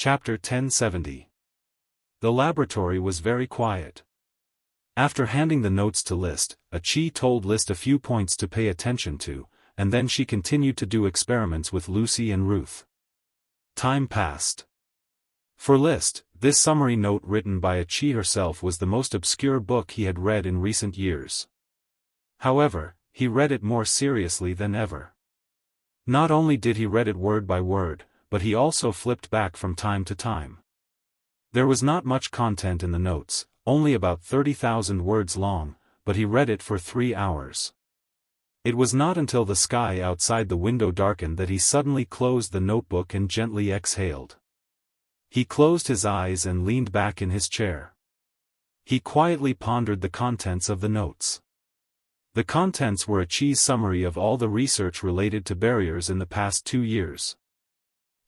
Chapter 1070. The laboratory was very quiet. After handing the notes to List, Chi told List a few points to pay attention to, and then she continued to do experiments with Lucy and Ruth. Time passed. For List, this summary note written by Chi herself was the most obscure book he had read in recent years. However, he read it more seriously than ever. Not only did he read it word by word, but he also flipped back from time to time. There was not much content in the notes, only about 30,000 words long, but he read it for 3 hours. It was not until the sky outside the window darkened that he suddenly closed the notebook and gently exhaled. He closed his eyes and leaned back in his chair. He quietly pondered the contents of the notes. The contents were Chi's summary of all the research related to barriers in the past 2 years.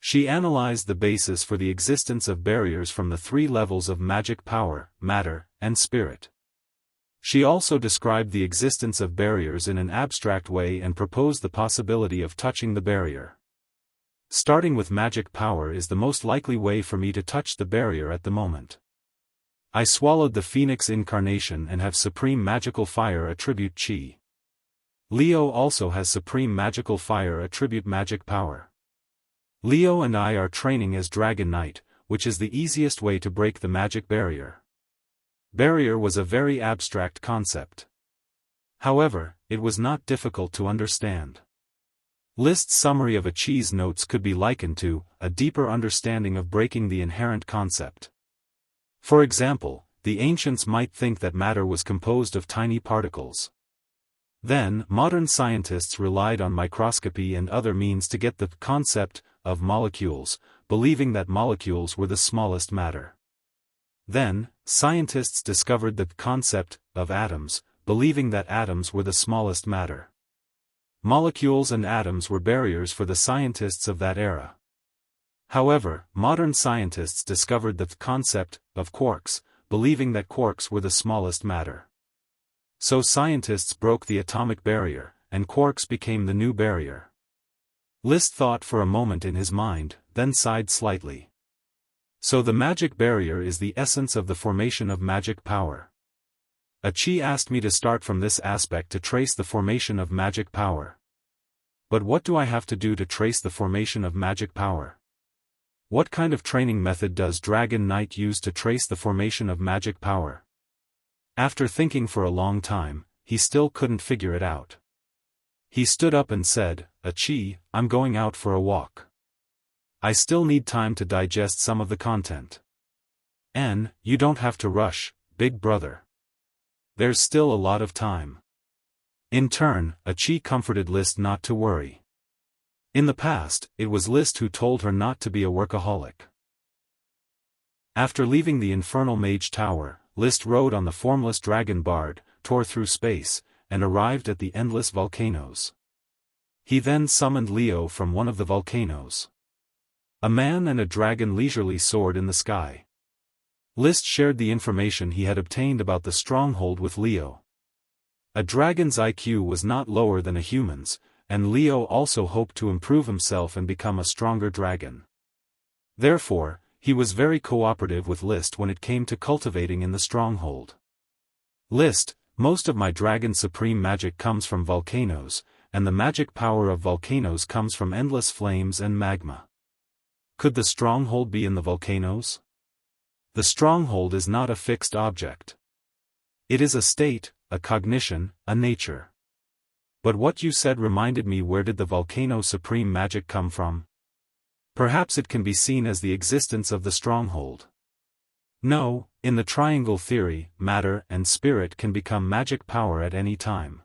She analyzed the basis for the existence of barriers from the 3 levels of magic power, matter, and spirit. She also described the existence of barriers in an abstract way and proposed the possibility of touching the barrier. Starting with magic power is the most likely way for me to touch the barrier at the moment. I swallowed the Phoenix incarnation and have supreme magical fire attribute Chi. Leo also has supreme magical fire attribute magic power. Leo and I are training as Dragon Knight, which is the easiest way to break the magic barrier. Barrier was a very abstract concept. However, it was not difficult to understand. List's summary of Chi's notes could be likened to a deeper understanding of breaking the inherent concept. For example, the ancients might think that matter was composed of tiny particles. Then, modern scientists relied on microscopy and other means to get the concept of molecules, believing that molecules were the smallest matter. Then, scientists discovered the concept of atoms, believing that atoms were the smallest matter. Molecules and atoms were barriers for the scientists of that era. However, modern scientists discovered the concept of quarks, believing that quarks were the smallest matter. So scientists broke the atomic barrier, and quarks became the new barrier. List thought for a moment in his mind, then sighed slightly. So the magic barrier is the essence of the formation of magic power. Chi asked me to start from this aspect to trace the formation of magic power. But what do I have to do to trace the formation of magic power? What kind of training method does Dragon Knight use to trace the formation of magic power? After thinking for a long time, he still couldn't figure it out. He stood up and said, Chi, I'm going out for a walk. I still need time to digest some of the content. You don't have to rush, big brother. There's still a lot of time. In turn, Chi comforted List not to worry. In the past, it was List who told her not to be a workaholic. After leaving the Infernal Mage Tower, List rode on the formless dragon bard, tore through space, and arrived at the endless volcanoes. He then summoned Leo from one of the volcanoes. A man and a dragon leisurely soared in the sky. List shared the information he had obtained about the stronghold with Leo. A dragon's IQ was not lower than a human's, and Leo also hoped to improve himself and become a stronger dragon. Therefore, he was very cooperative with List when it came to cultivating in the stronghold. List, most of my dragon supreme magic comes from volcanoes, and the magic power of volcanoes comes from endless flames and magma. Could the stronghold be in the volcanoes? The stronghold is not a fixed object. It is a state, a cognition, a nature. But what you said reminded me, where did the volcano supreme magic come from? Perhaps it can be seen as the existence of the stronghold. No, in the triangle theory, matter and spirit can become magic power at any time.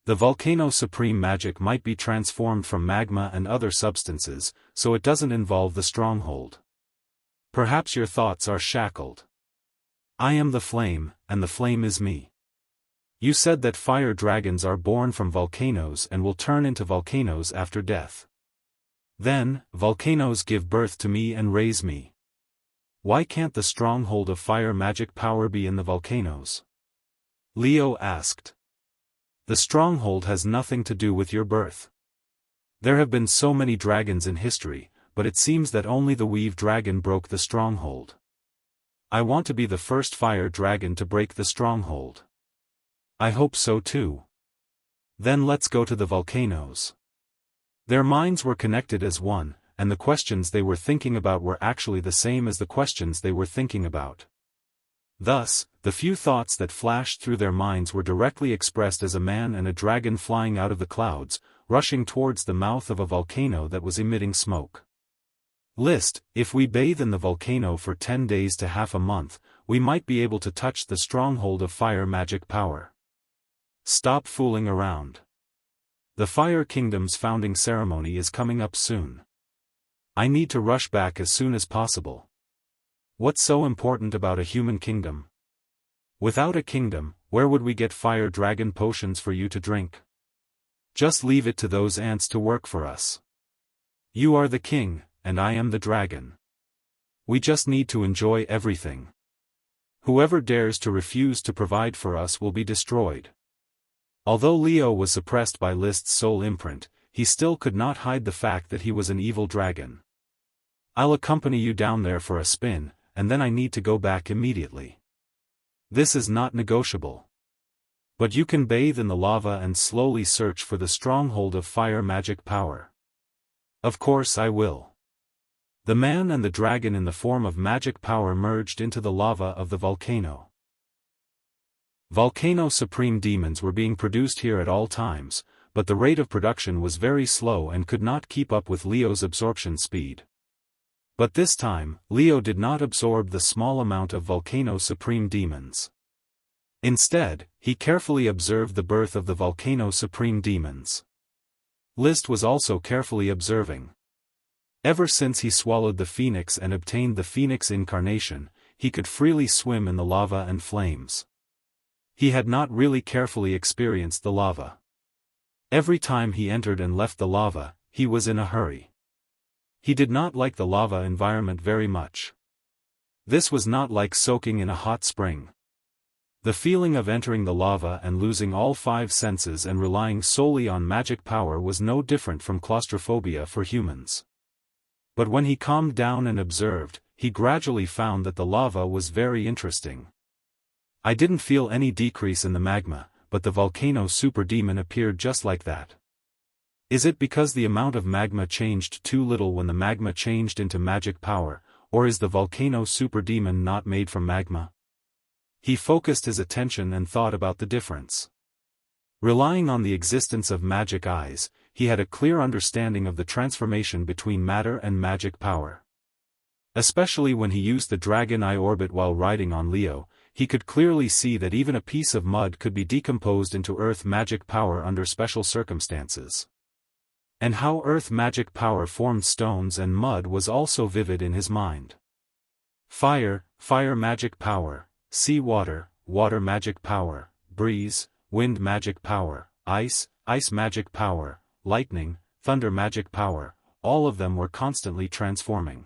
The volcano supreme magic might be transformed from magma and other substances, so it doesn't involve the stronghold. Perhaps your thoughts are shackled. I am the flame, and the flame is me. You said that fire dragons are born from volcanoes and will turn into volcanoes after death. Then, volcanoes give birth to me and raise me. Why can't the stronghold of fire magic power be in the volcanoes? Leo asked. The stronghold has nothing to do with your birth. There have been so many dragons in history, but it seems that only the Weave Dragon broke the stronghold. I want to be the first fire dragon to break the stronghold. I hope so too. Then let's go to the volcanoes. Their minds were connected as one, and the questions they were thinking about were actually the same as the questions they were thinking about. Thus, the few thoughts that flashed through their minds were directly expressed as a man and a dragon flying out of the clouds, rushing towards the mouth of a volcano that was emitting smoke. List: if we bathe in the volcano for 10 days to half a month, we might be able to touch the stronghold of fire magic power. Stop fooling around. The Fire Kingdom's founding ceremony is coming up soon. I need to rush back as soon as possible. What's so important about a human kingdom? Without a kingdom, where would we get fire dragon potions for you to drink? Just leave it to those ants to work for us. You are the king, and I am the dragon. We just need to enjoy everything. Whoever dares to refuse to provide for us will be destroyed. Although Leo was suppressed by List's soul imprint, he still could not hide the fact that he was an evil dragon. I'll accompany you down there for a spin, and then I need to go back immediately. This is not negotiable. But you can bathe in the lava and slowly search for the stronghold of fire magic power. Of course I will. The man and the dragon in the form of magic power merged into the lava of the volcano. Volcano Supreme demons were being produced here at all times, but the rate of production was very slow and could not keep up with Leo's absorption speed. But this time, Leo did not absorb the small amount of Volcano Supreme demons. Instead, he carefully observed the birth of the Volcano Supreme demons. List was also carefully observing. Ever since he swallowed the phoenix and obtained the phoenix incarnation, he could freely swim in the lava and flames. He had not really carefully experienced the lava. Every time he entered and left the lava, he was in a hurry. He did not like the lava environment very much. This was not like soaking in a hot spring. The feeling of entering the lava and losing all 5 senses and relying solely on magic power was no different from claustrophobia for humans. But when he calmed down and observed, he gradually found that the lava was very interesting. I didn't feel any decrease in the magma, but the volcano superdemon appeared just like that. Is it because the amount of magma changed too little when the magma changed into magic power, or is the volcano superdemon not made from magma? He focused his attention and thought about the difference. Relying on the existence of magic eyes, he had a clear understanding of the transformation between matter and magic power. Especially when he used the dragon eye orbit while riding on Leo, he could clearly see that even a piece of mud could be decomposed into earth magic power under special circumstances. And how earth magic power formed stones and mud was also vivid in his mind. Fire, fire magic power, sea water, water magic power, breeze, wind magic power, ice, ice magic power, lightning, thunder magic power, all of them were constantly transforming.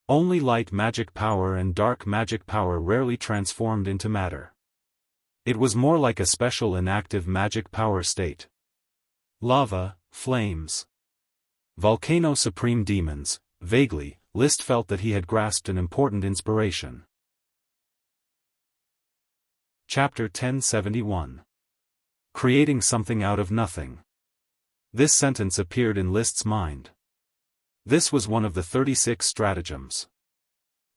Only light magic power and dark magic power rarely transformed into matter. It was more like a special inactive magic power state. Lava, flames. Volcano Supreme demons, vaguely, List felt that he had grasped an important inspiration. Chapter 1071. Creating something out of nothing. This sentence appeared in List's mind. This was one of the 36 stratagems.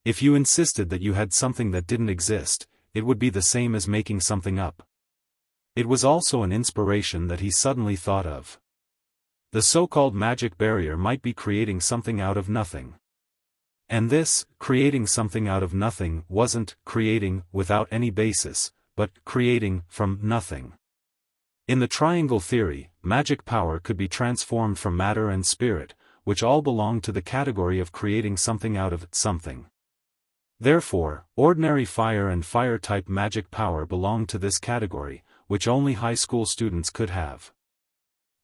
If you insisted that you had something that didn't exist, it would be the same as making something up. It was also an inspiration that he suddenly thought of. The so-called magic barrier might be creating something out of nothing. And this, creating something out of nothing, wasn't creating without any basis, but creating from nothing. In the triangle theory, magic power could be transformed from matter and spirit, which all belong to the category of creating something out of something. Therefore, ordinary fire and fire-type magic power belong to this category, which only high school students could have.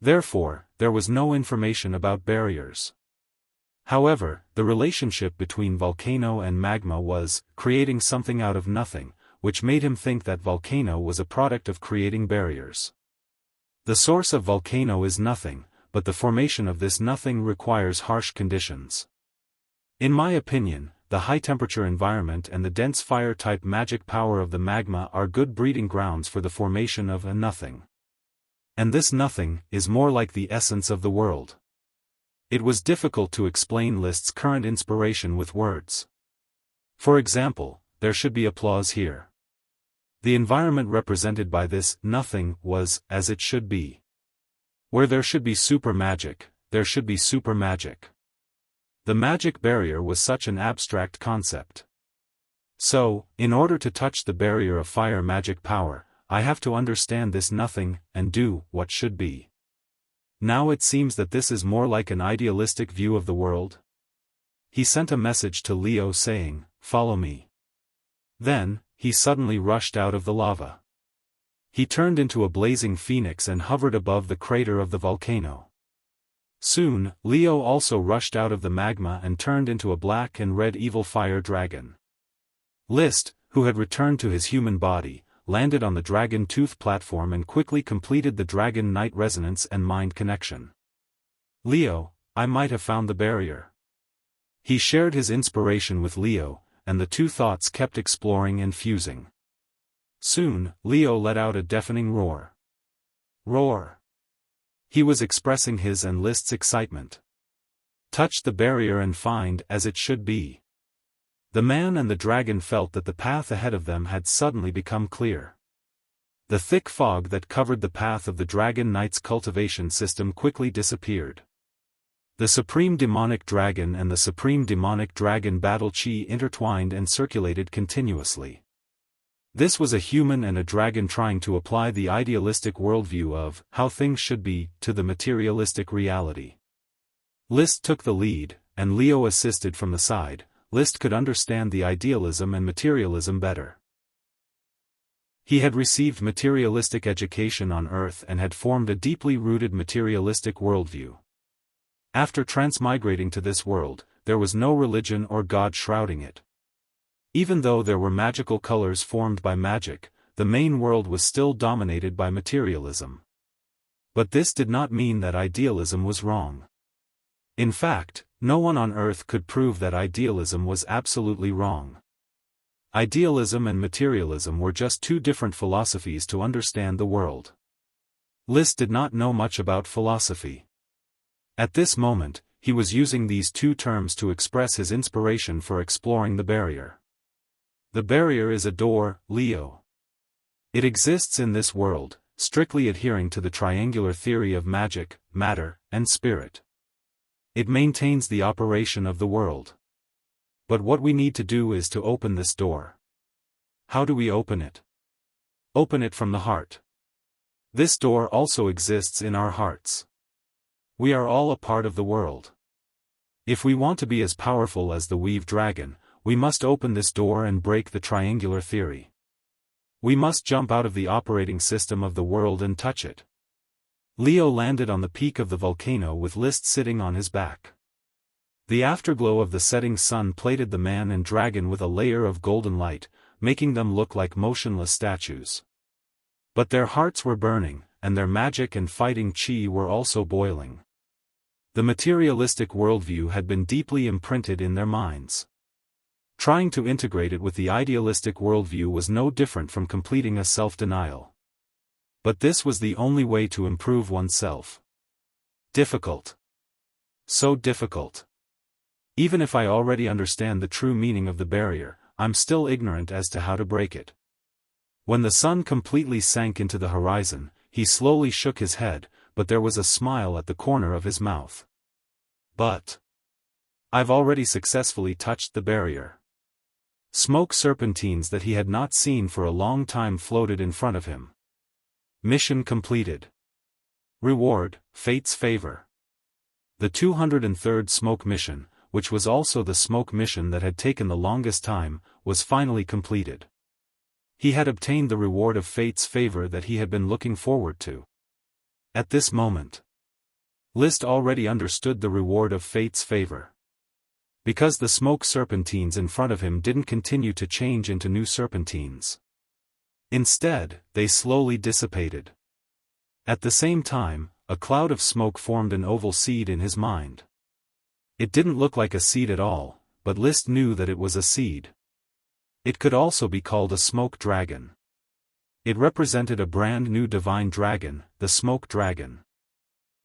Therefore, there was no information about barriers. However, the relationship between volcano and magma was creating something out of nothing, which made him think that volcano was a product of creating barriers. The source of volcano is nothing, but the formation of this nothing requires harsh conditions. In my opinion, the high-temperature environment and the dense fire-type magic power of the magma are good breeding grounds for the formation of a nothing. And this nothing is more like the essence of the world. It was difficult to explain List's current inspiration with words. For example, there should be applause here. The environment represented by this nothing was as it should be. Where there should be super magic, there should be super magic. The magic barrier was such an abstract concept. So, in order to touch the barrier of fire magic power, I have to understand this nothing, and do what should be. Now it seems that this is more like an idealistic view of the world. He sent a message to Leo saying, "Follow me." Then, he suddenly rushed out of the lava. He turned into a blazing phoenix and hovered above the crater of the volcano. Soon, Leo also rushed out of the magma and turned into a black and red evil fire dragon. List, who had returned to his human body, landed on the Dragon Tooth platform and quickly completed the Dragon Knight resonance and mind connection. Leo, I might have found the barrier. He shared his inspiration with Leo, and the two thoughts kept exploring and fusing. Soon, Leo let out a deafening roar. Roar! He was expressing his and List's excitement. Touch the barrier and find as it should be. The man and the dragon felt that the path ahead of them had suddenly become clear. The thick fog that covered the path of the Dragon Knight's cultivation system quickly disappeared. The Supreme Demonic Dragon and the Supreme Demonic Dragon battle chi intertwined and circulated continuously. This was a human and a dragon trying to apply the idealistic worldview of how things should be to the materialistic reality. List took the lead, and Leo assisted from the side. List could understand the idealism and materialism better. He had received materialistic education on Earth and had formed a deeply rooted materialistic worldview. After transmigrating to this world, there was no religion or God shrouding it. Even though there were magical colors formed by magic, the main world was still dominated by materialism. But this did not mean that idealism was wrong. In fact, no one on Earth could prove that idealism was absolutely wrong. Idealism and materialism were just two different philosophies to understand the world. List did not know much about philosophy. At this moment, he was using these two terms to express his inspiration for exploring the barrier. The barrier is a door, Leo. It exists in this world, strictly adhering to the triangular theory of magic, matter, and spirit. It maintains the operation of the world. But what we need to do is to open this door. How do we open it? Open it from the heart. This door also exists in our hearts. We are all a part of the world. If we want to be as powerful as the Weave Dragon, we must open this door and break the triangular theory. We must jump out of the operating system of the world and touch it. Leo landed on the peak of the volcano with List sitting on his back. The afterglow of the setting sun plated the man and dragon with a layer of golden light, making them look like motionless statues. But their hearts were burning, and their magic and fighting chi were also boiling. The materialistic worldview had been deeply imprinted in their minds. Trying to integrate it with the idealistic worldview was no different from completing a self-denial. But this was the only way to improve oneself. Difficult. So difficult. Even if I already understand the true meaning of the barrier, I'm still ignorant as to how to break it. When the sun completely sank into the horizon, he slowly shook his head, but there was a smile at the corner of his mouth. But I've already successfully touched the barrier. Smoke serpentines that he had not seen for a long time floated in front of him. Mission completed. Reward, Fate's favor. The 203rd smoke mission, which was also the smoke mission that had taken the longest time, was finally completed. He had obtained the reward of Fate's favor that he had been looking forward to. At this moment, List already understood the reward of Fate's favor. Because the smoke serpentines in front of him didn't continue to change into new serpentines. Instead, they slowly dissipated. At the same time, a cloud of smoke formed an oval seed in his mind. It didn't look like a seed at all, but List knew that it was a seed. It could also be called a smoke dragon. It represented a brand new divine dragon, the smoke dragon.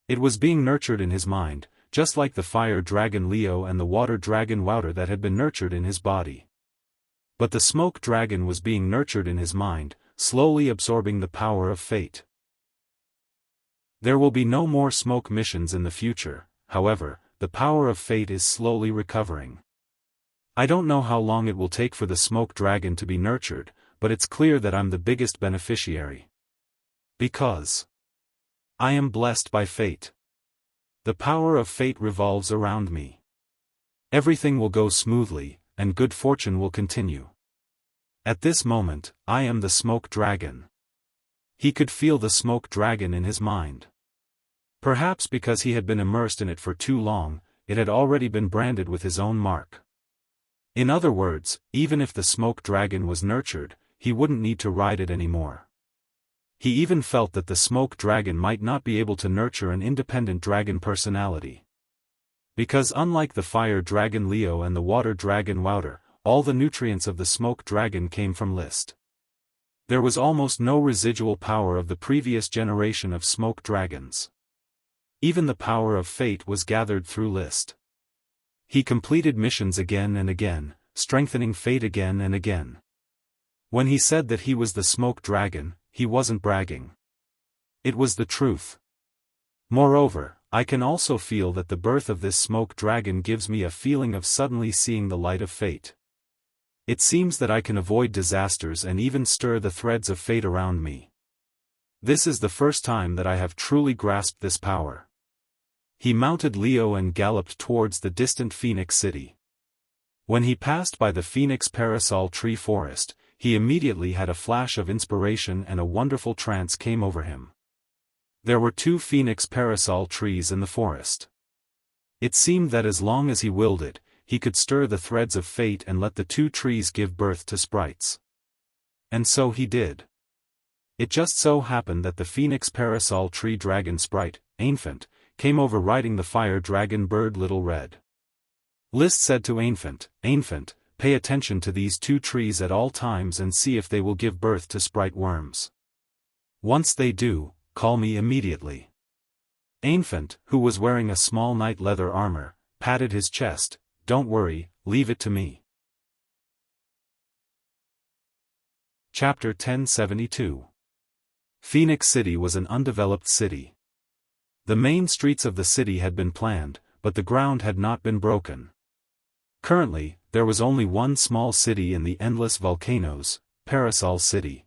It was being nurtured in his mind, just like the fire dragon Leo and the water dragon Wouter that had been nurtured in his body. But the smoke dragon was being nurtured in his mind, slowly absorbing the power of fate. There will be no more smoke missions in the future, however, the power of fate is slowly recovering. I don't know how long it will take for the smoke dragon to be nurtured, but it's clear that I'm the biggest beneficiary. Because I am blessed by fate. The power of fate revolves around me. Everything will go smoothly, and good fortune will continue. At this moment, I am the smoke dragon. He could feel the smoke dragon in his mind. Perhaps because he had been immersed in it for too long, it had already been branded with his own mark. In other words, even if the smoke dragon was nurtured, he wouldn't need to ride it anymore. He even felt that the smoke dragon might not be able to nurture an independent dragon personality. Because unlike the fire dragon Leo and the water dragon Wouter, all the nutrients of the smoke dragon came from List. There was almost no residual power of the previous generation of smoke dragons. Even the power of fate was gathered through List. He completed missions again and again, strengthening fate again and again. When he said that he was the smoke dragon, he wasn't bragging. It was the truth. Moreover, I can also feel that the birth of this smoke dragon gives me a feeling of suddenly seeing the light of fate. It seems that I can avoid disasters and even stir the threads of fate around me. This is the first time that I have truly grasped this power. He mounted Leo and galloped towards the distant Phoenix City. When he passed by the Phoenix Parasol Tree Forest, he immediately had a flash of inspiration and a wonderful trance came over him. There were 2 Phoenix Parasol trees in the forest. It seemed that as long as he willed it, he could stir the threads of fate and let the 2 trees give birth to sprites. And so he did. It just so happened that the Phoenix Parasol Tree Dragon sprite, Infant, came over riding the fire dragon bird Little Red. List said to Infant, pay attention to these 2 trees at all times and see if they will give birth to sprite worms. Once they do, call me immediately. Infant, who was wearing a small knight leather armor, patted his chest. Don't worry, leave it to me. Chapter 1072. Phoenix City was an undeveloped city. The main streets of the city had been planned, but the ground had not been broken. Currently, there was only one small city in the endless volcanoes, Parasol City.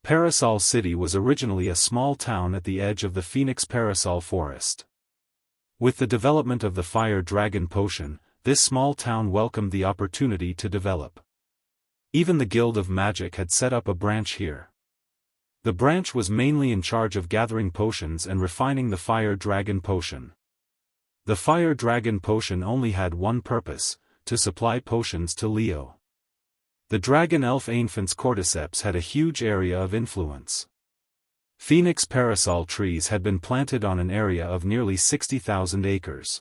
Parasol City was originally a small town at the edge of the Phoenix Parasol Forest. With the development of the Fire Dragon Potion, this small town welcomed the opportunity to develop. Even the Guild of Magic had set up a branch here. The branch was mainly in charge of gathering potions and refining the Fire Dragon Potion. The Fire Dragon Potion only had one purpose, to supply potions to Leo. The Dragon Elf Infant's cordyceps had a huge area of influence. Phoenix Parasol trees had been planted on an area of nearly 60,000 acres.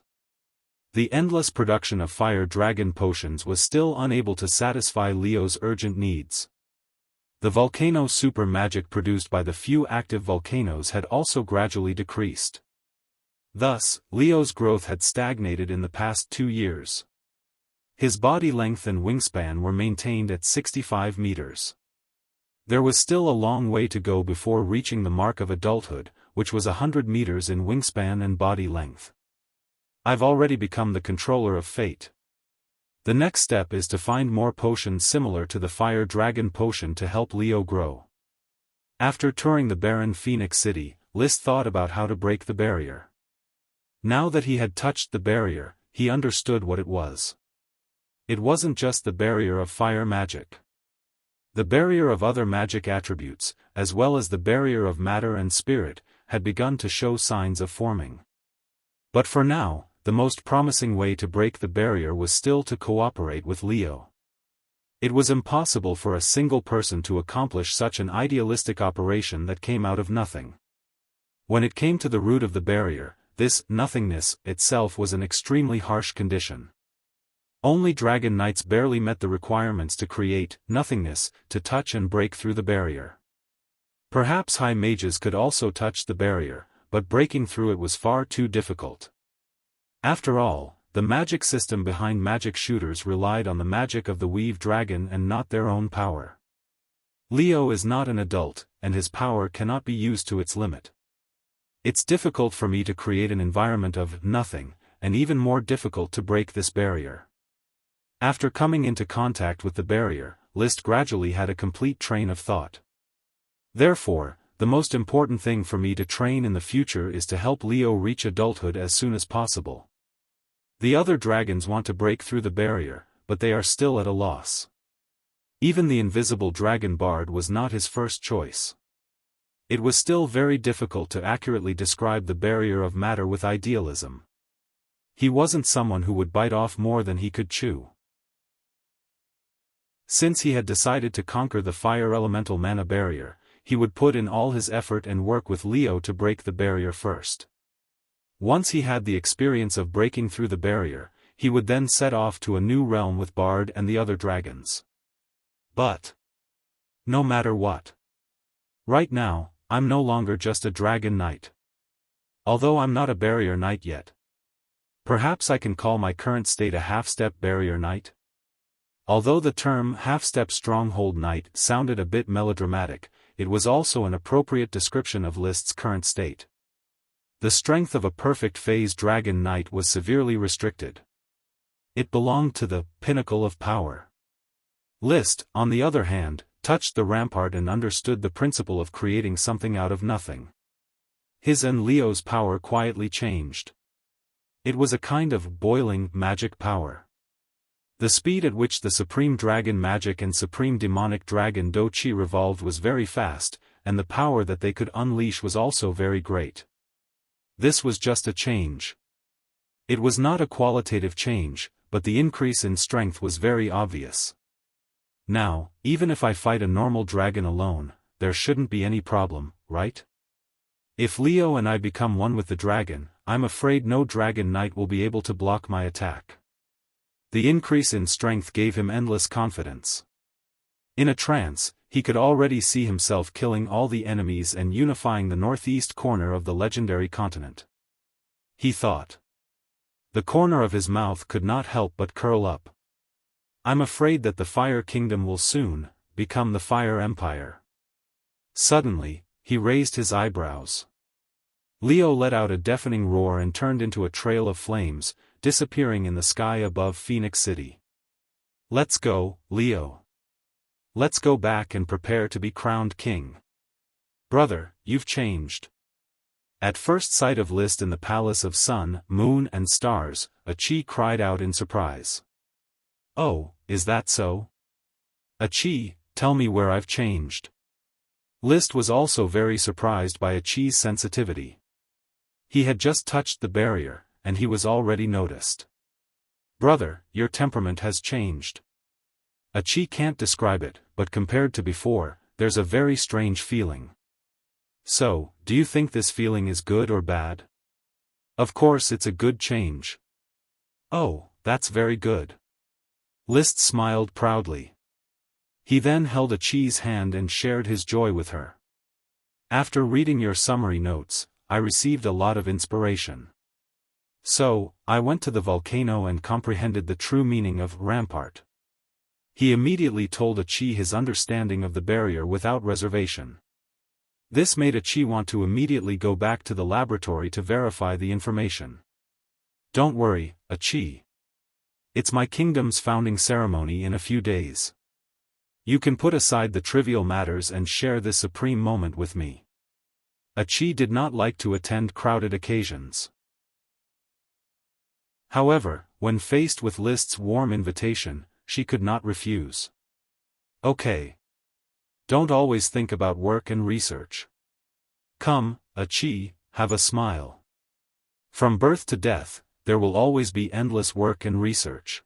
The endless production of Fire Dragon Potions was still unable to satisfy Leo's urgent needs. The volcano super magic produced by the few active volcanoes had also gradually decreased. Thus, Leo's growth had stagnated in the past 2 years. His body length and wingspan were maintained at 65 meters. There was still a long way to go before reaching the mark of adulthood, which was 100 meters in wingspan and body length. I've already become the controller of fate. The next step is to find more potions similar to the Fire Dragon Potion to help Leo grow. After touring the barren Phoenix City, List thought about how to break the barrier. Now that he had touched the barrier, he understood what it was. It wasn't just the barrier of fire magic. The barrier of other magic attributes, as well as the barrier of matter and spirit, had begun to show signs of forming. But for now, the most promising way to break the barrier was still to cooperate with Leo. It was impossible for a single person to accomplish such an idealistic operation that came out of nothing. When it came to the root of the barrier, this nothingness itself was an extremely harsh condition. Only dragon knights barely met the requirements to create nothingness, to touch and break through the barrier. Perhaps high mages could also touch the barrier, but breaking through it was far too difficult. After all, the magic system behind magic shooters relied on the magic of the weave dragon and not their own power. Leo is not an adult, and his power cannot be used to its limit. It's difficult for me to create an environment of nothing, and even more difficult to break this barrier. After coming into contact with the barrier, List gradually had a complete train of thought. Therefore, the most important thing for me to train in the future is to help Leo reach adulthood as soon as possible. The other dragons want to break through the barrier, but they are still at a loss. Even the invisible dragon bard was not his first choice. It was still very difficult to accurately describe the barrier of matter with idealism. He wasn't someone who would bite off more than he could chew. Since he had decided to conquer the fire elemental mana barrier, he would put in all his effort and work with Leo to break the barrier first. Once he had the experience of breaking through the barrier, he would then set off to a new realm with Bard and the other dragons. But no matter what. Right now, I'm no longer just a dragon knight. Although I'm not a barrier knight yet. Perhaps I can call my current state a half-step barrier knight? Although the term half-step stronghold knight sounded a bit melodramatic, it was also an appropriate description of List's current state. The strength of a perfect phase dragon knight was severely restricted. It belonged to the pinnacle of power. List, on the other hand, touched the rampart and understood the principle of creating something out of nothing. His and Leo's power quietly changed. It was a kind of boiling magic power. The speed at which the Supreme Dragon Magic and Supreme Demonic Dragon Do Chi revolved was very fast, and the power that they could unleash was also very great. This was just a change. It was not a qualitative change, but the increase in strength was very obvious. Now, even if I fight a normal dragon alone, there shouldn't be any problem, right? If Leo and I become one with the dragon, I'm afraid no dragon knight will be able to block my attack. The increase in strength gave him endless confidence. In a trance, he could already see himself killing all the enemies and unifying the northeast corner of the legendary continent. He thought. The corner of his mouth could not help but curl up. I'm afraid that the Fire Kingdom will soon become the Fire Empire. Suddenly, he raised his eyebrows. Leo let out a deafening roar and turned into a trail of flames, disappearing in the sky above Phoenix City. Let's go, Leo. Let's go back and prepare to be crowned king. Brother, you've changed. At first sight of List in the palace of sun, moon and stars, Achi cried out in surprise. Oh, is that so? Achi, tell me where I've changed. List was also very surprised by Achi's sensitivity. He had just touched the barrier, and he was already noticed. Brother, your temperament has changed. Achi can't describe it, but compared to before, there's a very strange feeling. So, do you think this feeling is good or bad? Of course it's a good change. Oh, that's very good. List smiled proudly. He then held Achi's hand and shared his joy with her. After reading your summary notes, I received a lot of inspiration. So, I went to the volcano and comprehended the true meaning of rampart. He immediately told Achi his understanding of the barrier without reservation. This made Achi want to immediately go back to the laboratory to verify the information. Don't worry, Achi. It's my kingdom's founding ceremony in a few days. You can put aside the trivial matters and share this supreme moment with me. Achi did not like to attend crowded occasions. However, when faced with List's warm invitation, she could not refuse. Okay. Don't always think about work and research. Come, Achi, have a smile. From birth to death, there will always be endless work and research.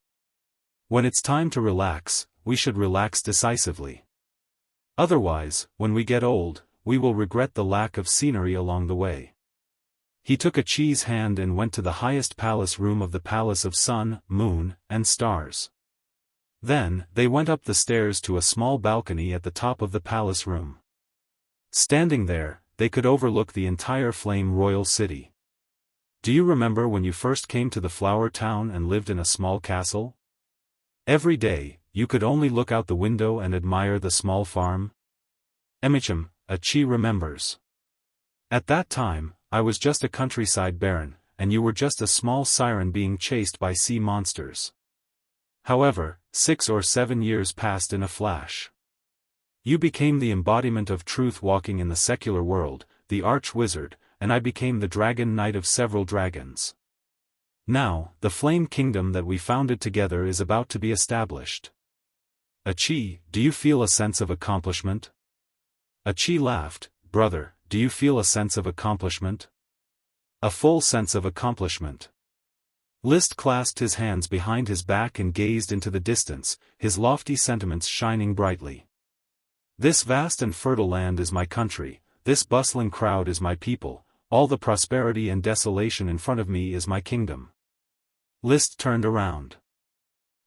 When it's time to relax, we should relax decisively. Otherwise, when we get old, we will regret the lack of scenery along the way. He took Achi's hand and went to the highest palace room of the palace of sun, moon, and stars. Then, they went up the stairs to a small balcony at the top of the palace room. Standing there, they could overlook the entire flame royal city. Do you remember when you first came to the flower town and lived in a small castle? Every day, you could only look out the window and admire the small farm? Achi remembers. At that time, I was just a countryside baron, and you were just a small siren being chased by sea monsters. However, 6 or 7 years passed in a flash. You became the embodiment of truth walking in the secular world, the arch-wizard, and I became the dragon knight of several dragons. Now, the flame kingdom that we founded together is about to be established. Achi, do you feel a sense of accomplishment? Achi laughed, brother, do you feel a sense of accomplishment? A full sense of accomplishment. List clasped his hands behind his back and gazed into the distance, his lofty sentiments shining brightly. This vast and fertile land is my country, this bustling crowd is my people, all the prosperity and desolation in front of me is my kingdom. List turned around.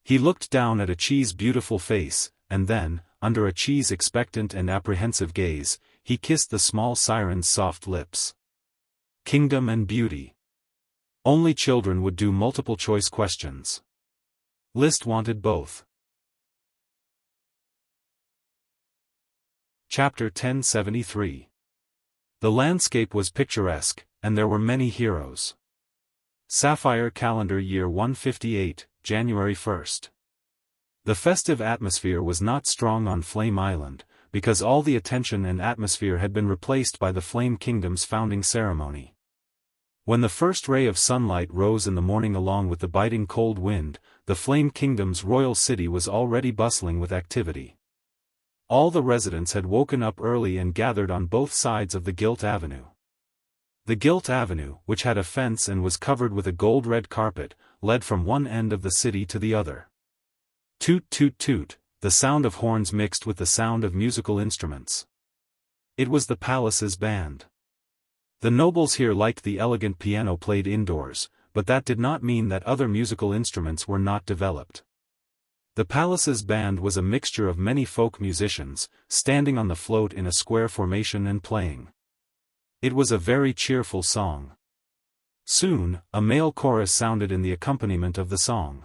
He looked down at Achi's beautiful face, and then, under Achi's expectant and apprehensive gaze, he kissed the small siren's soft lips. Kingdom and beauty. Only children would do multiple-choice questions. List wanted both. Chapter 1073. The landscape was picturesque, and there were many heroes. Sapphire Calendar Year 158, January 1st. The festive atmosphere was not strong on Flame Island, because all the attention and atmosphere had been replaced by the Flame Kingdom's founding ceremony. When the first ray of sunlight rose in the morning along with the biting cold wind, the Flame Kingdom's royal city was already bustling with activity. All the residents had woken up early and gathered on both sides of the Gilt Avenue. The Gilt Avenue, which had a fence and was covered with a gold-red carpet, led from one end of the city to the other. Toot toot toot, the sound of horns mixed with the sound of musical instruments. It was the palace's band. The nobles here liked the elegant piano played indoors, but that did not mean that other musical instruments were not developed. The palace's band was a mixture of many folk musicians, standing on the float in a square formation and playing. It was a very cheerful song. Soon, a male chorus sounded in the accompaniment of the song.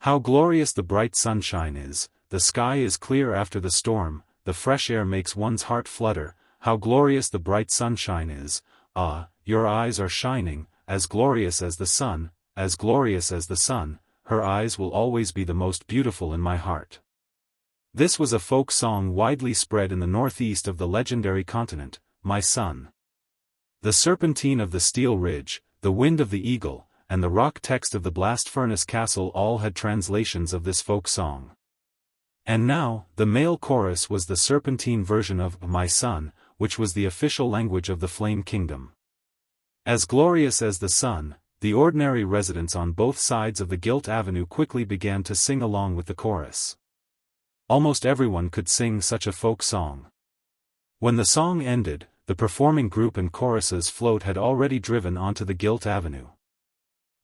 How glorious the bright sunshine is, the sky is clear after the storm, the fresh air makes one's heart flutter, how glorious the bright sunshine is, ah, your eyes are shining, as glorious as the sun, as glorious as the sun, her eyes will always be the most beautiful in my heart. This was a folk song widely spread in the northeast of the legendary continent, my son. The serpentine of the Steel Ridge, the wind of the eagle, and the rock text of the blast furnace castle all had translations of this folk song. And now, the male chorus was the serpentine version of My Son, which was the official language of the Flame Kingdom. As glorious as the sun, the ordinary residents on both sides of the Gilt Avenue quickly began to sing along with the chorus. Almost everyone could sing such a folk song. When the song ended, the performing group and chorus's float had already driven onto the Gilt Avenue.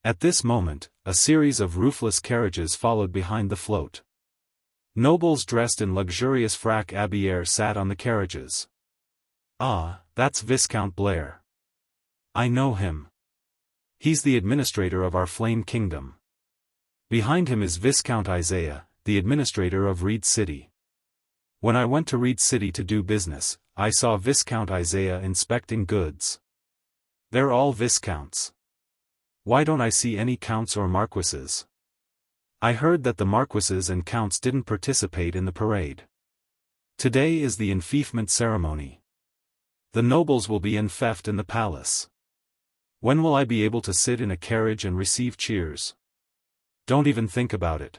At this moment, a series of roofless carriages followed behind the float. Nobles dressed in luxurious frac habillés sat on the carriages. Ah, that's Viscount Blair. I know him. He's the administrator of our Flame Kingdom. Behind him is Viscount Isaiah, the administrator of Reed City. When I went to Reed City to do business, I saw Viscount Isaiah inspecting goods. They're all Viscounts. Why don't I see any counts or marquises? I heard that the marquises and counts didn't participate in the parade. Today is the enfeoffment ceremony. The nobles will be enfeoffed in the palace. When will I be able to sit in a carriage and receive cheers? Don't even think about it.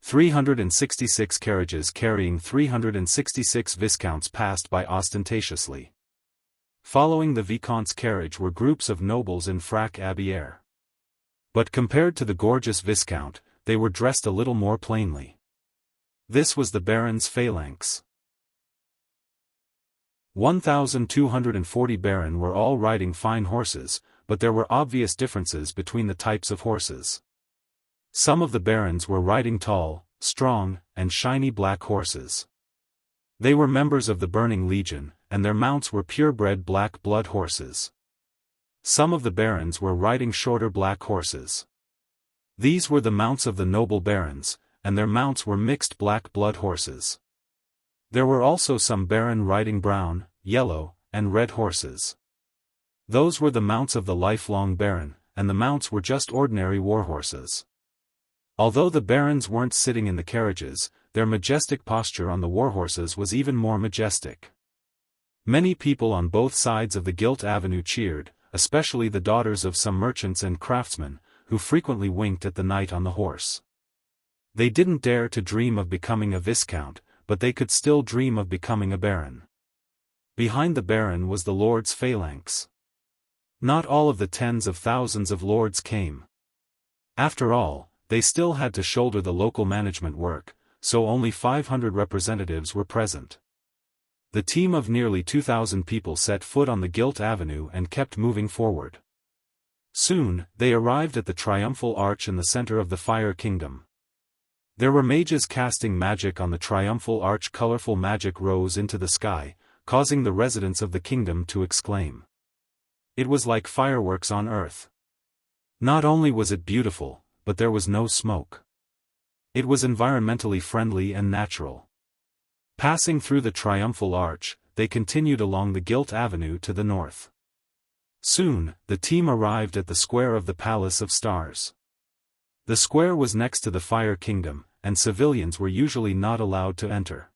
366 carriages carrying 366 viscounts passed by ostentatiously. Following the Vicomte's carriage were groups of nobles in frac habillés. But compared to the gorgeous Viscount, they were dressed a little more plainly. This was the Baron's phalanx. 1,240 baron were all riding fine horses, but there were obvious differences between the types of horses. Some of the barons were riding tall, strong, and shiny black horses. They were members of the Burning Legion, and their mounts were purebred black blood horses. Some of the barons were riding shorter black horses. These were the mounts of the noble barons, and their mounts were mixed black blood horses. There were also some baron riding brown, yellow, and red horses. Those were the mounts of the lifelong baron, and the mounts were just ordinary war horses. Although the barons weren't sitting in the carriages, their majestic posture on the war horses was even more majestic. Many people on both sides of the Gilt Avenue cheered, especially the daughters of some merchants and craftsmen, who frequently winked at the knight on the horse. They didn't dare to dream of becoming a viscount, but they could still dream of becoming a baron. Behind the baron was the lord's phalanx. Not all of the tens of thousands of lords came. After all, they still had to shoulder the local management work, so only 500 representatives were present. The team of nearly 2,000 people set foot on the Gilt Avenue and kept moving forward. Soon, they arrived at the triumphal arch in the center of the Fire Kingdom. There were mages casting magic on the triumphal arch. Colorful magic rose into the sky, causing the residents of the kingdom to exclaim. It was like fireworks on earth. Not only was it beautiful, but there was no smoke. It was environmentally friendly and natural. Passing through the triumphal arch, they continued along the Gilt Avenue to the north. Soon, the team arrived at the square of the Palace of Stars. The square was next to the Fire Kingdom, and civilians were usually not allowed to enter.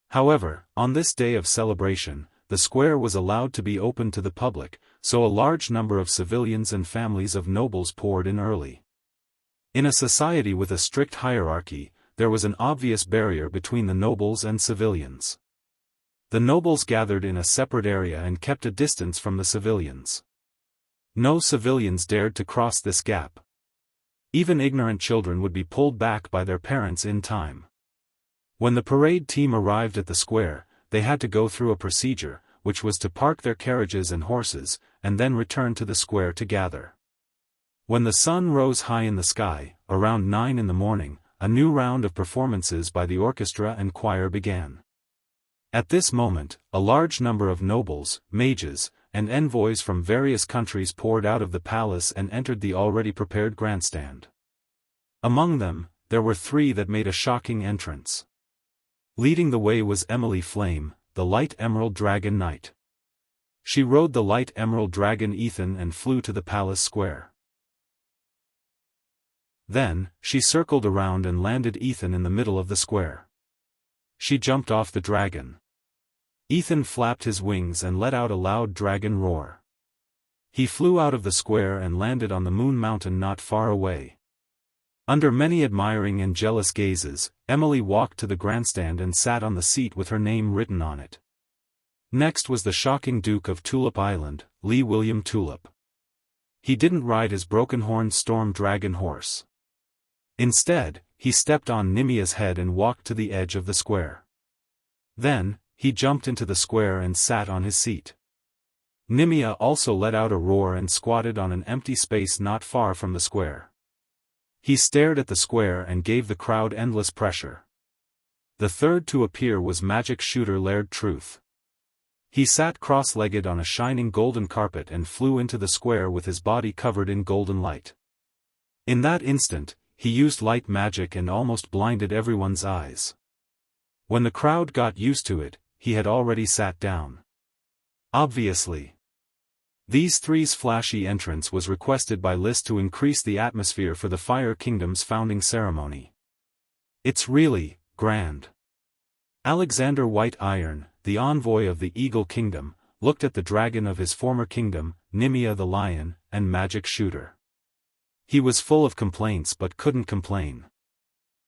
However, on this day of celebration, the square was allowed to be open to the public, so a large number of civilians and families of nobles poured in early. In a society with a strict hierarchy, there was an obvious barrier between the nobles and civilians. The nobles gathered in a separate area and kept a distance from the civilians. No civilians dared to cross this gap. Even ignorant children would be pulled back by their parents in time. When the parade team arrived at the square, they had to go through a procedure, which was to park their carriages and horses, and then return to the square to gather. When the sun rose high in the sky, around 9 in the morning, a new round of performances by the orchestra and choir began. At this moment, a large number of nobles, mages, and envoys from various countries poured out of the palace and entered the already prepared grandstand. Among them, there were 3 that made a shocking entrance. Leading the way was Emily Flame, the Light Emerald Dragon Knight. She rode the Light Emerald Dragon Ethan and flew to the palace square. Then, she circled around and landed Ethan in the middle of the square. She jumped off the dragon. Ethan flapped his wings and let out a loud dragon roar. He flew out of the square and landed on the Moon Mountain not far away. Under many admiring and jealous gazes, Emily walked to the grandstand and sat on the seat with her name written on it. Next was the shocking Duke of Tulip Island, Lee William Tulip. He didn't ride his broken-horned storm dragon horse. Instead, he stepped on Nimia's head and walked to the edge of the square. Then, he jumped into the square and sat on his seat. Nimia also let out a roar and squatted on an empty space not far from the square. He stared at the square and gave the crowd endless pressure. The third to appear was magic shooter Laird Truth. He sat cross-legged on a shining golden carpet and flew into the square with his body covered in golden light. In that instant, he used light magic and almost blinded everyone's eyes. When the crowd got used to it, he had already sat down. Obviously. These three's flashy entrance was requested by List to increase the atmosphere for the Fire Kingdom's founding ceremony. It's really grand. Alexander White Iron, the envoy of the Eagle Kingdom, looked at the dragon of his former kingdom, Nimia the Lion, and Magic Shooter. He was full of complaints but couldn't complain.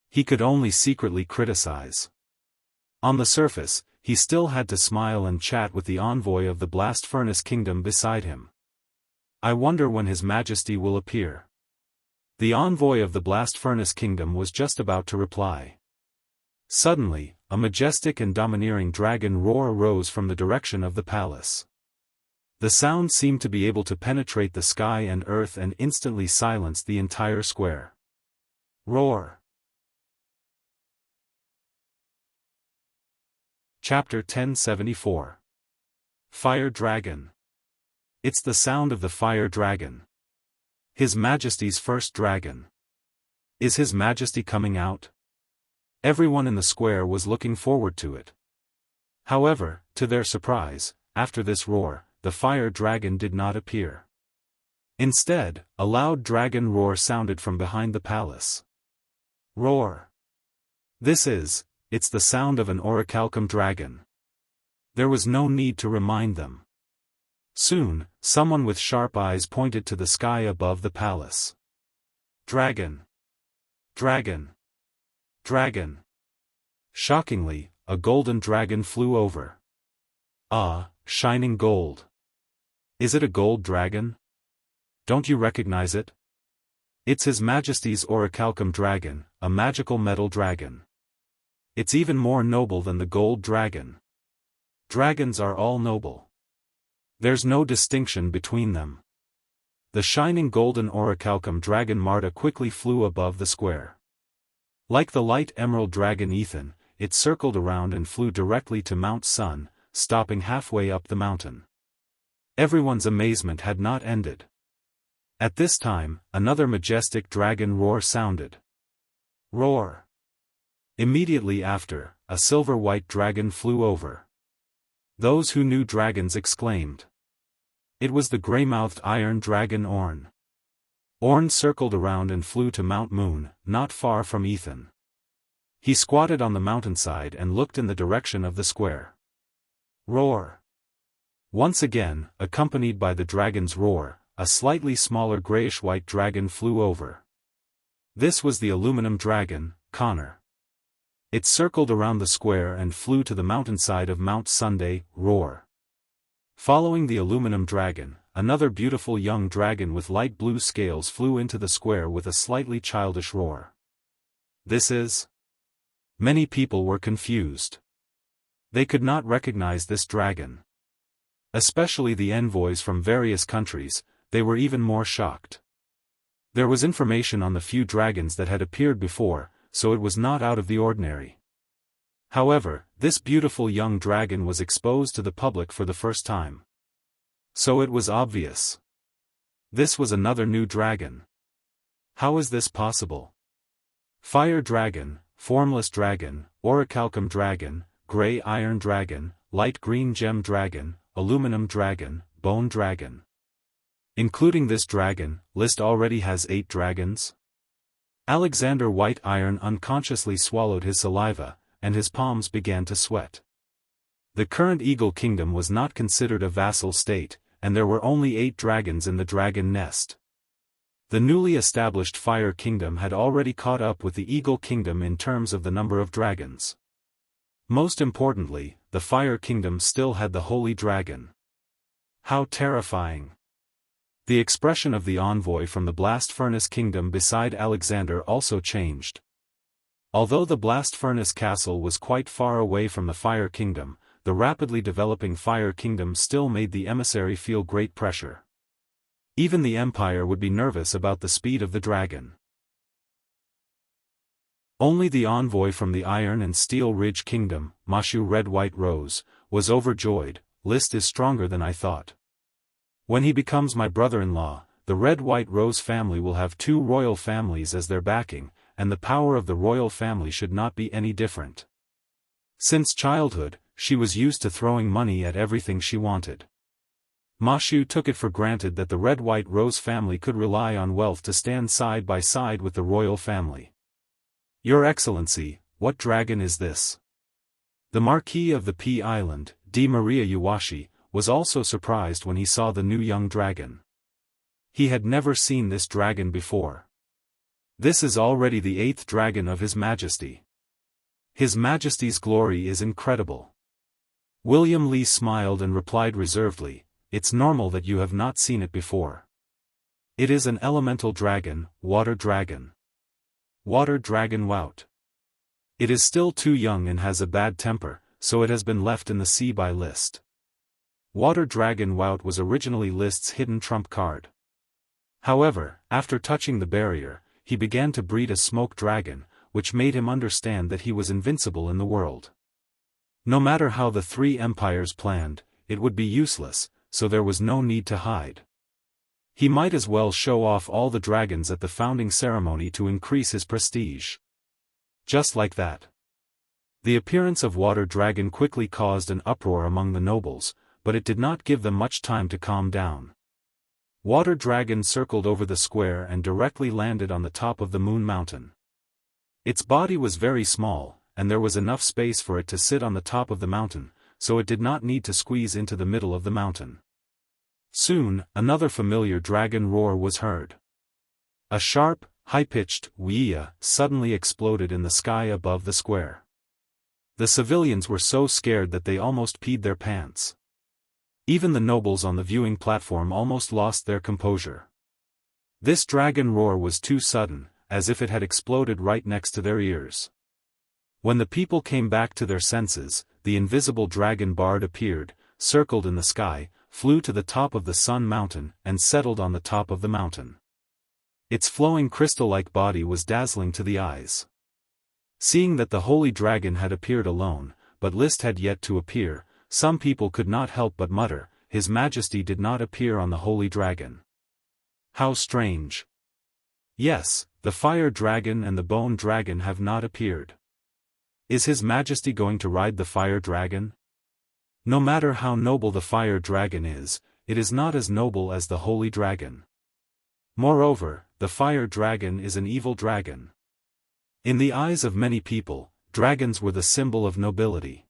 He could only secretly criticize. On the surface, he still had to smile and chat with the envoy of the Blast Furnace Kingdom beside him. I wonder when His Majesty will appear. The envoy of the Blast Furnace Kingdom was just about to reply. Suddenly, a majestic and domineering dragon roar arose from the direction of the palace. The sound seemed to be able to penetrate the sky and earth and instantly silence the entire square. Roar. Chapter 1074. Fire Dragon. It's the sound of the fire dragon. His Majesty's first dragon. Is His Majesty coming out? Everyone in the square was looking forward to it. However, to their surprise, after this roar, the fire dragon did not appear. Instead, a loud dragon roar sounded from behind the palace. Roar. It's the sound of an orichalcum dragon. There was no need to remind them. Soon, someone with sharp eyes pointed to the sky above the palace. Dragon. Dragon. Dragon. Shockingly, a golden dragon flew over. Ah, shining gold. Is it a gold dragon? Don't you recognize it? It's His Majesty's orichalcum dragon, a magical metal dragon. It's even more noble than the gold dragon. Dragons are all noble. There's no distinction between them. The shining golden orichalcum dragon Marta quickly flew above the square. Like the light emerald dragon Ethan, it circled around and flew directly to Mount Sun, stopping halfway up the mountain. Everyone's amazement had not ended. At this time, another majestic dragon roar sounded. Roar. Immediately after, a silver-white dragon flew over. Those who knew dragons exclaimed. It was the gray-mouthed iron dragon Orn. Orn circled around and flew to Mount Moon, not far from Ethan. He squatted on the mountainside and looked in the direction of the square. Roar. Once again, accompanied by the dragon's roar, a slightly smaller grayish-white dragon flew over. This was the aluminum dragon, Connor. It circled around the square and flew to the mountainside of Mount Sunday, Roar. Following the aluminum dragon, another beautiful young dragon with light blue scales flew into the square with a slightly childish roar. Many people were confused. They could not recognize this dragon. Especially the envoys from various countries, they were even more shocked. There was information on the few dragons that had appeared before, so it was not out of the ordinary. However, this beautiful young dragon was exposed to the public for the first time. So it was obvious. This was another new dragon. How is this possible? Fire dragon, formless dragon, orichalcum dragon, gray iron dragon, light green gem dragon, aluminum dragon, bone dragon. Including this dragon, list already has 8 dragons? Alexander White Iron unconsciously swallowed his saliva, and his palms began to sweat. The current Eagle Kingdom was not considered a vassal state, and there were only 8 dragons in the dragon nest. The newly established Fire Kingdom had already caught up with the Eagle Kingdom in terms of the number of dragons. Most importantly, the Fire Kingdom still had the Holy Dragon. How terrifying! The expression of the envoy from the Blast Furnace Kingdom beside Alexander also changed. Although the Blast Furnace Castle was quite far away from the Fire Kingdom, the rapidly developing Fire Kingdom still made the emissary feel great pressure. Even the Empire would be nervous about the speed of the dragon. Only the envoy from the Iron and Steel Ridge Kingdom, Mashu Red White Rose, was overjoyed. List is stronger than I thought. When he becomes my brother-in-law, the Red White Rose family will have 2 royal families as their backing, and the power of the royal family should not be any different. Since childhood, she was used to throwing money at everything she wanted. Mashu took it for granted that the Red White Rose family could rely on wealth to stand side by side with the royal family. Your Excellency, what dragon is this? The Marquis of the Pea Island, D. Maria Yuwashi, was also surprised when he saw the new young dragon. He had never seen this dragon before. This is already the 8th dragon of His Majesty. His Majesty's glory is incredible. William Lee smiled and replied reservedly, "It's normal that you have not seen it before. It is an elemental dragon, water dragon. Water dragon Wout. It is still too young and has a bad temper, so it has been left in the sea by List. Water Dragon Wout was originally List's hidden trump card. However, after touching the barrier, he began to breed a smoke dragon, which made him understand that he was invincible in the world. No matter how the three empires planned, it would be useless, so there was no need to hide. He might as well show off all the dragons at the founding ceremony to increase his prestige. Just like that. The appearance of Water Dragon quickly caused an uproar among the nobles, but it did not give them much time to calm down. Water Dragon circled over the square and directly landed on the top of the Moon Mountain. Its body was very small, and there was enough space for it to sit on the top of the mountain, so it did not need to squeeze into the middle of the mountain. Soon, another familiar dragon roar was heard. A sharp, high-pitched Wuxia suddenly exploded in the sky above the square. The civilians were so scared that they almost peed their pants. Even the nobles on the viewing platform almost lost their composure. This dragon roar was too sudden, as if it had exploded right next to their ears. When the people came back to their senses, the invisible dragon bard appeared, circled in the sky, flew to the top of the Sun Mountain, and settled on the top of the mountain. Its flowing crystal-like body was dazzling to the eyes. Seeing that the holy dragon had appeared alone, but List had yet to appear, some people could not help but mutter, His Majesty did not appear on the holy dragon. How strange. Yes, the fire dragon and the bone dragon have not appeared. Is His Majesty going to ride the fire dragon? No matter how noble the fire dragon is, it is not as noble as the holy dragon. Moreover, the fire dragon is an evil dragon. In the eyes of many people, dragons were the symbol of nobility.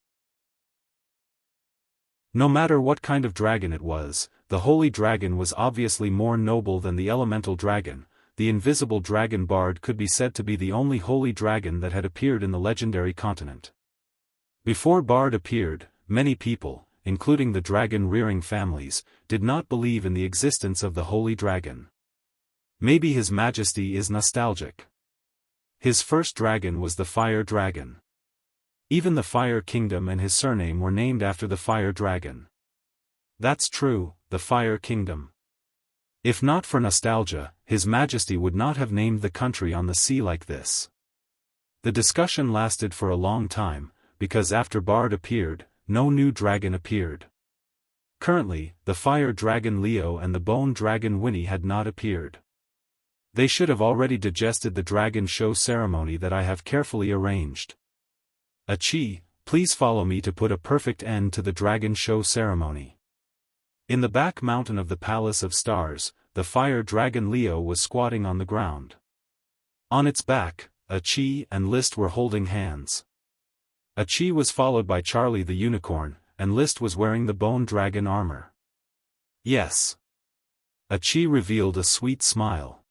No matter what kind of dragon it was, the holy dragon was obviously more noble than the elemental dragon. The invisible dragon bard could be said to be the only holy dragon that had appeared in the legendary continent. Before Bard appeared, many people, including the dragon-rearing families, did not believe in the existence of the holy dragon. Maybe His Majesty is nostalgic. His first dragon was the fire dragon. Even the Fire Kingdom and his surname were named after the fire dragon. That's true, the Fire Kingdom. If not for nostalgia, His Majesty would not have named the country on the sea like this. The discussion lasted for a long time, because after Bard appeared, no new dragon appeared. Currently, the fire dragon Leo and the bone dragon Winnie had not appeared. They should have already digested the dragon show ceremony that I have carefully arranged. Achi, please follow me to put a perfect end to the dragon show ceremony. In the back mountain of the Palace of Stars, the fire dragon Leo was squatting on the ground. On its back, Achi and List were holding hands. Achi was followed by Charlie the unicorn, and List was wearing the bone dragon armor. Yes. Achi revealed a sweet smile.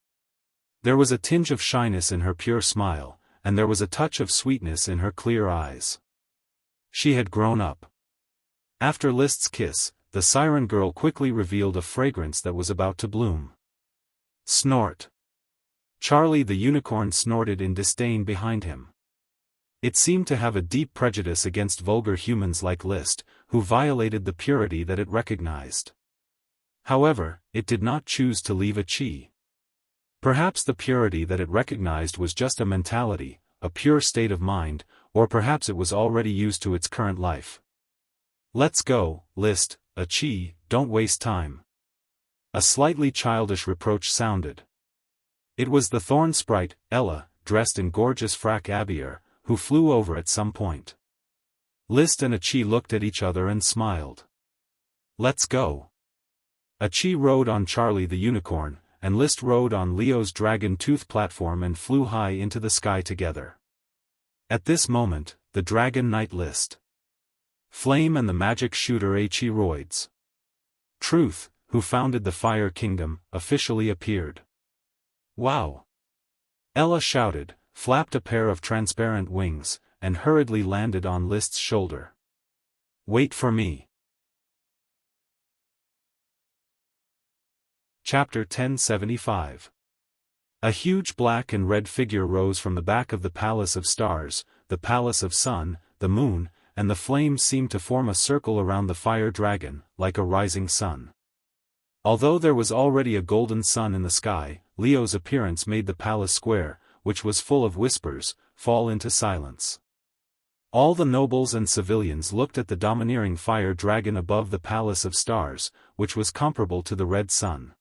There was a tinge of shyness in her pure smile, and there was a touch of sweetness in her clear eyes. She had grown up. After List's kiss, the siren girl quickly revealed a fragrance that was about to bloom. Snort. Charlie the unicorn snorted in disdain behind him. It seemed to have a deep prejudice against vulgar humans like List, who violated the purity that it recognized. However, it did not choose to leave Achi. Perhaps the purity that it recognized was just a mentality, a pure state of mind, or perhaps it was already used to its current life. Let's go, List, Achi, don't waste time. A slightly childish reproach sounded. It was the thorn sprite, Ella, dressed in gorgeous frac abier, who flew over at some point. List and Achi looked at each other and smiled. Let's go. Achi rode on Charlie the unicorn, and List rode on Leo's dragon tooth platform and flew high into the sky together. At this moment, the dragon knight List, Flame and the magic shooter Achiroids, Truth, who founded the Fire Kingdom, officially appeared. Wow! Ella shouted, flapped a pair of transparent wings, and hurriedly landed on List's shoulder. Wait for me. Chapter 1075. A huge black and red figure rose from the back of the Palace of Stars, the palace of sun, the moon, and the flames seemed to form a circle around the fire dragon, like a rising sun. Although there was already a golden sun in the sky, Leo's appearance made the palace square, which was full of whispers, fall into silence. All the nobles and civilians looked at the domineering fire dragon above the palace of stars, which was comparable to the red sun.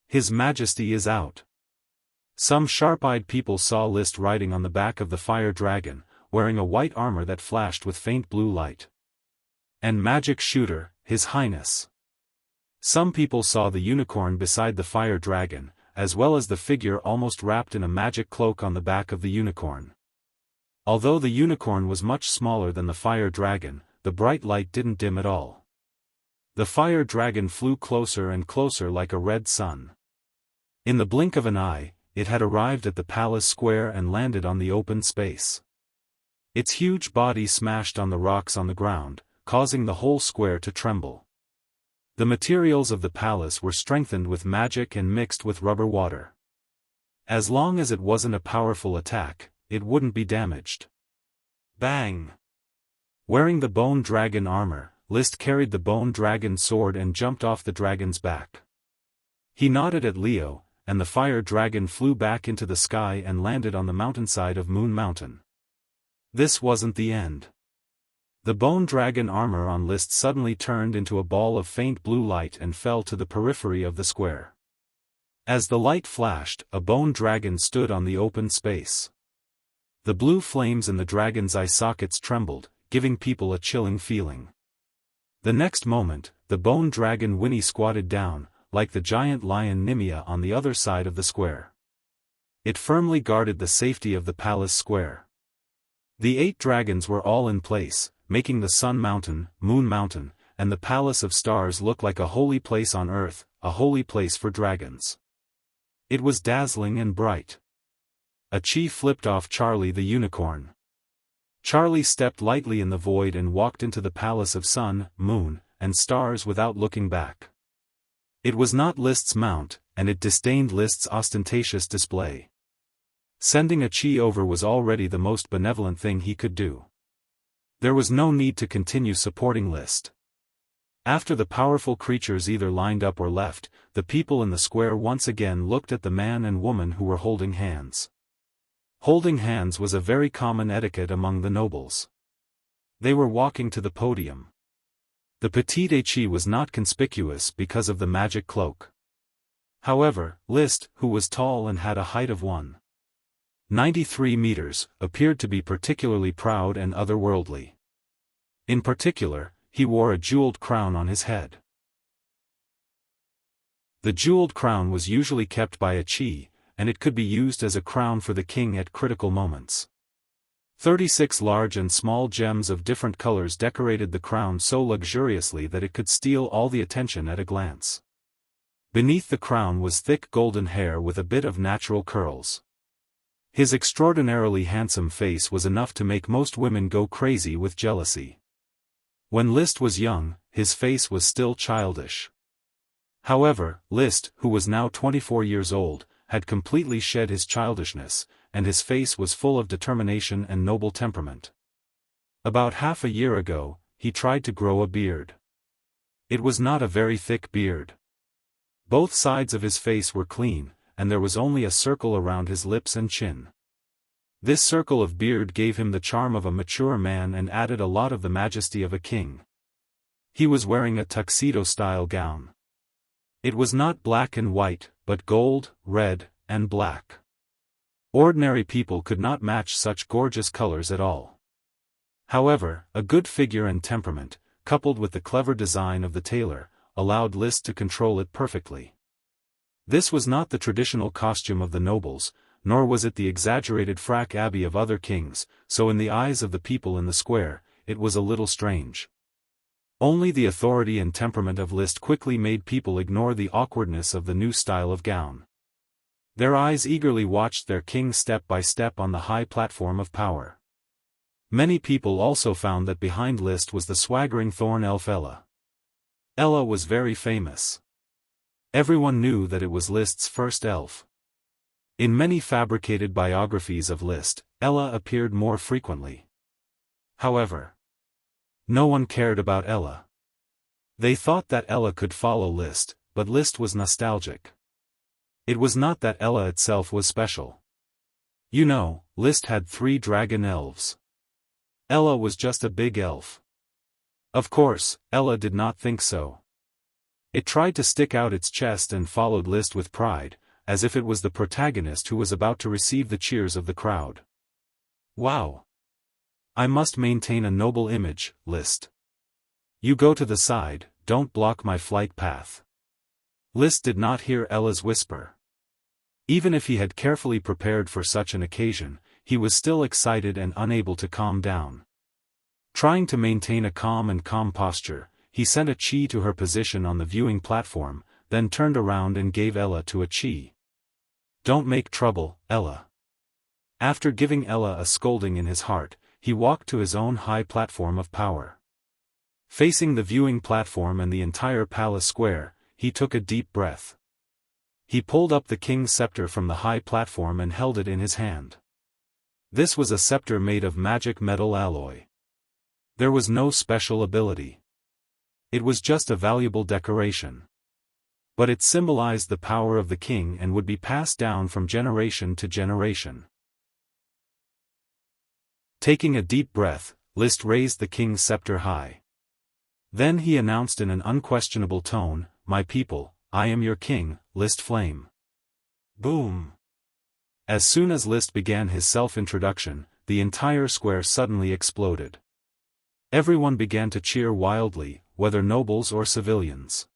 His Majesty is out. Some sharp-eyed people saw List riding on the back of the fire dragon, wearing a white armor that flashed with faint blue light. And magic shooter, His Highness. Some people saw the unicorn beside the fire dragon, as well as the figure almost wrapped in a magic cloak on the back of the unicorn. Although the unicorn was much smaller than the fire dragon, the bright light didn't dim at all. The fire dragon flew closer and closer like a red sun. In the blink of an eye, it had arrived at the palace square and landed on the open space. Its huge body smashed on the rocks on the ground, causing the whole square to tremble. The materials of the palace were strengthened with magic and mixed with rubber water. As long as it wasn't a powerful attack, it wouldn't be damaged. Bang! Wearing the bone dragon armor, List carried the bone dragon sword and jumped off the dragon's back. He nodded at Leo, and the fire dragon flew back into the sky and landed on the mountainside of Moon Mountain. This wasn't the end. The bone dragon armor on List suddenly turned into a ball of faint blue light and fell to the periphery of the square. As the light flashed, a bone dragon stood on the open space. The blue flames in the dragon's eye sockets trembled, giving people a chilling feeling. The next moment, the bone dragon Winnie squatted down, like the giant lion Nimia on the other side of the square. It firmly guarded the safety of the palace square. The 8 dragons were all in place, making the Sun Mountain, Moon Mountain, and the Palace of Stars look like a holy place on earth, a holy place for dragons. It was dazzling and bright. A chi flipped off Charlie the unicorn. Charlie stepped lightly in the void and walked into the Palace of Sun, Moon, and Stars without looking back. It was not List's mount, and it disdained List's ostentatious display. Sending a chi over was already the most benevolent thing he could do. There was no need to continue supporting List. After the powerful creatures either lined up or left, the people in the square once again looked at the man and woman who were holding hands. Holding hands was a very common etiquette among the nobles. They were walking to the podium. The petite chi was not conspicuous because of the magic cloak. However, List, who was tall and had a height of 1.93 meters, appeared to be particularly proud and otherworldly. In particular, he wore a jeweled crown on his head. The jeweled crown was usually kept by a chi, and it could be used as a crown for the king at critical moments. 36 large and small gems of different colors decorated the crown so luxuriously that it could steal all the attention at a glance. Beneath the crown was thick golden hair with a bit of natural curls. His extraordinarily handsome face was enough to make most women go crazy with jealousy. When List was young, his face was still childish. However, List, who was now 24 years old, had completely shed his childishness, and his face was full of determination and noble temperament. About half a year ago, he tried to grow a beard. It was not a very thick beard. Both sides of his face were clean, and there was only a circle around his lips and chin. This circle of beard gave him the charm of a mature man and added a lot of the majesty of a king. He was wearing a tuxedo-style gown. It was not black and white, but gold, red, and black. Ordinary people could not match such gorgeous colors at all. However, a good figure and temperament, coupled with the clever design of the tailor, allowed List to control it perfectly. This was not the traditional costume of the nobles, nor was it the exaggerated frac abbey of other kings, so in the eyes of the people in the square, it was a little strange. Only the authority and temperament of List quickly made people ignore the awkwardness of the new style of gown. Their eyes eagerly watched their king step by step on the high platform of power. Many people also found that behind List was the swaggering thorn elf Ella. Ella was very famous. Everyone knew that it was List's first elf. In many fabricated biographies of Liszt, Ella appeared more frequently. However, no one cared about Ella. They thought that Ella could follow Liszt, but Liszt was nostalgic. It was not that Ella itself was special. You know, Liszt had 3 dragon elves. Ella was just a big elf. Of course, Ella did not think so. It tried to stick out its chest and followed Liszt with pride, as if it was the protagonist who was about to receive the cheers of the crowd. Wow! I must maintain a noble image, Liszt. You go to the side, don't block my flight path. Liszt did not hear Ella's whisper. Even if he had carefully prepared for such an occasion, he was still excited and unable to calm down. Trying to maintain a calm posture, he sent a chi to her position on the viewing platform, then turned around and gave Ella to a chi. Don't make trouble, Ella. After giving Ella a scolding in his heart, he walked to his own high platform of power. Facing the viewing platform and the entire palace square, he took a deep breath. He pulled up the king's scepter from the high platform and held it in his hand. This was a scepter made of magic metal alloy. There was no special ability. It was just a valuable decoration. But it symbolized the power of the king and would be passed down from generation to generation. Taking a deep breath, Liszt raised the king's scepter high. Then he announced in an unquestionable tone, "My people, I am your king, Liszt Flame." Boom! As soon as Liszt began his self-introduction, the entire square suddenly exploded. Everyone began to cheer wildly, whether nobles or civilians.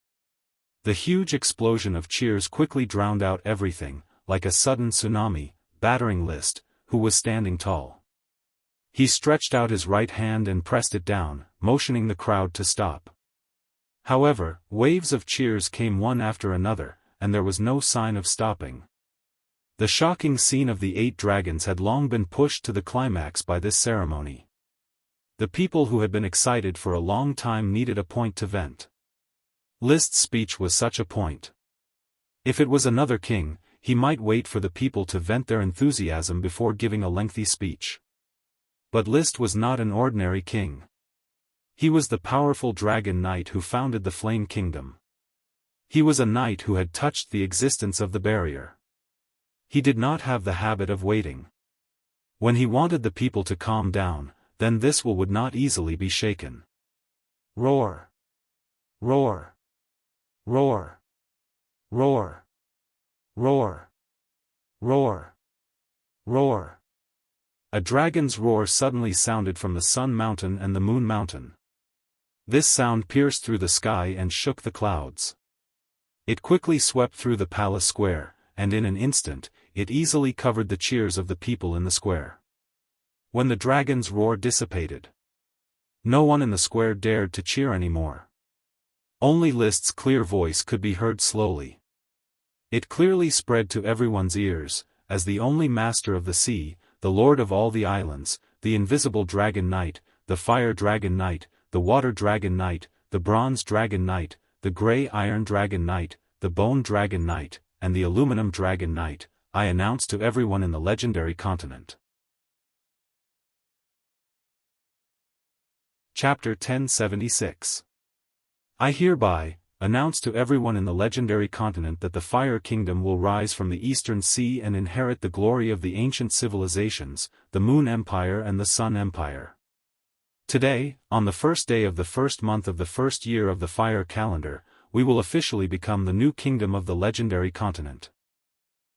The huge explosion of cheers quickly drowned out everything, like a sudden tsunami, battering Liszt, who was standing tall. He stretched out his right hand and pressed it down, motioning the crowd to stop. However, waves of cheers came one after another, and there was no sign of stopping. The shocking scene of the 8 dragons had long been pushed to the climax by this ceremony. The people who had been excited for a long time needed a point to vent. Liszt's speech was such a point. If it was another king, he might wait for the people to vent their enthusiasm before giving a lengthy speech. But Liszt was not an ordinary king. He was the powerful dragon knight who founded the Flame Kingdom. He was a knight who had touched the existence of the barrier. He did not have the habit of waiting. When he wanted the people to calm down, then this will would not easily be shaken. Roar! Roar! Roar! Roar! Roar! Roar! Roar! A dragon's roar suddenly sounded from the Sun Mountain and the Moon Mountain. This sound pierced through the sky and shook the clouds. It quickly swept through the palace square, and in an instant, it easily covered the cheers of the people in the square. When the dragon's roar dissipated, no one in the square dared to cheer anymore. Only Liszt's clear voice could be heard slowly. It clearly spread to everyone's ears, as the only master of the sea, the lord of all the islands, the invisible dragon knight, the fire dragon knight, the water dragon knight, the bronze dragon knight, the gray iron dragon knight, the bone dragon knight, and the aluminum dragon knight, I announce to everyone in the legendary continent. Chapter 1076. I hereby announce to everyone in the legendary continent that the Fire Kingdom will rise from the Eastern Sea and inherit the glory of the ancient civilizations, the Moon Empire and the Sun Empire. Today, on the first day of the first month of the first year of the Fire calendar, we will officially become the new kingdom of the legendary continent.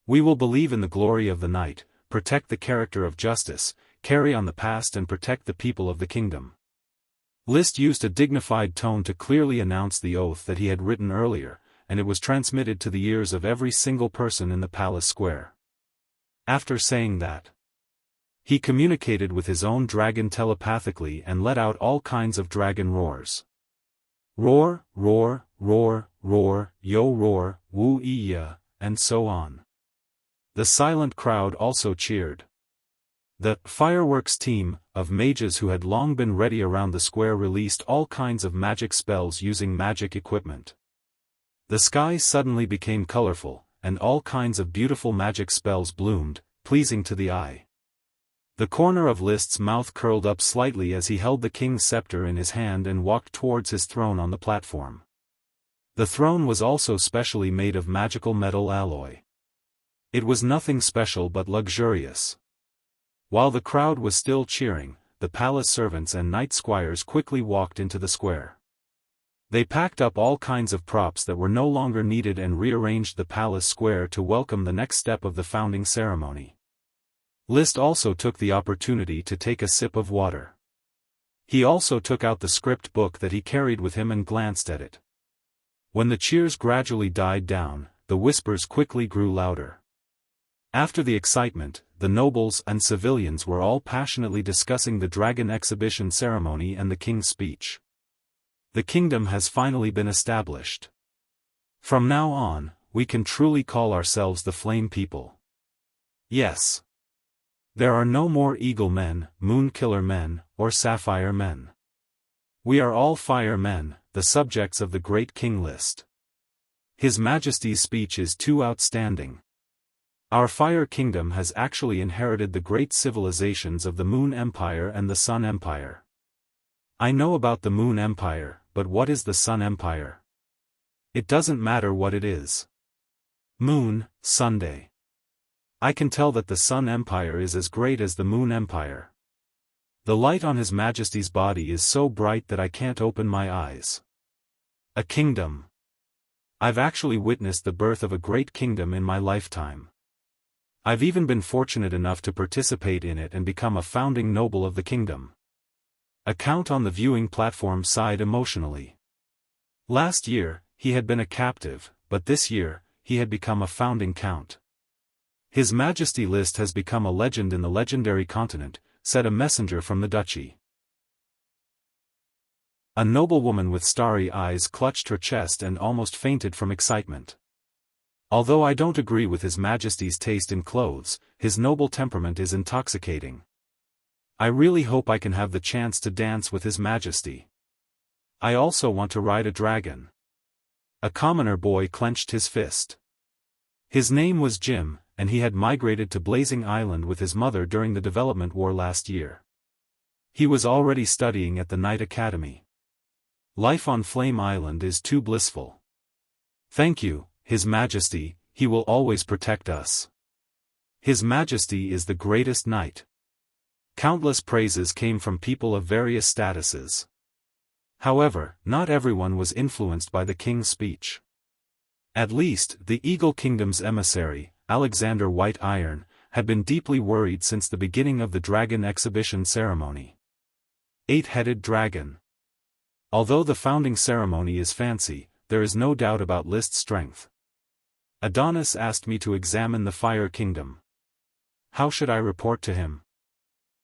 We will believe in the glory of the night, protect the character of justice, carry on the past and protect the people of the kingdom. Liszt used a dignified tone to clearly announce the oath that he had written earlier, and it was transmitted to the ears of every single person in the palace square. After saying that, he communicated with his own dragon telepathically and let out all kinds of dragon roars. Roar, roar, roar, roar, yo roar, woo iya, and so on. The silent crowd also cheered. The fireworks team of mages who had long been ready around the square released all kinds of magic spells using magic equipment. The sky suddenly became colorful, and all kinds of beautiful magic spells bloomed, pleasing to the eye. The corner of List's mouth curled up slightly as he held the king's scepter in his hand and walked towards his throne on the platform. The throne was also specially made of magical metal alloy. It was nothing special but luxurious. While the crowd was still cheering, the palace servants and night squires quickly walked into the square. They packed up all kinds of props that were no longer needed and rearranged the palace square to welcome the next step of the founding ceremony. List also took the opportunity to take a sip of water. He also took out the script book that he carried with him and glanced at it. When the cheers gradually died down, the whispers quickly grew louder. After the excitement, the nobles and civilians were all passionately discussing the dragon exhibition ceremony and the king's speech. The kingdom has finally been established. From now on, we can truly call ourselves the Flame People. Yes. There are no more Eagle Men, Moon Killer Men, or Sapphire Men. We are all Fire Men, the subjects of the great King List. His Majesty's speech is too outstanding. Our Fire Kingdom has actually inherited the great civilizations of the Moon Empire and the Sun Empire. I know about the Moon Empire, but what is the Sun Empire? It doesn't matter what it is. Moon, Sunday. I can tell that the Sun Empire is as great as the Moon Empire. The light on His Majesty's body is so bright that I can't open my eyes. A kingdom. I've actually witnessed the birth of a great kingdom in my lifetime. I've even been fortunate enough to participate in it and become a founding noble of the kingdom. A count on the viewing platform sighed emotionally. Last year, he had been a captive, but this year, he had become a founding count. His Majesty List has become a legend in the legendary continent, said a messenger from the duchy. A noblewoman with starry eyes clutched her chest and almost fainted from excitement. Although I don't agree with His Majesty's taste in clothes, his noble temperament is intoxicating. I really hope I can have the chance to dance with His Majesty. I also want to ride a dragon. A commoner boy clenched his fist. His name was Jim, and he had migrated to Blazing Island with his mother during the Development War last year. He was already studying at the Night Academy. Life on Flame Island is too blissful. Thank you, His Majesty, he will always protect us. His Majesty is the greatest knight. Countless praises came from people of various statuses. However, not everyone was influenced by the king's speech. At least, the Eagle Kingdom's emissary, Alexander White Iron, had been deeply worried since the beginning of the dragon exhibition ceremony. Eight-headed dragon. Although the founding ceremony is fancy, there is no doubt about List's strength. Adonis asked me to examine the Fire Kingdom. How should I report to him?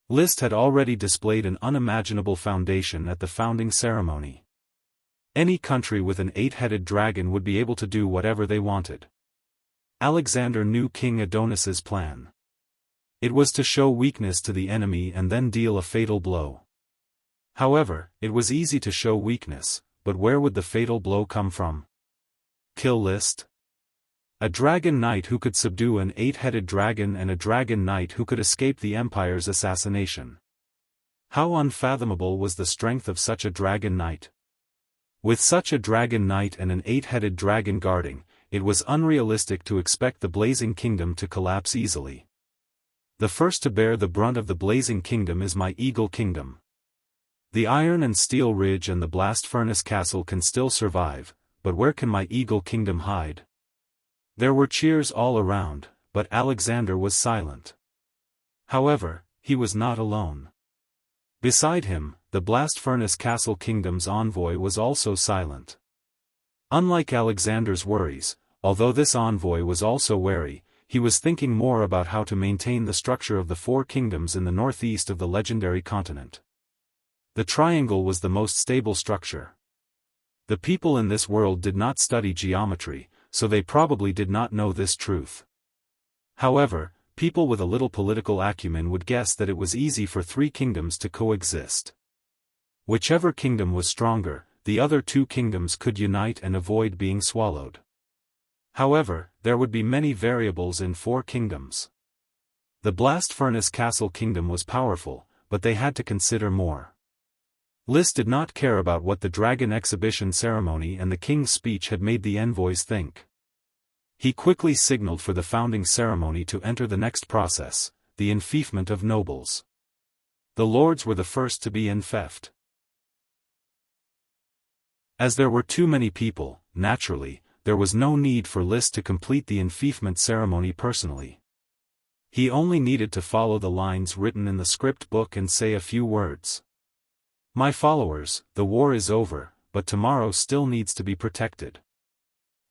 List had already displayed an unimaginable foundation at the founding ceremony. Any country with an eight-headed dragon would be able to do whatever they wanted. Alexander knew King Adonis's plan. It was to show weakness to the enemy and then deal a fatal blow. However, it was easy to show weakness, but where would the fatal blow come from? Kill List? A dragon knight who could subdue an eight-headed dragon and a dragon knight who could escape the Empire's assassination. How unfathomable was the strength of such a dragon knight? With such a dragon knight and an eight-headed dragon guarding, it was unrealistic to expect the Blazing Kingdom to collapse easily. The first to bear the brunt of the Blazing Kingdom is my Eagle Kingdom. The Iron and Steel Ridge and the Blast Furnace Castle can still survive, but where can my Eagle Kingdom hide? There were cheers all around, but Alexander was silent. However, he was not alone. Beside him, the Blast Furnace Castle Kingdom's envoy was also silent. Unlike Alexander's worries, although this envoy was also wary, he was thinking more about how to maintain the structure of the four kingdoms in the northeast of the legendary continent. The triangle was the most stable structure. The people in this world did not study geometry, so they probably did not know this truth. However, people with a little political acumen would guess that it was easy for three kingdoms to coexist. Whichever kingdom was stronger, the other two kingdoms could unite and avoid being swallowed. However, there would be many variables in 4 kingdoms. The Blast Furnace Castle Kingdom was powerful, but they had to consider more. List did not care about what the dragon exhibition ceremony and the king's speech had made the envoys think. He quickly signaled for the founding ceremony to enter the next process, the enfeoffment of nobles. The lords were the first to be enfeoffed. As there were too many people, naturally, there was no need for List to complete the enfeoffment ceremony personally. He only needed to follow the lines written in the script book and say a few words. My followers, the war is over, but tomorrow still needs to be protected.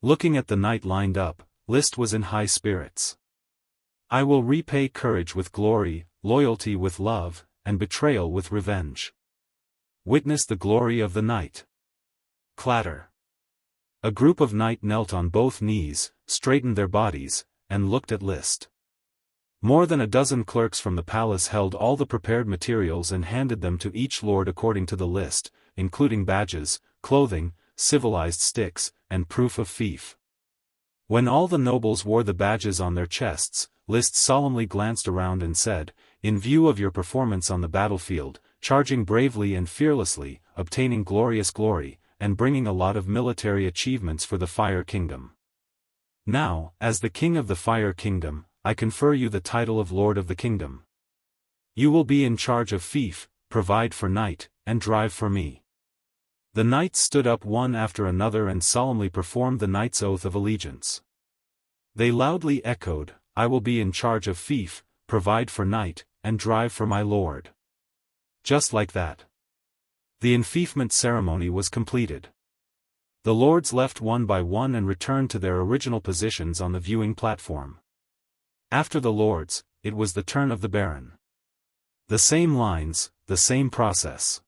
Looking at the knight lined up, List was in high spirits. I will repay courage with glory, loyalty with love, and betrayal with revenge. Witness the glory of the knight. Clatter. A group of knight knelt on both knees, straightened their bodies, and looked at List. More than a dozen clerks from the palace held all the prepared materials and handed them to each lord according to the list, including badges, clothing, civilized sticks, and proof of fief. When all the nobles wore the badges on their chests, List solemnly glanced around and said, "In view of your performance on the battlefield, charging bravely and fearlessly, obtaining glorious glory, and bringing a lot of military achievements for the Fire Kingdom. Now, as the King of the Fire Kingdom, I confer you the title of Lord of the Kingdom. You will be in charge of fief, provide for knight, and drive for me." The knights stood up one after another and solemnly performed the knight's oath of allegiance. They loudly echoed, "I will be in charge of fief, provide for knight, and drive for my lord." Just like that. The enfeoffment ceremony was completed. The lords left one by one and returned to their original positions on the viewing platform. After the lords, it was the turn of the baron. The same lines, the same process.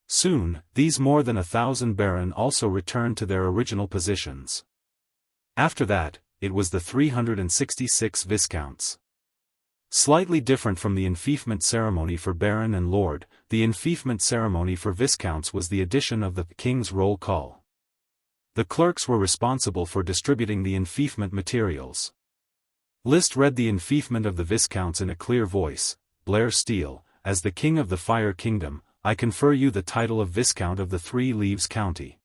Soon, these more than 1,000 baron also returned to their original positions. After that, it was the 366 viscounts. Slightly different from the enfeoffment ceremony for baron and lord, the enfeoffment ceremony for viscounts was the addition of the king's roll call. The clerks were responsible for distributing the enfeoffment materials. List read the enfeoffment of the viscounts in a clear voice. Blair Steele, as the King of the Fire Kingdom, I confer you the title of Viscount of the Three Leaves County.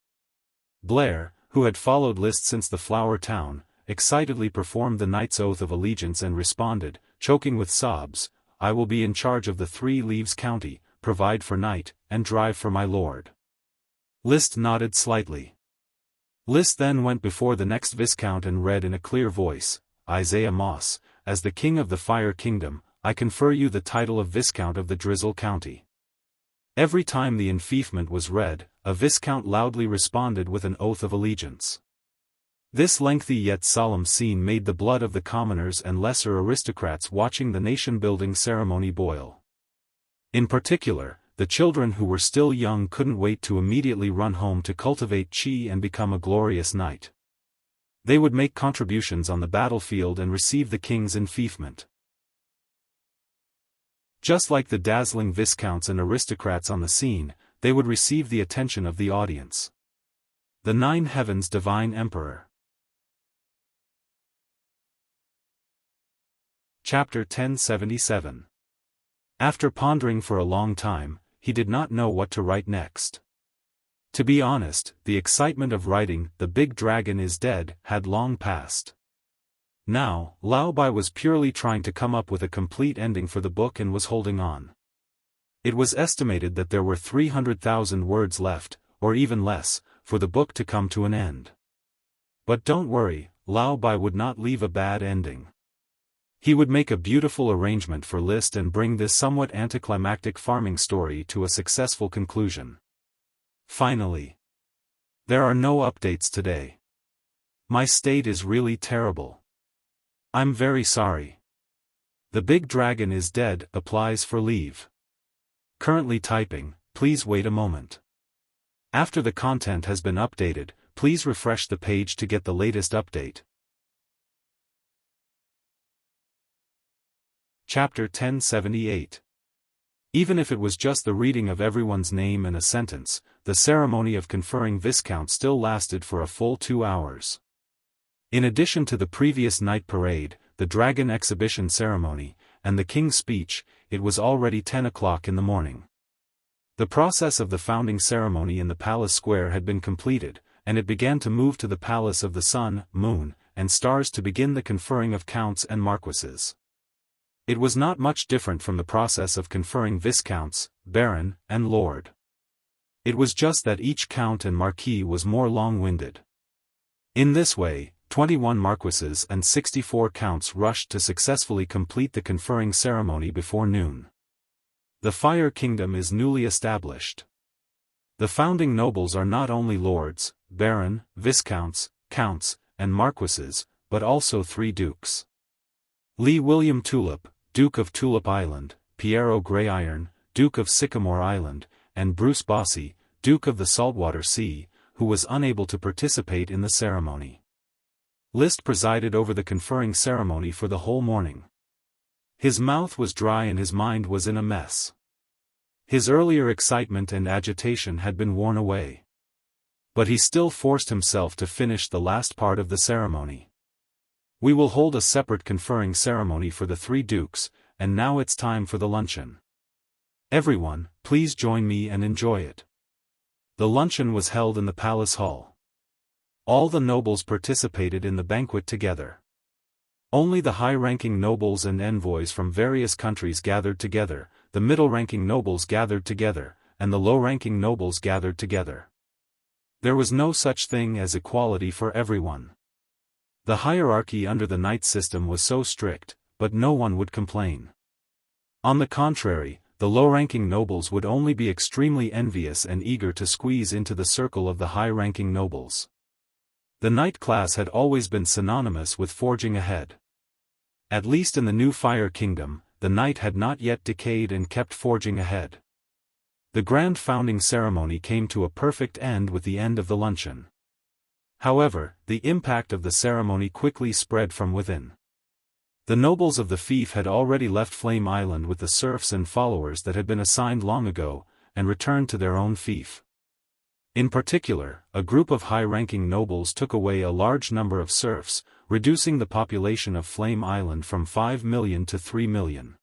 Blair, who had followed List since the Flower Town, excitedly performed the knight's oath of allegiance and responded, choking with sobs, I will be in charge of the Three Leaves County, provide for knight, and drive for my lord. List nodded slightly. List then went before the next Viscount and read in a clear voice, Isaiah Moss, as the King of the Fire Kingdom, I confer you the title of Viscount of the Drizzle County. Every time the enfeoffment was read, a Viscount loudly responded with an oath of allegiance. This lengthy yet solemn scene made the blood of the commoners and lesser aristocrats watching the nation-building ceremony boil. In particular, the children who were still young couldn't wait to immediately run home to cultivate chi and become a glorious knight. They would make contributions on the battlefield and receive the king's enfeoffment. Just like the dazzling viscounts and aristocrats on the scene, they would receive the attention of the audience. The Nine Heavens Divine Emperor. Chapter 1077. After pondering for a long time, he did not know what to write next. To be honest, the excitement of writing "The Big Dragon is Dead" had long passed. Now, Lao Bai was purely trying to come up with a complete ending for the book and was holding on. It was estimated that there were 300,000 words left, or even less, for the book to come to an end. But don't worry, Lao Bai would not leave a bad ending. He would make a beautiful arrangement for List and bring this somewhat anticlimactic farming story to a successful conclusion. Finally. There are no updates today. My state is really terrible. I'm very sorry. The Big Dragon is Dead applies for leave. Currently typing, please wait a moment. After the content has been updated, please refresh the page to get the latest update. Chapter 1078. Even if it was just the reading of everyone's name and a sentence, the ceremony of conferring Viscount still lasted for a full 2 hours. In addition to the previous night parade, the dragon exhibition ceremony, and the king's speech, it was already 10 o'clock in the morning. The process of the founding ceremony in the palace square had been completed, and it began to move to the palace of the sun, moon, and stars to begin the conferring of counts and marquises. It was not much different from the process of conferring viscounts, baron, and lord. It was just that each count and marquis was more long-winded. In this way, 21 marquises and 64 counts rushed to successfully complete the conferring ceremony before noon. The Fire Kingdom is newly established. The founding nobles are not only lords, baron, viscounts, counts, and marquises, but also 3 dukes. Lee William Tulip, Duke of Tulip Island, Piero Greyiron, Duke of Sycamore Island, and Bruce Bossy, Duke of the Saltwater Sea, who was unable to participate in the ceremony. Liszt presided over the conferring ceremony for the whole morning. His mouth was dry and his mind was in a mess. His earlier excitement and agitation had been worn away. But he still forced himself to finish the last part of the ceremony. We will hold a separate conferring ceremony for the 3 dukes, and now it's time for the luncheon. Everyone, please join me and enjoy it. The luncheon was held in the palace hall. All the nobles participated in the banquet together. Only the high-ranking nobles and envoys from various countries gathered together, the middle-ranking nobles gathered together, and the low-ranking nobles gathered together. There was no such thing as equality for everyone. The hierarchy under the knight system was so strict, but no one would complain. On the contrary, the low-ranking nobles would only be extremely envious and eager to squeeze into the circle of the high-ranking nobles. The knight class had always been synonymous with forging ahead. At least in the new Fire Kingdom, the knight had not yet decayed and kept forging ahead. The grand founding ceremony came to a perfect end with the end of the luncheon. However, the impact of the ceremony quickly spread from within. The nobles of the fief had already left Flame Island with the serfs and followers that had been assigned long ago, and returned to their own fief. In particular, a group of high-ranking nobles took away a large number of serfs, reducing the population of Flame Island from 5 million to 3 million.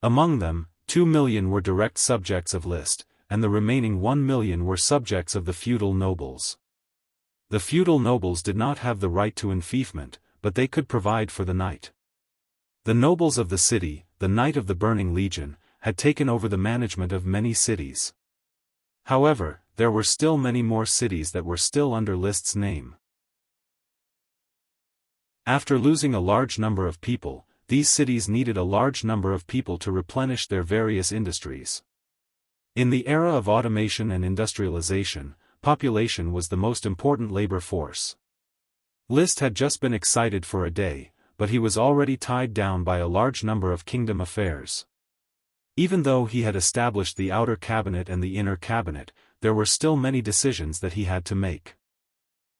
Among them, 2 million were direct subjects of Liszt, and the remaining 1 million were subjects of the feudal nobles. The feudal nobles did not have the right to enfeoffment, but they could provide for the knight. The nobles of the city, the Knight of the Burning Legion, had taken over the management of many cities. However, there were still many more cities that were still under Liszt's name. After losing a large number of people, these cities needed a large number of people to replenish their various industries. In the era of automation and industrialization, population was the most important labor force. Liszt had just been excited for a day, but he was already tied down by a large number of kingdom affairs. Even though he had established the outer cabinet and the inner cabinet, there were still many decisions that he had to make.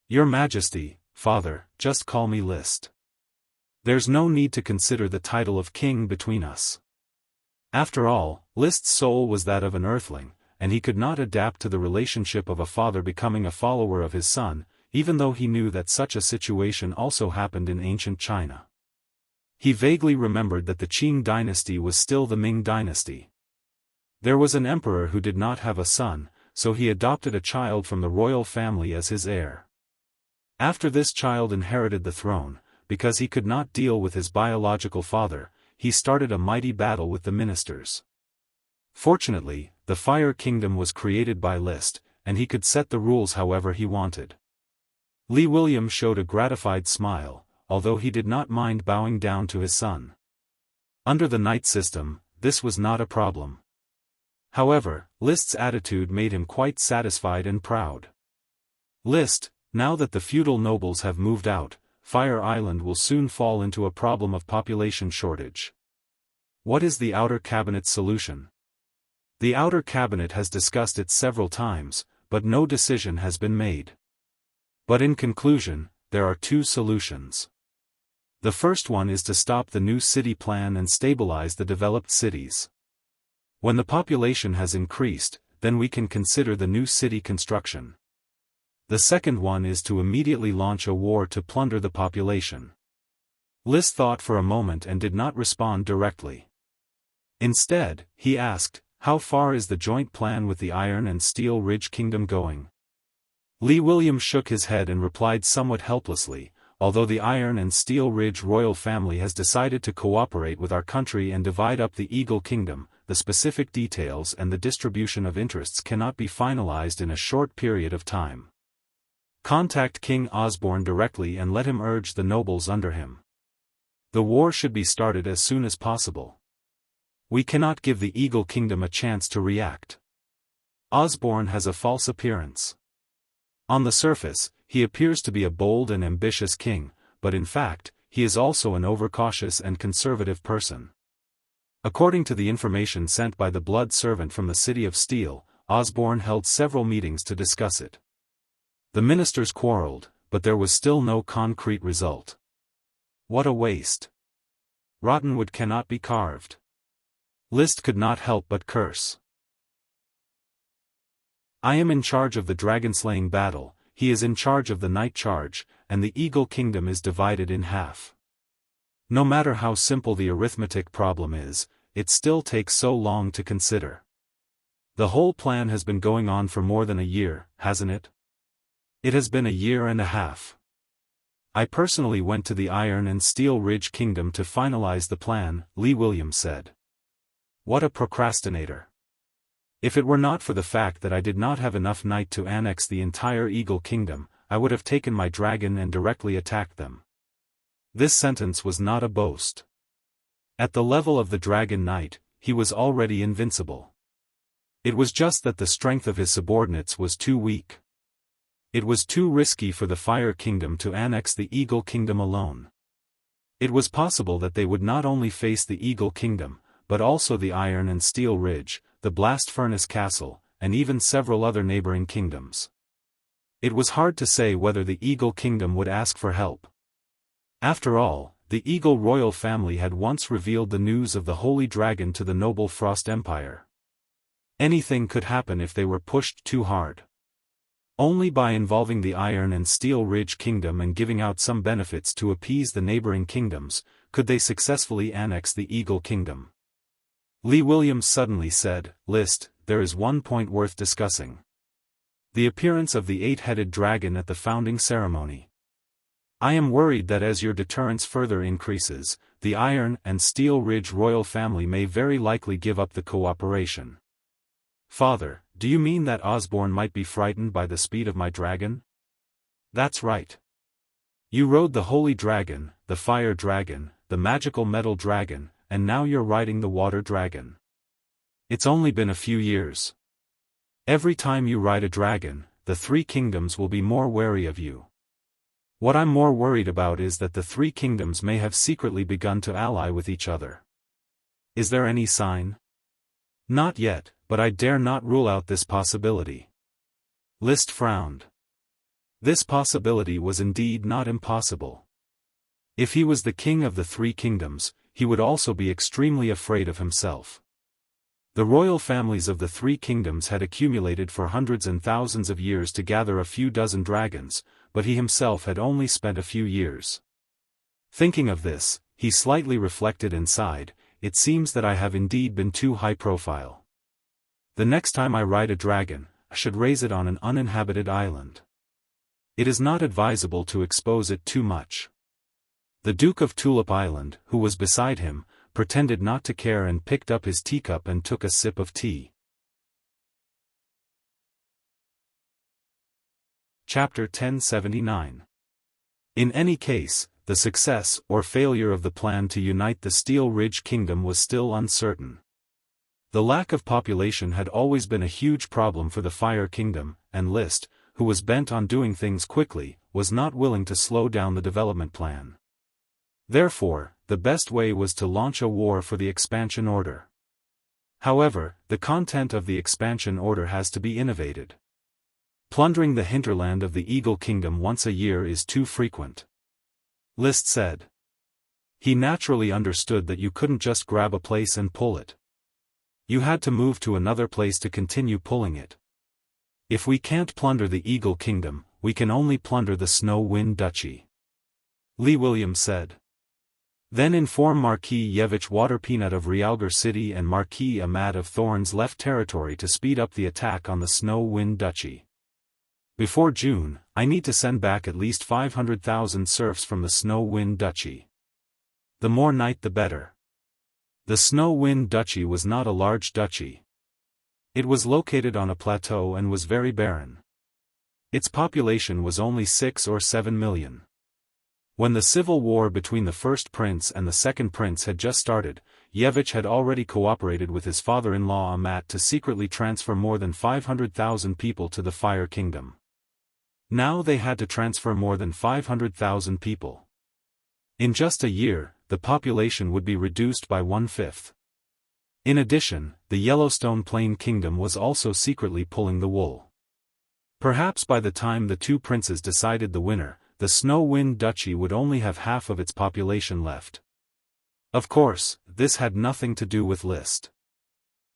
Your Majesty, Father, just call me Liszt. There's no need to consider the title of king between us. After all, Liszt's soul was that of an earthling, and he could not adapt to the relationship of a father becoming a follower of his son, even though he knew that such a situation also happened in ancient China. He vaguely remembered that the Qing dynasty was still the Ming dynasty. There was an emperor who did not have a son, so he adopted a child from the royal family as his heir. After this child inherited the throne, because he could not deal with his biological father, he started a mighty battle with the ministers. Fortunately, the Fire Kingdom was created by Liszt, and he could set the rules however he wanted. Lee William showed a gratified smile, although he did not mind bowing down to his son. Under the knight system, this was not a problem. However, Liszt's attitude made him quite satisfied and proud. Liszt, now that the feudal nobles have moved out, Fire Island will soon fall into a problem of population shortage. What is the outer cabinet's solution? The outer cabinet has discussed it several times, but no decision has been made. But in conclusion, there are 2 solutions. The first one is to stop the new city plan and stabilize the developed cities. When the population has increased, then we can consider the new city construction. The second one is to immediately launch a war to plunder the population. List thought for a moment and did not respond directly. Instead, he asked, how far is the joint plan with the Iron and Steel Ridge Kingdom going? Li William shook his head and replied somewhat helplessly, although the Iron and Steel Ridge royal family has decided to cooperate with our country and divide up the Eagle Kingdom, the specific details and the distribution of interests cannot be finalized in a short period of time. Contact King Osborne directly and let him urge the nobles under him. The war should be started as soon as possible. We cannot give the Eagle Kingdom a chance to react. Osborne has a false appearance. On the surface, he appears to be a bold and ambitious king, but in fact, he is also an overcautious and conservative person. According to the information sent by the blood servant from the City of Steel, Osborne held several meetings to discuss it. The ministers quarreled, but there was still no concrete result. What a waste. Rotten wood cannot be carved. List could not help but curse. I am in charge of the dragon-slaying battle, he is in charge of the night charge, and the Eagle Kingdom is divided in half. No matter how simple the arithmetic problem is, it still takes so long to consider. The whole plan has been going on for more than a year, hasn't it? It has been a year and a half. I personally went to the Iron and Steel Ridge Kingdom to finalize the plan, Li Williams said. What a procrastinator. If it were not for the fact that I did not have enough night to annex the entire Eagle Kingdom, I would have taken my dragon and directly attacked them. This sentence was not a boast. At the level of the Dragon Knight, he was already invincible. It was just that the strength of his subordinates was too weak. It was too risky for the Fire Kingdom to annex the Eagle Kingdom alone. It was possible that they would not only face the Eagle Kingdom, but also the Iron and Steel Ridge, the Blast Furnace Castle, and even several other neighboring kingdoms. It was hard to say whether the Eagle Kingdom would ask for help. After all, the Eagle royal family had once revealed the news of the Holy Dragon to the noble Frost Empire. Anything could happen if they were pushed too hard. Only by involving the Iron and Steel Ridge Kingdom and giving out some benefits to appease the neighboring kingdoms, could they successfully annex the Eagle Kingdom. Li Williams suddenly said, List, there is one point worth discussing. The appearance of the eight-headed dragon at the founding ceremony. I am worried that as your deterrence further increases, the Iron and Steel Ridge royal family may very likely give up the cooperation. Father, do you mean that Osborne might be frightened by the speed of my dragon? That's right. You rode the Holy Dragon, the Fire Dragon, the Magical Metal Dragon, and now you're riding the Water Dragon. It's only been a few years. Every time you ride a dragon, the three kingdoms will be more wary of you. What I'm more worried about is that the three kingdoms may have secretly begun to ally with each other. Is there any sign? Not yet, but I dare not rule out this possibility. List frowned. This possibility was indeed not impossible. If he was the king of the three kingdoms, he would also be extremely afraid of himself. The royal families of the three kingdoms had accumulated for hundreds and thousands of years to gather a few dozen dragons, but he himself had only spent a few years. Thinking of this, he slightly reflected and sighed, it seems that I have indeed been too high profile. The next time I ride a dragon, I should raise it on an uninhabited island. It is not advisable to expose it too much. The Duke of Tulip Island, who was beside him, pretended not to care and picked up his teacup and took a sip of tea. Chapter 1079. In any case, the success or failure of the plan to unite the Steel Ridge Kingdom was still uncertain. The lack of population had always been a huge problem for the Fire Kingdom, and List, who was bent on doing things quickly, was not willing to slow down the development plan. Therefore, the best way was to launch a war for the expansion order. However, the content of the expansion order has to be innovated. Plundering the hinterland of the Eagle Kingdom once a year is too frequent. List said. He naturally understood that you couldn't just grab a place and pull it. You had to move to another place to continue pulling it. If we can't plunder the Eagle Kingdom, we can only plunder the Snow Wind Duchy. Lee Williams said. Then inform Marquis Yevich Waterpeanut of Realgar City and Marquis Ahmad of Thorns Left Territory to speed up the attack on the Snow Wind Duchy. Before June, I need to send back at least 500,000 serfs from the Snow Wind Duchy. The more night the better. The Snow Wind Duchy was not a large duchy. It was located on a plateau and was very barren. Its population was only 6 or 7 million. When the civil war between the first prince and the second prince had just started, Yevich had already cooperated with his father-in-law Amat to secretly transfer more than 500,000 people to the Fire Kingdom. Now they had to transfer more than 500,000 people. In just a year, the population would be reduced by 1/5. In addition, the Yellowstone Plain Kingdom was also secretly pulling the wool. Perhaps by the time the two princes decided the winner, the Snow Wind Duchy would only have half of its population left. Of course, this had nothing to do with List.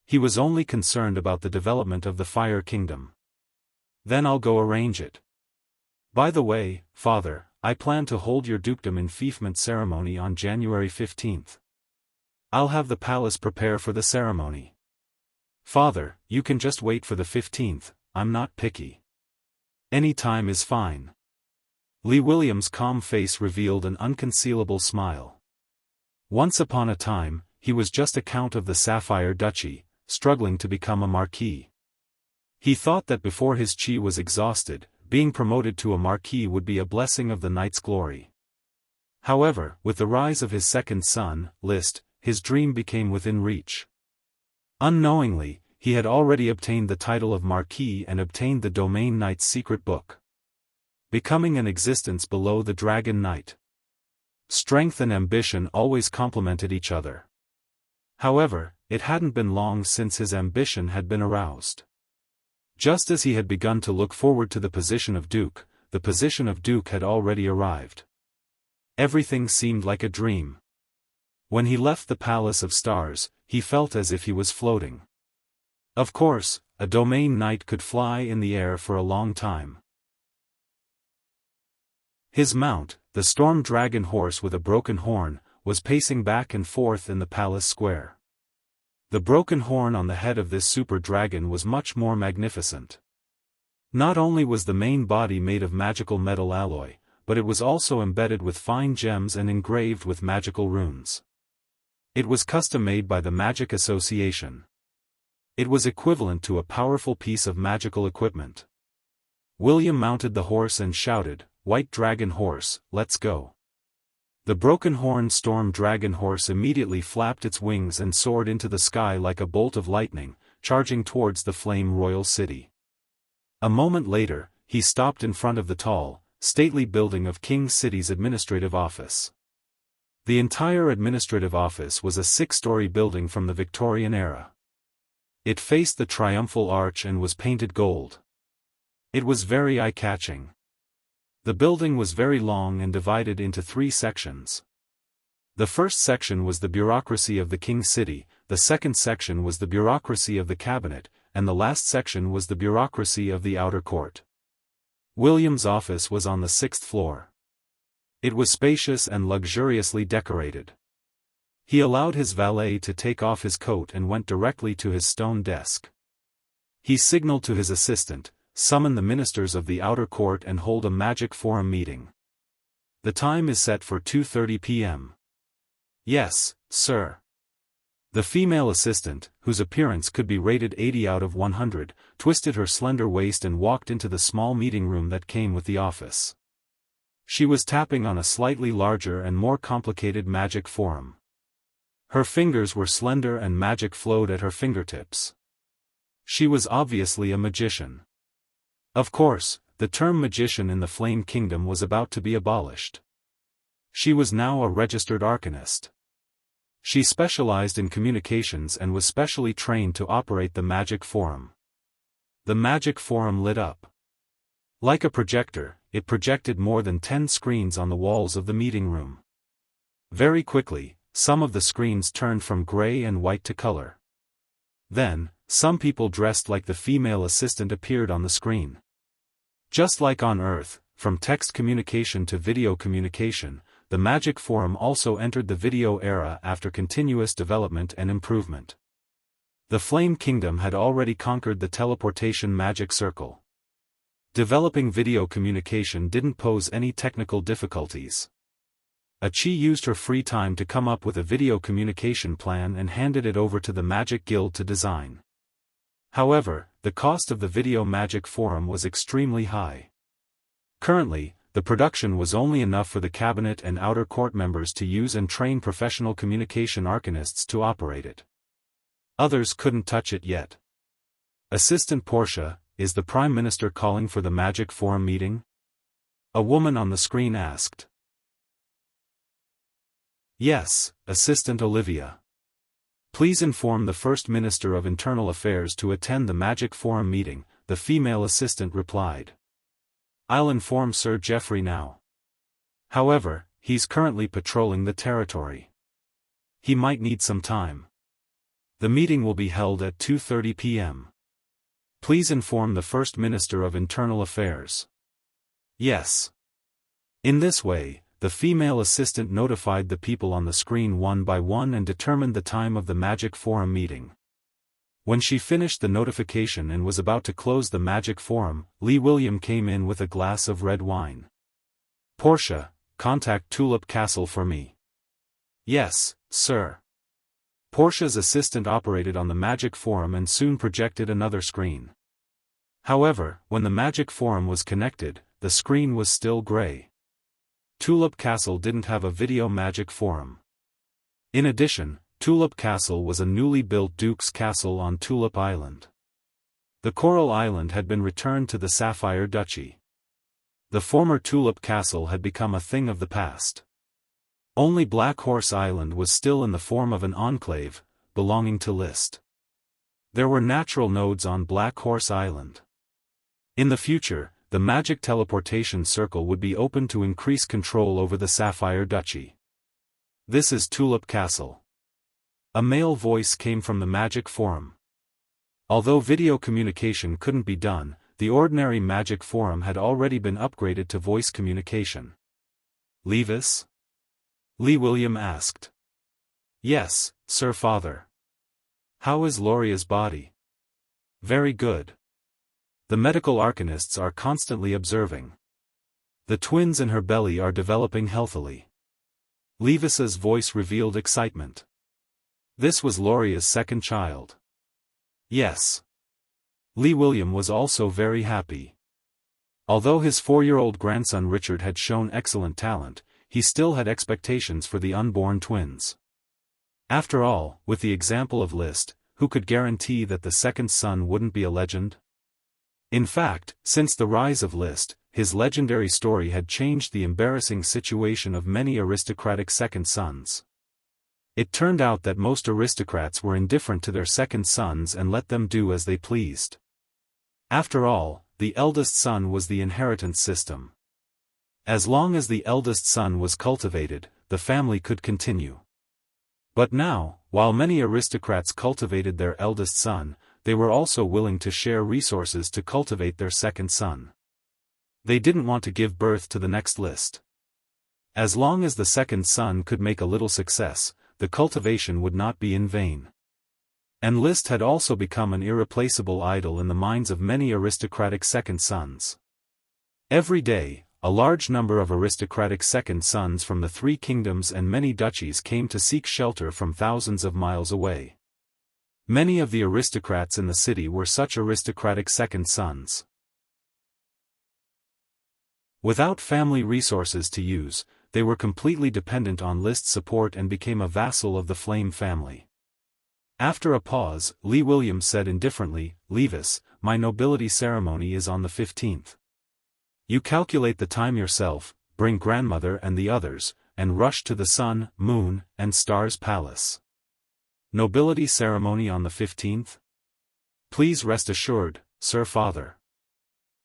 He was only concerned about the development of the Fire Kingdom. Then I'll go arrange it. By the way, Father, I plan to hold your dukedom enfeoffment ceremony on January 15th. I'll have the palace prepare for the ceremony. Father, you can just wait for the 15th, I'm not picky. Any time is fine. Lee Williams' calm face revealed an unconcealable smile. Once upon a time, he was just a count of the Sapphire Duchy, struggling to become a marquis. He thought that before his chi was exhausted, being promoted to a marquis would be a blessing of the knight's glory. However, with the rise of his second son, List, his dream became within reach. Unknowingly, he had already obtained the title of marquis and obtained the domain knight's secret book. Becoming an existence below the Dragon Knight. Strength and ambition always complemented each other. However, it hadn't been long since his ambition had been aroused. Just as he had begun to look forward to the position of Duke, the position of Duke had already arrived. Everything seemed like a dream. When he left the Palace of Stars, he felt as if he was floating. Of course, a domain knight could fly in the air for a long time. His mount, the storm dragon horse with a broken horn, was pacing back and forth in the palace square. The broken horn on the head of this super dragon was much more magnificent. Not only was the main body made of magical metal alloy, but it was also embedded with fine gems and engraved with magical runes. It was custom-made by the Magic Association. It was equivalent to a powerful piece of magical equipment. William mounted the horse and shouted, "White Dragon Horse, let's go." The broken horn storm dragon horse immediately flapped its wings and soared into the sky like a bolt of lightning, charging towards the Flame Royal City. A moment later, he stopped in front of the tall, stately building of King City's administrative office. The entire administrative office was a 6-story building from the Victorian era. It faced the triumphal arch and was painted gold. It was very eye-catching. The building was very long and divided into 3 sections. The first section was the bureaucracy of the King City, the second section was the bureaucracy of the cabinet, and the last section was the bureaucracy of the outer court. William's office was on the 6th floor. It was spacious and luxuriously decorated. He allowed his valet to take off his coat and went directly to his stone desk. He signaled to his assistant, "Summon the ministers of the outer court and hold a magic forum meeting. The time is set for 2:30 p.m. "Yes, sir." The female assistant, whose appearance could be rated 80 out of 100, twisted her slender waist and walked into the small meeting room that came with the office. She was tapping on a slightly larger and more complicated magic forum. Her fingers were slender and magic flowed at her fingertips. She was obviously a magician. Of course, the term magician in the Flame Kingdom was about to be abolished. She was now a registered arcanist. She specialized in communications and was specially trained to operate the magic forum. The magic forum lit up. Like a projector, it projected more than 10 screens on the walls of the meeting room. Very quickly, some of the screens turned from gray and white to color. Then, some people dressed like the female assistant appeared on the screen. Just like on Earth, from text communication to video communication, the magic forum also entered the video era after continuous development and improvement. The Flame Kingdom had already conquered the teleportation magic circle. Developing video communication didn't pose any technical difficulties. Qi used her free time to come up with a video communication plan and handed it over to the Magic Guild to design. However, the cost of the video magic forum was extremely high. Currently, the production was only enough for the cabinet and outer court members to use and train professional communication arcanists to operate it. Others couldn't touch it yet. Assistant Portia, is the Prime Minister calling for the Magic Forum meeting? A woman on the screen asked. Yes, Assistant Olivia. Please inform the First Minister of Internal Affairs to attend the Magic Forum meeting, the female assistant replied. I'll inform Sir Geoffrey now. However, he's currently patrolling the territory. He might need some time. The meeting will be held at 2:30 p.m. Please inform the First Minister of Internal Affairs. Yes. In this way, the female assistant notified the people on the screen one by one and determined the time of the Magic Forum meeting. When she finished the notification and was about to close the Magic Forum, Lee William came in with a glass of red wine. Portia, contact Tulip Castle for me. Yes, sir. Portia's assistant operated on the Magic Forum and soon projected another screen. However, when the Magic Forum was connected, the screen was still gray. Tulip Castle didn't have a video Magic Forum. In addition, Tulip Castle was a newly built Duke's Castle on Tulip Island. The Coral Island had been returned to the Sapphire Duchy. The former Tulip Castle had become a thing of the past. Only Black Horse Island was still in the form of an enclave, belonging to List. There were natural nodes on Black Horse Island. In the future, the magic teleportation circle would be open to increase control over the Sapphire Duchy. This is Tulip Castle. A male voice came from the Magic Forum. Although video communication couldn't be done, the ordinary Magic Forum had already been upgraded to voice communication. Levis? Lee William asked. Yes, Sir Father. How is Loria's body? Very good. The medical arcanists are constantly observing. The twins in her belly are developing healthily. Levis's voice revealed excitement. This was Loria's second child. Yes. Lee William was also very happy. Although his 4-year-old grandson Richard had shown excellent talent, he still had expectations for the unborn twins. After all, with the example of List, who could guarantee that the second son wouldn't be a legend? In fact, since the rise of List, his legendary story had changed the embarrassing situation of many aristocratic second sons. It turned out that most aristocrats were indifferent to their second sons and let them do as they pleased. After all, the eldest son was the inheritance system. As long as the eldest son was cultivated, the family could continue. But now, while many aristocrats cultivated their eldest son, they were also willing to share resources to cultivate their second son. They didn't want to give birth to the next List. As long as the second son could make a little success, the cultivation would not be in vain. And List had also become an irreplaceable idol in the minds of many aristocratic second sons. Every day, a large number of aristocratic second sons from the 3 kingdoms and many duchies came to seek shelter from thousands of miles away. Many of the aristocrats in the city were such aristocratic second sons. Without family resources to use, they were completely dependent on List's support and became a vassal of the Flame family. After a pause, Lee Williams said indifferently, Levis, my nobility ceremony is on the 15th. You calculate the time yourself, bring grandmother and the others, and rush to the Sun, Moon, and Stars Palace. Nobility ceremony on the 15th? Please rest assured, Sir Father.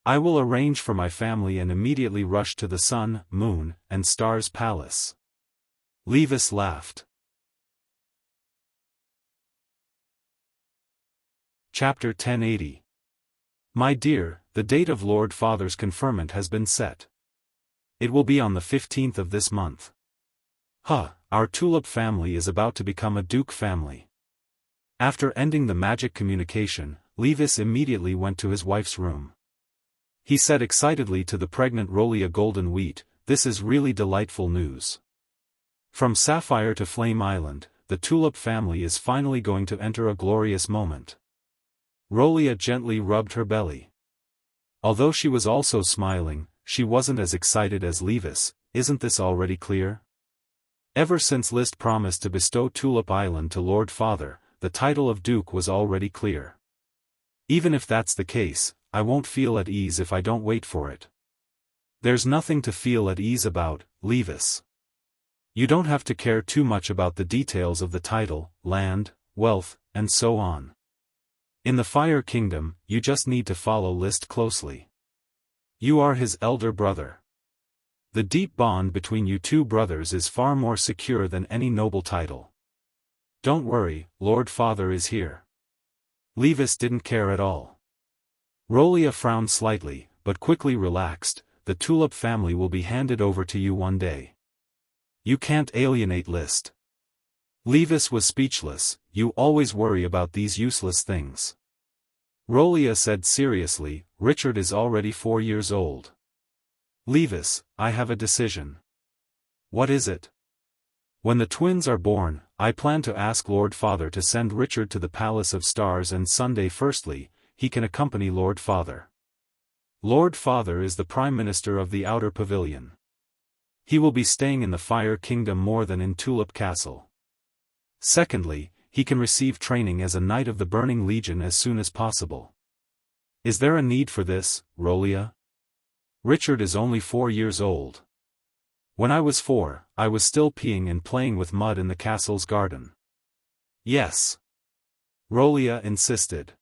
I will arrange for my family and immediately rush to the Sun, Moon, and Stars Palace. Levis laughed. Chapter 1080. My dear, the date of Lord Father's conferment has been set. It will be on the 15th of this month. Our tulip family is about to become a duke family. After ending the magic communication, Levis immediately went to his wife's room. He said excitedly to the pregnant Rolia Golden Wheat, "This is really delightful news. From Sapphire to Flame Island, the tulip family is finally going to enter a glorious moment." Rolia gently rubbed her belly. Although she was also smiling, she wasn't as excited as Levis. Isn't this already clear? Ever since List promised to bestow Tulip Island to Lord Father, the title of Duke was already clear. Even if that's the case, I won't feel at ease if I don't wait for it. There's nothing to feel at ease about, Levis. You don't have to care too much about the details of the title, land, wealth, and so on. In the Fire Kingdom, you just need to follow List closely. You are his elder brother. The deep bond between you two brothers is far more secure than any noble title. Don't worry, Lord Father is here. Levis didn't care at all. Rolia frowned slightly, but quickly relaxed. The Tulip family will be handed over to you one day. You can't alienate List. Levis was speechless. You always worry about these useless things. Rolia said seriously, Richard is already 4 years old. Levis, I have a decision. What is it? When the twins are born, I plan to ask Lord Father to send Richard to the Palace of Stars, and Sunday firstly, he can accompany Lord Father. Lord Father is the Prime Minister of the Outer Pavilion. He will be staying in the Fire Kingdom more than in Tulip Castle. Secondly, he can receive training as a Knight of the Burning Legion as soon as possible. Is there a need for this, Rolia? Richard is only 4 years old. When I was 4, I was still peeing and playing with mud in the castle's garden. Yes. Rolia insisted.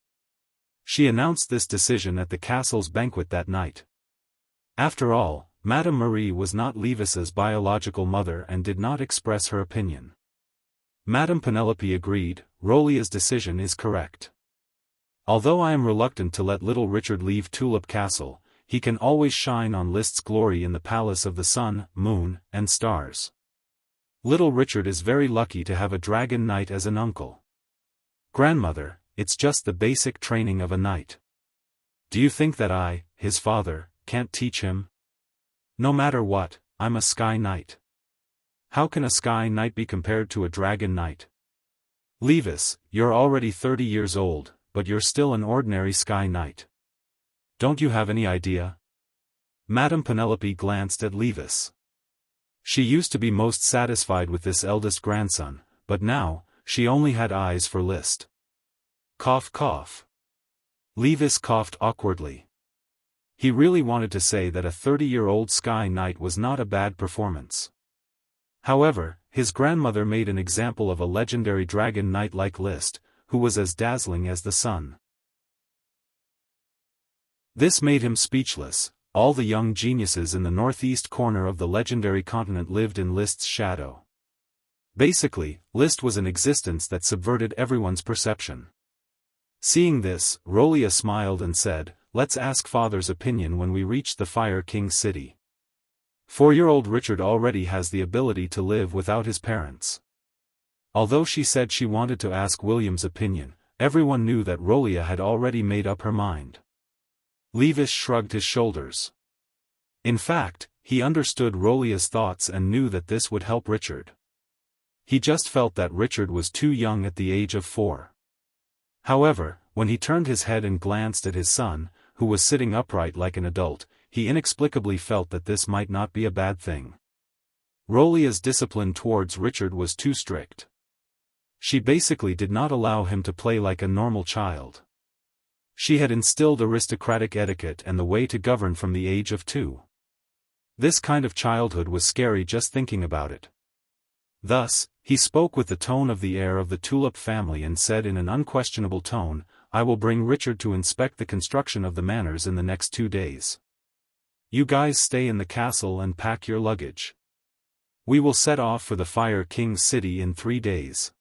She announced this decision at the castle's banquet that night. After all, Madame Marie was not Levis's biological mother and did not express her opinion. Madame Penelope agreed, Rolia's decision is correct. Although I am reluctant to let little Richard leave Tulip Castle, he can always shine on List's glory in the Palace of the Sun, Moon, and Stars. Little Richard is very lucky to have a dragon knight as an uncle. Grandmother, it's just the basic training of a knight. Do you think that I, his father, can't teach him? No matter what, I'm a Sky Knight. How can a Sky Knight be compared to a Dragon Knight? Levis, you're already 30 years old, but you're still an ordinary Sky Knight. Don't you have any idea? Madame Penelope glanced at Levis. She used to be most satisfied with this eldest grandson, but now, she only had eyes for List. Cough cough. Levis coughed awkwardly. He really wanted to say that a 30-year-old Sky Knight was not a bad performance. However, his grandmother made an example of a legendary dragon knight like List, who was as dazzling as the sun. This made him speechless. All the young geniuses in the northeast corner of the legendary continent lived in List's shadow. Basically, List was an existence that subverted everyone's perception. Seeing this, Rolia smiled and said, let's ask Father's opinion when we reach the Fire King city. 4-year-old Richard already has the ability to live without his parents. Although she said she wanted to ask William's opinion, everyone knew that Rolia had already made up her mind. Levis shrugged his shoulders. In fact, he understood Rolia's thoughts and knew that this would help Richard. He just felt that Richard was too young at the age of 4. However, when he turned his head and glanced at his son, who was sitting upright like an adult, he inexplicably felt that this might not be a bad thing. Rolia's discipline towards Richard was too strict. She basically did not allow him to play like a normal child. She had instilled aristocratic etiquette and the way to govern from the age of 2. This kind of childhood was scary just thinking about it. Thus, he spoke with the tone of the heir of the Tulip family and said in an unquestionable tone, I will bring Richard to inspect the construction of the manors in the next 2 days. You guys stay in the castle and pack your luggage. We will set off for the Fire King's city in 3 days.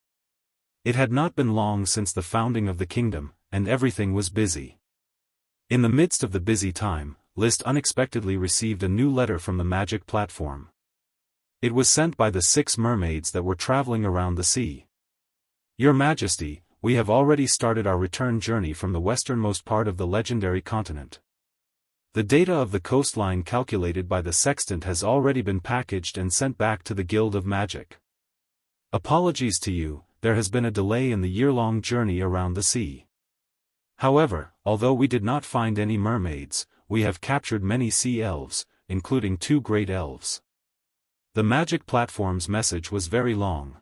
It had not been long since the founding of the kingdom, and everything was busy. In the midst of the busy time, List unexpectedly received a new letter from the magic platform. It was sent by the 6 mermaids that were traveling around the sea. Your Majesty, we have already started our return journey from the westernmost part of the legendary continent. The data of the coastline calculated by the sextant has already been packaged and sent back to the Guild of Magic. Apologies to you, there has been a delay in the year-long journey around the sea. However, although we did not find any mermaids, we have captured many sea elves, including 2 great elves. The magic platform's message was very long.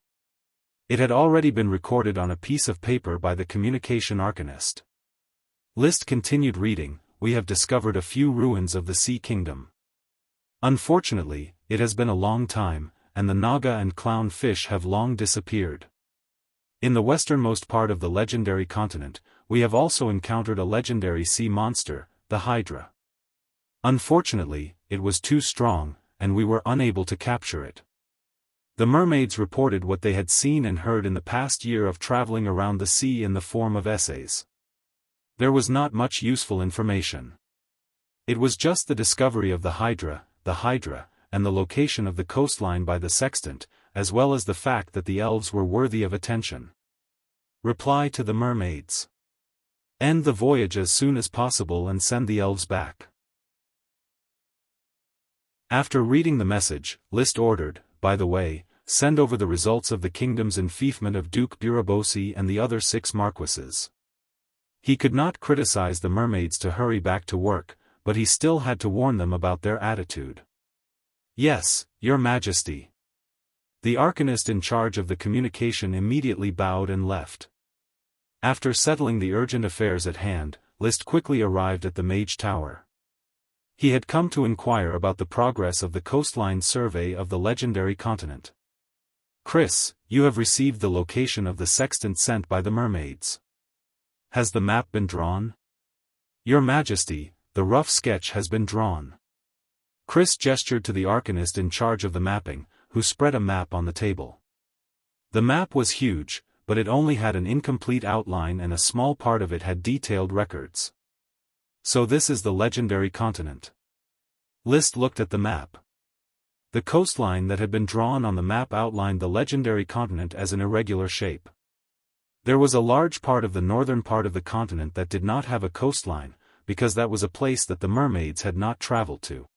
It had already been recorded on a piece of paper by the communication arcanist. List continued reading. We have discovered a few ruins of the Sea Kingdom. Unfortunately, it has been a long time, and the Naga and clown fish have long disappeared. In the westernmost part of the legendary continent, we have also encountered a legendary sea monster, the Hydra. Unfortunately, it was too strong, and we were unable to capture it. The mermaids reported what they had seen and heard in the past year of traveling around the sea in the form of essays. There was not much useful information. It was just the discovery of the Hydra, and the location of the coastline by the sextant, as well as the fact that the elves were worthy of attention. Reply to the mermaids. End the voyage as soon as possible and send the elves back. After reading the message, List ordered, by the way, send over the results of the kingdom's enfeoffment of Duke Birabosi and the other 6 marquises. He could not criticize the mermaids to hurry back to work, but he still had to warn them about their attitude. Yes, Your Majesty. The arcanist in charge of the communication immediately bowed and left. After settling the urgent affairs at hand, List quickly arrived at the Mage Tower. He had come to inquire about the progress of the coastline survey of the legendary continent. Chris, you have received the location of the sextant sent by the mermaids. Has the map been drawn? Your Majesty, the rough sketch has been drawn. Chris gestured to the arcanist in charge of the mapping, who spread a map on the table. The map was huge, but it only had an incomplete outline and a small part of it had detailed records. So this is the legendary continent. List looked at the map. The coastline that had been drawn on the map outlined the legendary continent as an irregular shape. There was a large part of the northern part of the continent that did not have a coastline, because that was a place that the mermaids had not traveled to.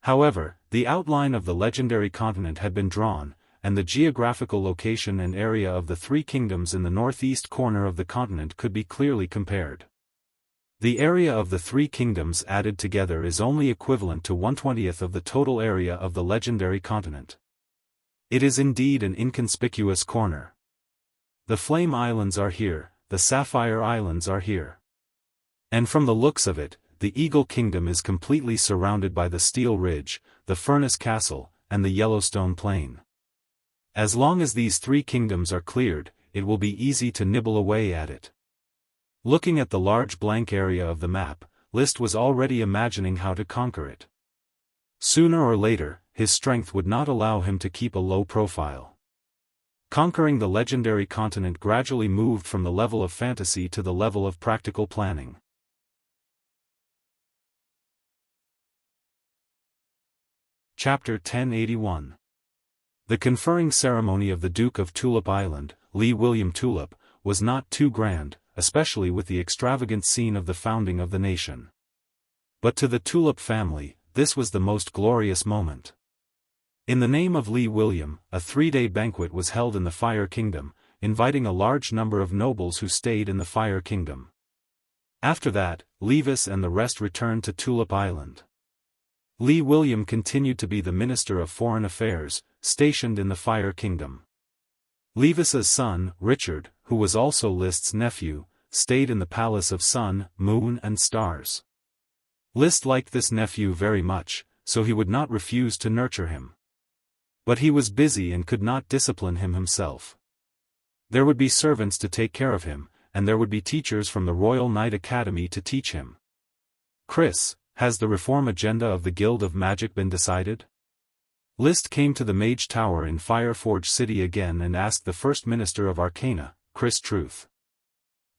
However, the outline of the legendary continent had been drawn, and the geographical location and area of the 3 kingdoms in the northeast corner of the continent could be clearly compared. The area of the 3 kingdoms added together is only equivalent to 1/20th of the total area of the legendary continent. It is indeed an inconspicuous corner. The Flame Islands are here, the Sapphire Islands are here. And from the looks of it, the Eagle Kingdom is completely surrounded by the Steel Ridge, the Furnace Castle, and the Yellowstone Plain. As long as these 3 kingdoms are cleared, it will be easy to nibble away at it. Looking at the large blank area of the map, List was already imagining how to conquer it. Sooner or later, his strength would not allow him to keep a low profile. Conquering the legendary continent gradually moved from the level of fantasy to the level of practical planning. Chapter 1081. The conferring ceremony of the Duke of Tulip Island, Lee William Tulip, was not too grand, especially with the extravagant scene of the founding of the nation. But to the Tulip family, this was the most glorious moment. In the name of Lee William, a 3-day banquet was held in the Fire Kingdom, inviting a large number of nobles who stayed in the Fire Kingdom. After that, Levis and the rest returned to Tulip Island. Lee William continued to be the Minister of Foreign Affairs, stationed in the Fire Kingdom. Levis's son, Richard, who was also List's nephew, stayed in the Palace of Sun, Moon and Stars. List liked this nephew very much, so he would not refuse to nurture him. But he was busy and could not discipline him himself. There would be servants to take care of him, and there would be teachers from the Royal Knight Academy to teach him. Chris, has the reform agenda of the Guild of Magic been decided? List came to the Mage Tower in Fireforge City again and asked the First Minister of Arcana, Chris Truth.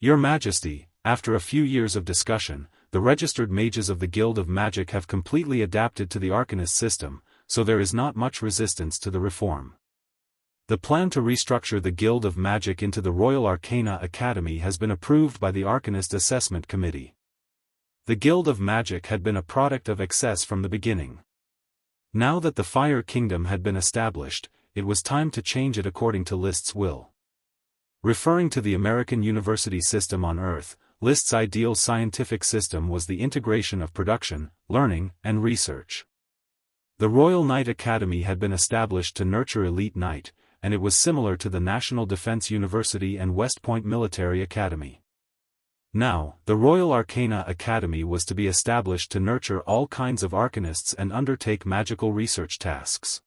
Your Majesty, after a few years of discussion, the registered mages of the Guild of Magic have completely adapted to the Arcanist system, so there is not much resistance to the reform. The plan to restructure the Guild of Magic into the Royal Arcana Academy has been approved by the Arcanist Assessment Committee. The Guild of Magic had been a product of excess from the beginning. Now that the Fire Kingdom had been established, it was time to change it according to List's will. Referring to the American university system on Earth, List's ideal scientific system was the integration of production, learning, and research. The Royal Knight Academy had been established to nurture elite knight, and it was similar to the National Defense University and West Point Military Academy. Now, the Royal Arcana Academy was to be established to nurture all kinds of arcanists and undertake magical research tasks.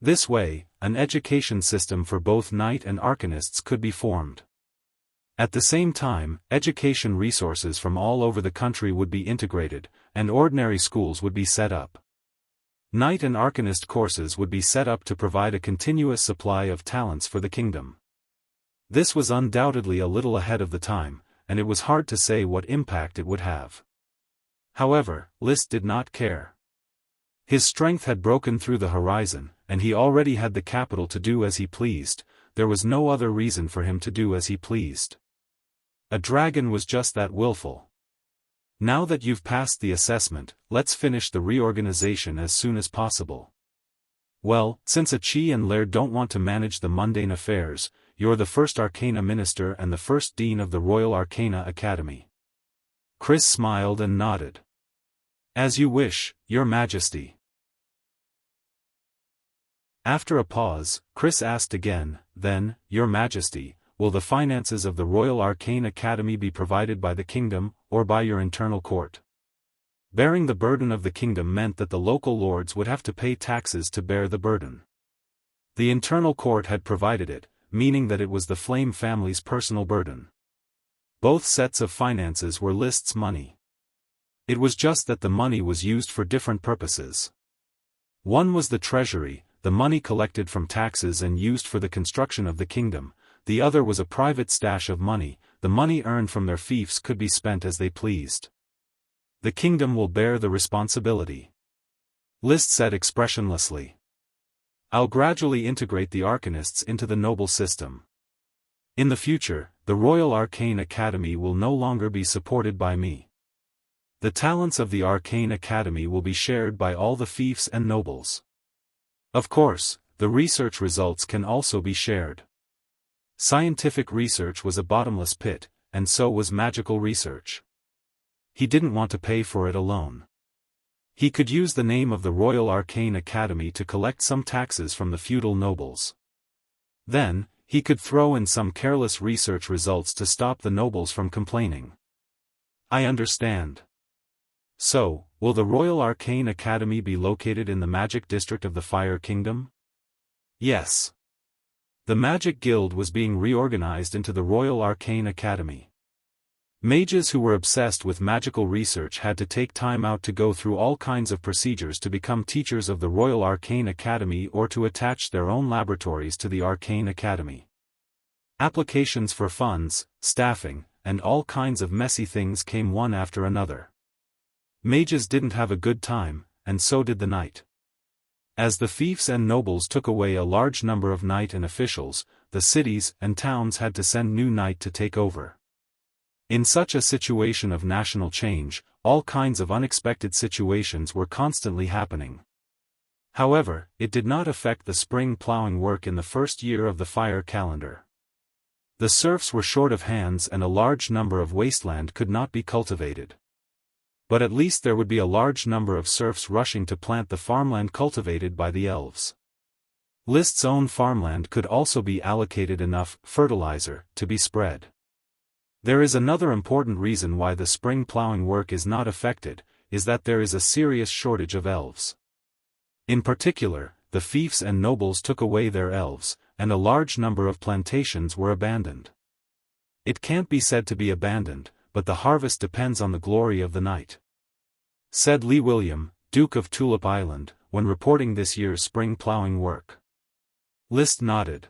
This way, an education system for both knight and arcanists could be formed. At the same time, education resources from all over the country would be integrated, and ordinary schools would be set up. Knight and Arcanist courses would be set up to provide a continuous supply of talents for the kingdom. This was undoubtedly a little ahead of the time, and it was hard to say what impact it would have. However, List did not care. His strength had broken through the horizon, and he already had the capital to do as he pleased. There was no other reason for him to do as he pleased. A dragon was just that willful. Now that you've passed the assessment, let's finish the reorganization as soon as possible. Well, since a Chi and Laird don't want to manage the mundane affairs, you're the first Arcana Minister and the first Dean of the Royal Arcana Academy. Chris smiled and nodded. As you wish, Your Majesty. After a pause, Chris asked again, then, Your Majesty, will the finances of the Royal Arcane Academy be provided by the kingdom, or by your internal court? Bearing the burden of the kingdom meant that the local lords would have to pay taxes to bear the burden. The internal court had provided it, meaning that it was the Flame family's personal burden. Both sets of finances were List's money. It was just that the money was used for different purposes. One was the treasury, the money collected from taxes and used for the construction of the kingdom. The other was a private stash of money. The money earned from their fiefs could be spent as they pleased. The kingdom will bear the responsibility. List said expressionlessly. I'll gradually integrate the Arcanists into the noble system. In the future, the Royal Arcane Academy will no longer be supported by me. The talents of the Arcane Academy will be shared by all the fiefs and nobles. Of course, the research results can also be shared. Scientific research was a bottomless pit, and so was magical research. He didn't want to pay for it alone. He could use the name of the Royal Arcane Academy to collect some taxes from the feudal nobles. Then, he could throw in some careless research results to stop the nobles from complaining. I understand. So, will the Royal Arcane Academy be located in the Magic District of the Fire Kingdom? Yes. The Magic Guild was being reorganized into the Royal Arcane Academy. Mages who were obsessed with magical research had to take time out to go through all kinds of procedures to become teachers of the Royal Arcane Academy or to attach their own laboratories to the Arcane Academy. Applications for funds, staffing, and all kinds of messy things came one after another. Mages didn't have a good time, and so did the knight. As the fiefs and nobles took away a large number of knight and officials, the cities and towns had to send new knight to take over. In such a situation of national change, all kinds of unexpected situations were constantly happening. However, it did not affect the spring plowing work in the first year of the fire calendar. The serfs were short of hands and a large number of wasteland could not be cultivated. But at least there would be a large number of serfs rushing to plant the farmland cultivated by the elves. List's own farmland could also be allocated enough fertilizer to be spread. There is another important reason why the spring plowing work is not affected, is that there is a serious shortage of elves. In particular, the fiefs and nobles took away their elves, and a large number of plantations were abandoned. It can't be said to be abandoned, but the harvest depends on the glory of the night. Said Lee William, Duke of Tulip Island, when reporting this year's spring plowing work. List nodded.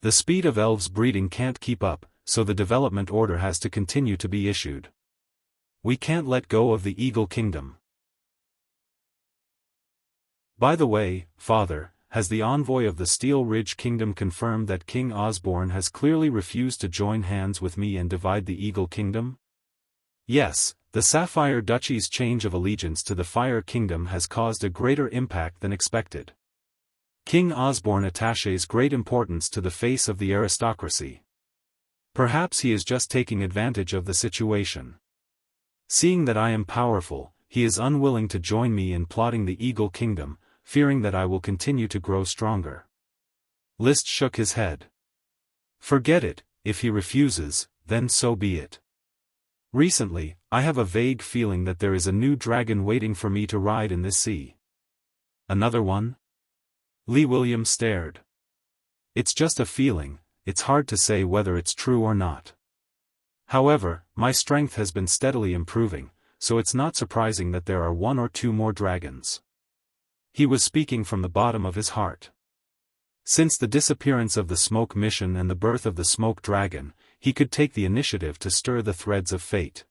The speed of elves breeding can't keep up, so the development order has to continue to be issued. We can't let go of the Eagle Kingdom. By the way, Father, has the envoy of the Steel Ridge Kingdom confirmed that King Osborne has clearly refused to join hands with me and divide the Eagle Kingdom? Yes, the Sapphire Duchy's change of allegiance to the Fire Kingdom has caused a greater impact than expected. King Osborne attaches great importance to the face of the aristocracy. Perhaps he is just taking advantage of the situation. Seeing that I am powerful, he is unwilling to join me in plotting the Eagle Kingdom, fearing that I will continue to grow stronger. List shook his head. Forget it, if he refuses, then so be it. Recently, I have a vague feeling that there is a new dragon waiting for me to ride in this sea. Another one? Lee William stared. It's just a feeling, it's hard to say whether it's true or not. However, my strength has been steadily improving, so it's not surprising that there are one or two more dragons. He was speaking from the bottom of his heart. Since the disappearance of the Smoke Mission and the birth of the Smoke Dragon, he could take the initiative to stir the threads of fate.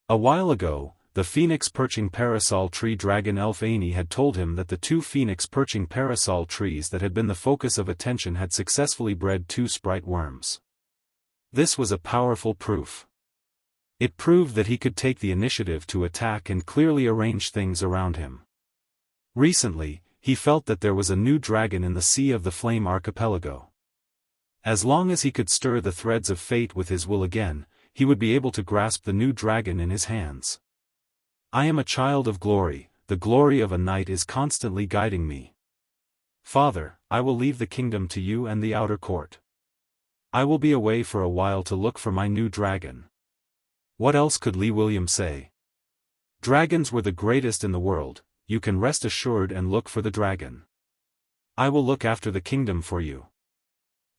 A while ago, the Phoenix Perching Parasol Tree Dragon Elf Annie had told him that the two Phoenix Perching Parasol trees that had been the focus of attention had successfully bred two sprite worms. This was a powerful proof. It proved that he could take the initiative to attack and clearly arrange things around him. Recently, he felt that there was a new dragon in the Sea of the Flame Archipelago. As long as he could stir the threads of fate with his will again, he would be able to grasp the new dragon in his hands. I am a child of glory, the glory of a knight is constantly guiding me. Father, I will leave the kingdom to you and the outer court. I will be away for a while to look for my new dragon. What else could Lee William say? Dragons were the greatest in the world, you can rest assured and look for the dragon. I will look after the kingdom for you.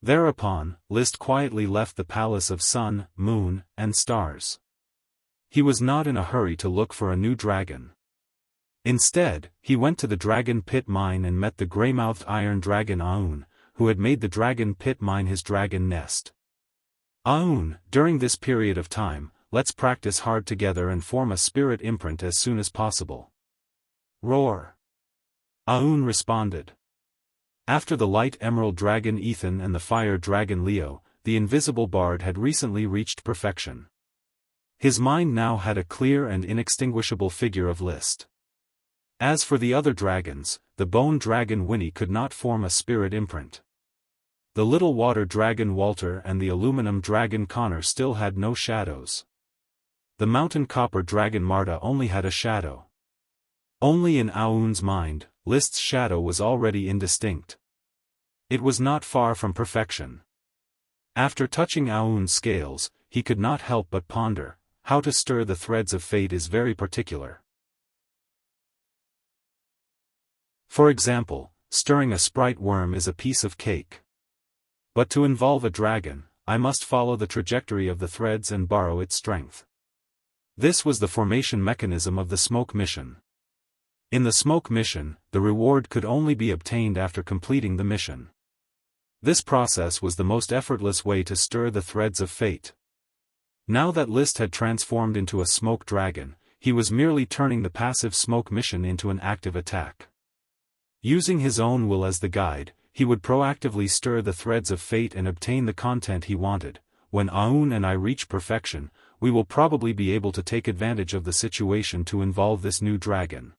Thereupon, List quietly left the palace of sun, moon, and stars. He was not in a hurry to look for a new dragon. Instead, he went to the Dragon Pit Mine and met the grey-mouthed iron dragon Aun, who had made the Dragon Pit Mine his dragon nest. Aun, during this period of time, let's practice hard together and form a spirit imprint as soon as possible. Roar! Aun responded. After the light emerald dragon Ethan and the fire dragon Leo, the invisible bard had recently reached perfection. His mind now had a clear and inextinguishable figure of List. As for the other dragons, the bone dragon Winnie could not form a spirit imprint. The little water dragon Walter and the aluminum dragon Connor still had no shadows. The mountain copper dragon Marta only had a shadow. Only in Aoun's mind, List's shadow was already indistinct. It was not far from perfection. After touching Aoun's scales, he could not help but ponder, how to stir the threads of fate is very particular. For example, stirring a sprite worm is a piece of cake. But to involve a dragon, I must follow the trajectory of the threads and borrow its strength. This was the formation mechanism of the Smoke Mission. In the Smoke Mission, the reward could only be obtained after completing the mission. This process was the most effortless way to stir the threads of fate. Now that List had transformed into a smoke dragon, he was merely turning the passive Smoke Mission into an active attack. Using his own will as the guide, he would proactively stir the threads of fate and obtain the content he wanted. When Aoun and I reach perfection, we will probably be able to take advantage of the situation to involve this new dragon.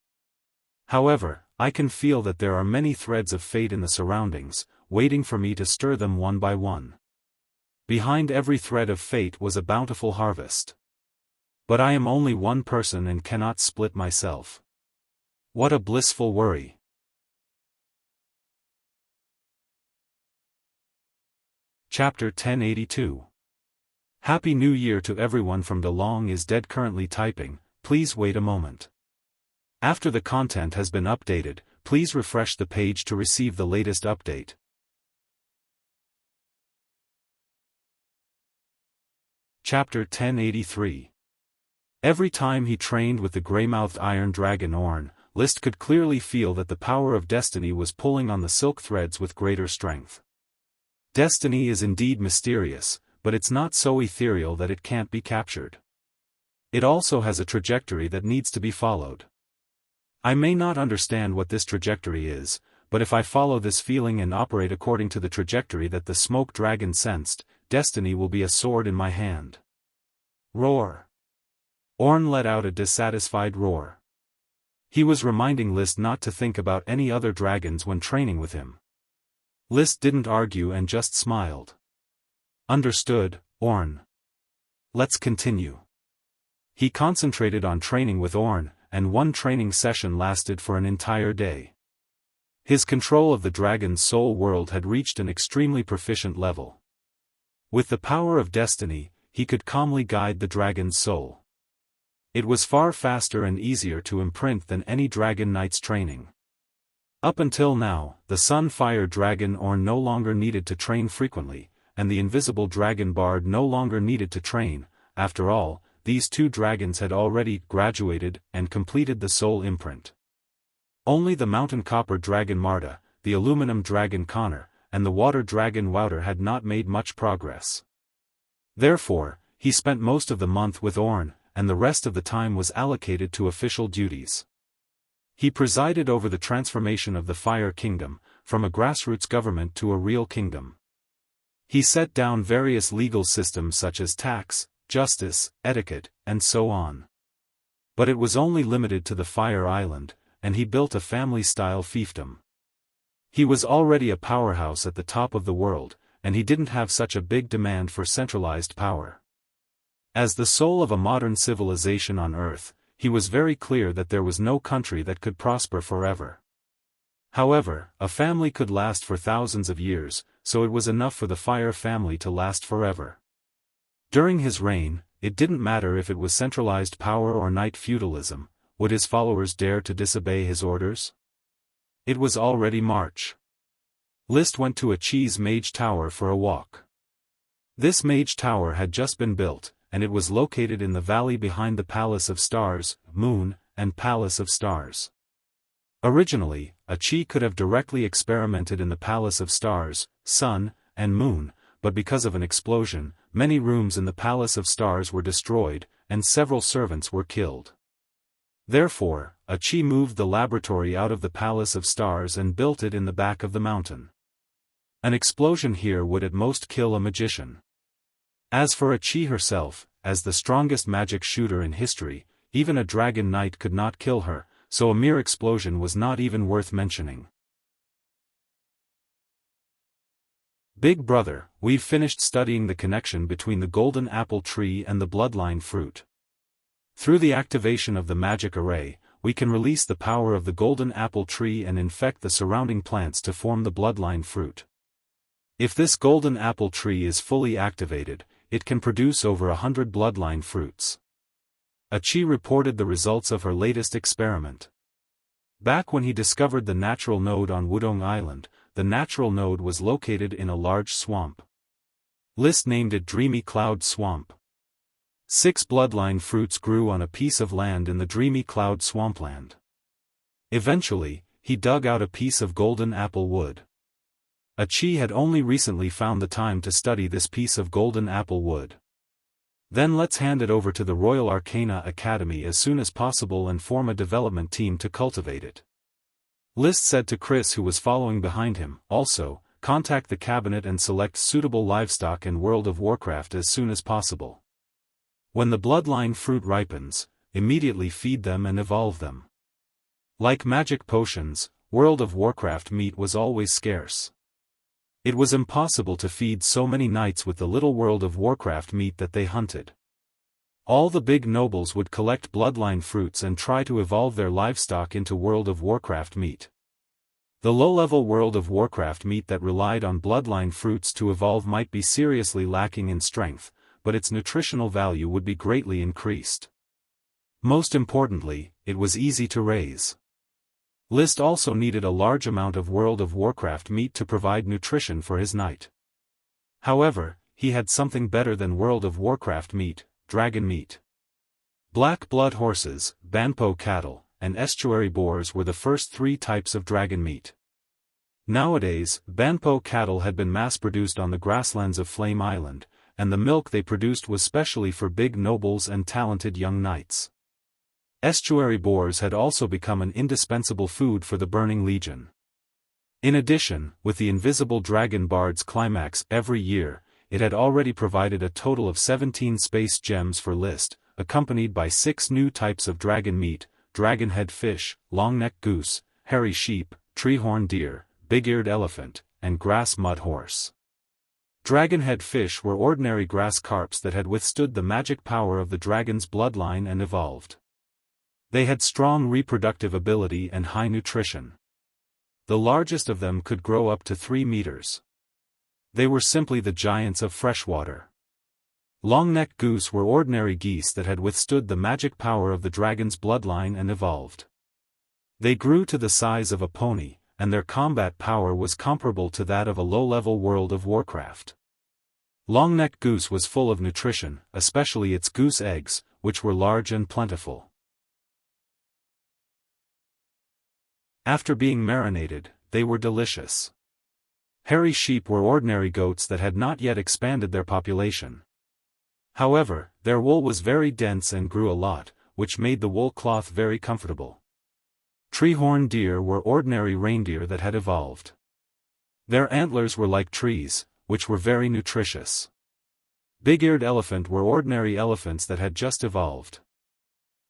However, I can feel that there are many threads of fate in the surroundings, waiting for me to stir them one by one. Behind every thread of fate was a bountiful harvest. But I am only one person and cannot split myself. What a blissful worry. Chapter 1082. Happy New Year to everyone from DeLong is dead. Currently typing, please wait a moment. After the content has been updated, please refresh the page to receive the latest update. Chapter 1083. Every time he trained with the grey-mouthed iron dragon Orn, List could clearly feel that the power of destiny was pulling on the silk threads with greater strength. Destiny is indeed mysterious, but it's not so ethereal that it can't be captured. It also has a trajectory that needs to be followed. I may not understand what this trajectory is, but if I follow this feeling and operate according to the trajectory that the smoke dragon sensed, destiny will be a sword in my hand. Roar. Orn let out a dissatisfied roar. He was reminding List not to think about any other dragons when training with him. List didn't argue and just smiled. Understood, Orn. Let's continue. He concentrated on training with Orn, and one training session lasted for an entire day. His control of the dragon's soul world had reached an extremely proficient level. With the power of destiny, he could calmly guide the dragon's soul. It was far faster and easier to imprint than any Dragon Knight's training. Up until now, the Sun-Fire Dragon Orn no longer needed to train frequently, and the Invisible Dragon Bard no longer needed to train. After all, these two dragons had already graduated and completed the soul imprint. Only the Mountain Copper Dragon Marta, the Aluminum Dragon Connor, and the Water Dragon Wouter had not made much progress. Therefore, he spent most of the month with Orn, and the rest of the time was allocated to official duties. He presided over the transformation of the Fire Kingdom, from a grassroots government to a real kingdom. He set down various legal systems such as tax, justice, etiquette, and so on. But it was only limited to the Fire Island, and he built a family-style fiefdom. He was already a powerhouse at the top of the world, and he didn't have such a big demand for centralized power. As the soul of a modern civilization on Earth, he was very clear that there was no country that could prosper forever. However, a family could last for thousands of years, so it was enough for the Fire family to last forever. During his reign, it didn't matter if it was centralized power or knight feudalism. Would his followers dare to disobey his orders? It was already March. List went to a cheese mage tower for a walk. This mage tower had just been built, and it was located in the valley behind the Palace of Stars, Moon, and Palace of Stars. Originally, a Chi could have directly experimented in the Palace of Stars, Sun, and Moon, but because of an explosion, many rooms in the Palace of Stars were destroyed, and several servants were killed. Therefore, a Chi moved the laboratory out of the Palace of Stars and built it in the back of the mountain. An explosion here would at most kill a magician. As for a Chi herself, as the strongest magic shooter in history, even a Dragon Knight could not kill her, so a mere explosion was not even worth mentioning. Big brother, we've finished studying the connection between the golden apple tree and the bloodline fruit. Through the activation of the magic array, we can release the power of the golden apple tree and infect the surrounding plants to form the bloodline fruit. If this golden apple tree is fully activated, it can produce over 100 bloodline fruits. A Chi reported the results of her latest experiment. Back when he discovered the natural node on Wudong Island, the natural node was located in a large swamp. List named it Dreamy Cloud Swamp. 6 bloodline fruits grew on a piece of land in the Dreamy Cloud Swampland. Eventually, he dug out a piece of golden apple wood. A Chi had only recently found the time to study this piece of golden apple wood. Then let's hand it over to the Royal Arcana Academy as soon as possible and form a development team to cultivate it. List said to Chris, who was following behind him. Also, contact the cabinet and select suitable livestock in World of Warcraft as soon as possible. When the bloodline fruit ripens, immediately feed them and evolve them. Like magic potions, World of Warcraft meat was always scarce. It was impossible to feed so many knights with the little World of Warcraft meat that they hunted. All the big nobles would collect bloodline fruits and try to evolve their livestock into World of Warcraft meat. The low-level World of Warcraft meat that relied on bloodline fruits to evolve might be seriously lacking in strength, but its nutritional value would be greatly increased. Most importantly, it was easy to raise. List also needed a large amount of World of Warcraft meat to provide nutrition for his knight. However, he had something better than World of Warcraft meat: dragon meat. Black blood horses, Banpo cattle, and estuary boars were the first 3 types of dragon meat. Nowadays, Banpo cattle had been mass-produced on the grasslands of Flame Island, and the milk they produced was specially for big nobles and talented young knights. Estuary boars had also become an indispensable food for the Burning Legion. In addition, with the Invisible Dragon Bard's climax every year, it had already provided a total of 17 space gems for List, accompanied by 6 new types of dragon meat: dragon-head fish, long-necked goose, hairy sheep, tree-horn deer, big-eared elephant, and grass mud horse. Dragon-head fish were ordinary grass carps that had withstood the magic power of the dragon's bloodline and evolved. They had strong reproductive ability and high nutrition. The largest of them could grow up to 3 meters. They were simply the giants of freshwater. Long-necked goose were ordinary geese that had withstood the magic power of the dragon's bloodline and evolved. They grew to the size of a pony, and their combat power was comparable to that of a low-level World of Warcraft. Long-necked goose was full of nutrition, especially its goose eggs, which were large and plentiful. After being marinated, they were delicious. Hairy sheep were ordinary goats that had not yet expanded their population. However, their wool was very dense and grew a lot, which made the wool cloth very comfortable. Tree-horn deer were ordinary reindeer that had evolved. Their antlers were like trees, which were very nutritious. Big-eared elephant were ordinary elephants that had just evolved.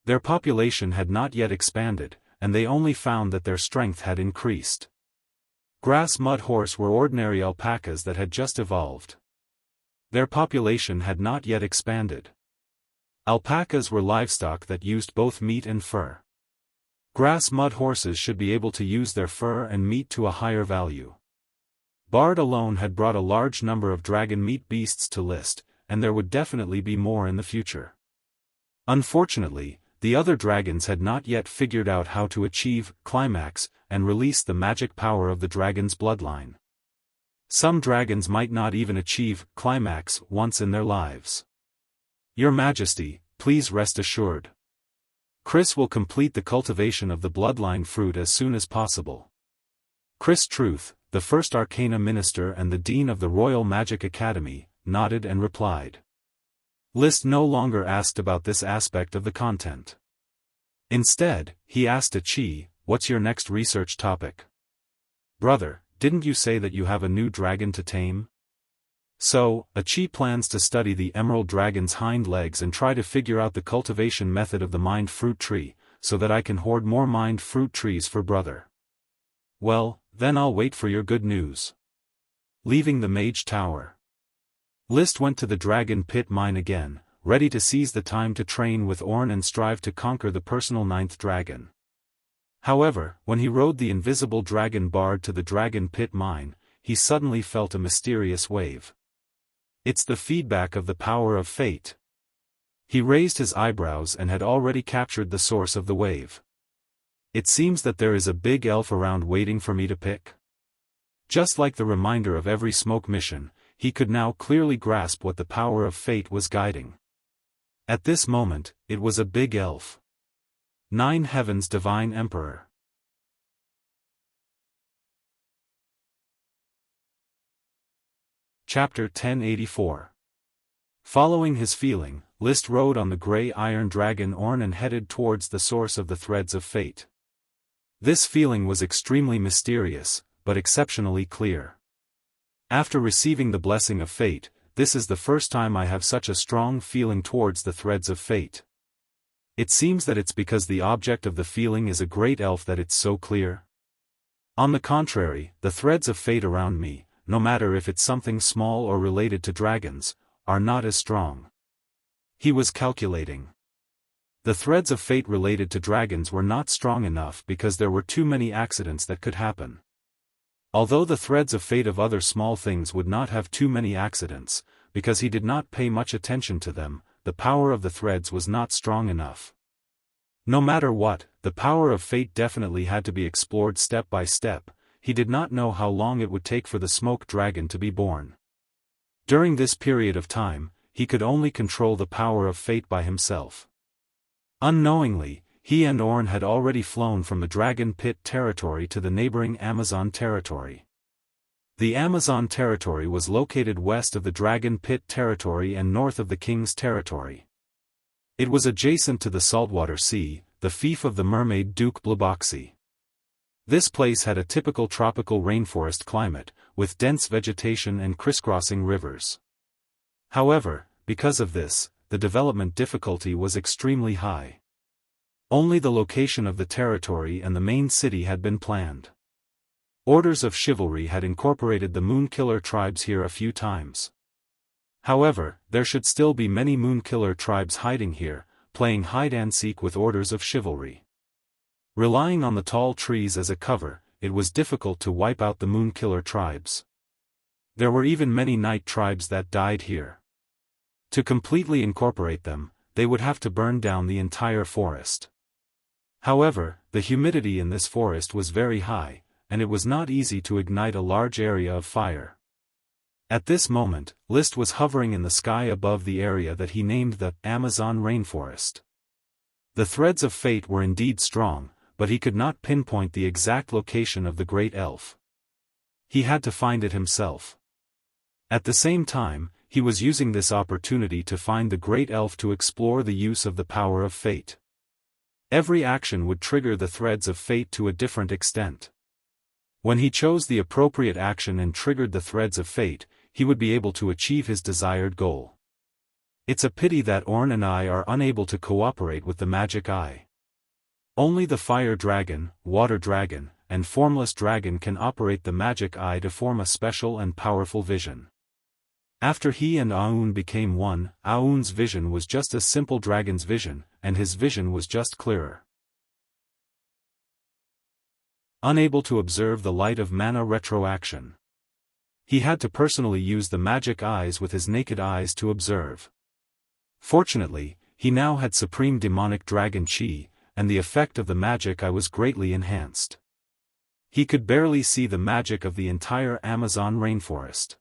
Their population had not yet expanded, and they only found that their strength had increased. Grass mud horse were ordinary alpacas that had just evolved. Their population had not yet expanded. Alpacas were livestock that used both meat and fur. Grass mud horses should be able to use their fur and meat to a higher value. Bard alone had brought a large number of dragon meat beasts to List, and there would definitely be more in the future. Unfortunately, the other dragons had not yet figured out how to achieve climax and release the magic power of the dragon's bloodline. Some dragons might not even achieve climax once in their lives. Your Majesty, please rest assured. Chris will complete the cultivation of the bloodline fruit as soon as possible. Chris Truth, the first Arcana Minister and the Dean of the Royal Magic Academy, nodded and replied. List no longer asked about this aspect of the content. Instead, he asked Achi, "What's your next research topic?" "Brother, didn't you say that you have a new dragon to tame?" So, Achi plans to study the emerald dragon's hind legs and try to figure out the cultivation method of the mind fruit tree, so that I can hoard more mind fruit trees for brother. Well, then I'll wait for your good news. Leaving the Mage Tower, List went to the Dragon Pit mine again, ready to seize the time to train with Ornn and strive to conquer the personal 9th dragon. However, when he rode the Invisible Dragon Bard to the Dragon Pit mine, he suddenly felt a mysterious wave. It's the feedback of the power of fate. He raised his eyebrows and had already captured the source of the wave. It seems that there is a big elf around waiting for me to pick. Just like the reminder of every smoke mission, he could now clearly grasp what the power of fate was guiding. At this moment, it was a big elf. 9 Heaven's Divine Emperor. Chapter 1084. Following his feeling, List rode on the grey iron dragon Ornn and headed towards the source of the threads of fate. This feeling was extremely mysterious, but exceptionally clear. After receiving the blessing of fate, this is the first time I have such a strong feeling towards the threads of fate. It seems that it's because the object of the feeling is a great elf that it's so clear. On the contrary, the threads of fate around me, no matter if it's something small or related to dragons, are not as strong. He was calculating. The threads of fate related to dragons were not strong enough because there were too many accidents that could happen. Although the threads of fate of other small things would not have too many accidents, because he did not pay much attention to them, the power of the threads was not strong enough. No matter what, the power of fate definitely had to be explored step by step. He did not know how long it would take for the smoke dragon to be born. During this period of time, he could only control the power of fate by himself. Unknowingly, he and Ornn had already flown from the Dragon Pit territory to the neighboring Amazon territory. The Amazon territory was located west of the Dragon Pit territory and north of the King's territory. It was adjacent to the saltwater sea, the fief of the mermaid Duke Blaboxi. This place had a typical tropical rainforest climate, with dense vegetation and crisscrossing rivers. However, because of this, the development difficulty was extremely high. Only the location of the territory and the main city had been planned. Orders of chivalry had incorporated the Moonkiller tribes here a few times. However, there should still be many Moonkiller tribes hiding here, playing hide-and-seek with orders of chivalry. Relying on the tall trees as a cover, it was difficult to wipe out the Moonkiller tribes. There were even many night tribes that died here. To completely incorporate them, they would have to burn down the entire forest. However, the humidity in this forest was very high, and it was not easy to ignite a large area of fire. At this moment, Liszt was hovering in the sky above the area that he named the Amazon rainforest. The threads of fate were indeed strong, but he could not pinpoint the exact location of the great elf. He had to find it himself. At the same time, he was using this opportunity to find the great elf to explore the use of the power of fate. Every action would trigger the threads of fate to a different extent. When he chose the appropriate action and triggered the threads of fate, he would be able to achieve his desired goal. It's a pity that Orn and I are unable to cooperate with the magic eye. Only the fire dragon, water dragon, and formless dragon can operate the magic eye to form a special and powerful vision. After he and Aoun became one, Aoun's vision was just a simple dragon's vision, and his vision was just clearer. Unable to observe the light of mana retroaction. He had to personally use the magic eyes with his naked eyes to observe. Fortunately, he now had supreme demonic dragon chi, and the effect of the magic eye was greatly enhanced. He could barely see the magic of the entire Amazon rainforest.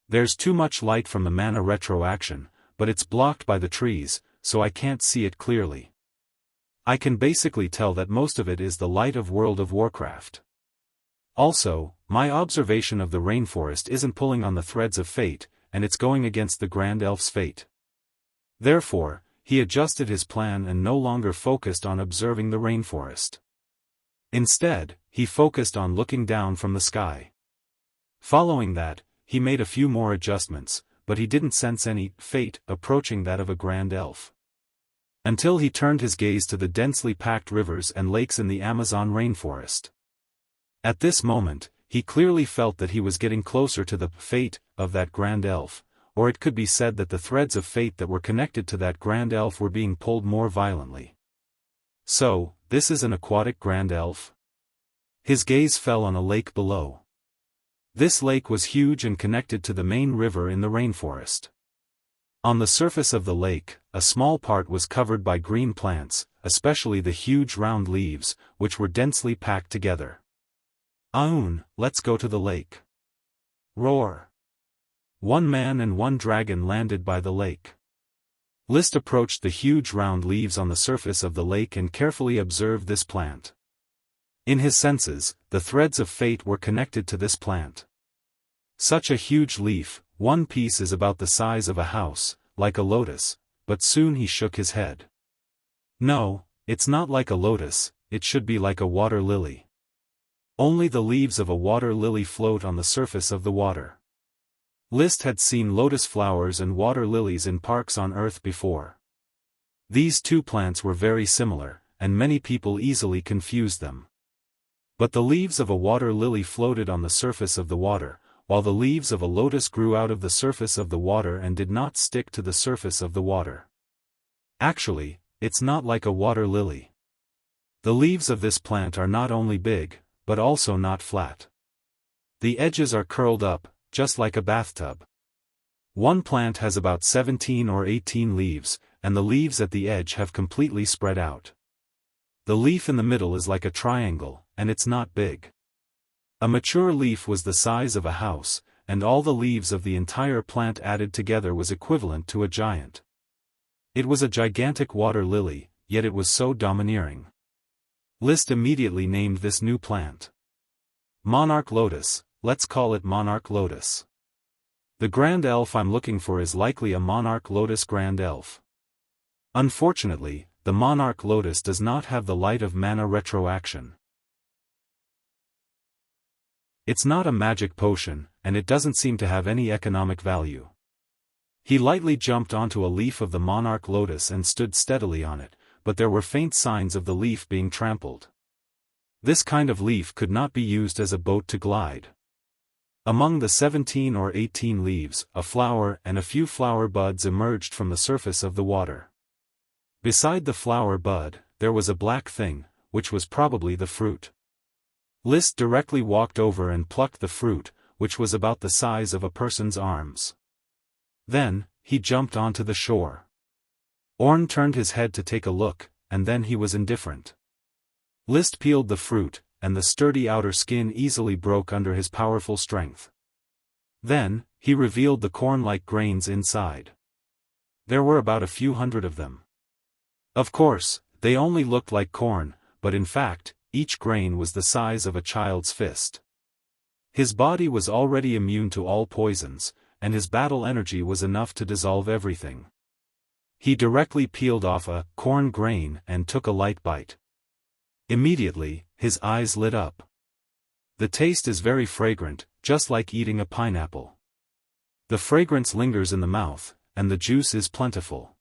There's too much light from the mana retroaction, but it's blocked by the trees, so I can't see it clearly. I can basically tell that most of it is the light of World of Warcraft. Also, my observation of the rainforest isn't pulling on the threads of fate, and it's going against the Grand Elf's fate. Therefore, he adjusted his plan and no longer focused on observing the rainforest. Instead, he focused on looking down from the sky. Following that, he made a few more adjustments, but he didn't sense any fate approaching that of a Grand Elf. Until he turned his gaze to the densely packed rivers and lakes in the Amazon rainforest. At this moment, he clearly felt that he was getting closer to the fate of that Grand Elf, or it could be said that the threads of fate that were connected to that Grand Elf were being pulled more violently. So, this is an aquatic Grand Elf? His gaze fell on a lake below. This lake was huge and connected to the main river in the rainforest. On the surface of the lake, a small part was covered by green plants, especially the huge round leaves, which were densely packed together. Aoun, let's go to the lake. Roar. One man and one dragon landed by the lake. Liszt approached the huge round leaves on the surface of the lake and carefully observed this plant. In his senses, the threads of fate were connected to this plant. Such a huge leaf, one piece is about the size of a house, like a lotus, but soon he shook his head. No, it's not like a lotus, it should be like a water lily. Only the leaves of a water lily float on the surface of the water. Liszt had seen lotus flowers and water lilies in parks on Earth before. These two plants were very similar, and many people easily confused them. But the leaves of a water lily floated on the surface of the water, while the leaves of a lotus grew out of the surface of the water and did not stick to the surface of the water. Actually, it's not like a water lily. The leaves of this plant are not only big, but also not flat. The edges are curled up, just like a bathtub. One plant has about 17 or 18 leaves, and the leaves at the edge have completely spread out. The leaf in the middle is like a triangle, and it's not big. A mature leaf was the size of a house, and all the leaves of the entire plant added together was equivalent to a giant. It was a gigantic water lily, yet it was so domineering. Liszt immediately named this new plant Monarch Lotus, let's call it Monarch Lotus. The Grand Elf I'm looking for is likely a Monarch Lotus Grand Elf. Unfortunately, the Monarch Lotus does not have the light of mana retroaction. It's not a magic potion, and it doesn't seem to have any economic value. He lightly jumped onto a leaf of the Monarch Lotus and stood steadily on it, but there were faint signs of the leaf being trampled. This kind of leaf could not be used as a boat to glide. Among the 17 or 18 leaves, a flower and a few flower buds emerged from the surface of the water. Beside the flower bud, there was a black thing, which was probably the fruit. List directly walked over and plucked the fruit, which was about the size of a person's arms. Then, he jumped onto the shore. Orn turned his head to take a look, and then he was indifferent. List peeled the fruit, and the sturdy outer skin easily broke under his powerful strength. Then, he revealed the corn-like grains inside. There were about a few hundred of them. Of course, they only looked like corn, but in fact, each grain was the size of a child's fist. His body was already immune to all poisons, and his battle energy was enough to dissolve everything. He directly peeled off a corn grain and took a light bite. Immediately, his eyes lit up. The taste is very fragrant, just like eating a pineapple. The fragrance lingers in the mouth, and the juice is plentiful.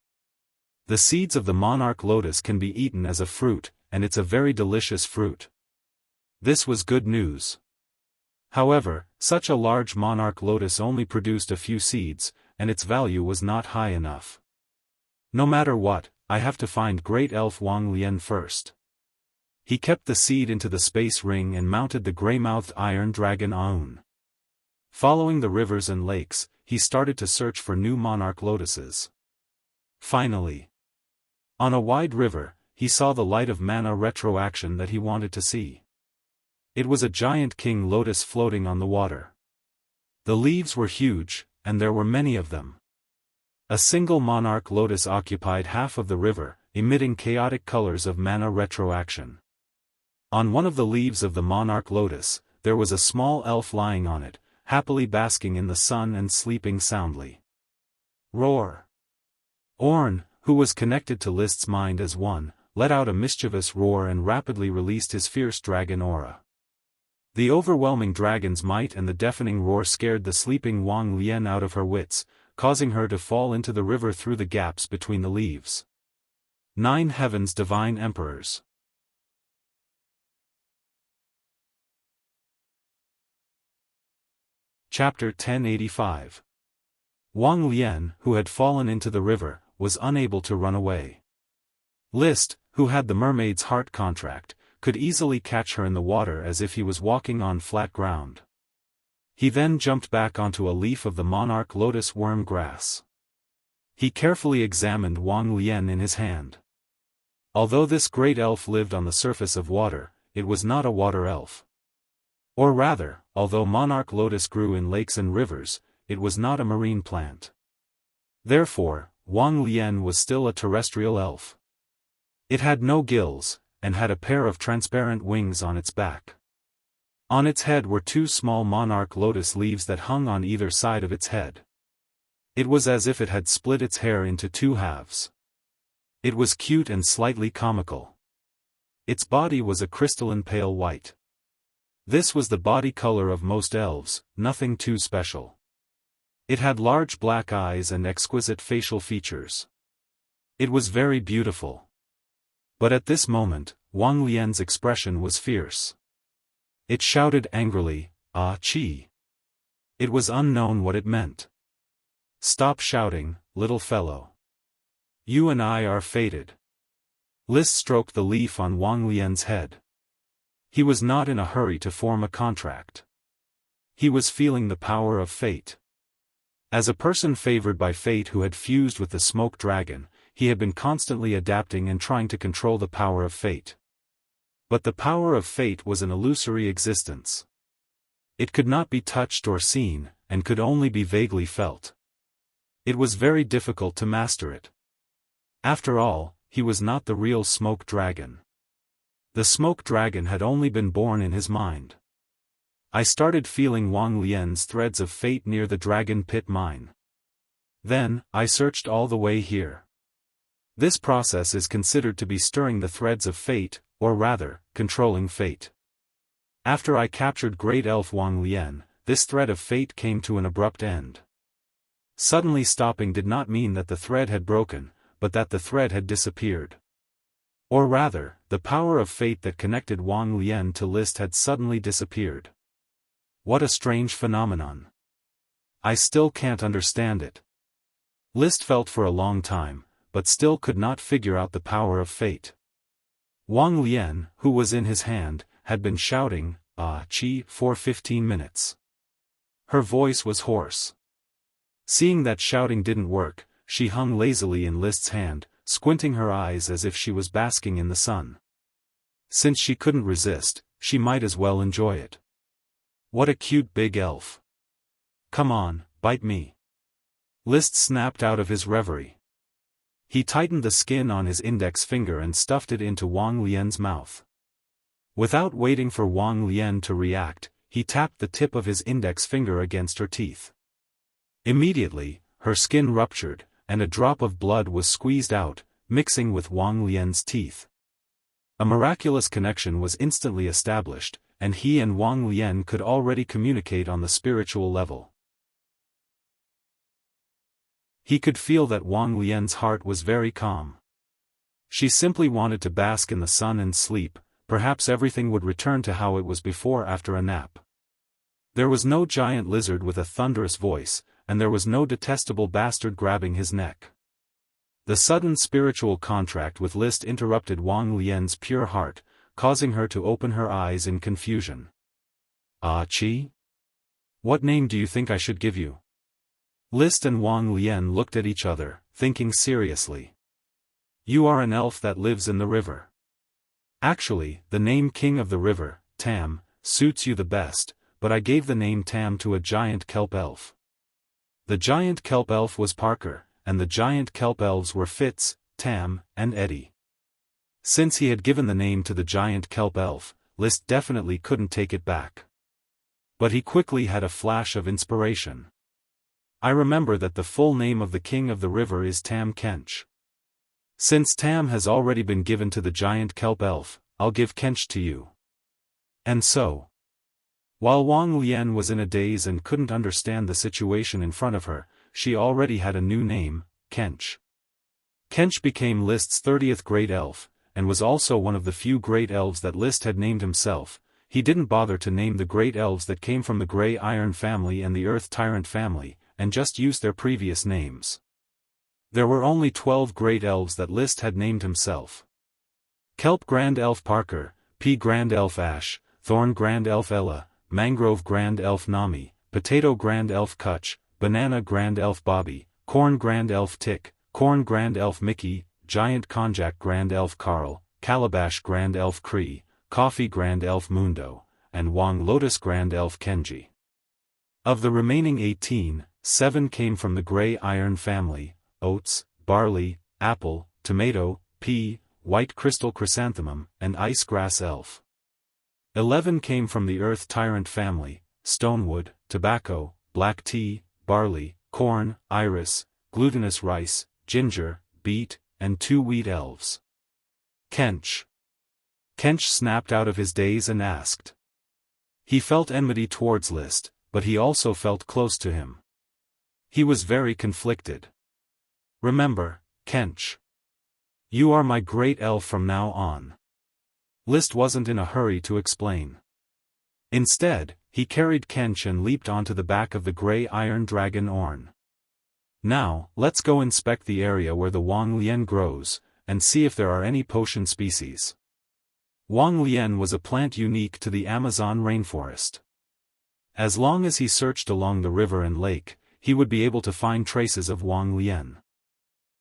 The seeds of the Monarch Lotus can be eaten as a fruit, and it's a very delicious fruit. This was good news. However, such a large Monarch Lotus only produced a few seeds, and its value was not high enough. No matter what, I have to find Great Elf Wang Lian first. He kept the seed into the space ring and mounted the gray-mouthed iron dragon Aun. Following the rivers and lakes, he started to search for new Monarch Lotuses. Finally, on a wide river, he saw the light of mana retroaction that he wanted to see. It was a giant king lotus floating on the water. The leaves were huge, and there were many of them. A single Monarch Lotus occupied half of the river, emitting chaotic colors of mana retroaction. On one of the leaves of the Monarch Lotus, there was a small elf lying on it, happily basking in the sun and sleeping soundly. Roar! Orn, who was connected to List's mind as one, let out a mischievous roar and rapidly released his fierce dragon aura. The overwhelming dragon's might and the deafening roar scared the sleeping Wang Lian out of her wits, causing her to fall into the river through the gaps between the leaves. 9 Heavens Divine Emperors. Chapter 1085. Wang Lian, who had fallen into the river, was unable to run away. List, who had the mermaid's heart contract, could easily catch her in the water as if he was walking on flat ground. He then jumped back onto a leaf of the Monarch Lotus worm grass. He carefully examined Wang Lian in his hand. Although this great elf lived on the surface of water, it was not a water elf. Or rather, although Monarch Lotus grew in lakes and rivers, it was not a marine plant. Therefore, Wang Lian was still a terrestrial elf. It had no gills, and had a pair of transparent wings on its back. On its head were 2 small Monarch Lotus leaves that hung on either side of its head. It was as if it had split its hair into 2 halves. It was cute and slightly comical. Its body was a crystalline pale white. This was the body color of most elves, nothing too special. It had large black eyes and exquisite facial features. It was very beautiful. But at this moment, Wang Lian's expression was fierce. It shouted angrily, "Ah, chi!" It was unknown what it meant. "Stop shouting, little fellow. You and I are fated." List stroked the leaf on Wang Lian's head. He was not in a hurry to form a contract. He was feeling the power of fate. As a person favored by fate who had fused with the smoke dragon, he had been constantly adapting and trying to control the power of fate. But the power of fate was an illusory existence. It could not be touched or seen, and could only be vaguely felt. It was very difficult to master it. After all, he was not the real smoke dragon. The smoke dragon had only been born in his mind. I started feeling Wang Lian's threads of fate near the dragon pit mine. Then, I searched all the way here. This process is considered to be stirring the threads of fate, or rather, controlling fate. After I captured Great Elf Wang Lian, this thread of fate came to an abrupt end. Suddenly stopping did not mean that the thread had broken, but that the thread had disappeared. Or rather, the power of fate that connected Wang Lian to List had suddenly disappeared. What a strange phenomenon. I still can't understand it. List felt for a long time, but still could not figure out the power of fate. Wang Lian, who was in his hand, had been shouting, "Ah-chi," for 15 minutes. Her voice was hoarse. Seeing that shouting didn't work, she hung lazily in List's hand, squinting her eyes as if she was basking in the sun. Since she couldn't resist, she might as well enjoy it. What a cute big elf. Come on, bite me. List snapped out of his reverie. He tightened the skin on his index finger and stuffed it into Wang Lian's mouth. Without waiting for Wang Lian to react, he tapped the tip of his index finger against her teeth. Immediately, her skin ruptured, and a drop of blood was squeezed out, mixing with Wang Lian's teeth. A miraculous connection was instantly established, and he and Wang Lian could already communicate on the spiritual level. He could feel that Wang Lian's heart was very calm. She simply wanted to bask in the sun and sleep, perhaps everything would return to how it was before after a nap. There was no giant lizard with a thunderous voice, and there was no detestable bastard grabbing his neck. The sudden spiritual contract with List interrupted Wang Lian's pure heart, causing her to open her eyes in confusion. Ah-chi? What name do you think I should give you? List and Wang Lian looked at each other, thinking seriously. You are an elf that lives in the river. Actually, the name King of the River, Tam, suits you the best, but I gave the name Tam to a giant kelp elf. The giant kelp elf was Parker, and the giant kelp elves were Fitz, Tam, and Eddie. Since he had given the name to the giant kelp elf, List definitely couldn't take it back. But he quickly had a flash of inspiration. I remember that the full name of the King of the River is Tam Kench. Since Tam has already been given to the giant kelp elf, I'll give Kench to you. And so. While Wang Lian was in a daze and couldn't understand the situation in front of her, she already had a new name, Kench. Kench became List's 30th great elf, and was also one of the few great elves that List had named himself. He didn't bother to name the great elves that came from the Grey Iron family and the Earth Tyrant family, and just used their previous names. There were only 12 great elves that List had named himself. Kelp Grand Elf Parker, Pea Grand Elf Ash, Thorn Grand Elf Ella, Mangrove Grand Elf Nami, Potato Grand Elf Kutch, Banana Grand Elf Bobby, Corn Grand Elf Tick, Corn Grand Elf Mickey, Giant Konjac Grand Elf Carl, Calabash Grand Elf Cree, Coffee Grand Elf Mundo, and Wang Lotus Grand Elf Kenji. Of the remaining 18, 7 came from the Grey Iron family: oats, barley, apple, tomato, pea, white crystal chrysanthemum, and ice grass elf. 11 came from the Earth Tyrant family: stonewood, tobacco, black tea, barley, corn, iris, glutinous rice, ginger, beet, and 2 wheat elves. Kench. Kench snapped out of his daze and asked. He felt enmity towards List, but he also felt close to him. He was very conflicted. Remember, Kench. You are my great elf from now on. List wasn't in a hurry to explain. Instead, he carried Kench and leaped onto the back of the Grey Iron Dragon Orn. Now, let's go inspect the area where the Wang Lian grows, and see if there are any potion species. Wang Lian was a plant unique to the Amazon rainforest. As long as he searched along the river and lake, he would be able to find traces of Wang Lian.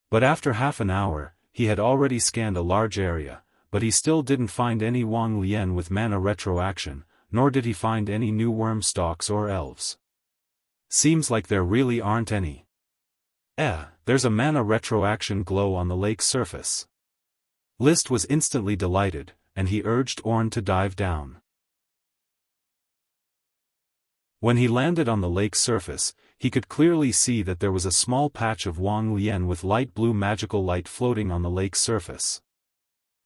But after half an hour, he had already scanned a large area, but he still didn't find any Wang Lian with mana retroaction, nor did he find any new worm stalks or elves. Seems like there really aren't any. There's a mana retroaction glow on the lake's surface. List was instantly delighted, and he urged Orn to dive down. When he landed on the lake's surface, he could clearly see that there was a small patch of Wang Lian with light blue magical light floating on the lake's surface.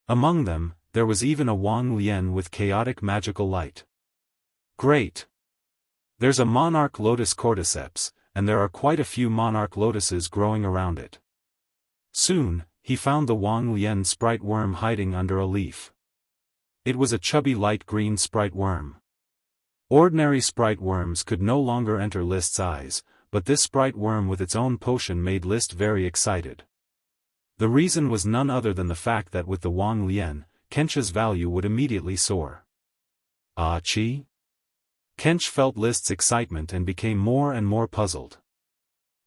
Among them, there was even a Wang Lian with chaotic magical light. Great! There's a monarch lotus cordyceps, and there are quite a few monarch lotuses growing around it. Soon, he found the Wang Lian sprite worm hiding under a leaf. It was a chubby light green sprite worm. Ordinary sprite worms could no longer enter List's eyes, but this sprite worm with its own potion made List very excited. The reason was none other than the fact that with the Wang Lian, Kench's value would immediately soar. Ah chi? Kench felt List's excitement and became more and more puzzled.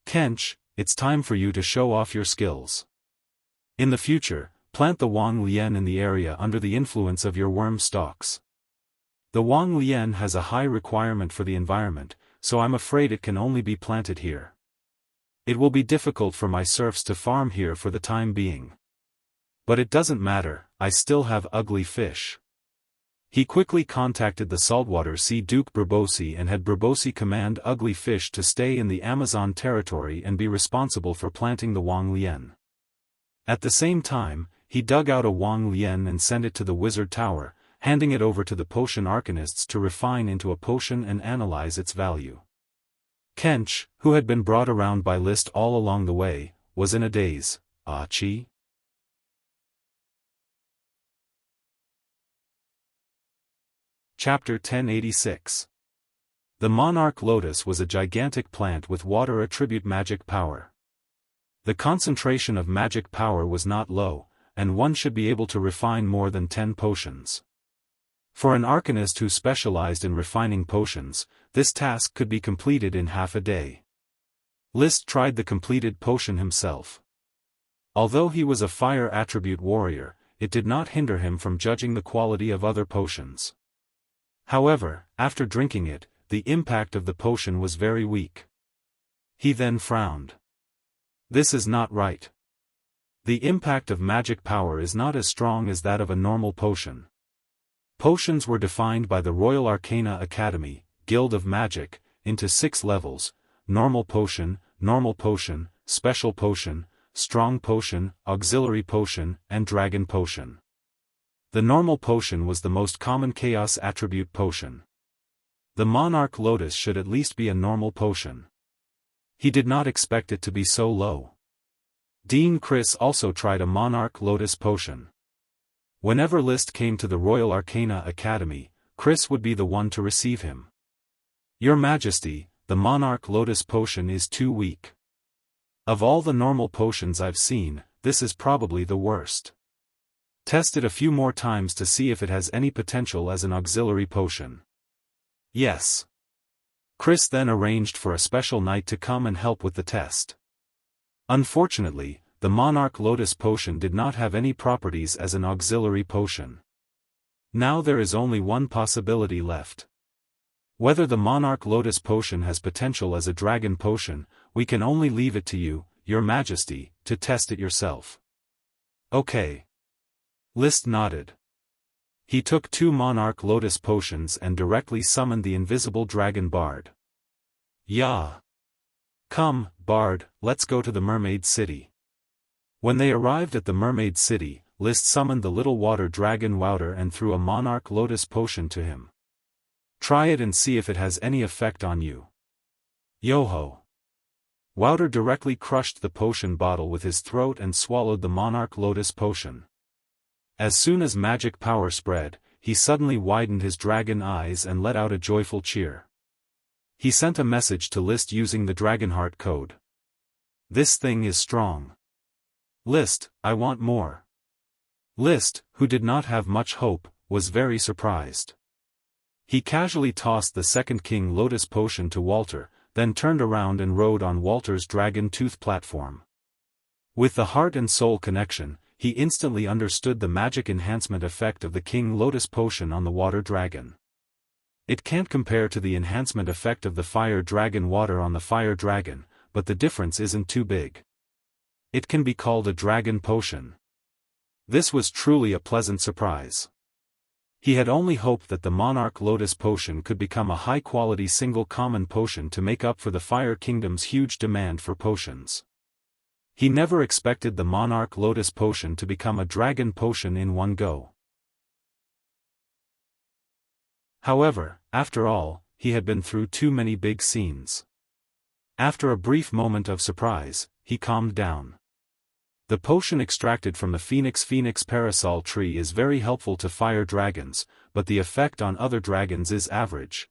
Kench, it's time for you to show off your skills. In the future, plant the Wang Lian in the area under the influence of your worm stalks. The Wang Lian has a high requirement for the environment, so I'm afraid it can only be planted here. It will be difficult for my serfs to farm here for the time being. But it doesn't matter, I still have ugly fish. He quickly contacted the saltwater sea Duke Berbosi and had Berbosi command ugly fish to stay in the Amazon territory and be responsible for planting the Wang Lian. At the same time, he dug out a Wang Lian and sent it to the wizard tower, handing it over to the potion arcanists to refine into a potion and analyze its value. Kench, who had been brought around by List all along the way, was in a daze. Ah chi? Chapter 1086. The monarch lotus was a gigantic plant with water attribute magic power. The concentration of magic power was not low, and one should be able to refine more than 10 potions. For an arcanist who specialized in refining potions, this task could be completed in half a day. List tried the completed potion himself. Although he was a fire attribute warrior, it did not hinder him from judging the quality of other potions. However, after drinking it, the impact of the potion was very weak. He then frowned. This is not right. The impact of magic power is not as strong as that of a normal potion. Potions were defined by the Royal Arcana Academy, Guild of Magic, into 6 levels: normal potion, special potion, strong potion, auxiliary potion, and dragon potion. The normal potion was the most common chaos attribute potion. The monarch lotus should at least be a normal potion. He did not expect it to be so low. Dean Chris also tried a monarch lotus potion. Whenever List came to the Royal Arcana Academy, Chris would be the one to receive him. Your Majesty, the monarch lotus potion is too weak. Of all the normal potions I've seen, this is probably the worst. Test it a few more times to see if it has any potential as an auxiliary potion. Yes. Chris then arranged for a special knight to come and help with the test. Unfortunately, the monarch lotus potion did not have any properties as an auxiliary potion. Now there is only one possibility left. Whether the monarch lotus potion has potential as a dragon potion, we can only leave it to you, Your Majesty, to test it yourself. Okay. List nodded. He took 2 monarch lotus potions and directly summoned the invisible dragon Bard. Yeah. Come, Bard, let's go to the Mermaid City. When they arrived at the Mermaid City, List summoned the little water dragon Wouter and threw a monarch lotus potion to him. Try it and see if it has any effect on you. Yo-ho. Wouter directly crushed the potion bottle with his throat and swallowed the monarch lotus potion. As soon as magic power spread, he suddenly widened his dragon eyes and let out a joyful cheer. He sent a message to List using the Dragonheart code. This thing is strong. List, I want more. List, who did not have much hope, was very surprised. He casually tossed the second King Lotus potion to Walter, then turned around and rode on Walter's dragon tooth platform. With the heart and soul connection, he instantly understood the magic enhancement effect of the King Lotus potion on the water dragon. It can't compare to the enhancement effect of the fire dragon water on the fire dragon, but the difference isn't too big. It can be called a dragon potion. This was truly a pleasant surprise. He had only hoped that the Monarch Lotus Potion could become a high-quality single common potion to make up for the Fire Kingdom's huge demand for potions. He never expected the Monarch Lotus Potion to become a dragon potion in one go. However, after all, he had been through too many big scenes. After a brief moment of surprise, he calmed down. The potion extracted from the Phoenix parasol tree is very helpful to fire dragons, but the effect on other dragons is average.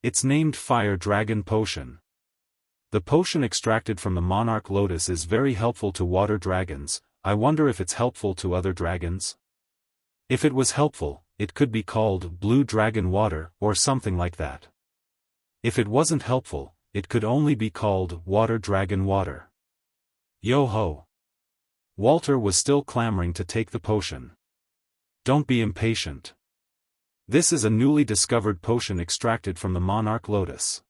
It's named Fire Dragon Potion. The potion extracted from the Monarch Lotus is very helpful to water dragons. I wonder if it's helpful to other dragons? If it was helpful, it could be called Blue Dragon Water or something like that. If it wasn't helpful, it could only be called Water Dragon Water. Yo-ho! Walter was still clamoring to take the potion. Don't be impatient. This is a newly discovered potion extracted from the Monarch Lotus.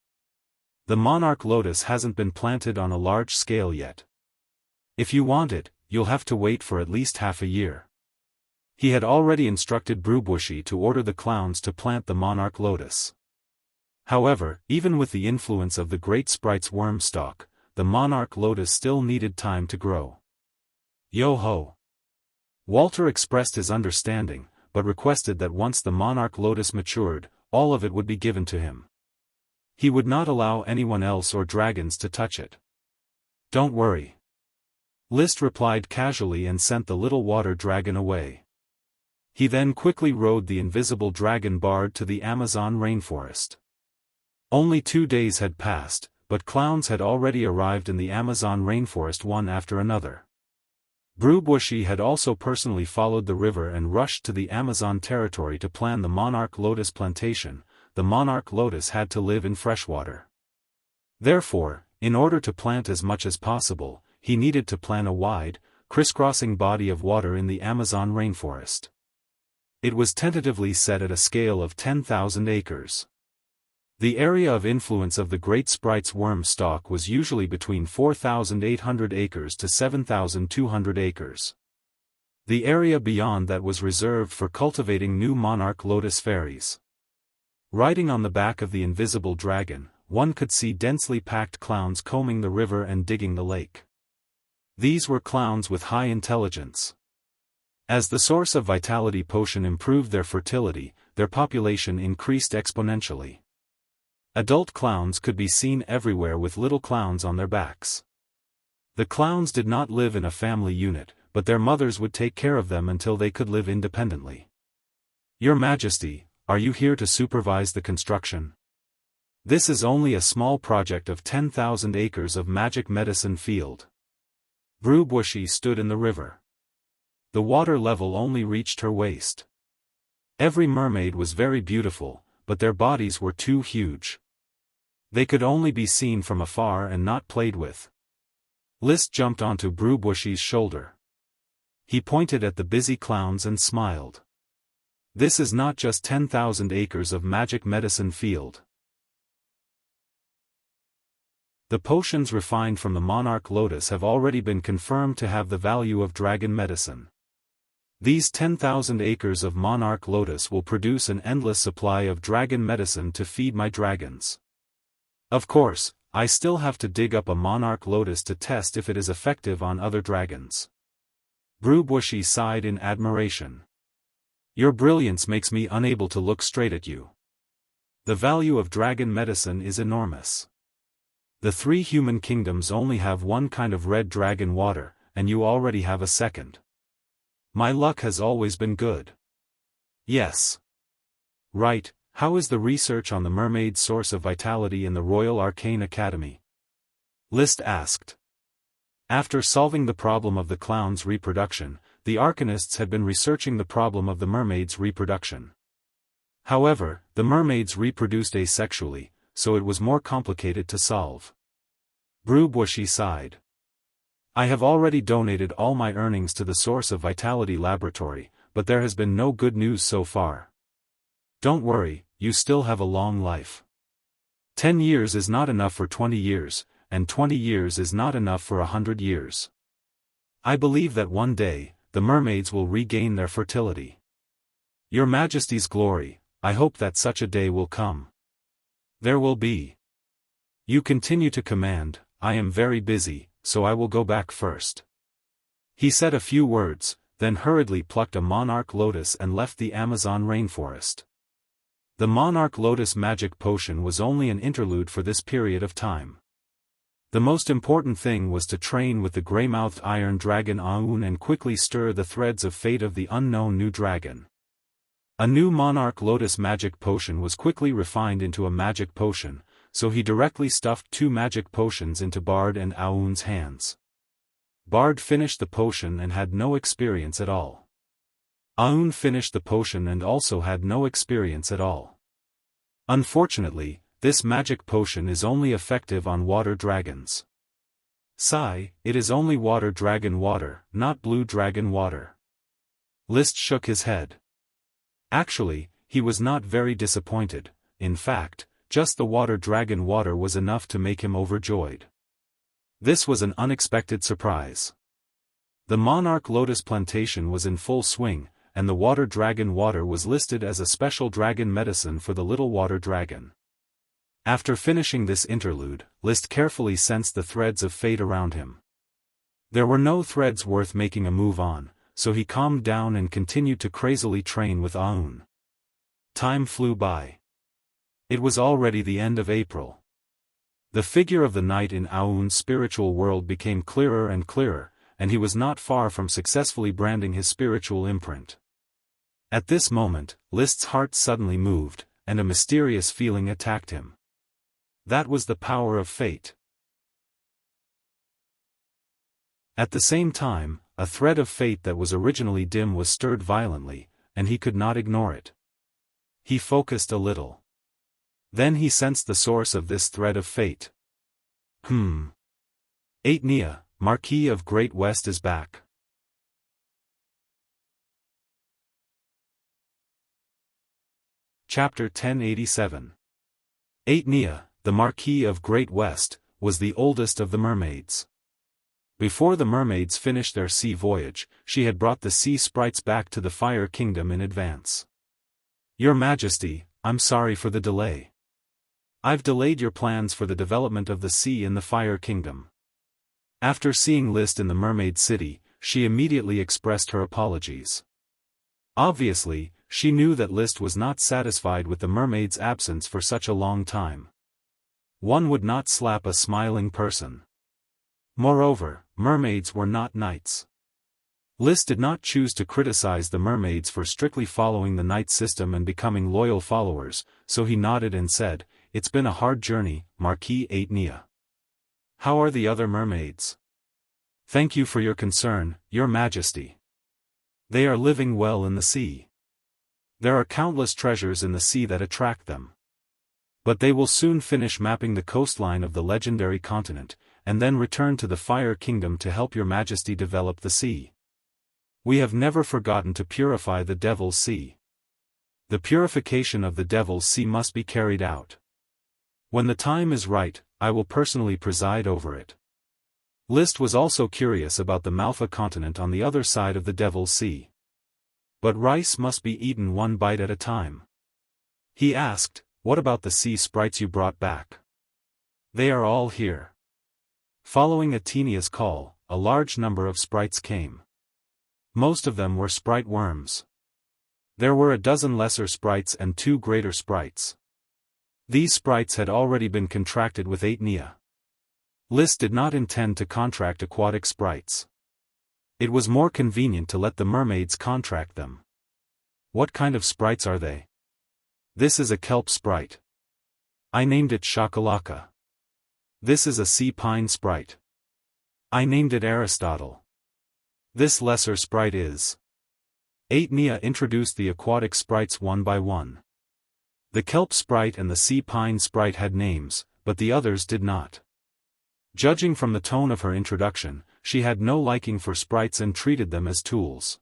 The Monarch Lotus hasn't been planted on a large scale yet. If you want it, you'll have to wait for at least half a year. He had already instructed Wuxia to order the clowns to plant the Monarch Lotus. However, even with the influence of the Great Sprite's worm stalk, the Monarch Lotus still needed time to grow. Yo-ho! Walter expressed his understanding, but requested that once the Monarch Lotus matured, all of it would be given to him. He would not allow anyone else or dragons to touch it. Don't worry. List replied casually and sent the little water dragon away. He then quickly rode the invisible dragon bard to the Amazon rainforest. Only 2 days had passed, but clowns had already arrived in the Amazon rainforest one after another. Wuxia had also personally followed the river and rushed to the Amazon territory to plan the Monarch Lotus plantation. The Monarch Lotus had to live in freshwater. Therefore, in order to plant as much as possible, he needed to plan a wide, crisscrossing body of water in the Amazon rainforest. It was tentatively set at a scale of 10,000 acres. The area of influence of the Great Sprite's worm stalk was usually between 4,800 acres to 7,200 acres. The area beyond that was reserved for cultivating new Monarch Lotus fairies. Riding on the back of the invisible dragon, one could see densely packed clowns combing the river and digging the lake. These were clowns with high intelligence. As the source of vitality potion improved their fertility, their population increased exponentially. Adult clowns could be seen everywhere with little clowns on their backs. The clowns did not live in a family unit, but their mothers would take care of them until they could live independently. Your Majesty, are you here to supervise the construction? This is only a small project of 10,000 acres of magic medicine field. Wuxia stood in the river. The water level only reached her waist. Every mermaid was very beautiful, but their bodies were too huge. They could only be seen from afar and not played with. List jumped onto Wuxia's shoulder. He pointed at the busy clowns and smiled. This is not just 10,000 acres of magic medicine field. The potions refined from the Monarch Lotus have already been confirmed to have the value of dragon medicine. These 10,000 acres of Monarch Lotus will produce an endless supply of dragon medicine to feed my dragons. Of course, I still have to dig up a Monarch Lotus to test if it is effective on other dragons. Wuxia sighed in admiration. Your brilliance makes me unable to look straight at you. The value of dragon medicine is enormous. The 3 human kingdoms only have one kind of red dragon water, and you already have a second. My luck has always been good. Yes. Right. How is the research on the mermaid's source of vitality in the Royal Arcane Academy? List asked. After solving the problem of the clown's reproduction, the arcanists had been researching the problem of the mermaid's reproduction. However, the mermaids reproduced asexually, so it was more complicated to solve. Wuxia sighed. I have already donated all my earnings to the Source of Vitality Laboratory, but there has been no good news so far. Don't worry, you still have a long life. 10 years is not enough for 20 years, and 20 years is not enough for 100 years. I believe that one day, the mermaids will regain their fertility. Your Majesty's glory, I hope that such a day will come. There will be. You continue to command, I am very busy, so I will go back first. He said a few words, then hurriedly plucked a monarch lotus and left the Amazon rainforest. The monarch lotus magic potion was only an interlude for this period of time. The most important thing was to train with the grey-mouthed iron dragon Aun and quickly stir the threads of fate of the unknown new dragon. A new monarch lotus magic potion was quickly refined into a magic potion, so he directly stuffed 2 magic potions into Bard and Aun's hands. Bard finished the potion and had no experience at all. Aun finished the potion and also had no experience at all. Unfortunately, this magic potion is only effective on water dragons. Sigh, it is only water dragon water, not blue dragon water. List shook his head. Actually, he was not very disappointed. In fact, just the water dragon water was enough to make him overjoyed. This was an unexpected surprise. The monarch lotus plantation was in full swing, and the water dragon water was listed as a special dragon medicine for the little water dragon. After finishing this interlude, List carefully sensed the threads of fate around him. There were no threads worth making a move on, so he calmed down and continued to crazily train with Aun. Time flew by. It was already the end of April. The figure of the night in Aun's spiritual world became clearer and clearer, and he was not far from successfully branding his spiritual imprint. At this moment, List's heart suddenly moved, and a mysterious feeling attacked him. That was the power of fate. At the same time, a thread of fate that was originally dim was stirred violently, and he could not ignore it. He focused a little. Then he sensed the source of this thread of fate. Nia, Marquis of Great West is back. Chapter 1087. Nia, the Marquis of Great West, was the oldest of the mermaids. Before the mermaids finished their sea voyage, she had brought the sea sprites back to the Fire Kingdom in advance. Your Majesty, I'm sorry for the delay. I've delayed your plans for the development of the sea in the Fire Kingdom. After seeing List in the Mermaid City, she immediately expressed her apologies. Obviously, she knew that List was not satisfied with the mermaid's absence for such a long time. One would not slap a smiling person. Moreover, mermaids were not knights. List did not choose to criticize the mermaids for strictly following the knight system and becoming loyal followers, so he nodded and said, "It's been a hard journey, Marquis Nia. How are the other mermaids?" "Thank you for your concern, Your Majesty. They are living well in the sea. There are countless treasures in the sea that attract them. But they will soon finish mapping the coastline of the legendary continent, and then return to the Fire Kingdom to help Your Majesty develop the sea. We have never forgotten to purify the Devil's Sea. The purification of the Devil's Sea must be carried out. When the time is right, I will personally preside over it." List was also curious about the Malfa continent on the other side of the Devil's Sea. But rice must be eaten one bite at a time. He asked, "What about the sea sprites you brought back?" "They are all here." Following Atenia's call, a large number of sprites came. Most of them were sprite worms. There were a dozen lesser sprites and 2 greater sprites. These sprites had already been contracted with Nia. List did not intend to contract aquatic sprites. It was more convenient to let the mermaids contract them. "What kind of sprites are they?" "This is a kelp sprite. I named it Shakalaka. This is a sea pine sprite. I named it Aristotle. This lesser sprite is..." Nia introduced the aquatic sprites one by one. The kelp sprite and the sea pine sprite had names, but the others did not. Judging from the tone of her introduction, she had no liking for sprites and treated them as tools.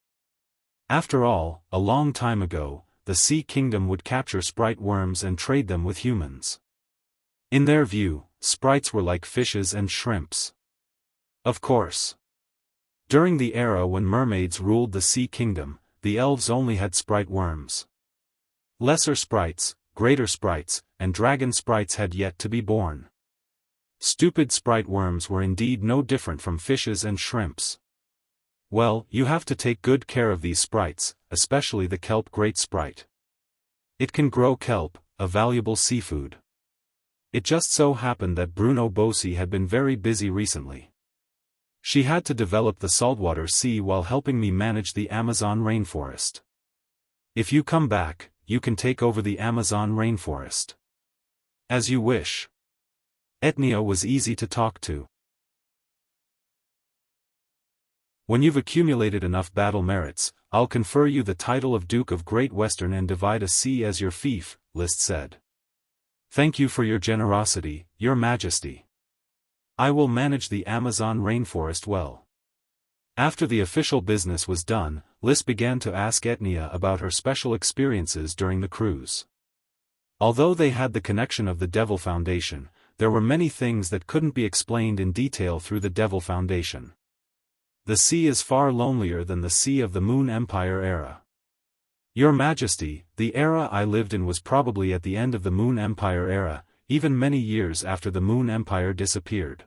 After all, a long time ago, the Sea Kingdom would capture sprite worms and trade them with humans. In their view, sprites were like fishes and shrimps. Of course. During the era when mermaids ruled the Sea Kingdom, the elves only had sprite worms. Lesser sprites, greater sprites, and dragon sprites had yet to be born. Stupid sprite worms were indeed no different from fishes and shrimps. Well, you have to take good care of these sprites, especially the kelp great sprite. It can grow kelp, a valuable seafood. It just so happened that Bruno Bossi had been very busy recently. She had to develop the saltwater sea while helping me manage the Amazon rainforest. If you come back, you can take over the Amazon rainforest. As you wish. Etnia was easy to talk to. When you've accumulated enough battle merits, I'll confer you the title of Duke of Great Western and divide a sea as your fief, List said. Thank you for your generosity, Your Majesty. I will manage the Amazon rainforest well. After the official business was done, List began to ask Etnia about her special experiences during the cruise. Although they had the connection of the Devil Foundation, there were many things that couldn't be explained in detail through the Devil Foundation. The sea is far lonelier than the sea of the Moon Empire era. Your Majesty, the era I lived in was probably at the end of the Moon Empire era, even many years after the Moon Empire disappeared.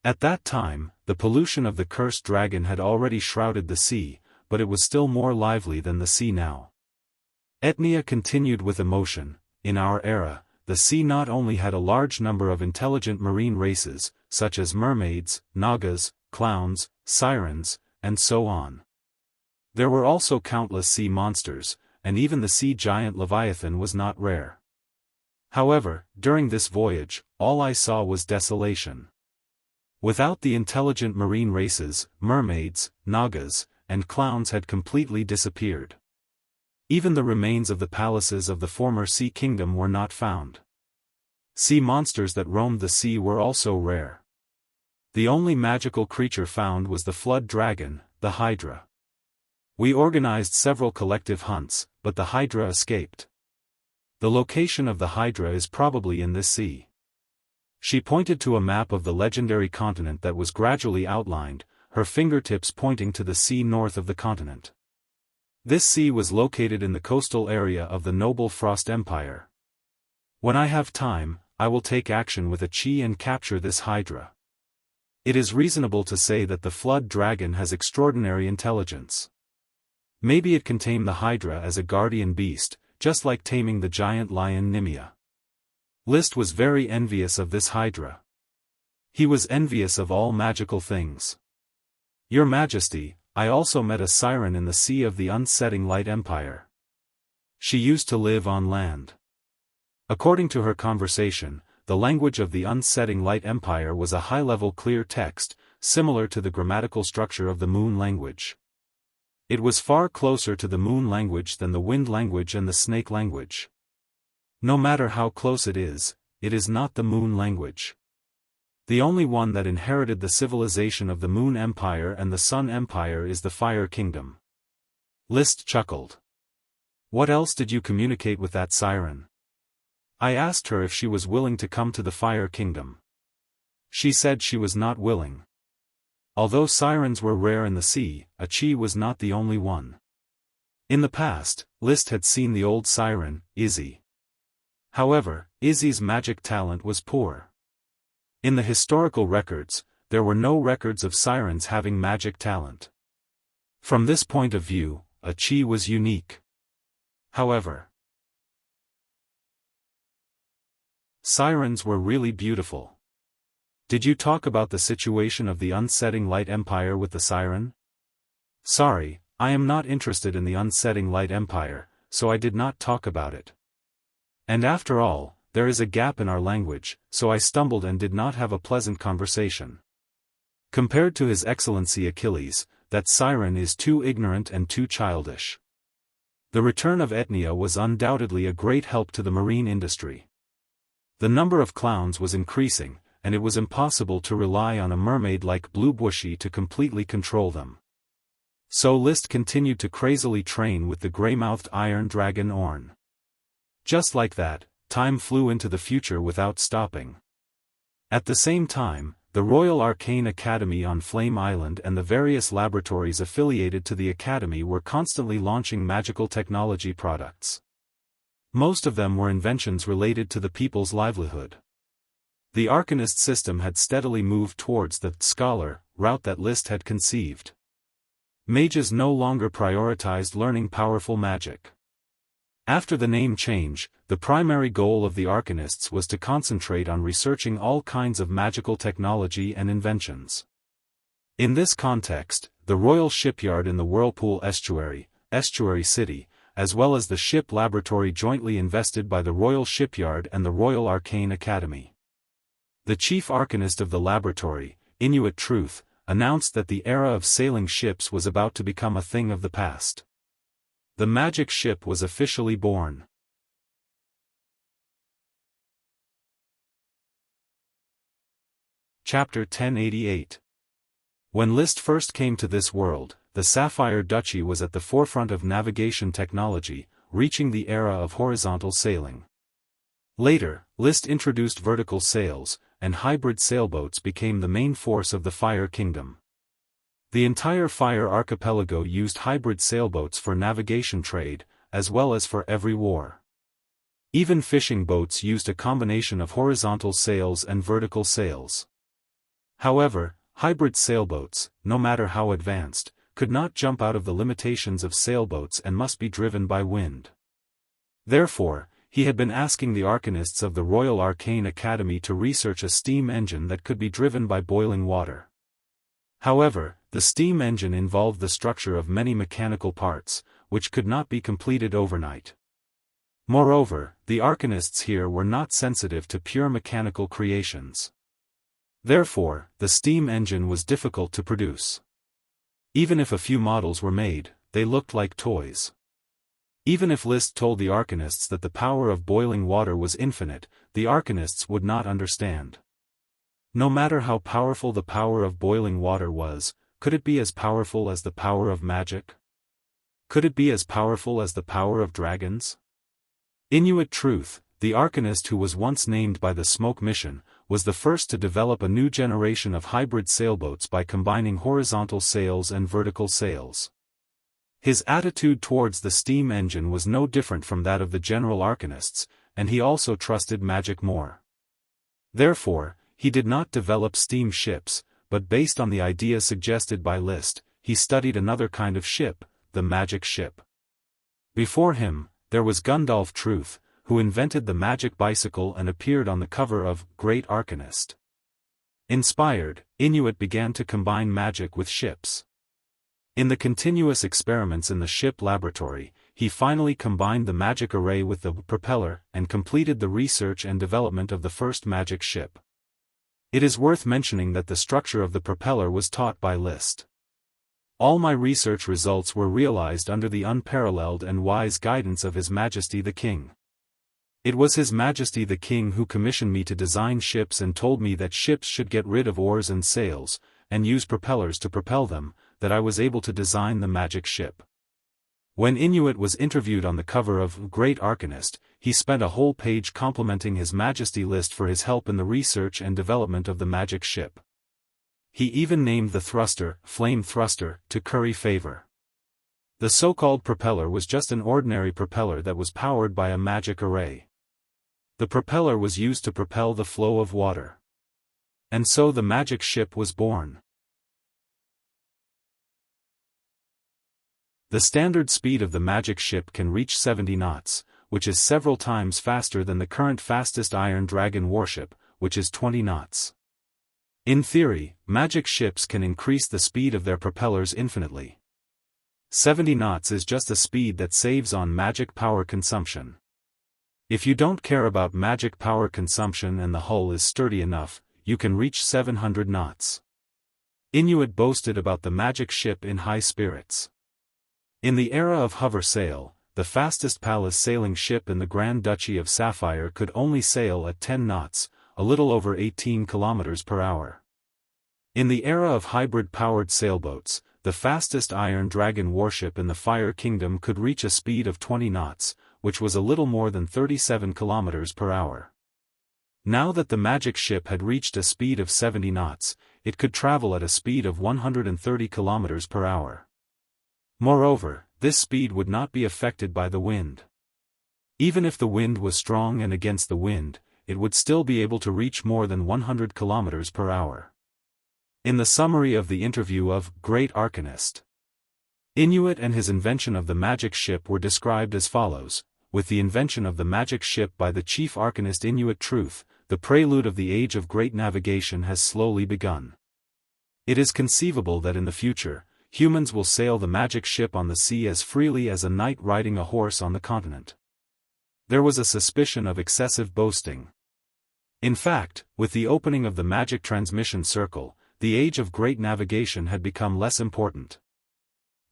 At that time, the pollution of the cursed dragon had already shrouded the sea, but it was still more lively than the sea now. Etnia continued with emotion. In our era, the sea not only had a large number of intelligent marine races, such as mermaids, nagas, clowns, sirens, and so on. There were also countless sea monsters, and even the sea giant Leviathan was not rare. However, during this voyage, all I saw was desolation. Without the intelligent marine races, mermaids, nagas, and clowns had completely disappeared. Even the remains of the palaces of the former Sea Kingdom were not found. Sea monsters that roamed the sea were also rare. The only magical creature found was the flood dragon, the Hydra. We organized several collective hunts, but the Hydra escaped. The location of the Hydra is probably in this sea. She pointed to a map of the legendary continent that was gradually outlined, her fingertips pointing to the sea north of the continent. This sea was located in the coastal area of the noble Frost Empire. When I have time, I will take action with a chi and capture this Hydra. It is reasonable to say that the flood dragon has extraordinary intelligence. Maybe it can tame the Hydra as a guardian beast, just like taming the giant lion Nimia. List was very envious of this Hydra. He was envious of all magical things. Your Majesty, I also met a siren in the sea of the Unsetting Light Empire. She used to live on land. According to her conversation, the language of the Unsetting Light Empire was a high-level clear text, similar to the grammatical structure of the Moon language. It was far closer to the Moon language than the Wind language and the Snake language. No matter how close it is not the Moon language. The only one that inherited the civilization of the Moon Empire and the Sun Empire is the Fire Kingdom. List chuckled. What else did you communicate with that siren? I asked her if she was willing to come to the Fire Kingdom. She said she was not willing. Although sirens were rare in the sea, a chi was not the only one. In the past, List had seen the old siren, Izzy. However, Izzy's magic talent was poor. In the historical records, there were no records of sirens having magic talent. From this point of view, a chi was unique. However, sirens were really beautiful. Did you talk about the situation of the Unsetting Light Empire with the siren? Sorry, I am not interested in the Unsetting Light Empire, so I did not talk about it. And after all, there is a gap in our language, so I stumbled and did not have a pleasant conversation. Compared to His Excellency Achilles, that siren is too ignorant and too childish. The return of Etnia was undoubtedly a great help to the marine industry. The number of clowns was increasing, and it was impossible to rely on a mermaid like Blue Bushy to completely control them. So List continued to crazily train with the grey-mouthed iron dragon Orn. Just like that, time flew into the future without stopping. At the same time, the Royal Arcane Academy on Flame Island and the various laboratories affiliated to the academy were constantly launching magical technology products. Most of them were inventions related to the people's livelihood. The Arcanist system had steadily moved towards the scholar route that Liszt had conceived. Mages no longer prioritized learning powerful magic. After the name change, the primary goal of the Arcanists was to concentrate on researching all kinds of magical technology and inventions. In this context, the Royal Shipyard in the Whirlpool Estuary City, as well as the ship laboratory jointly invested by the Royal Shipyard and the Royal Arcane Academy. The chief arcanist of the laboratory, Inuit Truth, announced that the era of sailing ships was about to become a thing of the past. The magic ship was officially born. Chapter 1088. When Liszt first came to this world, the Sapphire Duchy was at the forefront of navigation technology, reaching the era of horizontal sailing. Later, Liszt introduced vertical sails, and hybrid sailboats became the main force of the Fire Kingdom. The entire Fire Archipelago used hybrid sailboats for navigation trade, as well as for every war. Even fishing boats used a combination of horizontal sails and vertical sails. However, hybrid sailboats, no matter how advanced, could not jump out of the limitations of sailboats and must be driven by wind. Therefore, he had been asking the Arcanists of the Royal Arcane Academy to research a steam engine that could be driven by boiling water. However, the steam engine involved the structure of many mechanical parts, which could not be completed overnight. Moreover, the Arcanists here were not sensitive to pure mechanical creations. Therefore, the steam engine was difficult to produce. Even if a few models were made, they looked like toys. Even if Liszt told the Arcanists that the power of boiling water was infinite, the Arcanists would not understand. No matter how powerful the power of boiling water was, could it be as powerful as the power of magic? Could it be as powerful as the power of dragons? Inuit Truth, the Arcanist who was once named by the Smoke Mission, was the first to develop a new generation of hybrid sailboats by combining horizontal sails and vertical sails. His attitude towards the steam engine was no different from that of the general Arcanists, and he also trusted magic more. Therefore, he did not develop steam ships, but based on the idea suggested by Liszt, he studied another kind of ship, the magic ship. Before him, there was Gundulf Truth, who invented the magic bicycle and appeared on the cover of Great Arcanist. Inspired, Inuit began to combine magic with ships. In the continuous experiments in the ship laboratory, he finally combined the magic array with the propeller and completed the research and development of the first magic ship. It is worth mentioning that the structure of the propeller was taught by Liszt. All my research results were realized under the unparalleled and wise guidance of His Majesty the King. It was His Majesty the King who commissioned me to design ships and told me that ships should get rid of oars and sails, and use propellers to propel them, that I was able to design the magic ship. When Inuit was interviewed on the cover of Great Arcanist, he spent a whole page complimenting His Majesty Liszt for his help in the research and development of the magic ship. He even named the thruster, Flame Thruster, to curry favor. The so-called propeller was just an ordinary propeller that was powered by a magic array. The propeller was used to propel the flow of water. And so the magic ship was born. The standard speed of the magic ship can reach 70 knots, which is several times faster than the current fastest Iron Dragon warship, which is 20 knots. In theory, magic ships can increase the speed of their propellers infinitely. 70 knots is just a speed that saves on magic power consumption. If you don't care about magic power consumption and the hull is sturdy enough, you can reach 700 knots. Inuit boasted about the magic ship in high spirits. In the era of hover sail, the fastest palace sailing ship in the Grand Duchy of Sapphire could only sail at 10 knots, a little over 18 kilometers per hour. In the era of hybrid-powered sailboats, the fastest Iron Dragon warship in the Fire Kingdom could reach a speed of 20 knots, which was a little more than 37 kilometers per hour. Now that the magic ship had reached a speed of 70 knots, it could travel at a speed of 130 kilometers per hour. Moreover, this speed would not be affected by the wind. Even if the wind was strong and against the wind, it would still be able to reach more than 100 kilometers per hour. In the summary of the interview of Great Arcanist, Inuit and his invention of the magic ship were described as follows: with the invention of the magic ship by the chief arcanist Inuit Truth, the prelude of the age of great navigation has slowly begun. It is conceivable that in the future, humans will sail the magic ship on the sea as freely as a knight riding a horse on the continent. There was a suspicion of excessive boasting. In fact, with the opening of the magic transmission circle, the age of great navigation had become less important.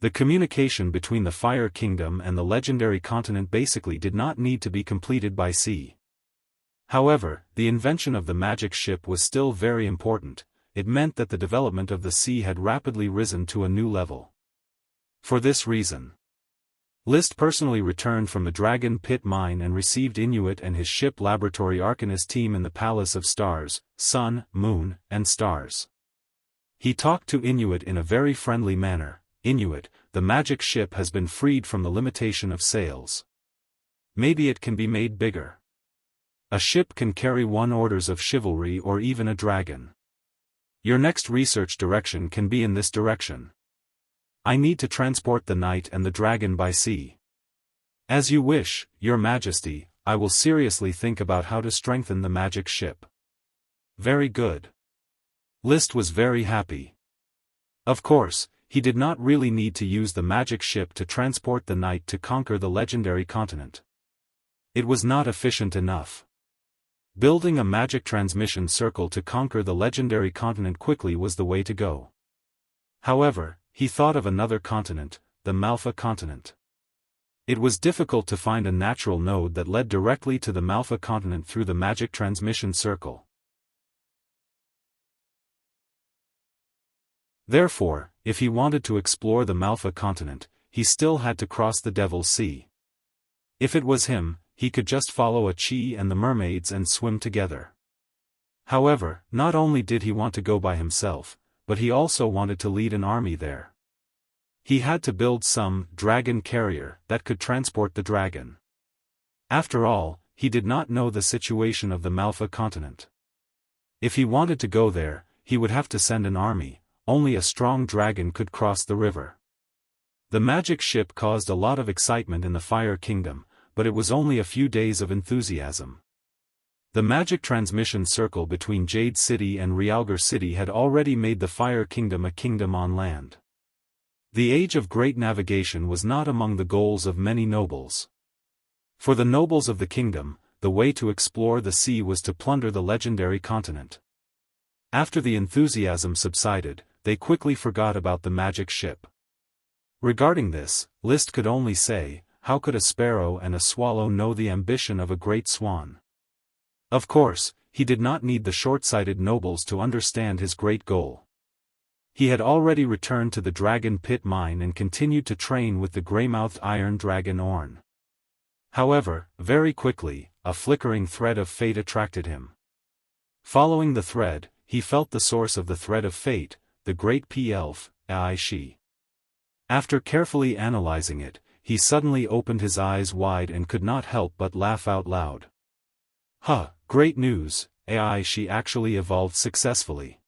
The communication between the Fire Kingdom and the legendary continent basically did not need to be completed by sea. However, the invention of the magic ship was still very important. It meant that the development of the sea had rapidly risen to a new level. For this reason, List personally returned from the Dragon Pit mine and received Inuit and his ship laboratory Arcanist team in the Palace of Stars, Sun, Moon, and Stars. He talked to Inuit in a very friendly manner. Inuit, the magic ship has been freed from the limitation of sails. Maybe it can be made bigger. A ship can carry 1 orders of chivalry or even a dragon. Your next research direction can be in this direction. I need to transport the knight and the dragon by sea. As you wish, Your Majesty, I will seriously think about how to strengthen the magic ship. Very good. List was very happy. Of course, he did not really need to use the magic ship to transport the knight to conquer the legendary continent. It was not efficient enough. Building a magic transmission circle to conquer the legendary continent quickly was the way to go. However, he thought of another continent, the Malfa continent. It was difficult to find a natural node that led directly to the Malfa continent through the magic transmission circle. Therefore, if he wanted to explore the Malfa continent, he still had to cross the Devil's Sea. If it was him, he could just follow a Chi and the mermaids and swim together. However, not only did he want to go by himself, but he also wanted to lead an army there. He had to build some dragon carrier that could transport the dragon. After all, he did not know the situation of the Malfa continent. If he wanted to go there, he would have to send an army. Only a strong dragon could cross the river. The magic ship caused a lot of excitement in the Fire Kingdom, but it was only a few days of enthusiasm. The magic transmission circle between Jade City and Realgar City had already made the Fire Kingdom a kingdom on land. The age of great navigation was not among the goals of many nobles. For the nobles of the kingdom, the way to explore the sea was to plunder the legendary continent. After the enthusiasm subsided, they quickly forgot about the magic ship. Regarding this, List could only say, how could a sparrow and a swallow know the ambition of a great swan? Of course, he did not need the short-sighted nobles to understand his great goal. He had already returned to the Dragon Pit mine and continued to train with the grey-mouthed iron dragon Orn. However, very quickly, a flickering thread of fate attracted him. Following the thread, he felt the source of the thread of fate, the great P-elf, Aishi. After carefully analyzing it, he suddenly opened his eyes wide and could not help but laugh out loud. Huh, great news, Aishi actually evolved successfully.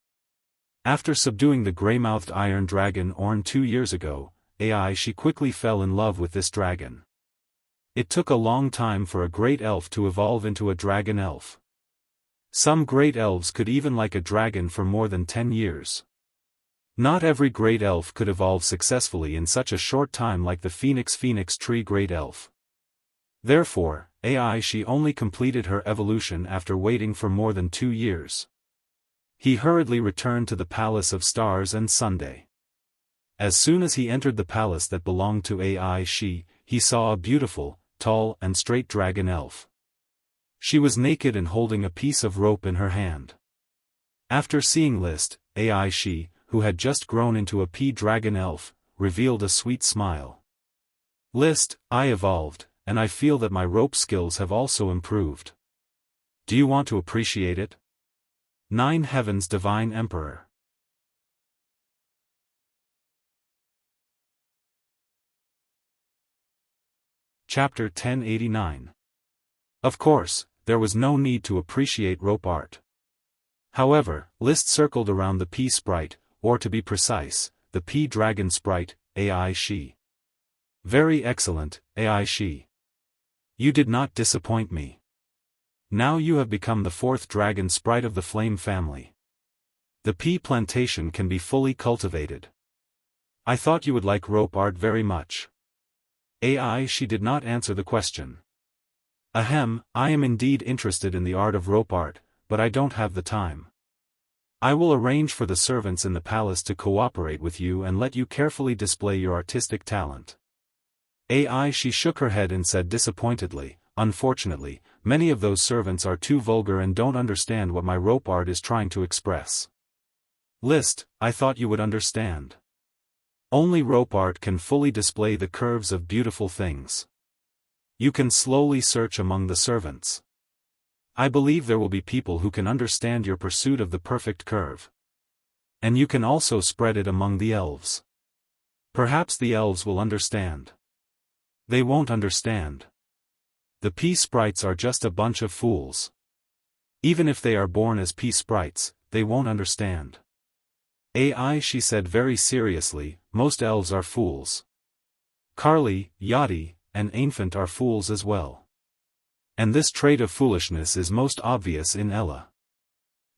After subduing the grey-mouthed iron dragon Orn 2 years ago, Aishi quickly fell in love with this dragon. It took a long time for a great elf to evolve into a dragon elf. Some great elves could even like a dragon for more than 10 years. Not every great elf could evolve successfully in such a short time like the Phoenix Tree Great Elf. Therefore, Aishi only completed her evolution after waiting for more than 2 years. He hurriedly returned to the Palace of Stars and Sunday. As soon as he entered the palace that belonged to Aishi, he saw a beautiful, tall and straight dragon elf. She was naked and holding a piece of rope in her hand. After seeing List, Aishi, who had just grown into a P-dragon elf, revealed a sweet smile. List, I evolved, and I feel that my rope skills have also improved. Do you want to appreciate it? 9 Heavens Divine Emperor. Chapter 1089. Of course, there was no need to appreciate rope art. However, List circled around the P sprite, or to be precise, the P dragon sprite, AI She. Very excellent, AI She. You did not disappoint me. Now you have become the 4th dragon sprite of the Flame family. The P plantation can be fully cultivated. I thought you would like rope art very much. AI She did not answer the question. Ahem, I am indeed interested in the art of rope art, but I don't have the time. I will arrange for the servants in the palace to cooperate with you and let you carefully display your artistic talent. AI She shook her head and said disappointedly, unfortunately, many of those servants are too vulgar and don't understand what my rope art is trying to express. List, I thought you would understand. Only rope art can fully display the curves of beautiful things. You can slowly search among the servants. I believe there will be people who can understand your pursuit of the perfect curve. And you can also spread it among the elves. Perhaps the elves will understand. They won't understand. The P sprites are just a bunch of fools. Even if they are born as P sprites, they won't understand. AI She said very seriously, most elves are fools. Carly, Yachty, and Infant are fools as well. And this trait of foolishness is most obvious in Ella.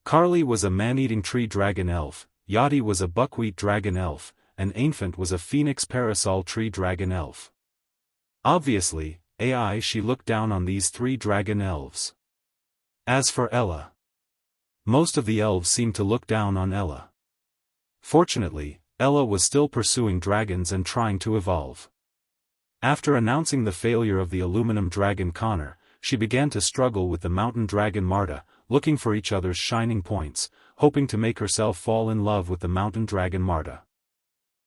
Carly was a man-eating tree dragon elf, Yachty was a buckwheat dragon elf, and Infant was a phoenix parasol tree dragon elf. Obviously, AI She looked down on these 3 dragon elves. As for Ella, most of the elves seemed to look down on Ella. Fortunately, Ella was still pursuing dragons and trying to evolve. After announcing the failure of the aluminum dragon Connor, she began to struggle with the mountain dragon Marta, looking for each other's shining points, hoping to make herself fall in love with the mountain dragon Marta.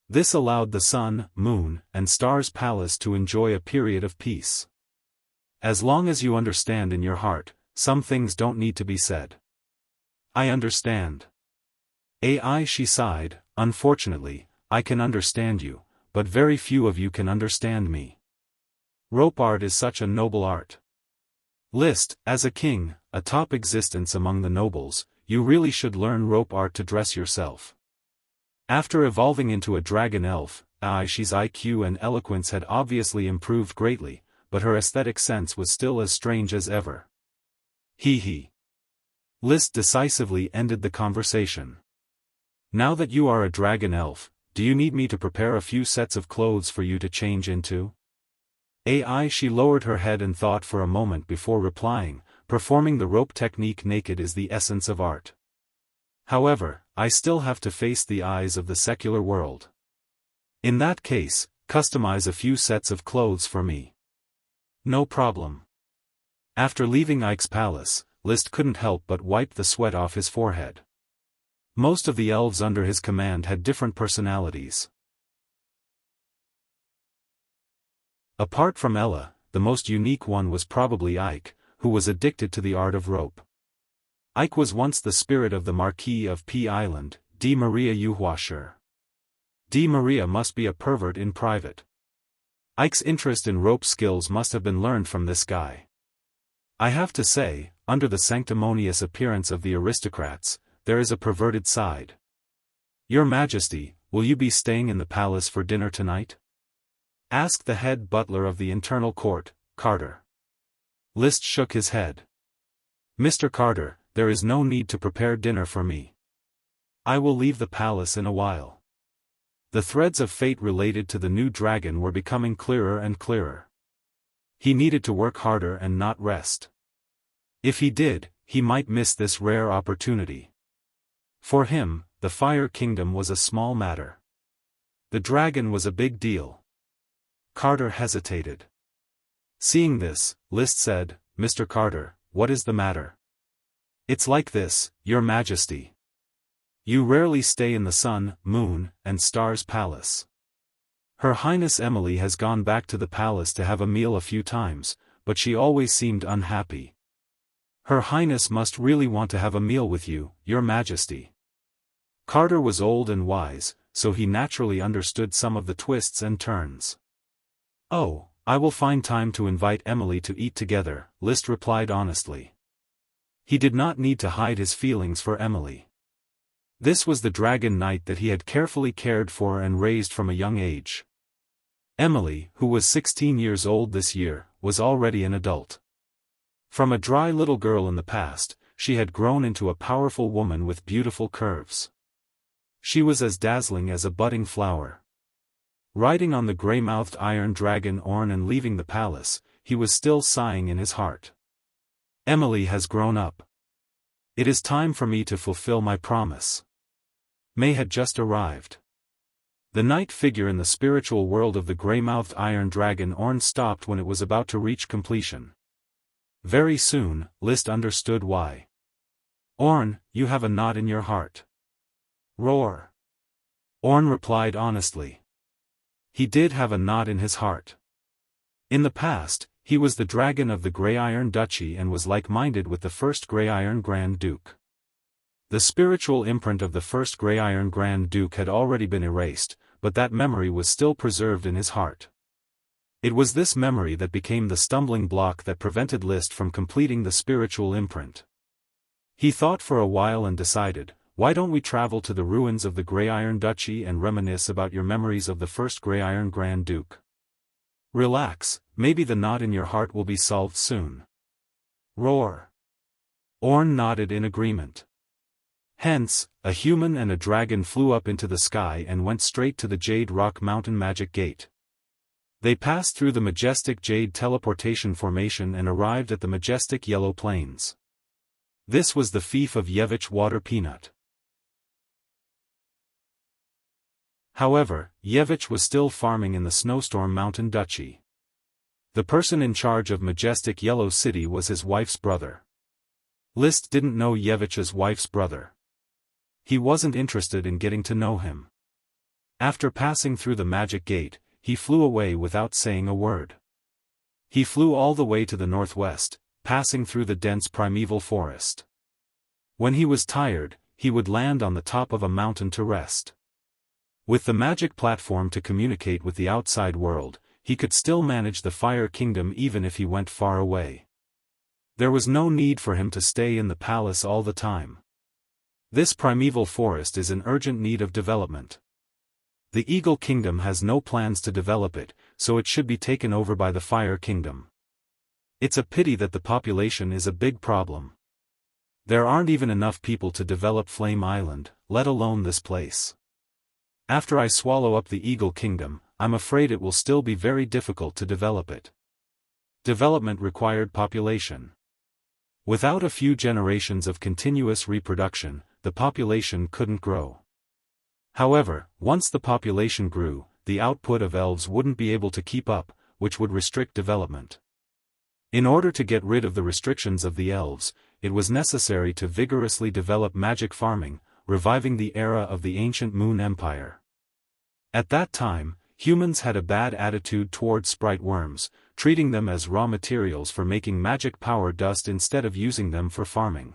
This allowed the sun, moon, and stars palace to enjoy a period of peace. As long as you understand in your heart, some things don't need to be said. I understand. AI She sighed, unfortunately, I can understand you, but very few of you can understand me. Rope art is such a noble art. List, as a king, a top existence among the nobles, you really should learn rope art to dress yourself. After evolving into a dragon elf, AI She's IQ and eloquence had obviously improved greatly, but her aesthetic sense was still as strange as ever. Hee. List decisively ended the conversation. Now that you are a dragon elf, do you need me to prepare a few sets of clothes for you to change into? AI She lowered her head and thought for a moment before replying, performing the rope technique naked is the essence of art. However, I still have to face the eyes of the secular world. In that case, customize a few sets of clothes for me. No problem. After leaving Ike's palace, List couldn't help but wipe the sweat off his forehead. Most of the elves under his command had different personalities. Apart from Ella, the most unique one was probably Ike, who was addicted to the art of rope. Ike was once the spirit of the Marquis of P Island, D. Maria Yuhuasher. D. Maria must be a pervert in private. Ike's interest in rope skills must have been learned from this guy. I have to say, under the sanctimonious appearance of the aristocrats, there is a perverted side. Your Majesty, will you be staying in the palace for dinner tonight? Asked the head butler of the internal court, Carter. List shook his head. Mr. Carter, there is no need to prepare dinner for me. I will leave the palace in a while. The threads of fate related to the new dragon were becoming clearer and clearer. He needed to work harder and not rest. If he did, he might miss this rare opportunity. For him, the Fire Kingdom was a small matter. The dragon was a big deal. Carter hesitated. Seeing this, List said, Mr. Carter, what is the matter? It's like this, Your Majesty. You rarely stay in the sun, moon, and stars palace. Her Highness Emily has gone back to the palace to have a meal a few times, but she always seemed unhappy. Her Highness must really want to have a meal with you, Your Majesty. Carter was old and wise, so he naturally understood some of the twists and turns. Oh, I will find time to invite Emily to eat together, List replied honestly. He did not need to hide his feelings for Emily. This was the dragon knight that he had carefully cared for and raised from a young age. Emily, who was 16 years old this year, was already an adult. From a dry little girl in the past, she had grown into a powerful woman with beautiful curves. She was as dazzling as a budding flower. Riding on the gray-mouthed iron dragon Orn and leaving the palace, he was still sighing in his heart. Emily has grown up. It is time for me to fulfill my promise. May had just arrived. The knight figure in the spiritual world of the gray-mouthed iron dragon Orn stopped when it was about to reach completion. Very soon, List understood why. Orn, you have a knot in your heart. Roar. Orn replied honestly. He did have a knot in his heart. In the past, he was the dragon of the Grey Iron Duchy and was like-minded with the first Grey Iron Grand Duke. The spiritual imprint of the first Grey Iron Grand Duke had already been erased, but that memory was still preserved in his heart. It was this memory that became the stumbling block that prevented List from completing the spiritual imprint. He thought for a while and decided, why don't we travel to the ruins of the Grey Iron Duchy and reminisce about your memories of the first Grey Iron Grand Duke? Relax, maybe the knot in your heart will be solved soon. Roar. Orn nodded in agreement. Hence, a human and a dragon flew up into the sky and went straight to the Jade Rock Mountain Magic Gate. They passed through the majestic Jade Teleportation Formation and arrived at the majestic Yellow Plains. This was the fief of Yevich Water Peanut. However, Yevich was still farming in the Snowstorm Mountain Duchy. The person in charge of majestic Yellow City was his wife's brother. List didn't know Yevich's wife's brother. He wasn't interested in getting to know him. After passing through the magic gate, he flew away without saying a word. He flew all the way to the northwest, passing through the dense primeval forest. When he was tired, he would land on the top of a mountain to rest. With the magic platform to communicate with the outside world, he could still manage the Fire Kingdom even if he went far away. There was no need for him to stay in the palace all the time. This primeval forest is in urgent need of development. The Eagle Kingdom has no plans to develop it, so it should be taken over by the Fire Kingdom. It's a pity that the population is a big problem. There aren't even enough people to develop Flame Island, let alone this place. After I swallow up the Eagle Kingdom, I'm afraid it will still be very difficult to develop it. Development required population. Without a few generations of continuous reproduction, the population couldn't grow. However, once the population grew, the output of elves wouldn't be able to keep up, which would restrict development. In order to get rid of the restrictions of the elves, it was necessary to vigorously develop magic farming, reviving the era of the ancient Moon Empire. At that time, humans had a bad attitude toward sprite worms, treating them as raw materials for making magic power dust instead of using them for farming.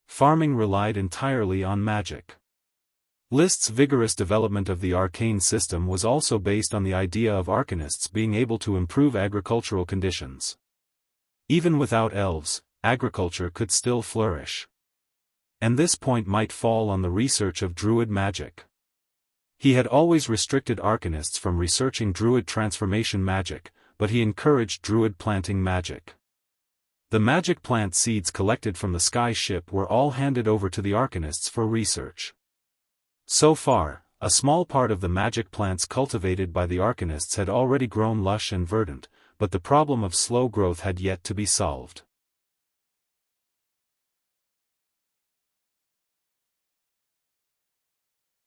Farming relied entirely on magic. List's vigorous development of the arcane system was also based on the idea of arcanists being able to improve agricultural conditions. Even without elves, agriculture could still flourish. And this point might fall on the research of druid magic. He had always restricted arcanists from researching druid transformation magic, but he encouraged druid planting magic. The magic plant seeds collected from the sky ship were all handed over to the arcanists for research. So far, a small part of the magic plants cultivated by the arcanists had already grown lush and verdant, but the problem of slow growth had yet to be solved.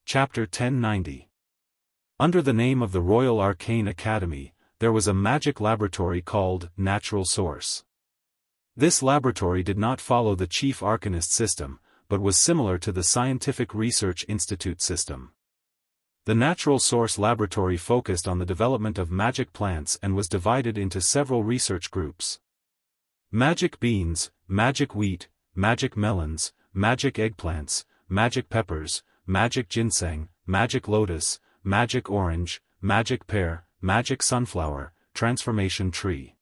Chapter 1090. Under the name of the Royal Arcane Academy, there was a magic laboratory called Natural Source. This laboratory did not follow the Chief Arcanist system, but was similar to the Scientific Research Institute system. The Natural Source Laboratory focused on the development of magic plants and was divided into several research groups. Magic beans, magic wheat, magic melons, magic eggplants, magic peppers, magic ginseng, magic lotus, magic orange, magic pear, magic sunflower, transformation tree.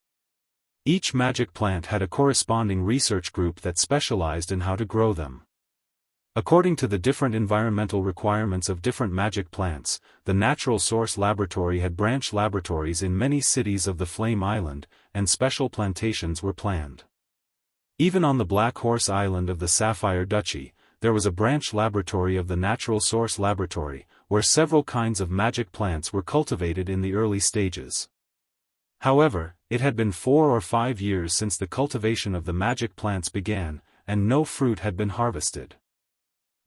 Each magic plant had a corresponding research group that specialized in how to grow them. According to the different environmental requirements of different magic plants, the Natural Source Laboratory had branch laboratories in many cities of the Flame Island, and special plantations were planned. Even on the Black Horse Island of the Sapphire Duchy, there was a branch laboratory of the Natural Source Laboratory, where several kinds of magic plants were cultivated in the early stages. However, it had been 4 or 5 years since the cultivation of the magic plants began, and no fruit had been harvested.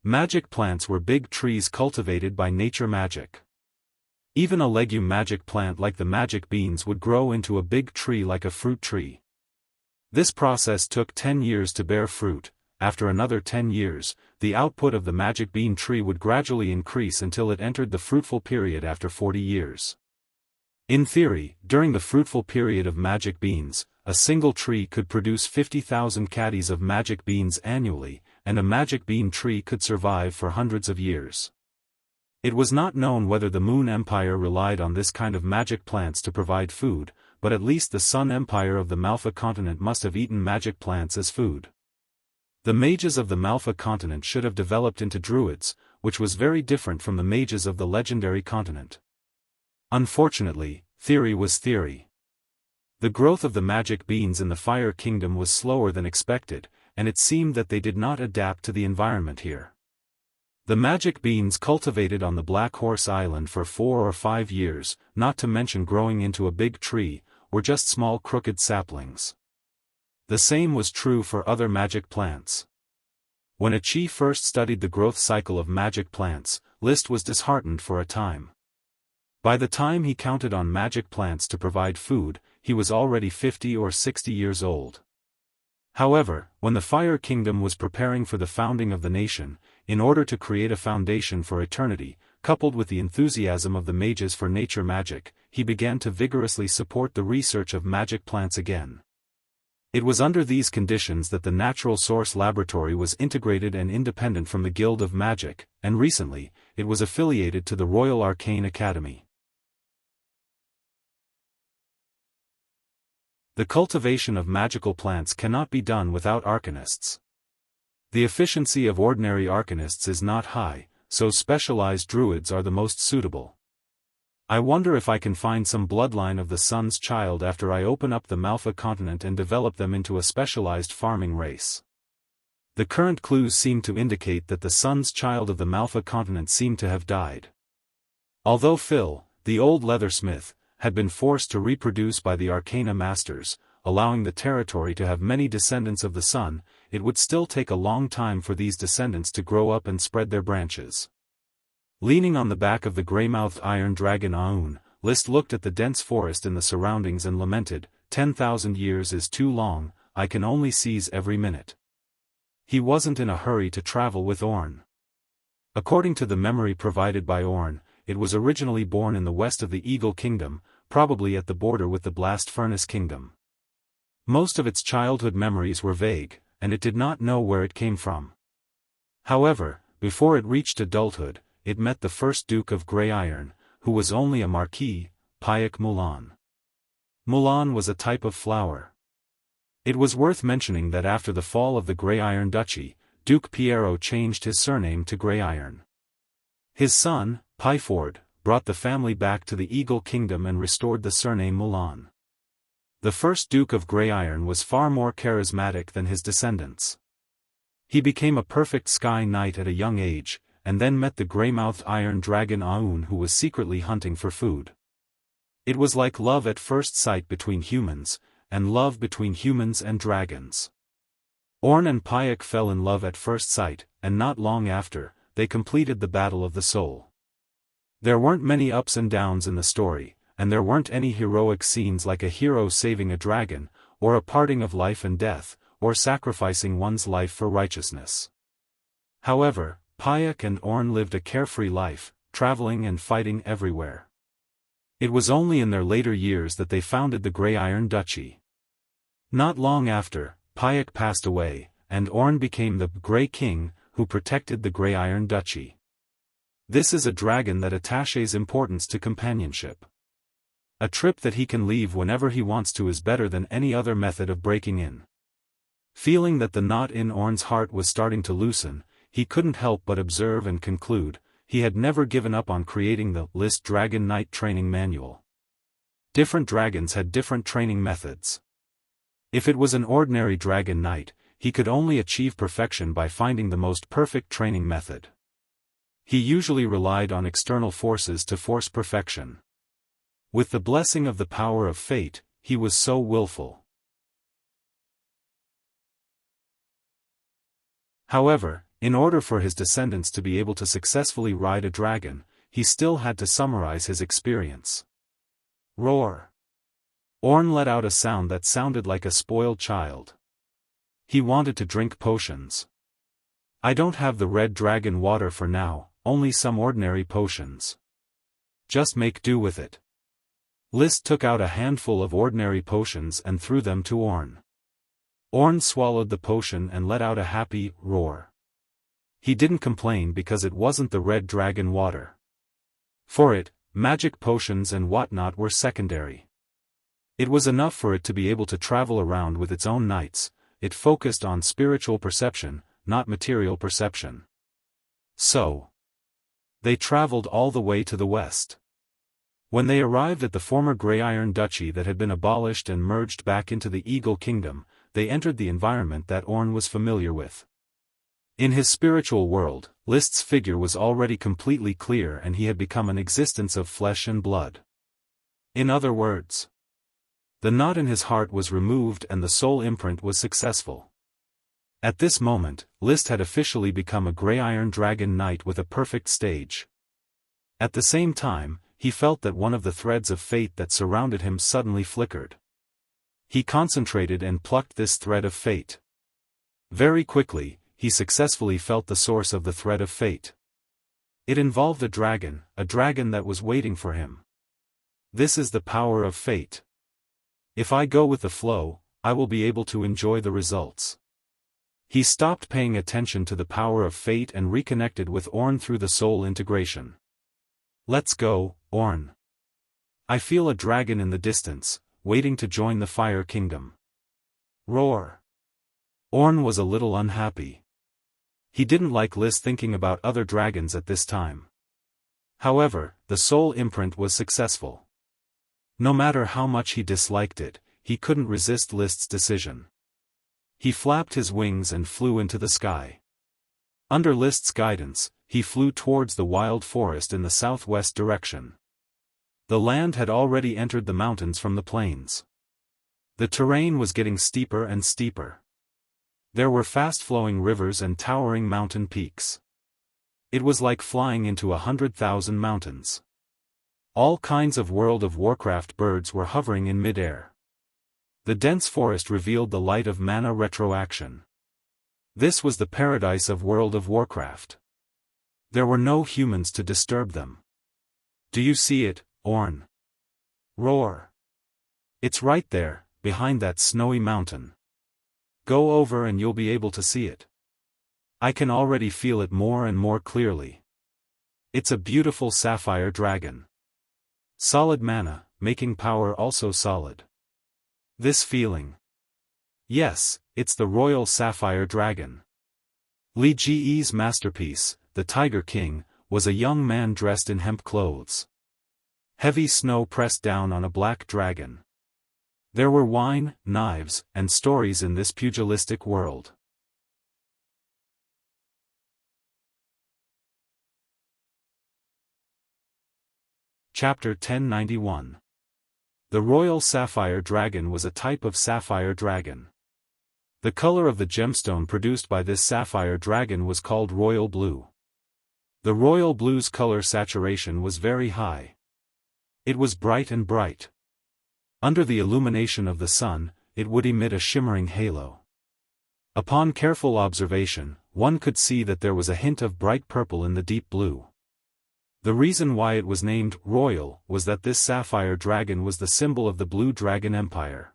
Magic plants were big trees cultivated by nature magic. Even a legume magic plant like the magic beans would grow into a big tree like a fruit tree. This process took 10 years to bear fruit. After another 10 years, the output of the magic bean tree would gradually increase until it entered the fruitful period after 40 years. In theory, during the fruitful period of magic beans, a single tree could produce 50,000 caddies of magic beans annually, and a magic bean tree could survive for hundreds of years. It was not known whether the Moon Empire relied on this kind of magic plants to provide food, but at least the Sun Empire of the Malfa continent must have eaten magic plants as food. The mages of the Malfa continent should have developed into druids, which was very different from the mages of the legendary continent. Unfortunately, theory was theory. The growth of the magic beans in the Fire Kingdom was slower than expected, and it seemed that they did not adapt to the environment here. The magic beans cultivated on the Black Horse Island for 4 or 5 years, not to mention growing into a big tree, were just small crooked saplings. The same was true for other magic plants. When a chief first studied the growth cycle of magic plants, List was disheartened for a time. By the time he counted on magic plants to provide food, he was already 50 or 60 years old. However, when the Fire Kingdom was preparing for the founding of the nation, in order to create a foundation for eternity, coupled with the enthusiasm of the mages for nature magic, he began to vigorously support the research of magic plants again. It was under these conditions that the Natural Source Laboratory was integrated and independent from the Guild of Magic, and recently, it was affiliated to the Royal Arcane Academy. The cultivation of magical plants cannot be done without arcanists. The efficiency of ordinary arcanists is not high, so specialized druids are the most suitable. I wonder if I can find some bloodline of the Sun's child after I open up the Malfa continent and develop them into a specialized farming race. The current clues seem to indicate that the Sun's child of the Malfa continent seemed to have died. Although Phil, the old leathersmith, had been forced to reproduce by the Arcana Masters, allowing the territory to have many descendants of the Sun, it would still take a long time for these descendants to grow up and spread their branches. Leaning on the back of the grey-mouthed iron dragon Aun, List looked at the dense forest in the surroundings and lamented, 10,000 years is too long, I can only seize every minute. He wasn't in a hurry to travel with Orn. According to the memory provided by Orn, it was originally born in the west of the Eagle Kingdom, probably at the border with the Blast Furnace Kingdom. Most of its childhood memories were vague, and it did not know where it came from. However, before it reached adulthood, it met the first Duke of Grey Iron, who was only a marquis, Payak Mulan. Mulan was a type of flower. It was worth mentioning that after the fall of the Grey Iron Duchy, Duke Piero changed his surname to Grey Iron. His son, Pyford, brought the family back to the Eagle Kingdom and restored the surname Mulan. The first Duke of Grey Iron was far more charismatic than his descendants. He became a perfect Sky Knight at a young age, and then met the grey-mouthed iron dragon Aun, who was secretly hunting for food. It was like love at first sight between humans, and love between humans and dragons. Orn and Payak fell in love at first sight, and not long after, they completed the Battle of the Soul. There weren't many ups and downs in the story, and there weren't any heroic scenes like a hero saving a dragon, or a parting of life and death, or sacrificing one's life for righteousness. However, Payak and Orn lived a carefree life, traveling and fighting everywhere. It was only in their later years that they founded the Grey Iron Duchy. Not long after, Payak passed away, and Orn became the Grey King, who protected the Grey Iron Duchy. This is a dragon that attaches importance to companionship. A trip that he can leave whenever he wants to is better than any other method of breaking in. Feeling that the knot in Orn's heart was starting to loosen, he couldn't help but observe and conclude, he had never given up on creating the List Dragon Knight Training Manual. Different dragons had different training methods. If it was an ordinary dragon knight, he could only achieve perfection by finding the most perfect training method. He usually relied on external forces to force perfection. With the blessing of the power of fate, he was so willful. However, in order for his descendants to be able to successfully ride a dragon, he still had to summarize his experience. Roar! Orn let out a sound that sounded like a spoiled child. He wanted to drink potions. I don't have the red dragon water for now, only some ordinary potions. Just make do with it. List took out a handful of ordinary potions and threw them to Orn. Orn swallowed the potion and let out a happy roar. He didn't complain because it wasn't the red dragon water. For it, magic potions and whatnot were secondary. It was enough for it to be able to travel around with its own knights. It focused on spiritual perception, not material perception. So, they traveled all the way to the west. When they arrived at the former Grey Iron Duchy that had been abolished and merged back into the Eagle Kingdom, they entered the environment that Orn was familiar with. In his spiritual world, List's figure was already completely clear and he had become an existence of flesh and blood. In other words, the knot in his heart was removed and the soul imprint was successful. At this moment, List had officially become a Grey Iron Dragon Knight with a perfect stage. At the same time, he felt that one of the threads of fate that surrounded him suddenly flickered. He concentrated and plucked this thread of fate. Very quickly, he successfully felt the source of the thread of fate. It involved a dragon that was waiting for him. This is the power of fate. If I go with the flow, I will be able to enjoy the results. He stopped paying attention to the power of fate and reconnected with Orn through the soul integration. Let's go, Orn. I feel a dragon in the distance, waiting to join the Fire Kingdom. Roar. Orn was a little unhappy. He didn't like List thinking about other dragons at this time. However, the soul imprint was successful. No matter how much he disliked it, he couldn't resist List's decision. He flapped his wings and flew into the sky. Under List's guidance, he flew towards the wild forest in the southwest direction. The land had already entered the mountains from the plains. The terrain was getting steeper and steeper. There were fast-flowing rivers and towering mountain peaks. It was like flying into 100,000 mountains. All kinds of World of Warcraft birds were hovering in mid-air. The dense forest revealed the light of mana retroaction. This was the paradise of World of Warcraft. There were no humans to disturb them. Do you see it, Orn? Roar. It's right there, behind that snowy mountain. Go over and you'll be able to see it. I can already feel it more and more clearly. It's a beautiful sapphire dragon. Solid mana, making power also solid. This feeling. Yes, it's the Royal Sapphire Dragon. Li Ji's masterpiece, the Tiger King, was a young man dressed in hemp clothes. Heavy snow pressed down on a black dragon. There were wine, knives, and stories in this pugilistic world. Chapter 1091. The Royal Sapphire Dragon was a type of sapphire dragon. The color of the gemstone produced by this sapphire dragon was called royal blue. The royal blue's color saturation was very high. It was bright and bright. Under the illumination of the sun, it would emit a shimmering halo. Upon careful observation, one could see that there was a hint of bright purple in the deep blue. The reason why it was named Royal was that this sapphire dragon was the symbol of the Blue Dragon Empire.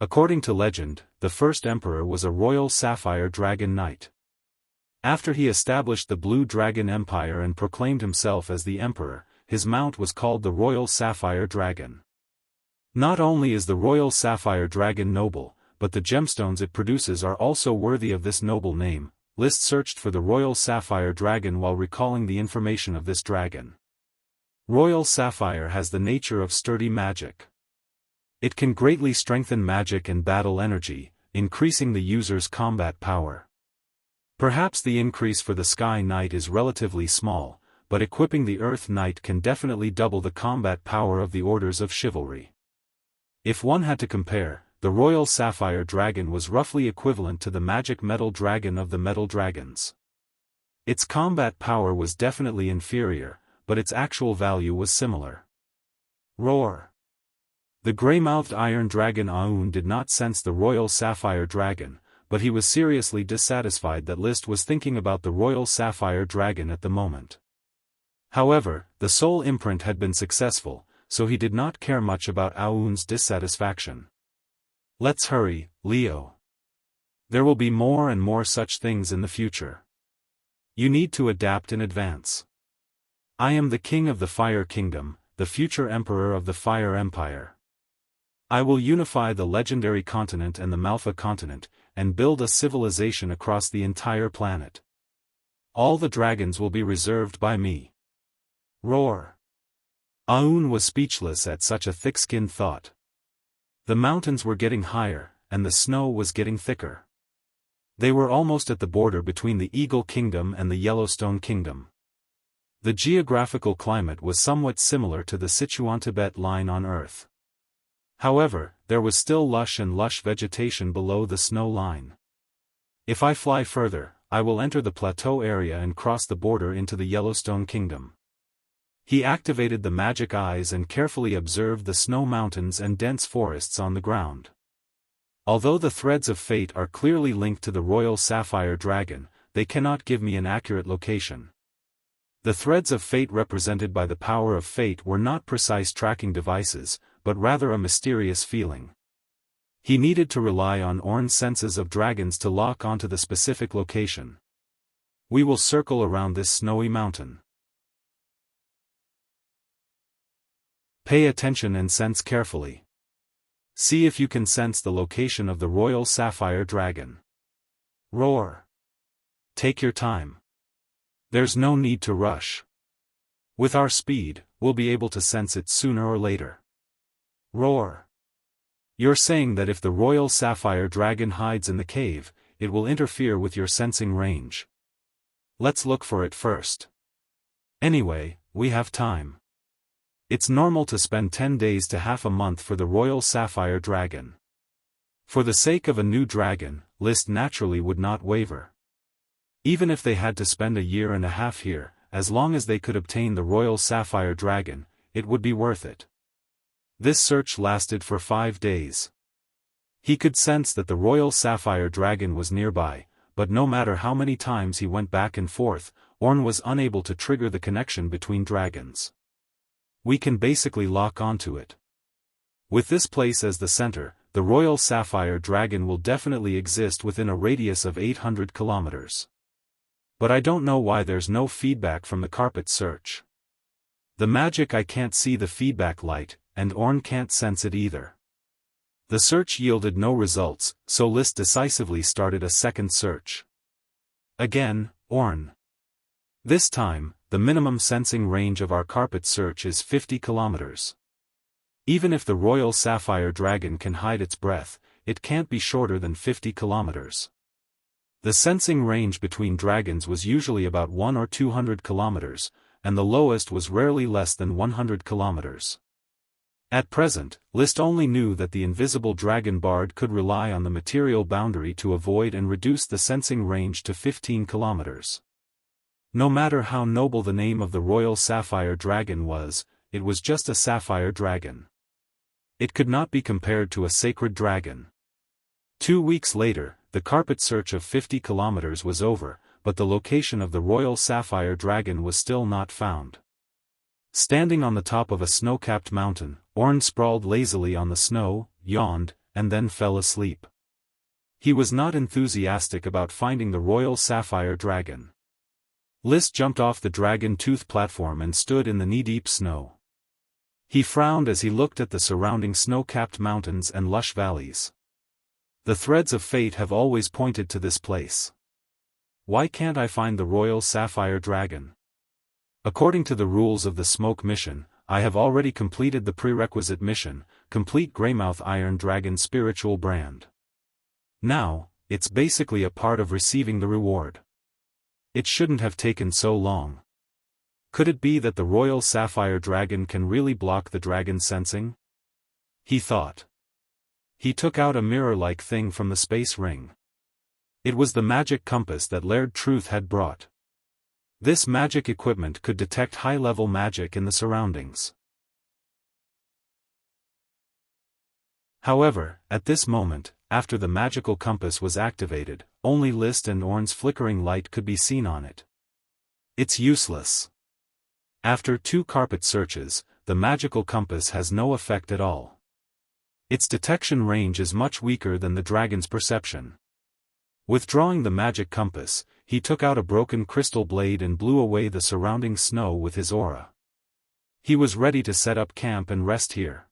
According to legend, the first emperor was a royal sapphire dragon knight. After he established the Blue Dragon Empire and proclaimed himself as the emperor, his mount was called the Royal Sapphire Dragon. Not only is the Royal Sapphire Dragon noble, but the gemstones it produces are also worthy of this noble name. List searched for the Royal Sapphire Dragon while recalling the information of this dragon. Royal Sapphire has the nature of sturdy magic. It can greatly strengthen magic and battle energy, increasing the user's combat power. Perhaps the increase for the Sky Knight is relatively small, but equipping the Earth Knight can definitely double the combat power of the Orders of Chivalry. If one had to compare, the Royal Sapphire Dragon was roughly equivalent to the Magic Metal Dragon of the Metal Dragons. Its combat power was definitely inferior, but its actual value was similar. Roar. The grey-mouthed Iron Dragon Aoun did not sense the Royal Sapphire Dragon, but he was seriously dissatisfied that List was thinking about the Royal Sapphire Dragon at the moment. However, the soul imprint had been successful, so he did not care much about Aoun's dissatisfaction. Let's hurry, Leo. There will be more and more such things in the future. You need to adapt in advance. I am the king of the Fire Kingdom, the future emperor of the Fire Empire. I will unify the legendary continent and the Malfa continent, and build a civilization across the entire planet. All the dragons will be reserved by me. Roar. Aoun was speechless at such a thick-skinned thought. The mountains were getting higher, and the snow was getting thicker. They were almost at the border between the Eagle Kingdom and the Yellowstone Kingdom. The geographical climate was somewhat similar to the Sichuan-Tibet line on Earth. However, there was still lush vegetation below the snow line. If I fly further, I will enter the plateau area and cross the border into the Yellowstone Kingdom. He activated the magic eyes and carefully observed the snow mountains and dense forests on the ground. Although the threads of fate are clearly linked to the Royal Sapphire Dragon, they cannot give me an accurate location. The threads of fate represented by the power of fate were not precise tracking devices, but rather a mysterious feeling. He needed to rely on Orn's senses of dragons to lock onto the specific location. We will circle around this snowy mountain. Pay attention and sense carefully. See if you can sense the location of the Royal Sapphire Dragon. Roar. Take your time. There's no need to rush. With our speed, we'll be able to sense it sooner or later. Roar. You're saying that if the Royal Sapphire Dragon hides in the cave, it will interfere with your sensing range. Let's look for it first. Anyway, we have time. It's normal to spend 10 days to half a month for the Royal Sapphire Dragon. For the sake of a new dragon, List naturally would not waver. Even if they had to spend a year and a half here, as long as they could obtain the Royal Sapphire Dragon, it would be worth it. This search lasted for 5 days. He could sense that the Royal Sapphire Dragon was nearby, but no matter how many times he went back and forth, Orn was unable to trigger the connection between dragons. We can basically lock onto it. With this place as the center, the Royal Sapphire Dragon will definitely exist within a radius of 800 kilometers. But I don't know why there's no feedback from the carpet search. The magic I can't see the feedback light, and Orn can't sense it either. The search yielded no results, so List decisively started a second search. Again, Orn. This time, the minimum sensing range of our carpet search is 50 kilometers. Even if the Royal Sapphire Dragon can hide its breath, it can't be shorter than 50 kilometers. The sensing range between dragons was usually about 1 or 200 kilometers, and the lowest was rarely less than 100 kilometers. At present, List only knew that the invisible dragon bard could rely on the material boundary to avoid and reduce the sensing range to 15 kilometers. No matter how noble the name of the Royal Sapphire Dragon was, it was just a sapphire dragon. It could not be compared to a sacred dragon. 2 weeks later, the carpet search of 50 kilometers was over, but the location of the Royal Sapphire Dragon was still not found. Standing on the top of a snow-capped mountain, Orn sprawled lazily on the snow, yawned, and then fell asleep. He was not enthusiastic about finding the royal sapphire dragon. List jumped off the dragon tooth platform and stood in the knee-deep snow. He frowned as he looked at the surrounding snow-capped mountains and lush valleys. The threads of fate have always pointed to this place. Why can't I find the royal sapphire dragon? According to the rules of the smoke mission, I have already completed the prerequisite mission, complete Greymouth Iron Dragon spiritual brand. Now, it's basically a part of receiving the reward. It shouldn't have taken so long. Could it be that the royal sapphire dragon can really block the dragon sensing? He thought. He took out a mirror-like thing from the space ring. It was the magic compass that Laird Truth had brought. This magic equipment could detect high-level magic in the surroundings. However, at this moment, after the magical compass was activated, only List and Orn's flickering light could be seen on it. It's useless. After 2 carpet searches, the magical compass has no effect at all. Its detection range is much weaker than the dragon's perception. Withdrawing the magic compass, he took out a broken crystal blade and blew away the surrounding snow with his aura. He was ready to set up camp and rest here.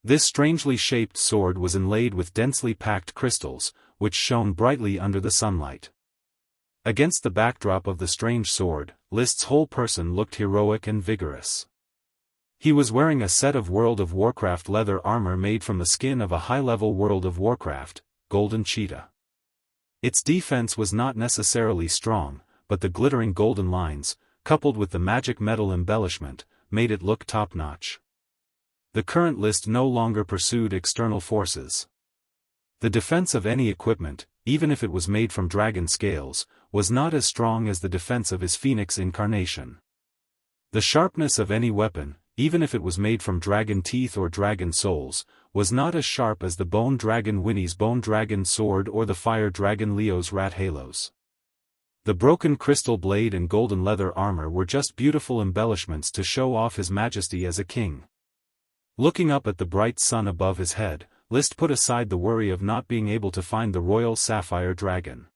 This strangely shaped sword was inlaid with densely packed crystals, which shone brightly under the sunlight. Against the backdrop of the strange sword, List's whole person looked heroic and vigorous. He was wearing a set of World of Warcraft leather armor made from the skin of a high-level World of Warcraft, golden cheetah. Its defense was not necessarily strong, but the glittering golden lines, coupled with the magic metal embellishment, made it look top-notch. The current List no longer pursued external forces. The defense of any equipment, even if it was made from dragon scales, was not as strong as the defense of his phoenix incarnation. The sharpness of any weapon, even if it was made from dragon teeth or dragon souls, was not as sharp as the bone dragon Winnie's bone dragon sword or the fire dragon Leo's rat halos. The broken crystal blade and golden leather armor were just beautiful embellishments to show off his majesty as a king. Looking up at the bright sun above his head, List put aside the worry of not being able to find the royal sapphire dragon.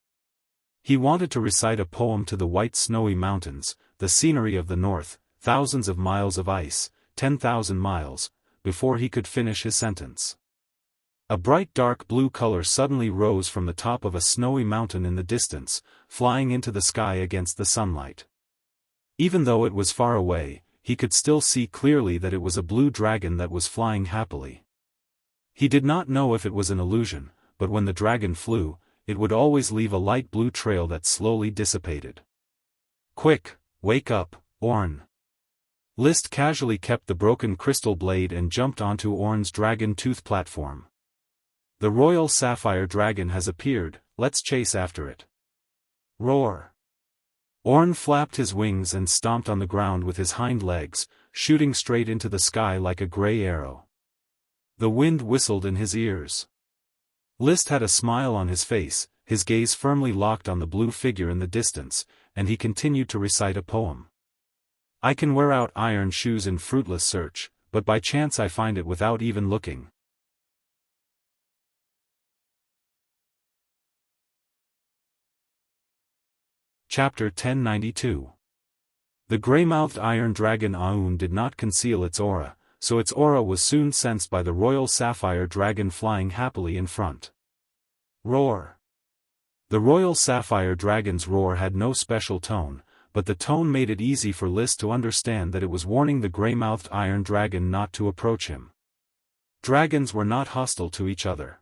He wanted to recite a poem to the white snowy mountains, the scenery of the north, thousands of miles of ice, 10,000 miles, before he could finish his sentence. A bright dark blue color suddenly rose from the top of a snowy mountain in the distance, flying into the sky against the sunlight. Even though it was far away, he could still see clearly that it was a blue dragon that was flying happily. He did not know if it was an illusion, but when the dragon flew, it would always leave a light blue trail that slowly dissipated. "Quick, wake up, Orn." List casually kept the broken crystal blade and jumped onto Orn's dragon tooth platform. "The royal sapphire dragon has appeared, let's chase after it." Roar. Orn flapped his wings and stomped on the ground with his hind legs, shooting straight into the sky like a gray arrow. The wind whistled in his ears. List had a smile on his face, his gaze firmly locked on the blue figure in the distance, and he continued to recite a poem. "I can wear out iron shoes in fruitless search, but by chance I find it without even looking." Chapter 1092. The grey-mouthed iron dragon Aun did not conceal its aura, so its aura was soon sensed by the royal sapphire dragon flying happily in front. Roar. The royal sapphire dragon's roar had no special tone, but the tone made it easy for List to understand that it was warning the grey-mouthed iron dragon not to approach him. Dragons were not hostile to each other.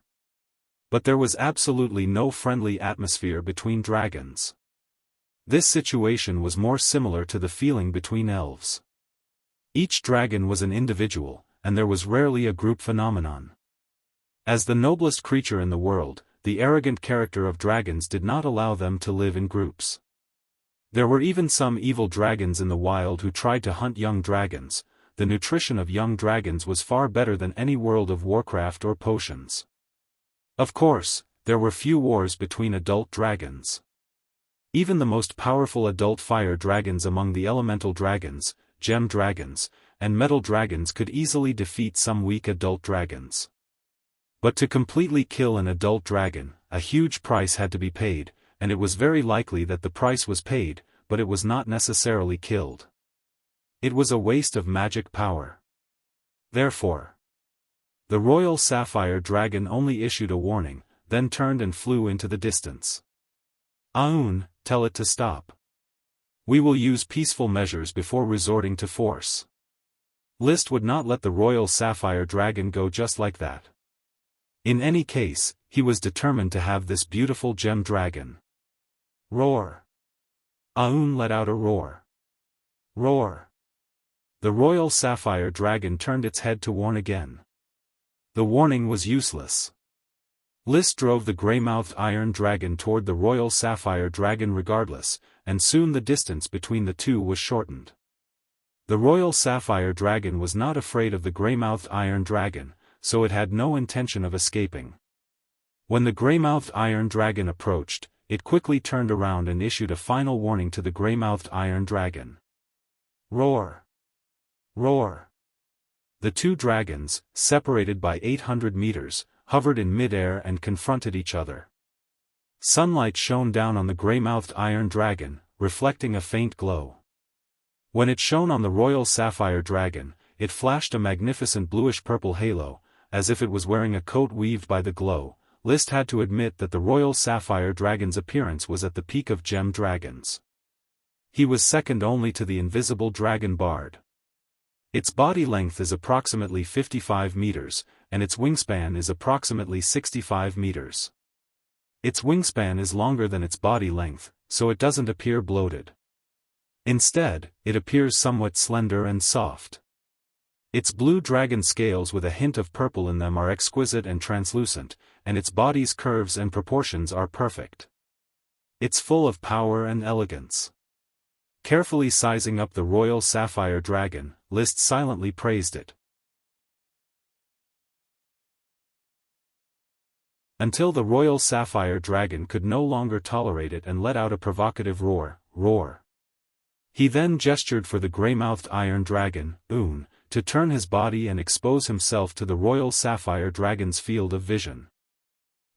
But there was absolutely no friendly atmosphere between dragons. This situation was more similar to the feeling between elves. Each dragon was an individual, and there was rarely a group phenomenon. As the noblest creature in the world, the arrogant character of dragons did not allow them to live in groups. There were even some evil dragons in the wild who tried to hunt young dragons. The nutrition of young dragons was far better than any World of Warcraft or potions. Of course, there were few wars between adult dragons. Even the most powerful adult fire dragons among the elemental dragons, gem dragons, and metal dragons could easily defeat some weak adult dragons. But to completely kill an adult dragon, a huge price had to be paid, and it was very likely that the price was paid, but it was not necessarily killed. It was a waste of magic power. Therefore, the royal sapphire dragon only issued a warning, then turned and flew into the distance. Aun, tell it to stop. We will use peaceful measures before resorting to force. List would not let the royal sapphire dragon go just like that. In any case, he was determined to have this beautiful gem dragon. Roar! Aun let out a roar. Roar! The royal sapphire dragon turned its head to warn again. The warning was useless. List drove the grey-mouthed iron dragon toward the royal sapphire dragon regardless, and soon the distance between the two was shortened. The royal sapphire dragon was not afraid of the grey-mouthed iron dragon, so it had no intention of escaping. When the grey-mouthed iron dragon approached, it quickly turned around and issued a final warning to the grey-mouthed iron dragon. Roar! Roar! The two dragons, separated by 800 meters, hovered in mid-air and confronted each other. Sunlight shone down on the grey-mouthed iron dragon, reflecting a faint glow. When it shone on the royal sapphire dragon, it flashed a magnificent bluish-purple halo, as if it was wearing a coat weaved by the glow. List had to admit that the royal sapphire dragon's appearance was at the peak of gem dragons. He was second only to the invisible dragon bard. Its body length is approximately 55 meters, and its wingspan is approximately 65 meters. Its wingspan is longer than its body length, so it doesn't appear bloated. Instead, it appears somewhat slender and soft. Its blue dragon scales with a hint of purple in them are exquisite and translucent, and its body's curves and proportions are perfect. It's full of power and elegance. Carefully sizing up the royal sapphire dragon, List silently praised it. Until the royal sapphire dragon could no longer tolerate it and let out a provocative roar, roar. He then gestured for the grey-mouthed iron dragon, Un, to turn his body and expose himself to the royal sapphire dragon's field of vision.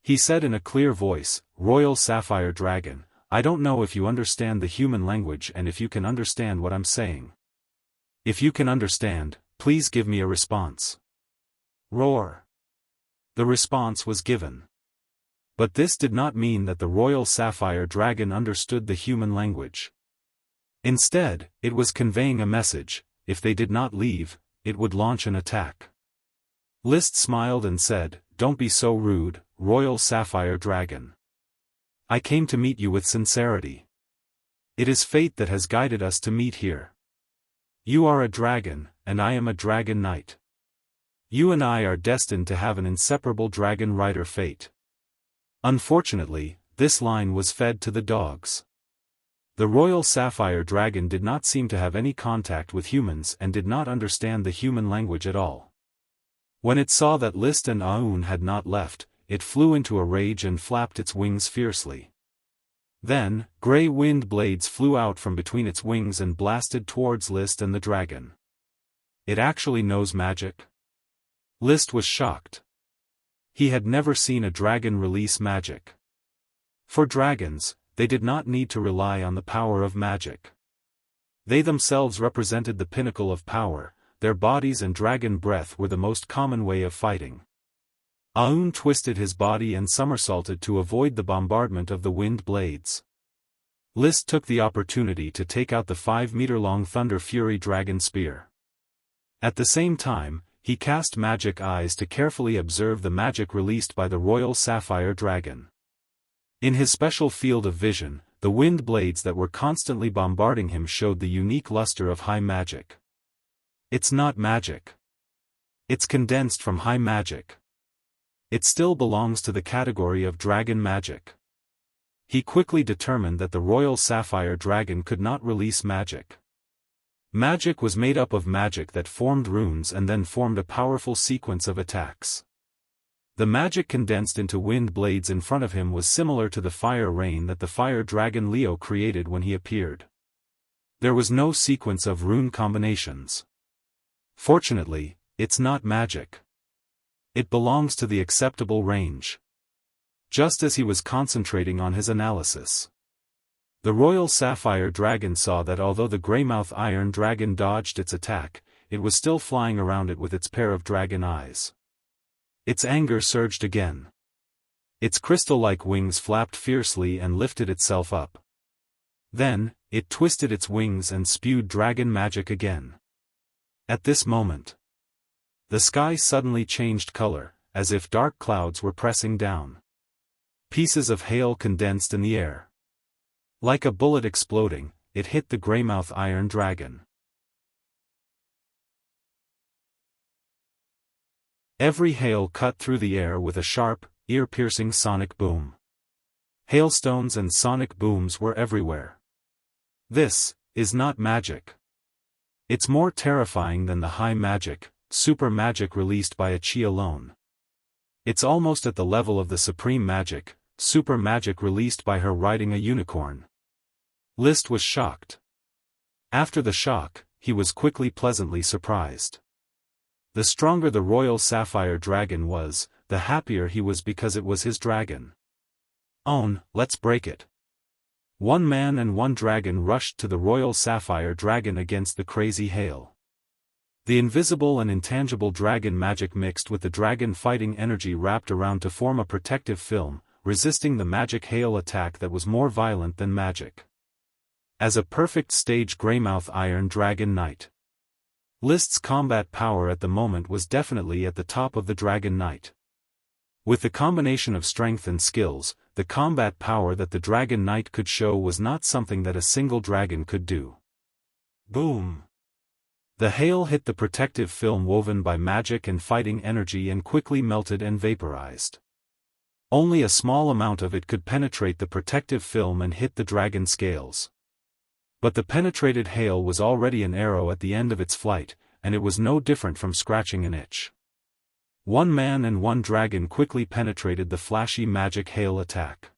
He said in a clear voice, "Royal sapphire dragon, I don't know if you understand the human language and if you can understand what I'm saying. If you can understand, please give me a response." Roar. The response was given. But this did not mean that the royal sapphire dragon understood the human language. Instead, it was conveying a message: if they did not leave, it would launch an attack. List smiled and said, "Don't be so rude, royal sapphire dragon. I came to meet you with sincerity. It is fate that has guided us to meet here. You are a dragon, and I am a dragon knight. You and I are destined to have an inseparable dragon rider fate." Unfortunately, this line was fed to the dogs. The royal sapphire dragon did not seem to have any contact with humans and did not understand the human language at all. When it saw that List and Aun had not left, it flew into a rage and flapped its wings fiercely. Then, grey wind blades flew out from between its wings and blasted towards List and the dragon. It actually knows magic? List was shocked. He had never seen a dragon release magic. For dragons, they did not need to rely on the power of magic. They themselves represented the pinnacle of power, their bodies and dragon breath were the most common way of fighting. Aun twisted his body and somersaulted to avoid the bombardment of the wind blades. List took the opportunity to take out the 5-meter-long Thunder Fury dragon spear. At the same time, he cast magic eyes to carefully observe the magic released by the royal sapphire dragon. In his special field of vision, the wind blades that were constantly bombarding him showed the unique luster of high magic. It's not magic. It's condensed from high magic. It still belongs to the category of dragon magic. He quickly determined that the royal sapphire dragon could not release magic. Magic was made up of magic that formed runes and then formed a powerful sequence of attacks. The magic condensed into wind blades in front of him was similar to the fire rain that the fire dragon Leo created when he appeared. There was no sequence of rune combinations. Fortunately, it's not magic. It belongs to the acceptable range. Just as he was concentrating on his analysis, the Royal Sapphire Dragon saw that although the Greymouth Iron Dragon dodged its attack, it was still flying around it with its pair of dragon eyes. Its anger surged again. Its crystal-like wings flapped fiercely and lifted itself up. Then, it twisted its wings and spewed dragon magic again. At this moment, the sky suddenly changed color, as if dark clouds were pressing down. Pieces of hail condensed in the air. Like a bullet exploding, it hit the Greymouth Iron Dragon. Every hail cut through the air with a sharp, ear-piercing sonic boom. Hailstones and sonic booms were everywhere. This is not magic. It's more terrifying than the high magic, super magic released by a chi alone. It's almost at the level of the supreme magic, super magic released by her riding a unicorn. List was shocked. After the shock, he was quickly pleasantly surprised. The stronger the Royal Sapphire Dragon was, the happier he was because it was his dragon. "Own, let's break it." One man and one dragon rushed to the Royal Sapphire Dragon against the crazy hail. The invisible and intangible dragon magic mixed with the dragon fighting energy wrapped around to form a protective film, resisting the magic hail attack that was more violent than magic. As a perfect stage Greymouth Iron Dragon Knight. List's combat power at the moment was definitely at the top of the Dragon Knight. With the combination of strength and skills, the combat power that the Dragon Knight could show was not something that a single dragon could do. Boom! The hail hit the protective film woven by magic and fighting energy and quickly melted and vaporized. Only a small amount of it could penetrate the protective film and hit the dragon scales. But the penetrated hail was already an arrow at the end of its flight, and it was no different from scratching an itch. One man and one dragon quickly penetrated the flashy magic hail attack.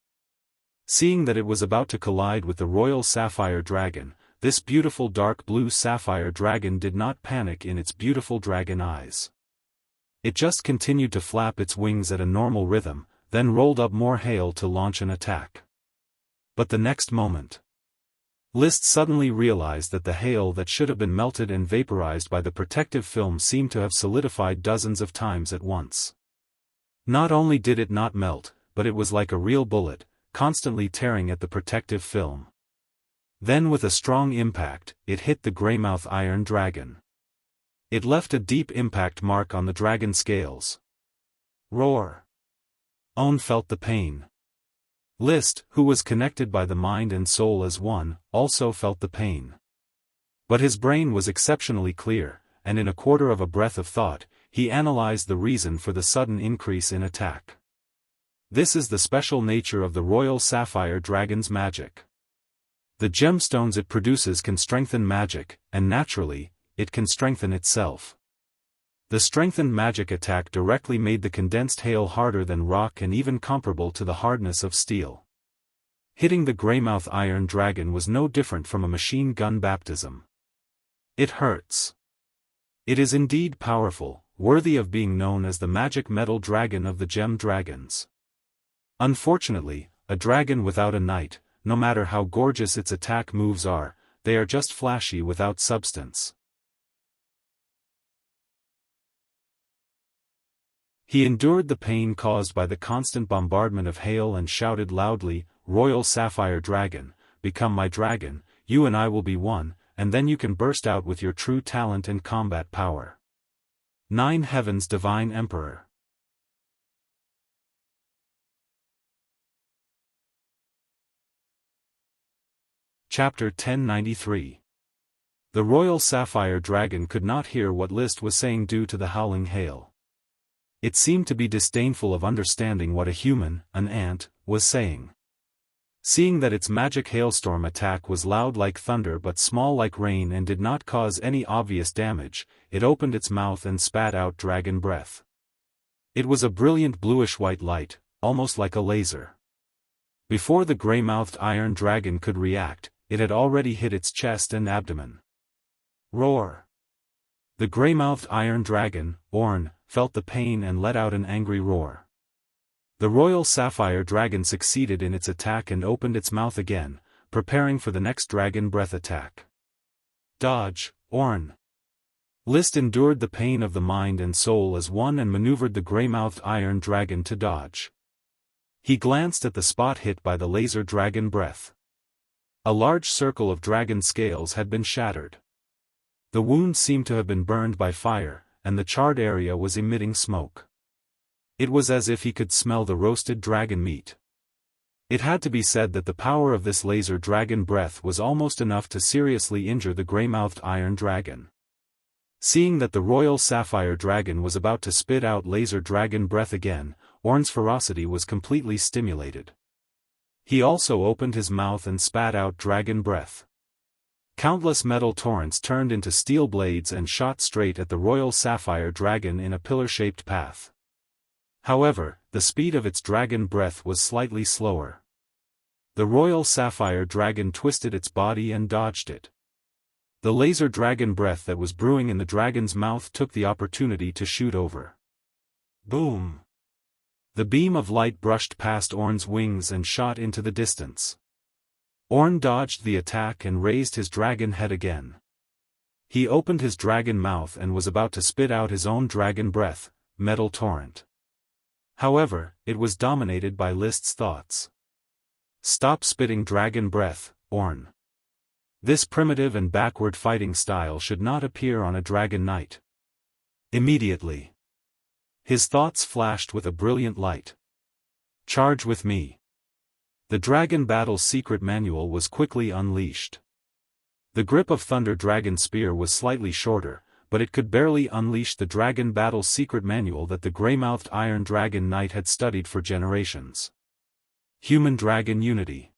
Seeing that it was about to collide with the Royal Sapphire Dragon, this beautiful dark blue sapphire dragon did not panic in its beautiful dragon eyes. It just continued to flap its wings at a normal rhythm, then rolled up more hail to launch an attack. But the next moment, List suddenly realized that the hail that should have been melted and vaporized by the protective film seemed to have solidified dozens of times at once. Not only did it not melt, but it was like a real bullet, constantly tearing at the protective film. Then with a strong impact, it hit the Greymouth Iron Dragon. It left a deep impact mark on the dragon scales. Roar! Own felt the pain. List, who was connected by the mind and soul as one, also felt the pain. But his brain was exceptionally clear, and in a quarter of a breath of thought, he analyzed the reason for the sudden increase in attack. This is the special nature of the Royal Sapphire Dragon's magic. The gemstones it produces can strengthen magic, and naturally, it can strengthen itself. The strengthened magic attack directly made the condensed hail harder than rock and even comparable to the hardness of steel. Hitting the Greymouth Iron Dragon was no different from a machine gun baptism. It hurts. It is indeed powerful, worthy of being known as the magic metal dragon of the gem dragons. Unfortunately, a dragon without a knight, no matter how gorgeous its attack moves are, they are just flashy without substance. He endured the pain caused by the constant bombardment of hail and shouted loudly, "Royal Sapphire Dragon, become my dragon, you and I will be one, and then you can burst out with your true talent and combat power." 9 Heavens Divine Emperor. Chapter 1093. The Royal Sapphire Dragon could not hear what List was saying due to the howling hail. It seemed to be disdainful of understanding what a human, an ant, was saying. Seeing that its magic hailstorm attack was loud like thunder but small like rain and did not cause any obvious damage, it opened its mouth and spat out dragon breath. It was a brilliant bluish-white light, almost like a laser. Before the gray-mouthed iron dragon could react, it had already hit its chest and abdomen. Roar! The gray-mouthed iron dragon, Orn, felt the pain and let out an angry roar. The royal sapphire dragon succeeded in its attack and opened its mouth again, preparing for the next dragon breath attack. Dodge, Orn. List endured the pain of the mind and soul as one and maneuvered the grey-mouthed iron dragon to dodge. He glanced at the spot hit by the laser dragon breath. A large circle of dragon scales had been shattered. The wound seemed to have been burned by fire, and the charred area was emitting smoke. It was as if he could smell the roasted dragon meat. It had to be said that the power of this laser dragon breath was almost enough to seriously injure the grey-mouthed iron dragon. Seeing that the royal sapphire dragon was about to spit out laser dragon breath again, Orn's ferocity was completely stimulated. He also opened his mouth and spat out dragon breath. Countless metal torrents turned into steel blades and shot straight at the royal sapphire dragon in a pillar-shaped path. However, the speed of its dragon breath was slightly slower. The royal sapphire dragon twisted its body and dodged it. The laser dragon breath that was brewing in the dragon's mouth took the opportunity to shoot over. Boom! The beam of light brushed past Orn's wings and shot into the distance. Orn dodged the attack and raised his dragon head again. He opened his dragon mouth and was about to spit out his own dragon breath, metal torrent. However, it was dominated by List's thoughts. Stop spitting dragon breath, Orn. This primitive and backward fighting style should not appear on a dragon knight. Immediately, his thoughts flashed with a brilliant light. Charge with me. The Dragon Battle's secret manual was quickly unleashed. The grip of Thunder Dragon Spear was slightly shorter, but it could barely unleash the Dragon Battle's secret manual that the grey-mouthed Iron Dragon Knight had studied for generations. Human-Dragon Unity.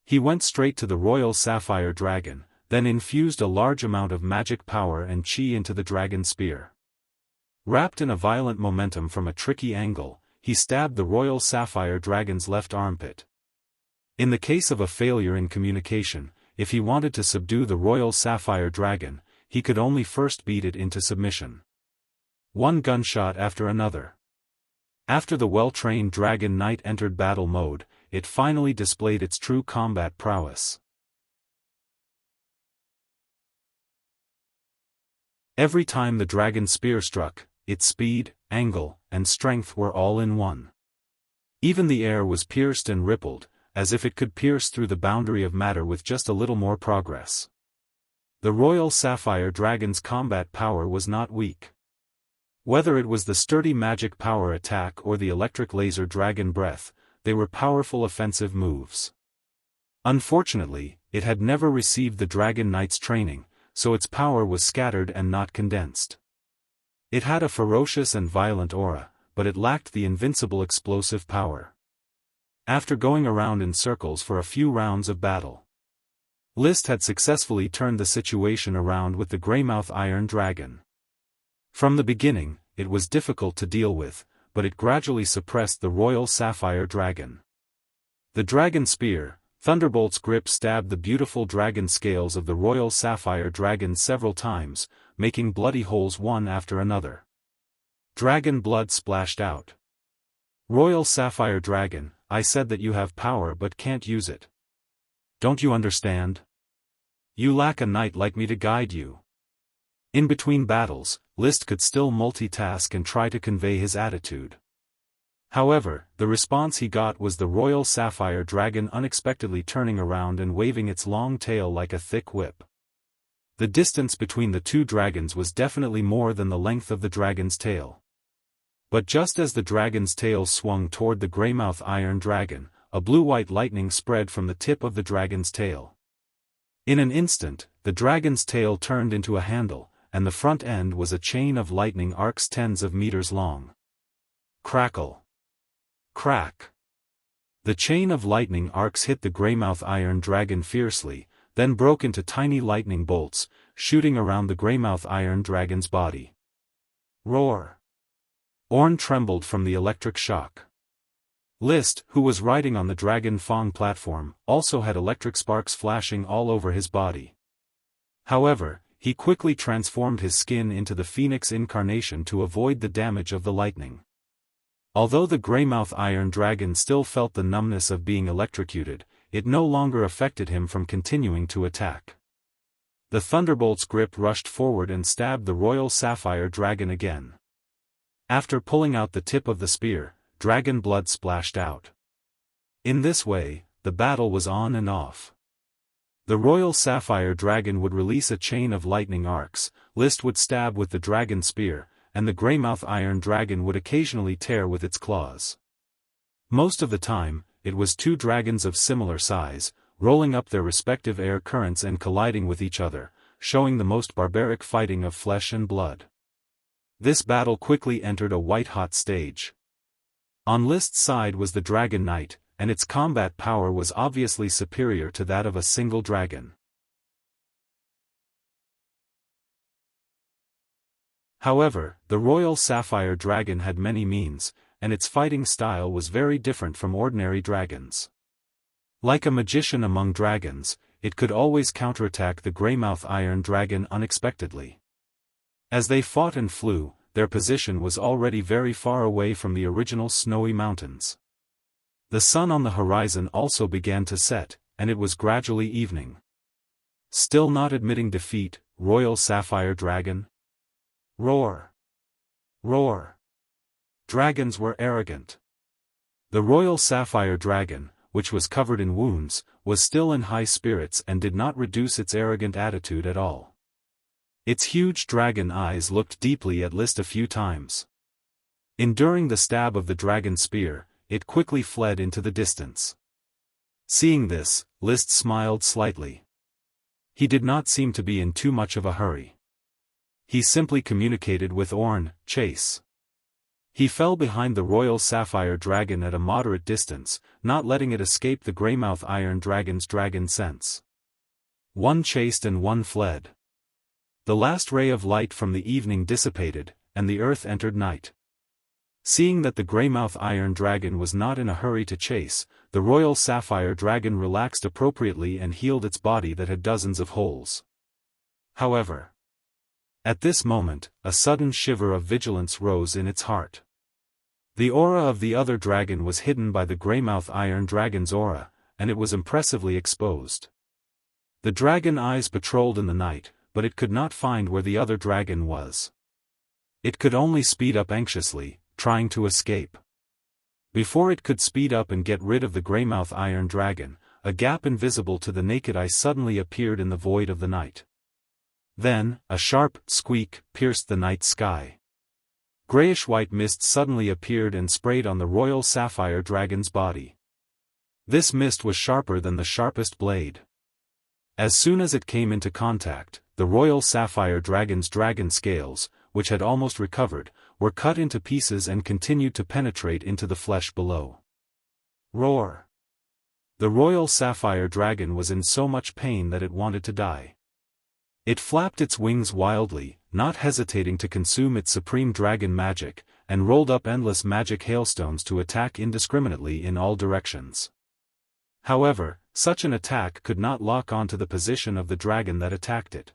He went straight to the Royal Sapphire Dragon, then infused a large amount of magic power and chi into the Dragon Spear. Wrapped in a violent momentum from a tricky angle, he stabbed the Royal Sapphire Dragon's left armpit. In the case of a failure in communication, if he wanted to subdue the Royal Sapphire Dragon, he could only first beat it into submission. One gunshot after another. After the well-trained Dragon Knight entered battle mode, it finally displayed its true combat prowess. Every time the Dragon Spear struck, its speed, angle, and strength were all in one. Even the air was pierced and rippled, as if it could pierce through the boundary of matter with just a little more progress. The Royal Sapphire Dragon's combat power was not weak. Whether it was the sturdy magic power attack or the electric laser dragon breath, they were powerful offensive moves. Unfortunately, it had never received the Dragon Knight's training, so its power was scattered and not condensed. It had a ferocious and violent aura, but it lacked the invincible explosive power. After going around in circles for a few rounds of battle, List had successfully turned the situation around with the Greymouth Iron Dragon. From the beginning, it was difficult to deal with, but it gradually suppressed the Royal Sapphire Dragon. The Dragon Spear, Thunderbolt's grip stabbed the beautiful dragon scales of the Royal Sapphire Dragon several times, making bloody holes one after another. Dragon blood splashed out. Royal Sapphire Dragon, I said that you have power but can't use it. Don't you understand? You lack a knight like me to guide you. In between battles, List could still multitask and try to convey his attitude. However, the response he got was the Royal Sapphire Dragon unexpectedly turning around and waving its long tail like a thick whip. The distance between the two dragons was definitely more than the length of the dragon's tail. But just as the dragon's tail swung toward the Greymouth Iron Dragon, a blue-white lightning spread from the tip of the dragon's tail. In an instant, the dragon's tail turned into a handle, and the front end was a chain of lightning arcs tens of meters long. Crackle. Crack. The chain of lightning arcs hit the Greymouth Iron Dragon fiercely, then broke into tiny lightning bolts, shooting around the Greymouth Iron Dragon's body. Roar. Orn trembled from the electric shock. List, who was riding on the Dragon Fong platform, also had electric sparks flashing all over his body. However, He quickly transformed his skin into the phoenix incarnation to avoid the damage of the lightning. Although the Greymouth Iron Dragon still felt the numbness of being electrocuted, it no longer affected him from continuing to attack. The Thunderbolt's grip rushed forward and stabbed the Royal Sapphire Dragon again. After pulling out the tip of the spear, dragon blood splashed out. In this way, the battle was on and off. The Royal Sapphire Dragon would release a chain of lightning arcs, List would stab with the dragon spear, and the Greymouth Iron Dragon would occasionally tear with its claws. Most of the time, it was two dragons of similar size, rolling up their respective air currents and colliding with each other, showing the most barbaric fighting of flesh and blood. This battle quickly entered a white-hot stage. On List's side was the Dragon Knight, and its combat power was obviously superior to that of a single dragon. However, the Royal Sapphire Dragon had many means, and its fighting style was very different from ordinary dragons. Like a magician among dragons, it could always counterattack the Greymouth Iron Dragon unexpectedly. As they fought and flew, their position was already very far away from the original snowy mountains. The sun on the horizon also began to set, and it was gradually evening. Still not admitting defeat, Royal Sapphire Dragon? Roar! Roar! Dragons were arrogant. The Royal Sapphire Dragon, which was covered in wounds, was still in high spirits and did not reduce its arrogant attitude at all. Its huge dragon eyes looked deeply at List a few times. Enduring the stab of the dragon spear, it quickly fled into the distance. Seeing this, List smiled slightly. He did not seem to be in too much of a hurry. He simply communicated with Orn, Chase. He fell behind the Royal Sapphire Dragon at a moderate distance, not letting it escape the Greymouth Iron Dragon's dragon sense. One chased and one fled. The last ray of light from the evening dissipated, and the earth entered night. Seeing that the Greymouth Iron Dragon was not in a hurry to chase, the Royal Sapphire Dragon relaxed appropriately and healed its body that had dozens of holes. However, at this moment, a sudden shiver of vigilance rose in its heart. The aura of the other dragon was hidden by the Greymouth Iron Dragon's aura, and it was impressively exposed. The dragon eyes patrolled in the night, but it could not find where the other dragon was. It could only speed up anxiously, trying to escape. Before it could speed up and get rid of the Greymouth Iron Dragon, a gap invisible to the naked eye suddenly appeared in the void of the night. Then, a sharp squeak pierced the night sky. Grayish-white mist suddenly appeared and sprayed on the Royal Sapphire Dragon's body. This mist was sharper than the sharpest blade. As soon as it came into contact, the Royal Sapphire Dragon's dragon scales, which had almost recovered, were cut into pieces and continued to penetrate into the flesh below. Roar! The Royal Sapphire Dragon was in so much pain that it wanted to die. It flapped its wings wildly, not hesitating to consume its supreme dragon magic, and rolled up endless magic hailstones to attack indiscriminately in all directions. However, such an attack could not lock onto the position of the dragon that attacked it.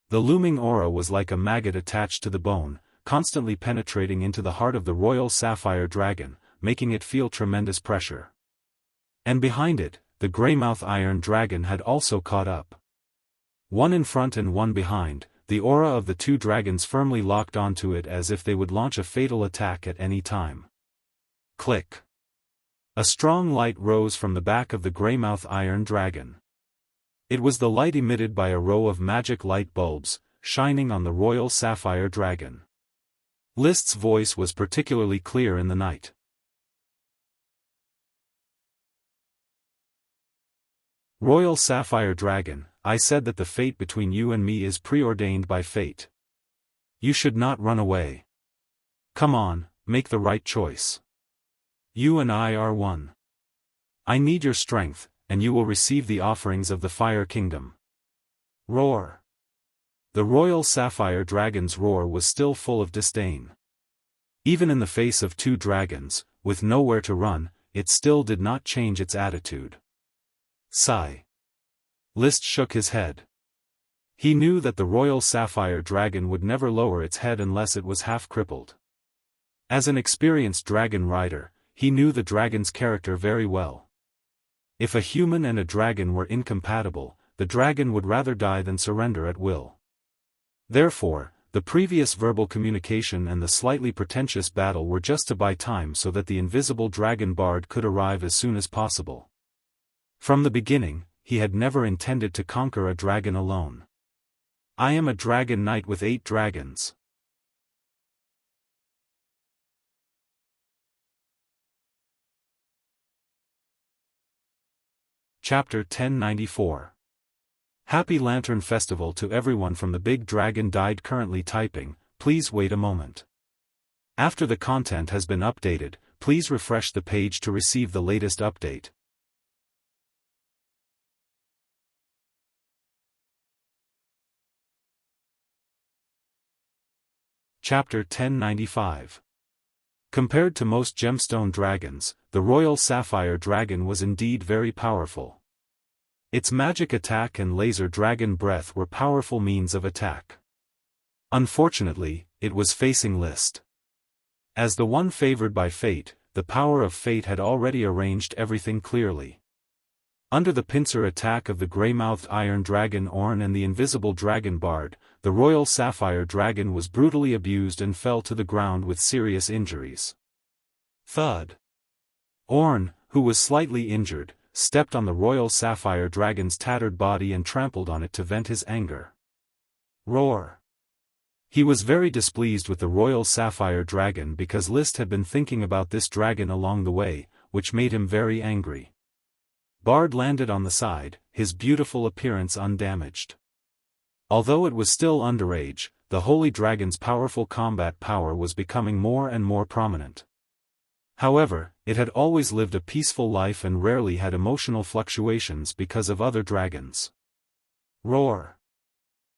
The looming aura was like a maggot attached to the bone, constantly penetrating into the heart of the Royal Sapphire Dragon, making it feel tremendous pressure. And behind it, the Greymouth Iron Dragon had also caught up. One in front and one behind, the aura of the two dragons firmly locked onto it as if they would launch a fatal attack at any time. Click! A strong light rose from the back of the Greymouth Iron Dragon. It was the light emitted by a row of magic light bulbs, shining on the Royal Sapphire Dragon. List's voice was particularly clear in the night. Royal Sapphire Dragon, I said that the fate between you and me is preordained by fate. You should not run away. Come on, make the right choice. You and I are one. I need your strength, and you will receive the offerings of the Fire Kingdom. Roar! The Royal Sapphire Dragon's roar was still full of disdain. Even in the face of two dragons, with nowhere to run, it still did not change its attitude. Sigh. List shook his head. He knew that the royal sapphire dragon would never lower its head unless it was half crippled. As an experienced dragon rider, he knew the dragon's character very well. If a human and a dragon were incompatible, the dragon would rather die than surrender at will. Therefore, the previous verbal communication and the slightly pretentious battle were just to buy time so that the invisible dragon bard could arrive as soon as possible. From the beginning, he had never intended to conquer a dragon alone. I am a dragon knight with 8 dragons. Chapter 1094. Happy Lantern Festival to everyone from the Big Dragon died. Currently typing, please wait a moment. After the content has been updated, please refresh the page to receive the latest update. Chapter 1095. Compared to most gemstone dragons, the Royal Sapphire Dragon was indeed very powerful. Its magic attack and laser dragon breath were powerful means of attack. Unfortunately, it was facing List. As the one favored by fate, the power of fate had already arranged everything clearly. Under the pincer attack of the grey-mouthed iron dragon Orn and the invisible dragon bard, the Royal Sapphire Dragon was brutally abused and fell to the ground with serious injuries. Thud. Orn, who was slightly injured, stepped on the Royal Sapphire Dragon's tattered body and trampled on it to vent his anger. Roar. He was very displeased with the Royal Sapphire Dragon because List had been thinking about this dragon along the way, which made him very angry. Bard landed on the side, his beautiful appearance undamaged. Although it was still underage, the Holy Dragon's powerful combat power was becoming more and more prominent. However, it had always lived a peaceful life and rarely had emotional fluctuations because of other dragons. Roar.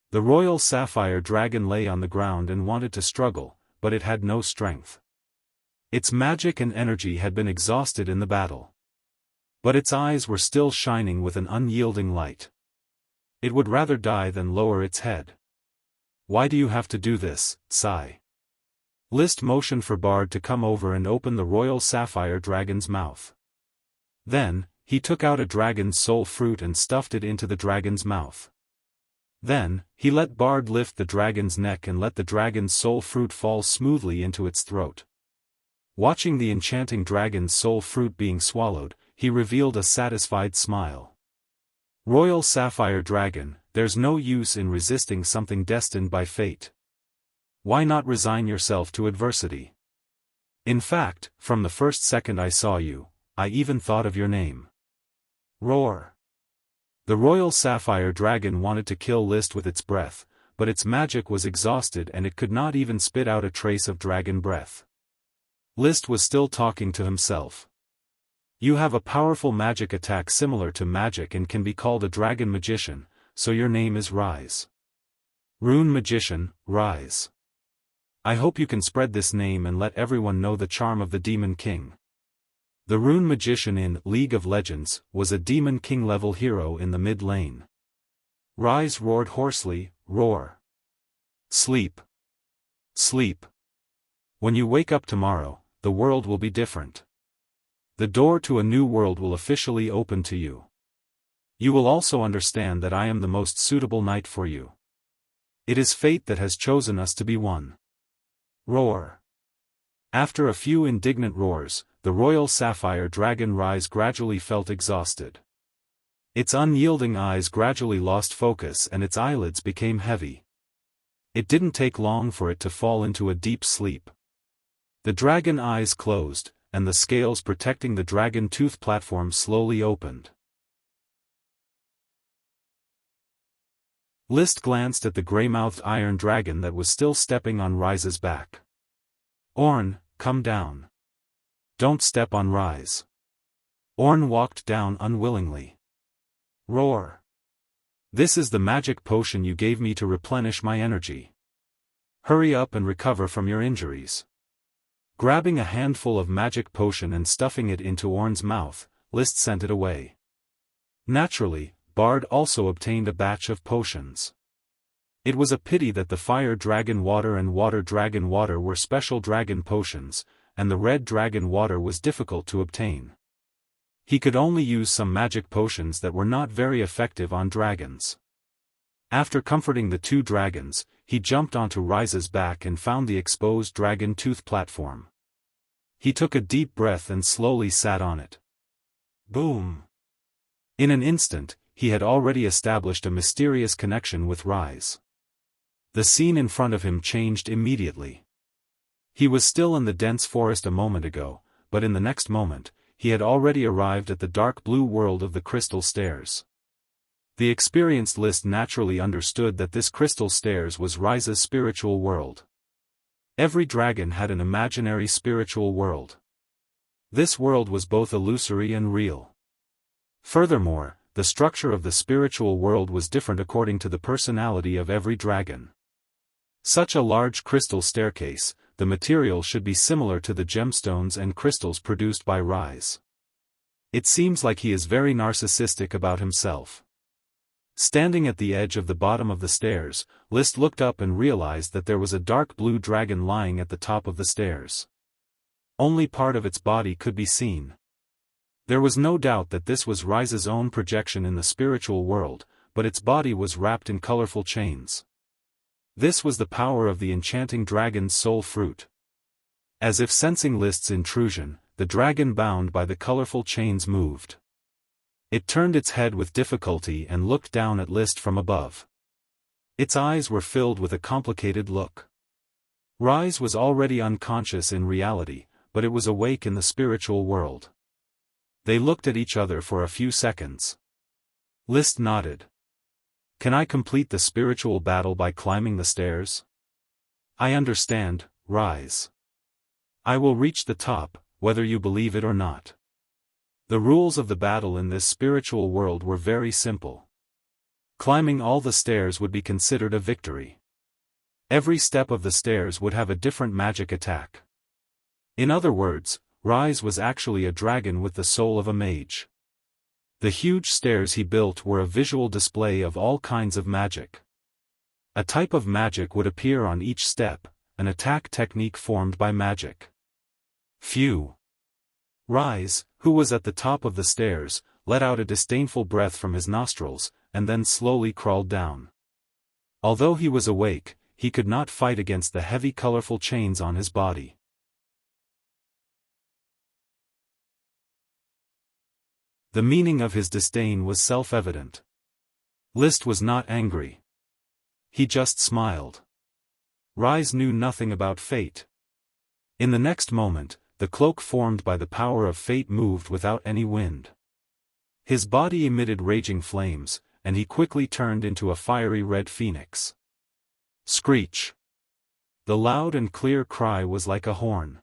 The Royal Sapphire Dragon lay on the ground and wanted to struggle, but it had no strength. Its magic and energy had been exhausted in the battle. But its eyes were still shining with an unyielding light. It would rather die than lower its head. Why do you have to do this, Sai? List motioned for Bard to come over and open the Royal Sapphire Dragon's mouth. Then, he took out a dragon's soul fruit and stuffed it into the dragon's mouth. Then, he let Bard lift the dragon's neck and let the dragon's soul fruit fall smoothly into its throat. Watching the enchanting dragon's soul fruit being swallowed, he revealed a satisfied smile. Royal Sapphire Dragon, there's no use in resisting something destined by fate. Why not resign yourself to adversity? In fact, from the first second I saw you, I even thought of your name. Roar. The Royal Sapphire Dragon wanted to kill List with its breath, but its magic was exhausted and it could not even spit out a trace of dragon breath. List was still talking to himself. You have a powerful magic attack similar to magic and can be called a dragon magician, so your name is Rise. Rune Magician, Rise. I hope you can spread this name and let everyone know the charm of the Demon King. The Rune Magician in League of Legends was a Demon King level hero in the mid lane. Rise roared hoarsely, roar. Sleep. Sleep. When you wake up tomorrow, the world will be different. The door to a new world will officially open to you. You will also understand that I am the most suitable knight for you. It is fate that has chosen us to be one. Roar. After a few indignant roars, the Royal Sapphire Dragon Rise gradually felt exhausted. Its unyielding eyes gradually lost focus and its eyelids became heavy. It didn't take long for it to fall into a deep sleep. The dragon eyes closed, and the scales protecting the dragon tooth platform slowly opened. List glanced at the grey-mouthed iron dragon that was still stepping on Rise's back. Orn, come down. Don't step on Rise. Orn walked down unwillingly. Roar. This is the magic potion you gave me to replenish my energy. Hurry up and recover from your injuries. Grabbing a handful of magic potion and stuffing it into Orn's mouth, List sent it away. Naturally, Bard also obtained a batch of potions. It was a pity that the fire dragon water and water dragon water were special dragon potions, and the red dragon water was difficult to obtain. He could only use some magic potions that were not very effective on dragons. After comforting the two dragons, he jumped onto Rise's back and found the exposed dragon tooth platform. He took a deep breath and slowly sat on it. Boom! In an instant, he had already established a mysterious connection with Rise. The scene in front of him changed immediately. He was still in the dense forest a moment ago, but in the next moment, he had already arrived at the dark blue world of the crystal stairs. The experienced List naturally understood that this crystal stairs was Rise's spiritual world. Every dragon had an imaginary spiritual world. This world was both illusory and real. Furthermore, the structure of the spiritual world was different according to the personality of every dragon. Such a large crystal staircase, the material should be similar to the gemstones and crystals produced by Rise. It seems like he is very narcissistic about himself. Standing at the edge of the bottom of the stairs, List looked up and realized that there was a dark blue dragon lying at the top of the stairs. Only part of its body could be seen. There was no doubt that this was Rise's own projection in the spiritual world, but its body was wrapped in colorful chains. This was the power of the enchanting dragon's soul fruit. As if sensing List's intrusion, the dragon bound by the colorful chains moved. It turned its head with difficulty and looked down at List from above. Its eyes were filled with a complicated look. Rise was already unconscious in reality, but it was awake in the spiritual world. They looked at each other for a few seconds. List nodded. Can I complete the spiritual battle by climbing the stairs? I understand, Rise. I will reach the top, whether you believe it or not. The rules of the battle in this spiritual world were very simple. Climbing all the stairs would be considered a victory. Every step of the stairs would have a different magic attack. In other words, Rise was actually a dragon with the soul of a mage. The huge stairs he built were a visual display of all kinds of magic. A type of magic would appear on each step, an attack technique formed by magic. Phew! Rise, who was at the top of the stairs, let out a disdainful breath from his nostrils, and then slowly crawled down. Although he was awake, he could not fight against the heavy colorful chains on his body. The meaning of his disdain was self-evident. List was not angry. He just smiled. Rise knew nothing about fate. In the next moment, the cloak formed by the power of fate moved without any wind. His body emitted raging flames, and he quickly turned into a fiery red phoenix. Screech! The loud and clear cry was like a horn.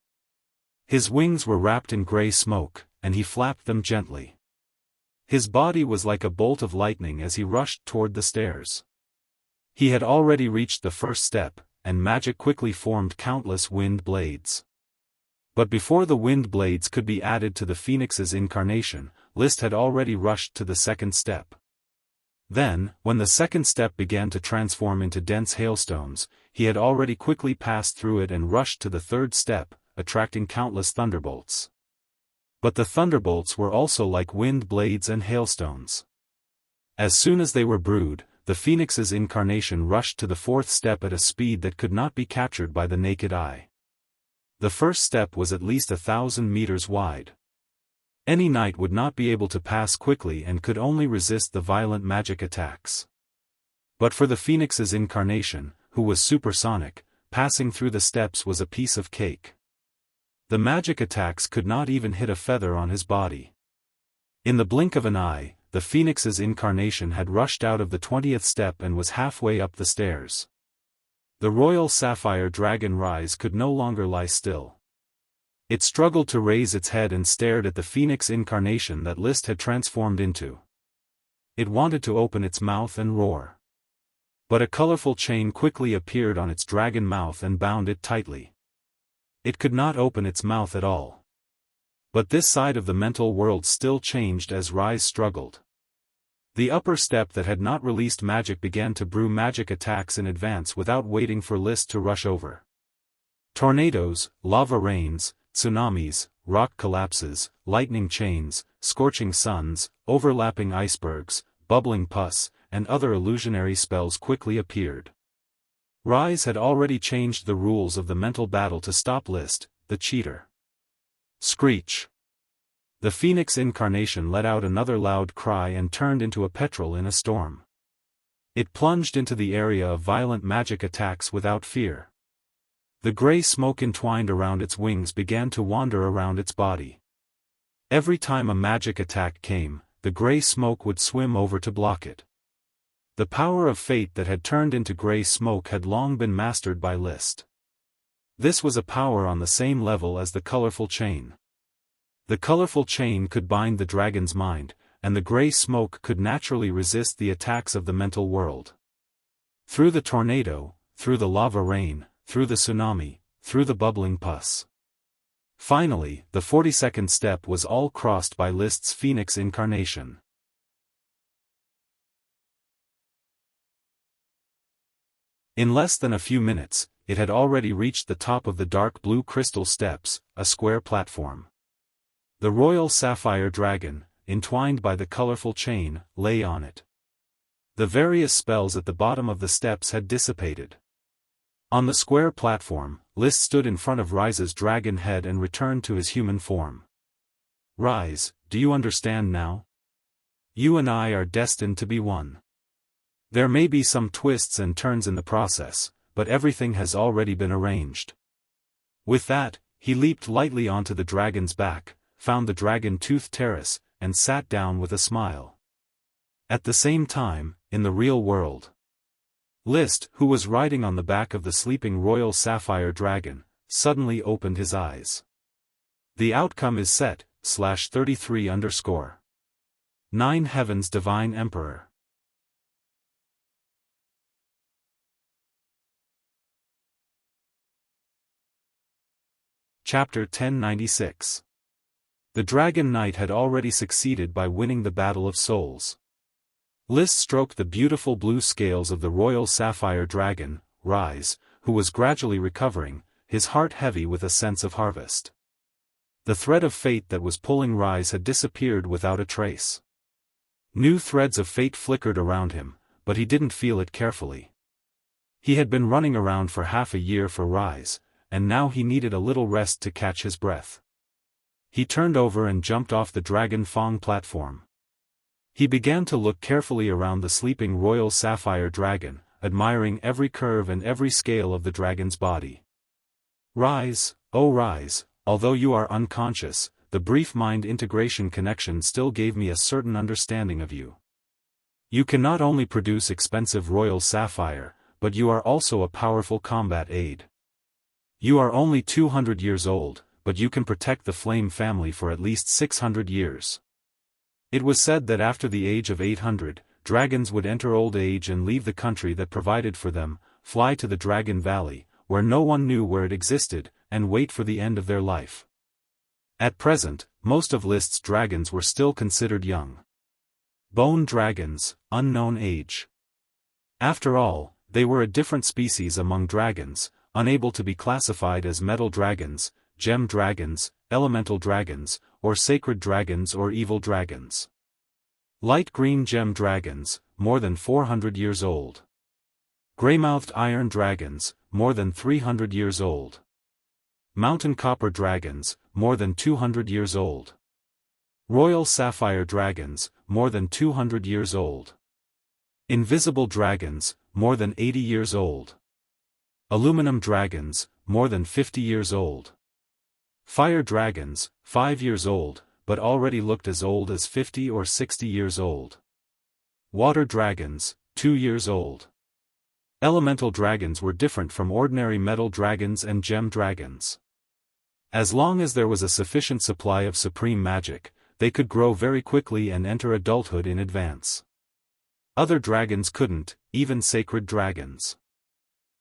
His wings were wrapped in gray smoke, and he flapped them gently. His body was like a bolt of lightning as he rushed toward the stairs. He had already reached the first step, and magic quickly formed countless wind blades. But before the wind blades could be added to the phoenix's incarnation, List had already rushed to the second step. Then, when the second step began to transform into dense hailstones, he had already quickly passed through it and rushed to the third step, attracting countless thunderbolts. But the thunderbolts were also like wind blades and hailstones. As soon as they were brewed, the phoenix's incarnation rushed to the fourth step at a speed that could not be captured by the naked eye. The first step was at least 1,000 meters wide. Any knight would not be able to pass quickly and could only resist the violent magic attacks. But for the phoenix's incarnation, who was supersonic, passing through the steps was a piece of cake. The magic attacks could not even hit a feather on his body. In the blink of an eye, the phoenix's incarnation had rushed out of the 20th step and was halfway up the stairs. The royal sapphire dragon Rise could no longer lie still. It struggled to raise its head and stared at the phoenix incarnation that List had transformed into. It wanted to open its mouth and roar. But a colorful chain quickly appeared on its dragon mouth and bound it tightly. It could not open its mouth at all. But this side of the mental world still changed as Rise struggled. The upper step that had not released magic began to brew magic attacks in advance without waiting for List to rush over. Tornadoes, lava rains, tsunamis, rock collapses, lightning chains, scorching suns, overlapping icebergs, bubbling pus, and other illusionary spells quickly appeared. Rise had already changed the rules of the mental battle to stop List, the cheater. Screech. The phoenix incarnation let out another loud cry and turned into a petrel in a storm. It plunged into the area of violent magic attacks without fear. The gray smoke entwined around its wings began to wander around its body. Every time a magic attack came, the gray smoke would swim over to block it. The power of fate that had turned into gray smoke had long been mastered by List. This was a power on the same level as the colorful chain. The colorful chain could bind the dragon's mind, and the gray smoke could naturally resist the attacks of the mental world. Through the tornado, through the lava rain, through the tsunami, through the bubbling pus. Finally, the 42nd step was all crossed by List's phoenix incarnation. In less than a few minutes, it had already reached the top of the dark blue crystal steps, a square platform. The royal sapphire dragon, entwined by the colorful chain, lay on it. The various spells at the bottom of the steps had dissipated. On the square platform, List stood in front of Rise's dragon head and returned to his human form. Rise, do you understand now? You and I are destined to be one. There may be some twists and turns in the process, but everything has already been arranged. With that, he leaped lightly onto the dragon's back, found the dragon-tooth terrace, and sat down with a smile. At the same time, in the real world, List, who was riding on the back of the sleeping royal sapphire dragon, suddenly opened his eyes. The outcome is set, /33_. 9 Heavens Divine Emperor. Chapter 1096. The Dragon Knight had already succeeded by winning the Battle of Souls. List stroked the beautiful blue scales of the royal sapphire dragon, Rise, who was gradually recovering, his heart heavy with a sense of harvest. The thread of fate that was pulling Rise had disappeared without a trace. New threads of fate flickered around him, but he didn't feel it carefully. He had been running around for half a year for Rise, and now he needed a little rest to catch his breath. He turned over and jumped off the Dragon Fong platform. He began to look carefully around the sleeping royal sapphire dragon, admiring every curve and every scale of the dragon's body. Rise, oh Rise, although you are unconscious, the brief mind integration connection still gave me a certain understanding of you. You can not only produce expensive royal sapphire, but you are also a powerful combat aid. You are only 200 years old, but you can protect the Flame family for at least 600 years. It was said that after the age of 800, dragons would enter old age and leave the country that provided for them, fly to the Dragon Valley, where no one knew where it existed, and wait for the end of their life. At present, most of List's dragons were still considered young. Bone dragons, unknown age. After all, they were a different species among dragons, unable to be classified as metal dragons, gem dragons, elemental dragons, or sacred dragons or evil dragons. Light green gem dragons, more than 400 years old. Grey-mouthed iron dragons, more than 300 years old. Mountain copper dragons, more than 200 years old. Royal sapphire dragons, more than 200 years old. Invisible dragons, more than 80 years old. Aluminum dragons, more than 50 years old. Fire dragons, 5 years old, but already looked as old as 50 or 60 years old. Water dragons, 2 years old. Elemental dragons were different from ordinary metal dragons and gem dragons. As long as there was a sufficient supply of supreme magic, they could grow very quickly and enter adulthood in advance. Other dragons couldn't, even sacred dragons.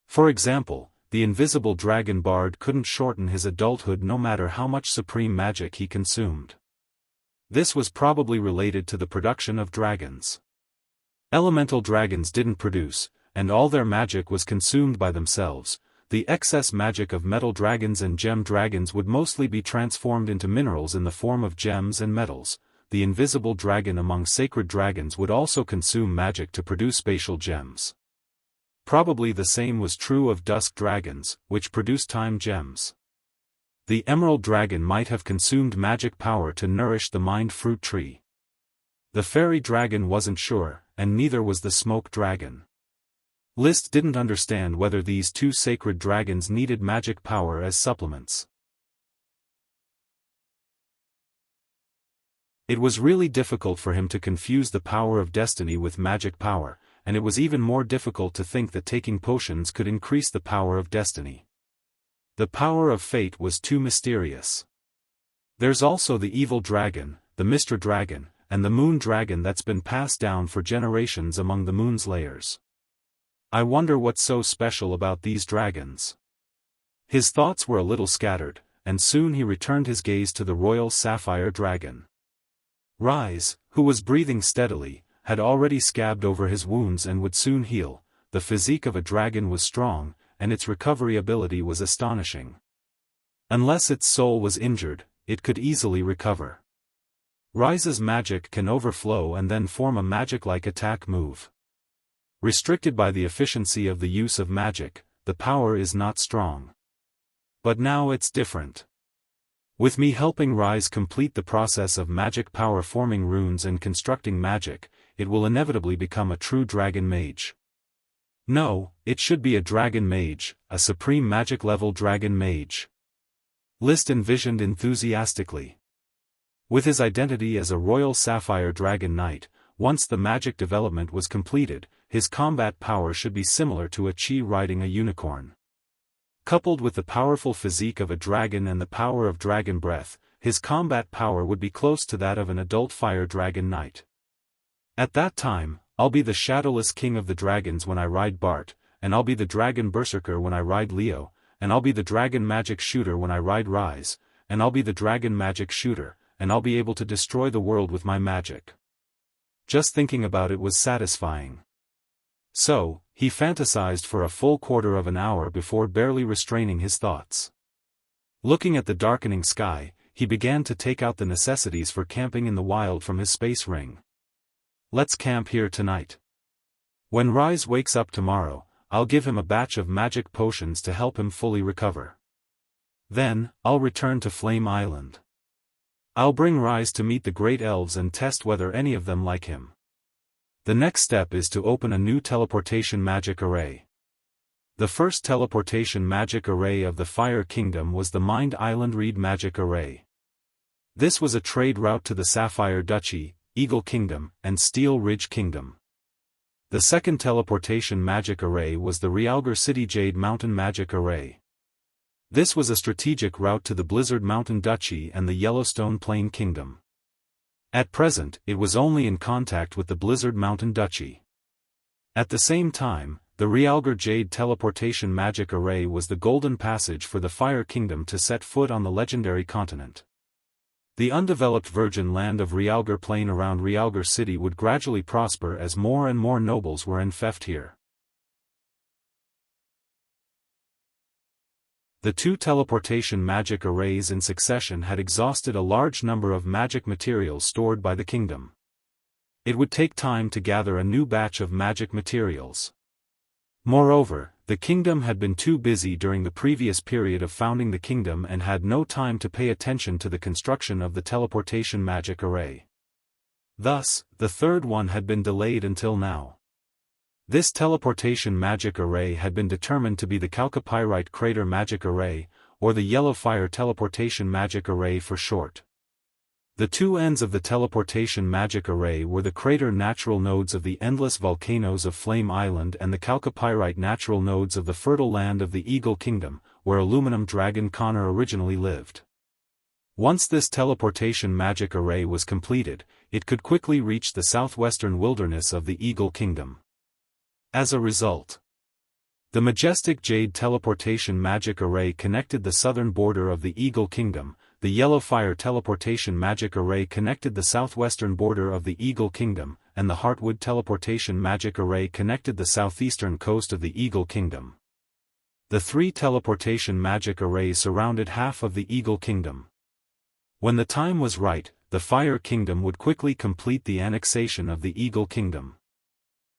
For example, the invisible dragon bard couldn't shorten his adulthood no matter how much supreme magic he consumed. This was probably related to the production of dragons. Elemental dragons didn't produce, and all their magic was consumed by themselves. The excess magic of metal dragons and gem dragons would mostly be transformed into minerals in the form of gems and metals. The invisible dragon among sacred dragons would also consume magic to produce spatial gems. Probably the same was true of dusk dragons, which produce time gems. The emerald dragon might have consumed magic power to nourish the mind fruit tree. The fairy dragon wasn't sure, and neither was the smoke dragon. List didn't understand whether these two sacred dragons needed magic power as supplements. It was really difficult for him to confuse the power of destiny with magic power, and it was even more difficult to think that taking potions could increase the power of destiny. The power of fate was too mysterious. There's also the evil dragon, the Mr. Dragon, and the moon dragon that's been passed down for generations among the moon's layers. I wonder what's so special about these dragons. His thoughts were a little scattered, and soon he returned his gaze to the royal sapphire dragon. Rise, who was breathing steadily, had already scabbed over his wounds and would soon heal. The physique of a dragon was strong, and its recovery ability was astonishing. Unless its soul was injured, it could easily recover. Rise's magic can overflow and then form a magic-like attack move. Restricted by the efficiency of the use of magic, the power is not strong. But now it's different. With me helping Rise complete the process of magic power forming runes and constructing magic, it will inevitably become a true dragon mage. No, it should be a dragon mage, a supreme magic-level dragon mage. List envisioned enthusiastically. With his identity as a royal sapphire dragon knight, once the magic development was completed, his combat power should be similar to a chi riding a unicorn. Coupled with the powerful physique of a dragon and the power of dragon breath, his combat power would be close to that of an adult fire dragon knight. At that time, I'll be the shadowless king of the dragons when I ride Bart, and I'll be the dragon berserker when I ride Leo, and I'll be the dragon magic shooter when I ride Rise, and I'll be the dragon magic shooter, and I'll be able to destroy the world with my magic. Just thinking about it was satisfying. So, he fantasized for a full quarter of an hour before barely restraining his thoughts. Looking at the darkening sky, he began to take out the necessities for camping in the wild from his space ring. Let's camp here tonight. When Rise wakes up tomorrow, I'll give him a batch of magic potions to help him fully recover. Then, I'll return to Flame Island. I'll bring Rise to meet the great elves and test whether any of them like him. The next step is to open a new teleportation magic array. The first teleportation magic array of the Fire Kingdom was the Mind Island Reed Magic Array. This was a trade route to the Sapphire Duchy, Eagle Kingdom, and Steel Ridge Kingdom. The second teleportation magic array was the Realgar City Jade Mountain Magic Array. This was a strategic route to the Blizzard Mountain Duchy and the Yellowstone Plain Kingdom. At present, it was only in contact with the Blizzard Mountain Duchy. At the same time, the Realgar Jade Teleportation Magic Array was the golden passage for the Fire Kingdom to set foot on the legendary continent. The undeveloped virgin land of Realgar Plain around Realgar City would gradually prosper as more and more nobles were enfeoffed here. The two teleportation magic arrays in succession had exhausted a large number of magic materials stored by the kingdom. It would take time to gather a new batch of magic materials. Moreover, the kingdom had been too busy during the previous period of founding the kingdom and had no time to pay attention to the construction of the teleportation magic array. Thus, the third one had been delayed until now. This teleportation magic array had been determined to be the Chalcopyrite Crater Magic Array, or the Yellow Fire Teleportation Magic Array for short. The two ends of the teleportation magic array were the crater natural nodes of the endless volcanoes of Flame Island and the Chalcopyrite natural nodes of the fertile land of the Eagle Kingdom, where aluminum dragon Connor originally lived. Once this teleportation magic array was completed, it could quickly reach the southwestern wilderness of the Eagle Kingdom. As a result, the majestic Jade Teleportation Magic Array connected the southern border of the Eagle Kingdom, the Yellow Fire Teleportation Magic Array connected the southwestern border of the Eagle Kingdom, and the Heartwood teleportation magic array connected the southeastern coast of the Eagle Kingdom. The 3 teleportation magic arrays surrounded half of the Eagle Kingdom. When the time was right, the Fire Kingdom would quickly complete the annexation of the Eagle Kingdom.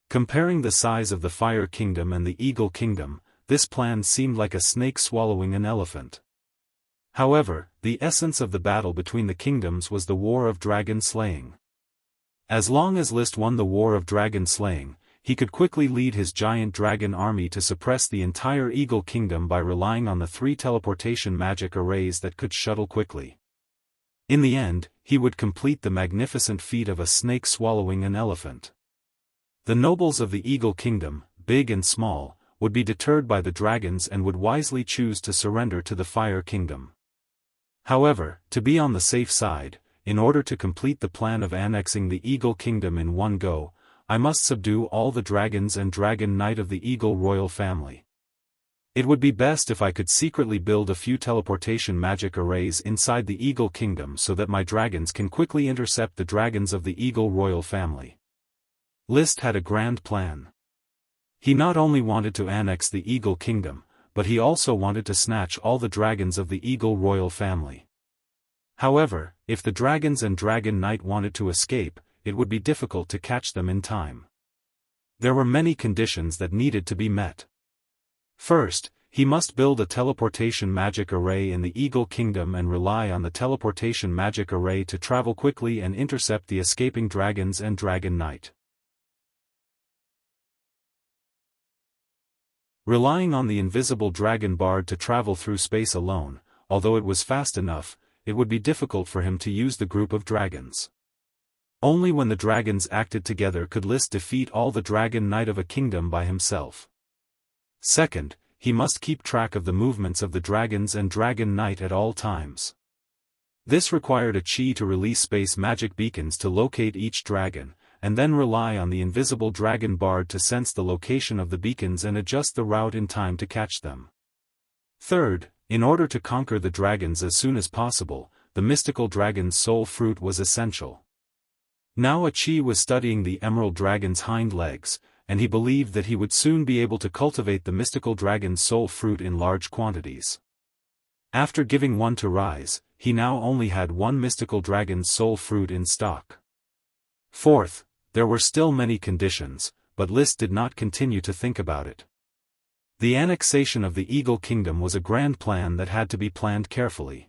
Comparing the size of the Fire Kingdom and the Eagle Kingdom, this plan seemed like a snake swallowing an elephant. However, the essence of the battle between the kingdoms was the war of dragon slaying. As long as List won the war of dragon slaying, he could quickly lead his giant dragon army to suppress the entire Eagle Kingdom by relying on the 3 teleportation magic arrays that could shuttle quickly. In the end, he would complete the magnificent feat of a snake swallowing an elephant. The nobles of the Eagle Kingdom, big and small, would be deterred by the dragons and would wisely choose to surrender to the Fire Kingdom. However, to be on the safe side, in order to complete the plan of annexing the Eagle Kingdom in one go, I must subdue all the dragons and Dragon Knight of the Eagle royal family. It would be best if I could secretly build a few teleportation magic arrays inside the Eagle Kingdom so that my dragons can quickly intercept the dragons of the Eagle royal family. List had a grand plan. He not only wanted to annex the Eagle Kingdom, but he also wanted to snatch all the dragons of the Eagle royal family. However, if the dragons and Dragon Knight wanted to escape, it would be difficult to catch them in time. There were many conditions that needed to be met. First, he must build a teleportation magic array in the Eagle Kingdom and rely on the teleportation magic array to travel quickly and intercept the escaping dragons and Dragon Knight. Relying on the invisible dragon bard to travel through space alone, although it was fast enough, it would be difficult for him to use the group of dragons. Only when the dragons acted together could List defeat all the Dragon Knight of a kingdom by himself. Second, he must keep track of the movements of the dragons and Dragon Knight at all times. This required a chi to release space magic beacons to locate each dragon, and then rely on the invisible dragon bard to sense the location of the beacons and adjust the route in time to catch them. Third, in order to conquer the dragons as soon as possible, the mystical dragon's soul fruit was essential. Now a chi was studying the emerald dragon's hind legs, and he believed that he would soon be able to cultivate the mystical dragon's soul fruit in large quantities. After giving one to Rise, he now only had 1 mystical dragon's soul fruit in stock. Fourth, there were still many conditions, but List did not continue to think about it. The annexation of the Eagle Kingdom was a grand plan that had to be planned carefully.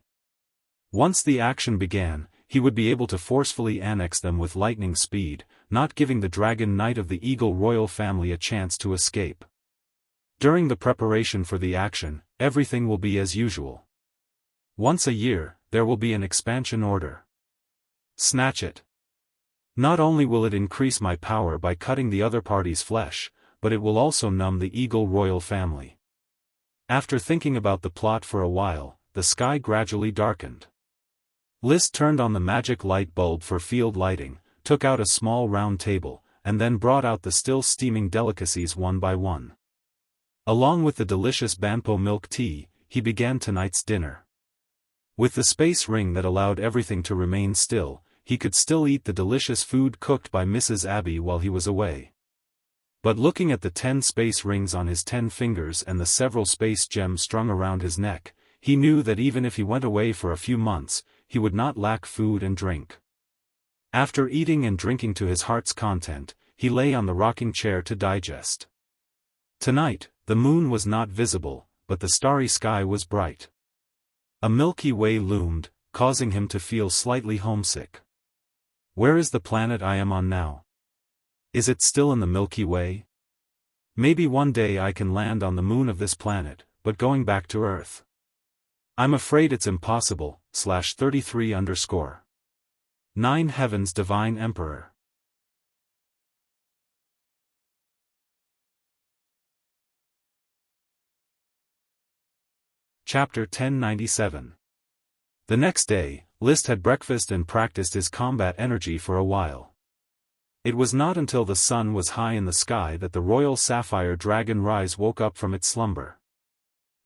Once the action began, he would be able to forcefully annex them with lightning speed, not giving the Dragon Knight of the Eagle royal family a chance to escape. During the preparation for the action, everything will be as usual. Once a year, there will be an expansion order. Snatch it. Not only will it increase my power by cutting the other party's flesh, but it will also numb the Eagle royal family. After thinking about the plot for a while, the sky gradually darkened. List turned on the magic light bulb for field lighting, took out a small round table, and then brought out the still steaming delicacies one by one. Along with the delicious Banpo milk tea, he began tonight's dinner. With the space ring that allowed everything to remain still, he could still eat the delicious food cooked by Mrs. Abby while he was away. But looking at the 10 space rings on his 10 fingers and the several space gems strung around his neck, he knew that even if he went away for a few months, he would not lack food and drink. After eating and drinking to his heart's content, he lay on the rocking chair to digest. Tonight, the moon was not visible, but the starry sky was bright. A Milky Way loomed, causing him to feel slightly homesick. Where is the planet I am on now? Is it still in the Milky Way? Maybe one day I can land on the moon of this planet, but going back to Earth. I'm afraid it's impossible, /33_. 9 Heavens Divine Emperor. Chapter 1097. The next day, List had breakfast and practiced his combat energy for a while. It was not until the sun was high in the sky that the royal sapphire dragon Rise woke up from its slumber.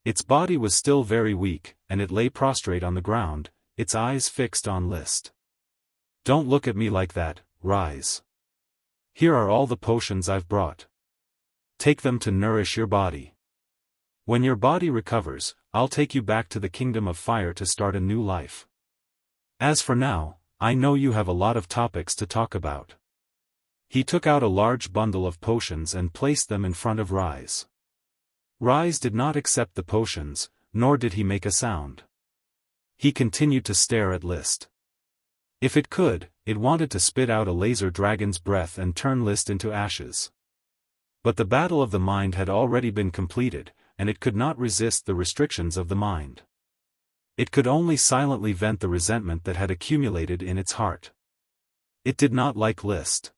Its body was still very weak, and it lay prostrate on the ground, its eyes fixed on List. "Don't look at me like that, Rise. Here are all the potions I've brought. Take them to nourish your body. When your body recovers, I'll take you back to the Kingdom of Fire to start a new life. As for now, I know you have a lot of topics to talk about. He took out a large bundle of potions and placed them in front of Rise. Rise did not accept the potions, nor did he make a sound. He continued to stare at List. If it could, it wanted to spit out a laser dragon's breath and turn List into ashes. But the battle of the mind had already been completed, and it could not resist the restrictions of the mind. It could only silently vent the resentment that had accumulated in its heart. It did not like List.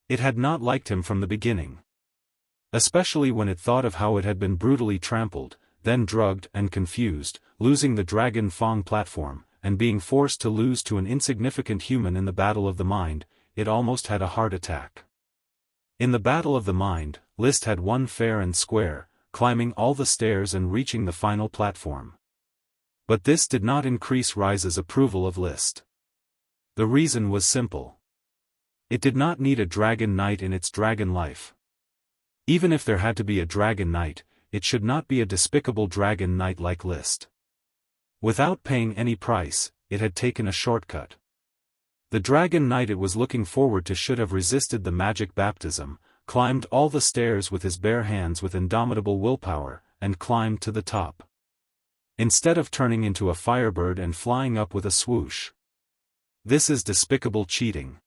It had not liked him from the beginning. Especially when it thought of how it had been brutally trampled, then drugged and confused, losing the Dragon Fang platform, and being forced to lose to an insignificant human in the battle of the mind. It almost had a heart attack. In the battle of the mind, List had won fair and square, climbing all the stairs and reaching the final platform. But this did not increase Rise's approval of List. The reason was simple. It did not need a dragon knight in its dragon life. Even if there had to be a dragon knight, it should not be a despicable dragon knight like List. Without paying any price, it had taken a shortcut. The dragon knight it was looking forward to should have resisted the magic baptism, climbed all the stairs with his bare hands with indomitable willpower, and climbed to the top. Instead of turning into a firebird and flying up with a swoosh. This is despicable cheating.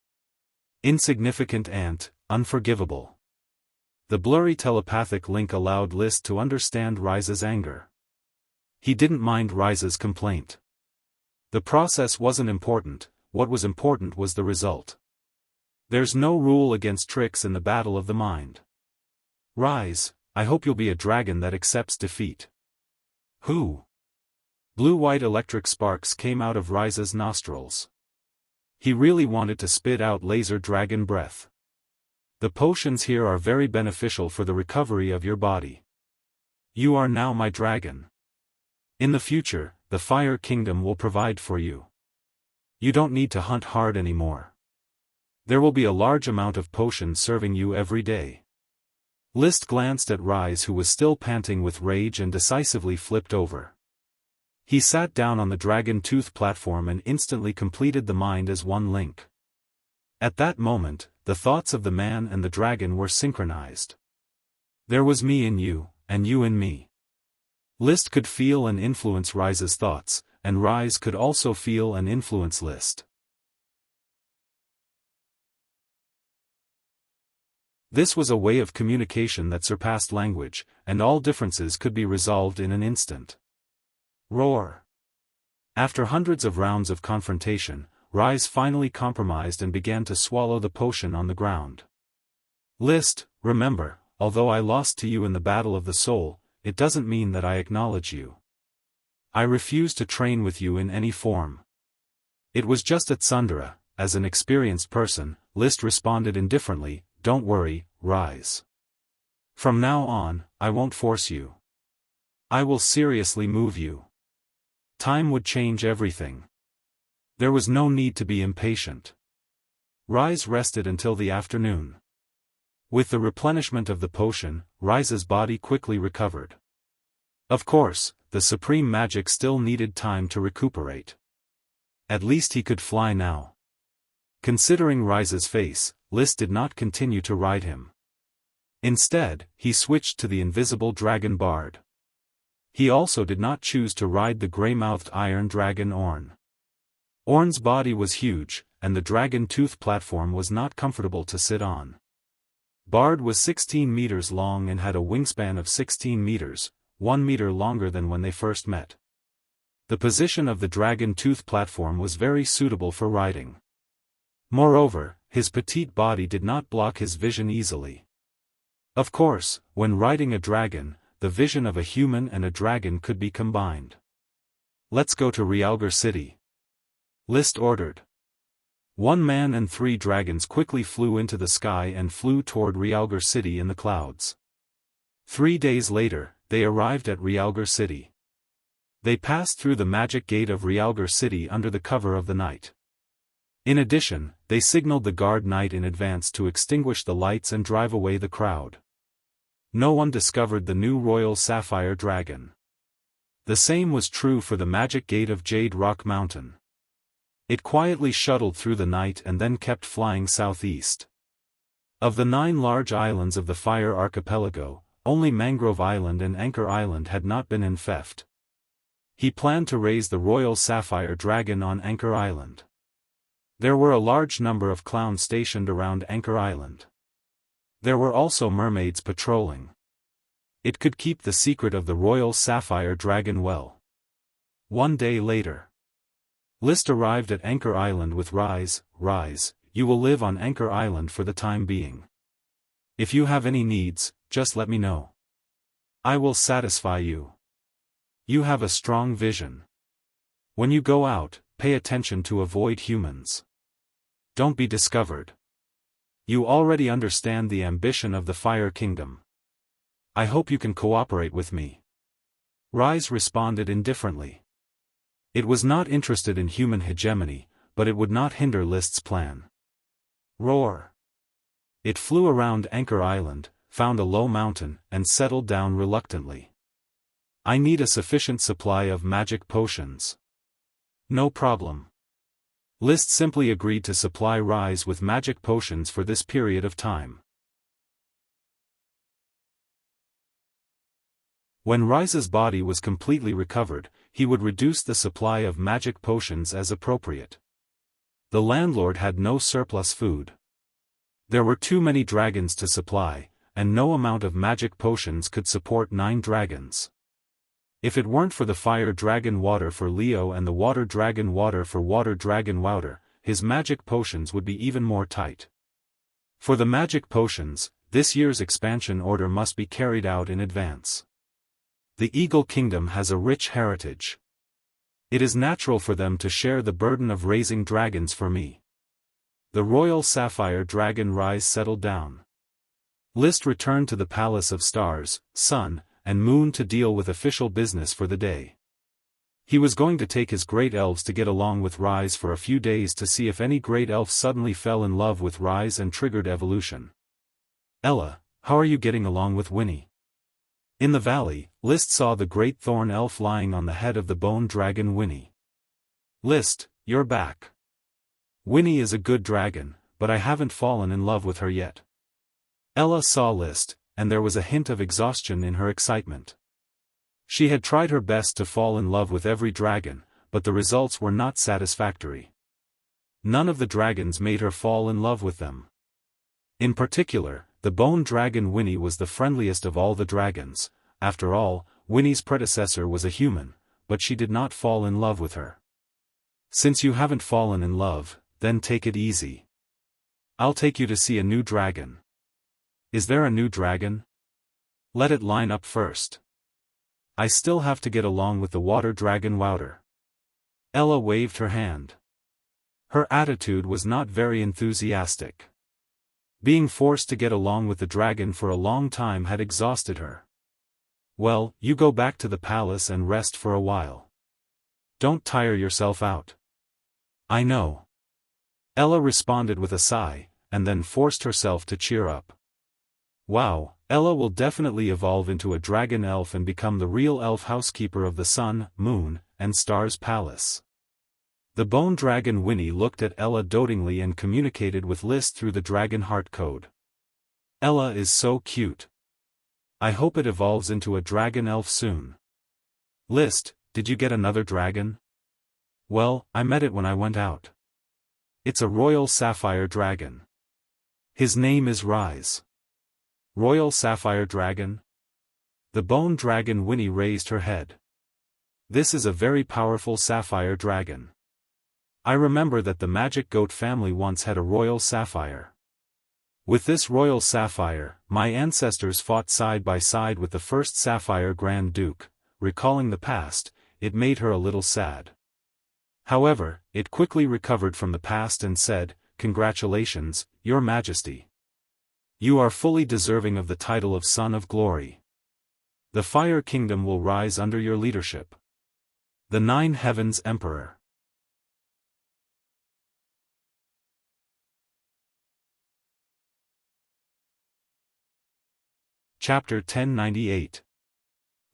Insignificant and unforgivable. The blurry telepathic link allowed List to understand Rise's anger. He didn't mind Rise's complaint. The process wasn't important, what was important was the result. There's no rule against tricks in the battle of the mind. Rise, I hope you'll be a dragon that accepts defeat. Who? Blue-white electric sparks came out of Rise's nostrils. He really wanted to spit out laser dragon breath. The potions here are very beneficial for the recovery of your body. You are now my dragon. In the future, the Fire Kingdom will provide for you. You don't need to hunt hard anymore. There will be a large amount of potions serving you every day. List glanced at Rise, who was still panting with rage, and decisively flipped over. He sat down on the dragon tooth platform and instantly completed the mind as one link. At that moment, the thoughts of the man and the dragon were synchronized. There was me in you, and you in me. List could feel and influence Rise's thoughts, and Rise could also feel and influence List. This was a way of communication that surpassed language, and all differences could be resolved in an instant. Roar! After hundreds of rounds of confrontation, Rise finally compromised and began to swallow the potion on the ground. List, remember, although I lost to you in the battle of the soul, it doesn't mean that I acknowledge you. I refuse to train with you in any form. It was just at Sundara. As an experienced person, List responded indifferently, don't worry, Rise. From now on, I won't force you. I will seriously move you. Time would change everything. There was no need to be impatient. Rise rested until the afternoon. With the replenishment of the potion, Rise's body quickly recovered. Of course, the supreme magic still needed time to recuperate. At least he could fly now. Considering Rise's face, List did not continue to ride him. Instead, he switched to the invisible dragon Bard. He also did not choose to ride the grey-mouthed iron dragon Orn. Orn's body was huge, and the dragon tooth platform was not comfortable to sit on. Bard was 16 meters long and had a wingspan of 16 meters, 1 meter longer than when they first met. The position of the dragon tooth platform was very suitable for riding. Moreover, his petite body did not block his vision easily. Of course, when riding a dragon, the vision of a human and a dragon could be combined. Let's go to Realgar City. List ordered. 1 man and 3 dragons quickly flew into the sky and flew toward Realgar City in the clouds. 3 days later, they arrived at Realgar City. They passed through the magic gate of Realgar City under the cover of the night. In addition, they signaled the guard knight in advance to extinguish the lights and drive away the crowd. No one discovered the new royal sapphire dragon. The same was true for the magic gate of Jade Rock Mountain. It quietly shuttled through the night and then kept flying southeast. Of the 9 large islands of the Fire Archipelago, only Mangrove Island and Anchor Island had not been in theft. He planned to raise the royal sapphire dragon on Anchor Island. There were a large number of clowns stationed around Anchor Island. There were also mermaids patrolling. It could keep the secret of the royal sapphire dragon well. One day later, List arrived at Anchor Island with Rise. You will live on Anchor Island for the time being. If you have any needs, just let me know. I will satisfy you. You have a strong vision. When you go out, pay attention to avoid humans. Don't be discovered. You already understand the ambition of the Fire Kingdom. I hope you can cooperate with me. Rise responded indifferently. It was not interested in human hegemony, but it would not hinder List's plan. Roar. It flew around Anchor Island, found a low mountain, and settled down reluctantly. I need a sufficient supply of magic potions. No problem. List simply agreed to supply Rise with magic potions for this period of time. When Rise's body was completely recovered, he would reduce the supply of magic potions as appropriate. The landlord had no surplus food. There were too many dragons to supply, and no amount of magic potions could support 9 dragons. If it weren't for the fire dragon water for Leo and the water dragon water for water dragon Wouter, his magic potions would be even more tight. For the magic potions, this year's expansion order must be carried out in advance. The Eagle Kingdom has a rich heritage. It is natural for them to share the burden of raising dragons for me. The royal sapphire dragon Rise settled down. List returned to the Palace of Stars, Sun, and Moon to deal with official business for the day. He was going to take his great elves to get along with Rise for a few days to see if any great elf suddenly fell in love with Rise and triggered evolution. Ella, how are you getting along with Winnie? In the valley, List saw the great thorn elf lying on the head of the bone dragon Winnie. List, you're back. Winnie is a good dragon, but I haven't fallen in love with her yet. Ella saw List, and there was a hint of exhaustion in her excitement. She had tried her best to fall in love with every dragon, but the results were not satisfactory. None of the dragons made her fall in love with them. In particular, the bone dragon Winnie was the friendliest of all the dragons. After all, Winnie's predecessor was a human, but she did not fall in love with her. Since you haven't fallen in love, then take it easy. I'll take you to see a new dragon. Is there a new dragon? Let it line up first. I still have to get along with the water dragon Wouter. Ella waved her hand. Her attitude was not very enthusiastic. Being forced to get along with the dragon for a long time had exhausted her. Well, you go back to the palace and rest for a while. Don't tire yourself out. I know. Ella responded with a sigh, and then forced herself to cheer up. Wow, Ella will definitely evolve into a dragon elf and become the real elf housekeeper of the Sun, Moon, and Stars Palace. The bone dragon Winnie looked at Ella dotingly and communicated with List through the dragon heart code. Ella is so cute. I hope it evolves into a dragon elf soon. List, did you get another dragon? Well, I met it when I went out. It's a royal sapphire dragon. His name is Rise. Royal sapphire dragon? The bone dragon Winnie raised her head. This is a very powerful sapphire dragon. I remember that the magic goat family once had a royal sapphire. With this royal sapphire, my ancestors fought side by side with the first sapphire Grand Duke. Recalling the past, it made her a little sad. However, it quickly recovered from the past and said, "Congratulations, Your Majesty. You are fully deserving of the title of Son of Glory. The Fire Kingdom will rise under your leadership." The Nine Heavens Emperor. Chapter 1098.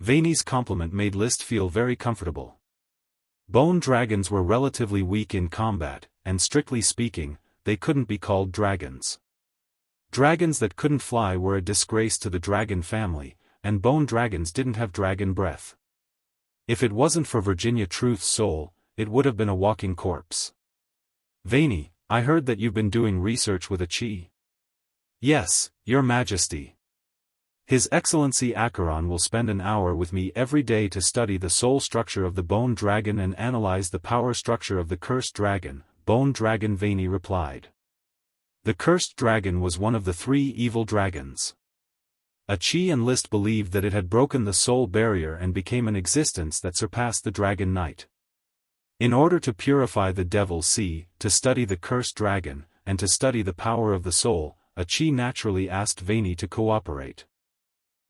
Vani's compliment made List feel very comfortable. Bone dragons were relatively weak in combat, and strictly speaking, they couldn't be called dragons. Dragons that couldn't fly were a disgrace to the dragon family, and bone dragons didn't have dragon breath. If it wasn't for Virginia Truth's soul, it would have been a walking corpse. Vani, I heard that you've been doing research with a chi. Yes, Your Majesty. His Excellency Acheron will spend an hour with me every day to study the soul structure of the bone dragon and analyze the power structure of the cursed dragon, Bone Dragon Vani replied. The cursed dragon was one of the 3 evil dragons. A chi and List believed that it had broken the soul barrier and became an existence that surpassed the Dragon Knight. In order to purify the Devil Sea, to study the cursed dragon, and to study the power of the soul, a chi naturally asked Vani to cooperate.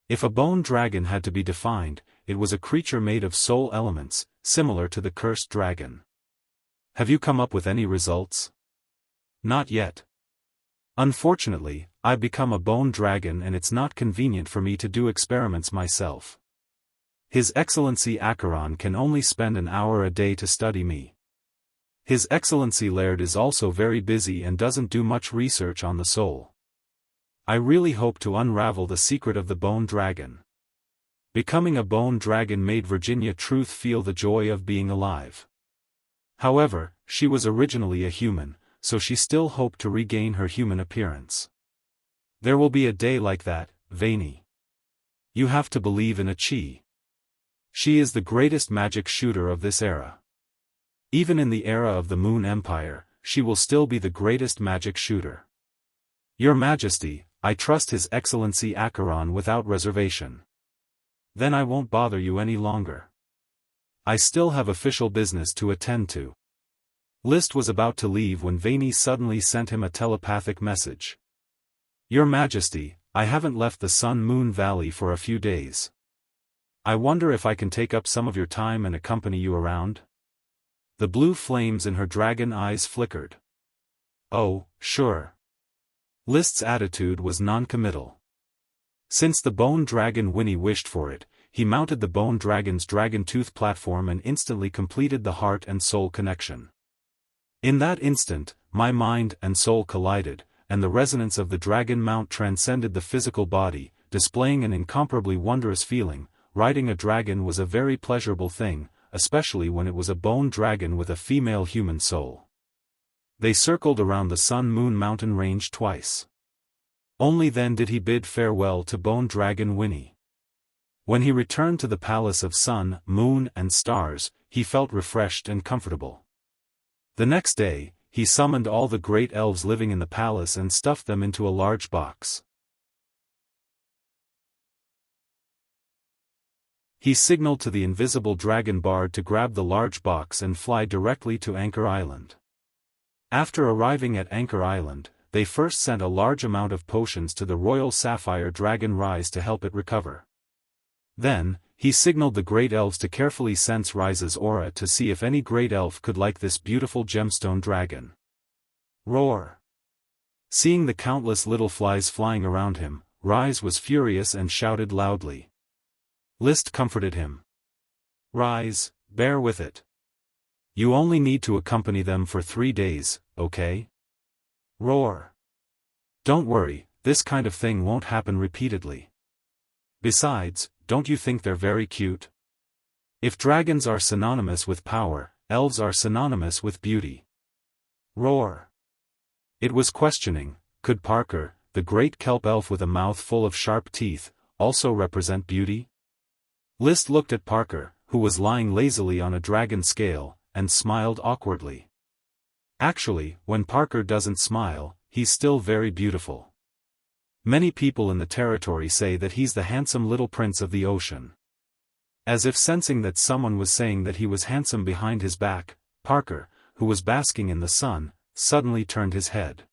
If a bone dragon had to be defined, it was a creature made of soul elements, similar to the cursed dragon. Have you come up with any results? Not yet. Unfortunately, I've become a bone dragon and it's not convenient for me to do experiments myself. His Excellency Acheron can only spend an hour a day to study me. His Excellency Laird is also very busy and doesn't do much research on the soul. I really hope to unravel the secret of the bone dragon. Becoming a bone dragon made Virginia Truth feel the joy of being alive. However, she was originally a human, so she still hoped to regain her human appearance. There will be a day like that, Vani. You have to believe in a chi. She is the greatest magic shooter of this era. Even in the era of the Moon Empire, she will still be the greatest magic shooter. Your Majesty, I trust His Excellency Acheron without reservation. Then I won't bother you any longer. I still have official business to attend to. List was about to leave when Vani suddenly sent him a telepathic message. Your Majesty, I haven't left the Sun-Moon Valley for a few days. I wonder if I can take up some of your time and accompany you around? The blue flames in her dragon eyes flickered. Oh, sure. List's attitude was non-committal. Since the bone dragon Winnie wished for it, he mounted the bone dragon's dragon tooth platform and instantly completed the heart and soul connection. In that instant, my mind and soul collided, and the resonance of the dragon mount transcended the physical body, displaying an incomparably wondrous feeling. Riding a dragon was a very pleasurable thing, especially when it was a bone dragon with a female human soul. They circled around the Sun-Moon mountain range twice. Only then did he bid farewell to Bone Dragon Winnie. When he returned to the palace of Sun, Moon and Stars, he felt refreshed and comfortable. The next day, he summoned all the great elves living in the palace and stuffed them into a large box. He signaled to the invisible dragon bard to grab the large box and fly directly to Anchor Island. After arriving at Anchor Island, they first sent a large amount of potions to the royal sapphire dragon Rise to help it recover. Then, he signaled the great elves to carefully sense Rise's aura to see if any great elf could like this beautiful gemstone dragon. Roar! Seeing the countless little flies flying around him, Rise was furious and shouted loudly. List comforted him. Rise, bear with it. You only need to accompany them for 3 days, okay? Roar. Don't worry, this kind of thing won't happen repeatedly. Besides, don't you think they're very cute? If dragons are synonymous with power, elves are synonymous with beauty. Roar. It was questioning, could Parker, the great kelp elf with a mouth full of sharp teeth, also represent beauty? List looked at Parker, who was lying lazily on a dragon scale, and smiled awkwardly. Actually, when Parker doesn't smile, he's still very beautiful. Many people in the territory say that he's the handsome little prince of the ocean. As if sensing that someone was saying that he was handsome behind his back, Parker, who was basking in the sun, suddenly turned his head.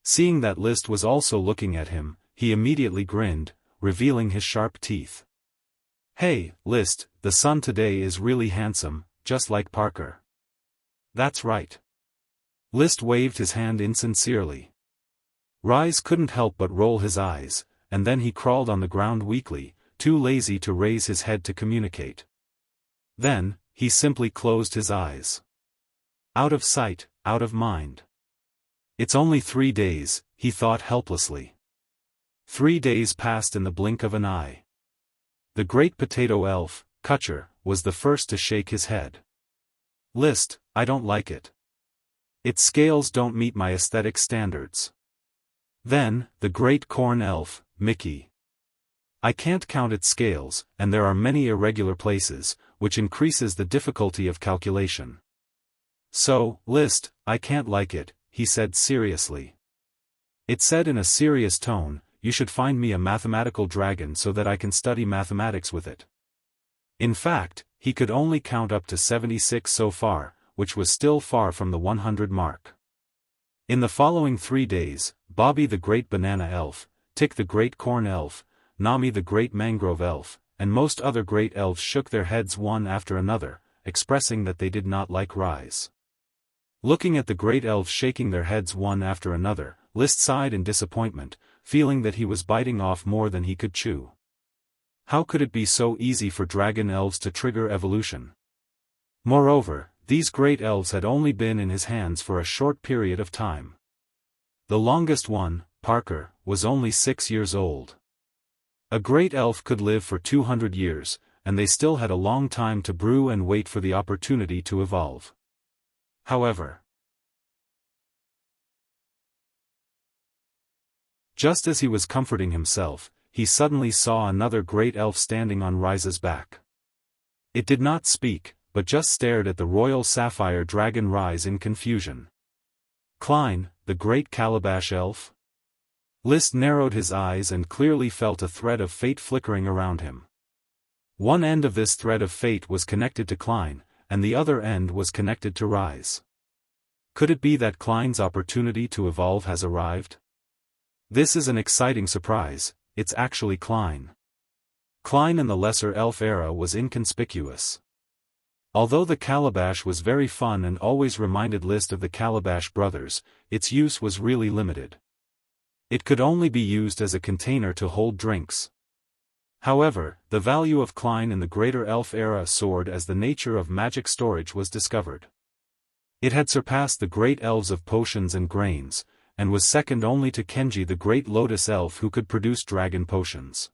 Seeing that List was also looking at him, he immediately grinned, revealing his sharp teeth. Hey, List, the sun today is really handsome, just like Parker. That's right. List waved his hand insincerely. Rise couldn't help but roll his eyes, and then he crawled on the ground weakly, too lazy to raise his head to communicate. Then, he simply closed his eyes. Out of sight, out of mind. It's only 3 days, he thought helplessly. 3 days passed in the blink of an eye. The great potato elf, Kutcher, was the first to shake his head. List, I don't like it. Its scales don't meet my aesthetic standards. Then, the great corn elf, Mickey. I can't count its scales, and there are many irregular places, which increases the difficulty of calculation. So, List, I can't like it, he said seriously. It said in a serious tone, you should find me a mathematical dragon so that I can study mathematics with it. In fact, he could only count up to 76 so far, which was still far from the 100 mark. In the following 3 days, Bobby the great banana elf, Tick the great corn elf, Nami the great mangrove elf, and most other great elves shook their heads one after another, expressing that they did not like Rise. Looking at the great elves shaking their heads one after another, List sighed in disappointment, feeling that he was biting off more than he could chew. How could it be so easy for dragon elves to trigger evolution? Moreover, these great elves had only been in his hands for a short period of time. The longest one, Parker, was only 6 years old. A great elf could live for 200 years, and they still had a long time to brew and wait for the opportunity to evolve. However, just as he was comforting himself, he suddenly saw another great elf standing on Rise's back. It did not speak, but just stared at the royal sapphire dragon Rise in confusion. Klein, the great calabash elf? List narrowed his eyes and clearly felt a thread of fate flickering around him. One end of this thread of fate was connected to Klein, and the other end was connected to Rise. Could it be that Klein's opportunity to evolve has arrived? This is an exciting surprise, it's actually Klein. Klein in the Lesser Elf era was inconspicuous. Although the calabash was very fun and always reminded List of the Calabash brothers, its use was really limited. It could only be used as a container to hold drinks. However, the value of Klein in the Greater Elf era soared as the nature of magic storage was discovered. It had surpassed the great elves of potions and grains, and was second only to Kenji the great lotus elf who could produce dragon potions.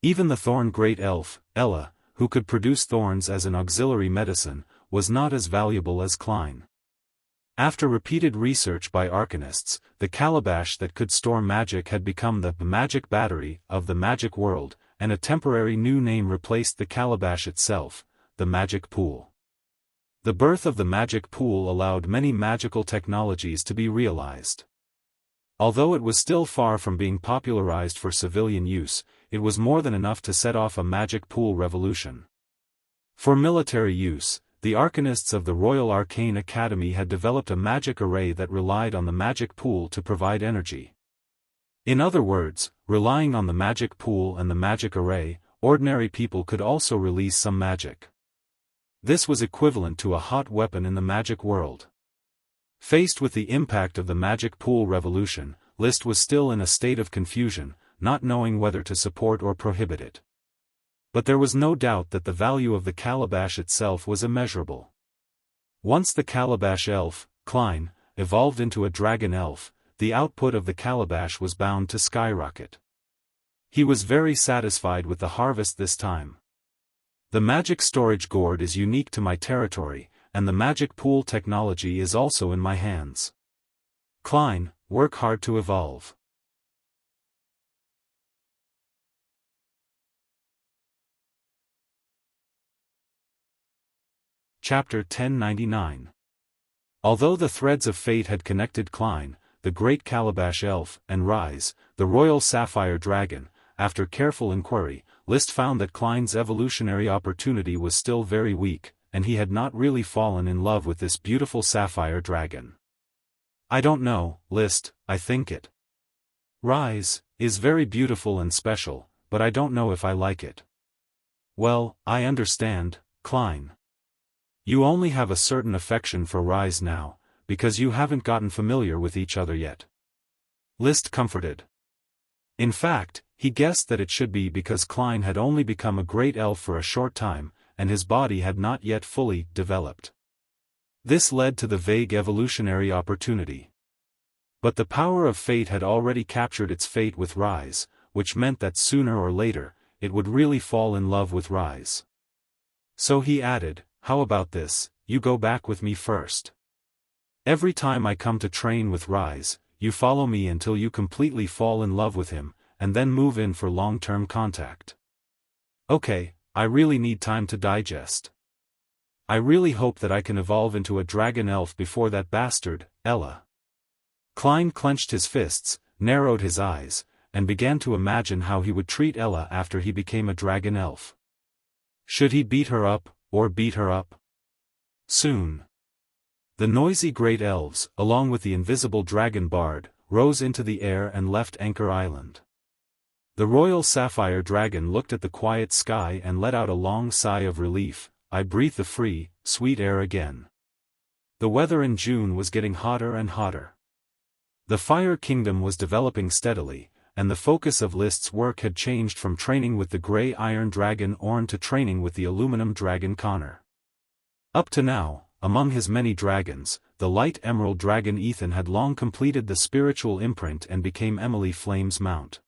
Even the thorn great elf, Ella, who could produce thorns as an auxiliary medicine, was not as valuable as Klein. After repeated research by arcanists, the calabash that could store magic had become the magic battery of the magic world, and a temporary new name replaced the calabash itself, the magic pool. The birth of the magic pool allowed many magical technologies to be realized. Although it was still far from being popularized for civilian use, it was more than enough to set off a magic pool revolution. For military use, the arcanists of the Royal Arcane Academy had developed a magic array that relied on the magic pool to provide energy. In other words, relying on the magic pool and the magic array, ordinary people could also release some magic. This was equivalent to a hot weapon in the magic world. Faced with the impact of the magic pool revolution, List was still in a state of confusion, not knowing whether to support or prohibit it. But there was no doubt that the value of the calabash itself was immeasurable. Once the calabash elf, Klein, evolved into a dragon elf, the output of the calabash was bound to skyrocket. He was very satisfied with the harvest this time. The magic storage gourd is unique to my territory, and the magic pool technology is also in my hands. Klein, work hard to evolve. Chapter 1099. Although the threads of fate had connected Klein, the great calabash elf, and Rise, the royal sapphire dragon, after careful inquiry, List found that Klein's evolutionary opportunity was still very weak, and he had not really fallen in love with this beautiful sapphire dragon. I don't know, List, I think it. Rise is very beautiful and special, but I don't know if I like it. Well, I understand, Klein. You only have a certain affection for Rise now, because you haven't gotten familiar with each other yet. List comforted. In fact, he guessed that it should be because Klein had only become a great elf for a short time, and his body had not yet fully developed. This led to the vague evolutionary opportunity. But the power of fate had already captured its fate with Rise, which meant that sooner or later, it would really fall in love with Rise. So he added, "How about this, you go back with me first. Every time I come to train with Rise, you follow me until you completely fall in love with him, and then move in for long-term contact." Okay, I really need time to digest. I really hope that I can evolve into a dragon elf before that bastard, Ella. Klein clenched his fists, narrowed his eyes, and began to imagine how he would treat Ella after he became a dragon elf. Should he beat her up, or beat her up? Soon. The noisy great elves, along with the invisible dragon bard, rose into the air and left Anchor Island. The royal sapphire dragon looked at the quiet sky and let out a long sigh of relief. I breathe the free, sweet air again. The weather in June was getting hotter and hotter. The Fire Kingdom was developing steadily, and the focus of List's work had changed from training with the Grey Iron Dragon Orn to training with the Aluminum Dragon Connor. Up to now, among his many dragons, the Light Emerald Dragon Ethan had long completed the spiritual imprint and became Emily Flame's mount.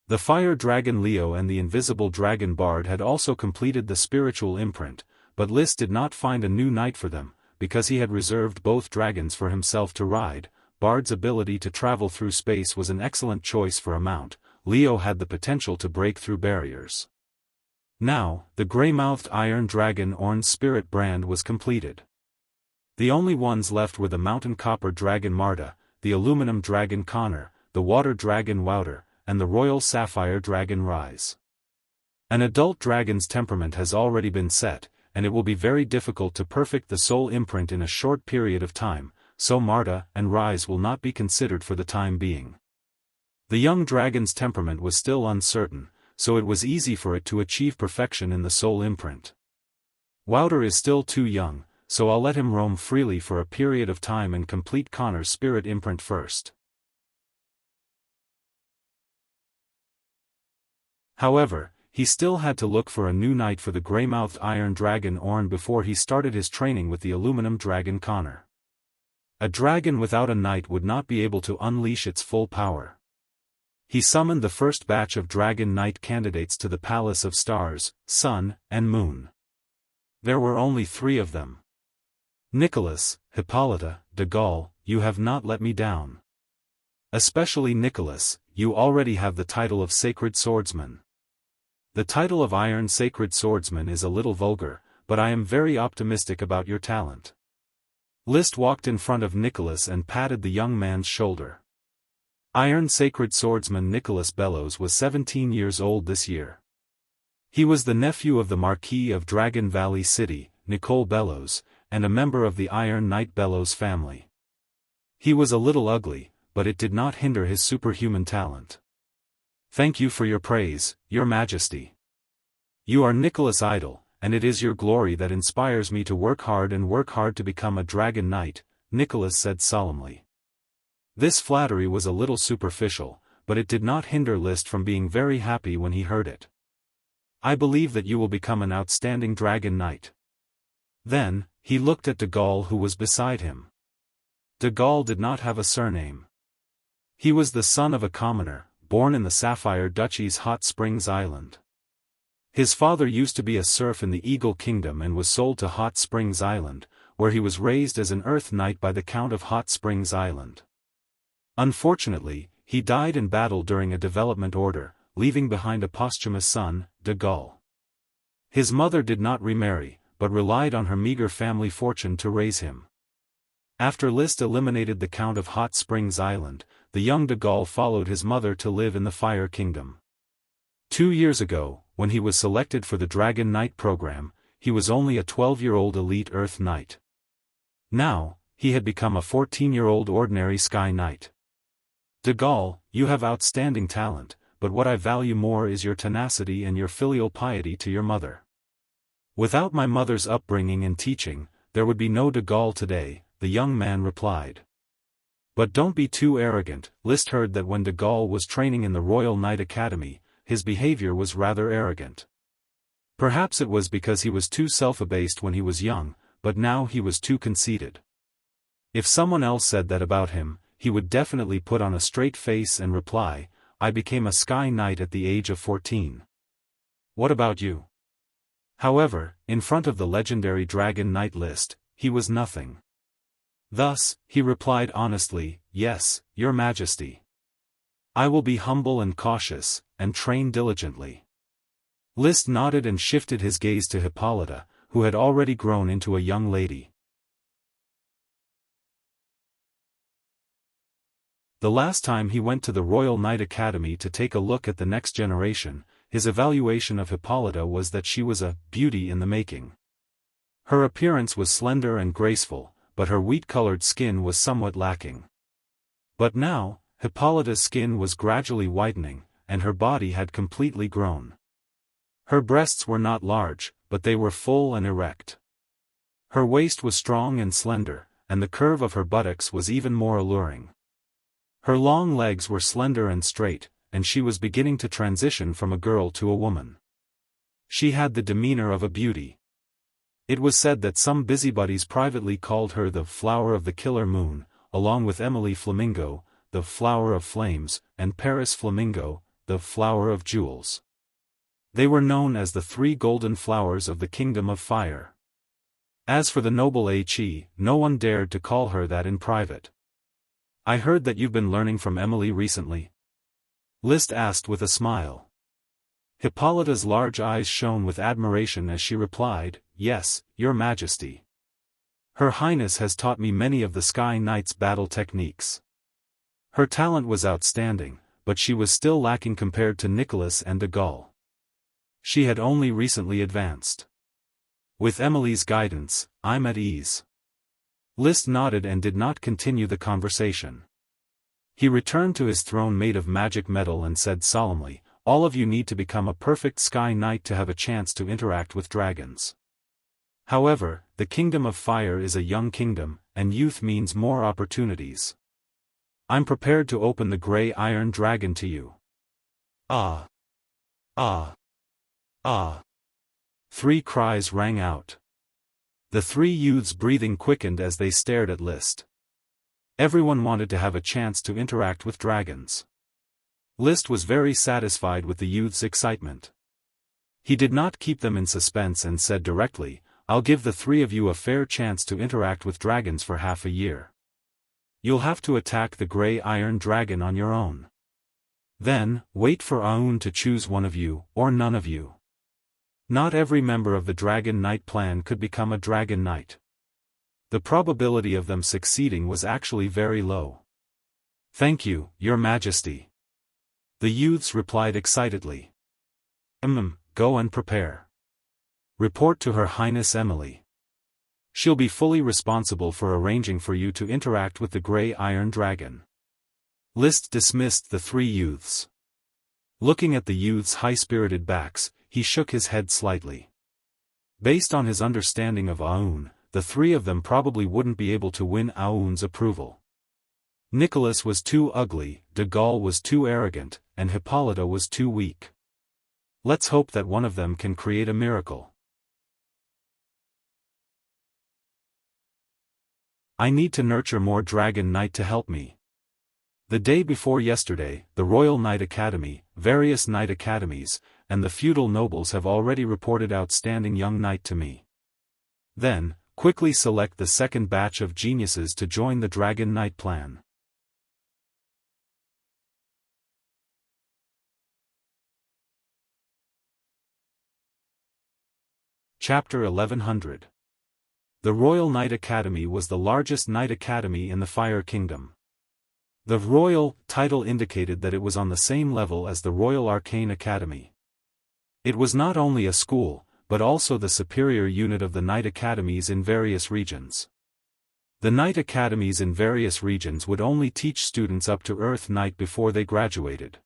The Fire Dragon Leo and the Invisible Dragon Bard had also completed the spiritual imprint, but List did not find a new knight for them, because he had reserved both dragons for himself to ride. Bard's ability to travel through space was an excellent choice for a mount. Leo had the potential to break through barriers. Now, the Grey-Mouthed Iron Dragon Orn's spirit brand was completed. The only ones left were the Mountain Copper Dragon Marta, the Aluminum Dragon Connor, the Water Dragon Wouter, and the Royal Sapphire Dragon Rise. An adult dragon's temperament has already been set, and it will be very difficult to perfect the soul imprint in a short period of time, so Marta and Rise will not be considered for the time being. The young dragon's temperament was still uncertain, so it was easy for it to achieve perfection in the soul imprint. Wouter is still too young, so I'll let him roam freely for a period of time and complete Connor's spirit imprint first. However, he still had to look for a new knight for the Grey-Mouthed Iron Dragon Orn before he started his training with the Aluminum Dragon Connor. A dragon without a knight would not be able to unleash its full power. He summoned the first batch of Dragon Knight candidates to the Palace of Stars, Sun, and Moon. There were only 3 of them. Nicholas, Hippolyta, de Gaulle, you have not let me down. Especially Nicholas, you already have the title of Sacred Swordsman. The title of Iron Sacred Swordsman is a little vulgar, but I am very optimistic about your talent. List walked in front of Nicholas and patted the young man's shoulder. Iron Sacred Swordsman Nicholas Bellows was 17 years old this year. He was the nephew of the Marquis of Dragon Valley City, Nicole Bellows, and a member of the Iron Knight Bellows family. He was a little ugly, but it did not hinder his superhuman talent. Thank you for your praise, Your Majesty. You are Nicholas Idle, and it is your glory that inspires me to work hard to become a Dragon Knight, Nicholas said solemnly. This flattery was a little superficial, but it did not hinder List from being very happy when he heard it. I believe that you will become an outstanding Dragon Knight. Then, he looked at de Gaulle who was beside him. De Gaulle did not have a surname. He was the son of a commoner, born in the Sapphire Duchy's Hot Springs Island. His father used to be a serf in the Eagle Kingdom and was sold to Hot Springs Island, where he was raised as an Earth Knight by the Count of Hot Springs Island. Unfortunately, he died in battle during a development order, leaving behind a posthumous son, de Gaulle. His mother did not remarry, but relied on her meager family fortune to raise him. After List eliminated the Count of Hot Springs Island, the young de Gaulle followed his mother to live in the Fire Kingdom. 2 years ago, when he was selected for the Dragon Knight program, he was only a 12-year-old elite Earth Knight. Now, he had become a 14-year-old ordinary Sky Knight. De Gaulle, you have outstanding talent, but what I value more is your tenacity and your filial piety to your mother. Without my mother's upbringing and teaching, there would be no de Gaulle today, the young man replied. But don't be too arrogant. List heard that when de Gaulle was training in the Royal Knight Academy, his behavior was rather arrogant. Perhaps it was because he was too self-abased when he was young, but now he was too conceited. If someone else said that about him, he would definitely put on a straight face and reply, "I became a Sky Knight at the age of 14. What about you?" However, in front of the legendary Dragon Knight List, he was nothing. Thus, he replied honestly, "Yes, Your Majesty. I will be humble and cautious, and train diligently." List nodded and shifted his gaze to Hippolyta, who had already grown into a young lady. The last time he went to the Royal Knight Academy to take a look at the next generation, his evaluation of Hippolyta was that she was a beauty in the making. Her appearance was slender and graceful, but her wheat-colored skin was somewhat lacking. But now, Hippolyta's skin was gradually whitening, and her body had completely grown. Her breasts were not large, but they were full and erect. Her waist was strong and slender, and the curve of her buttocks was even more alluring. Her long legs were slender and straight, and she was beginning to transition from a girl to a woman. She had the demeanor of a beauty. It was said that some busybodies privately called her the Flower of the Killer Moon, along with Emily Flamingo, the Flower of Flames, and Paris Flamingo, the Flower of Jewels. They were known as the three golden flowers of the Kingdom of Fire. As for the noble He, no one dared to call her that in private. "I heard that you've been learning from Emily recently?" List asked with a smile. Hippolyta's large eyes shone with admiration as she replied, "Yes, Your Majesty. Her Highness has taught me many of the Sky Knight's battle techniques." Her talent was outstanding, but she was still lacking compared to Nicholas and de Gaulle. She had only recently advanced. "With Emily's guidance, I'm at ease." List nodded and did not continue the conversation. He returned to his throne made of magic metal and said solemnly, "All of you need to become a perfect Sky Knight to have a chance to interact with dragons. However, the Kingdom of Fire is a young kingdom, and youth means more opportunities. I'm prepared to open the Grey Iron Dragon to you." "Ah! Ah! Ah!" Three cries rang out. The three youths' breathing quickened as they stared at List. Everyone wanted to have a chance to interact with dragons. List was very satisfied with the youths' excitement. He did not keep them in suspense and said directly, "I'll give the three of you a fair chance to interact with dragons for half a year. You'll have to attack the Grey Iron Dragon on your own. Then, wait for Aoun to choose one of you, or none of you. Not every member of the Dragon Knight clan could become a Dragon Knight. The probability of them succeeding was actually very low." "Thank you, Your Majesty." The youths replied excitedly. Go and prepare. Report to Her Highness Emily. She'll be fully responsible for arranging for you to interact with the Grey Iron Dragon." List dismissed the three youths. Looking at the youths' high-spirited backs, he shook his head slightly. Based on his understanding of Aoun, the three of them probably wouldn't be able to win Aoun's approval. Nicholas was too ugly, de Gaulle was too arrogant, and Hippolyta was too weak. Let's hope that one of them can create a miracle. I need to nurture more Dragon Knight to help me. The day before yesterday, the Royal Knight Academy, various Knight Academies, and the feudal nobles have already reported outstanding young knight to me. Then, quickly select the second batch of geniuses to join the Dragon Knight plan. Chapter 1100. The Royal Knight Academy was the largest Knight Academy in the Fire Kingdom. The royal title indicated that it was on the same level as the Royal Arcane Academy. It was not only a school, but also the superior unit of the Knight Academies in various regions. The Knight Academies in various regions would only teach students up to Earth Knight before they graduated.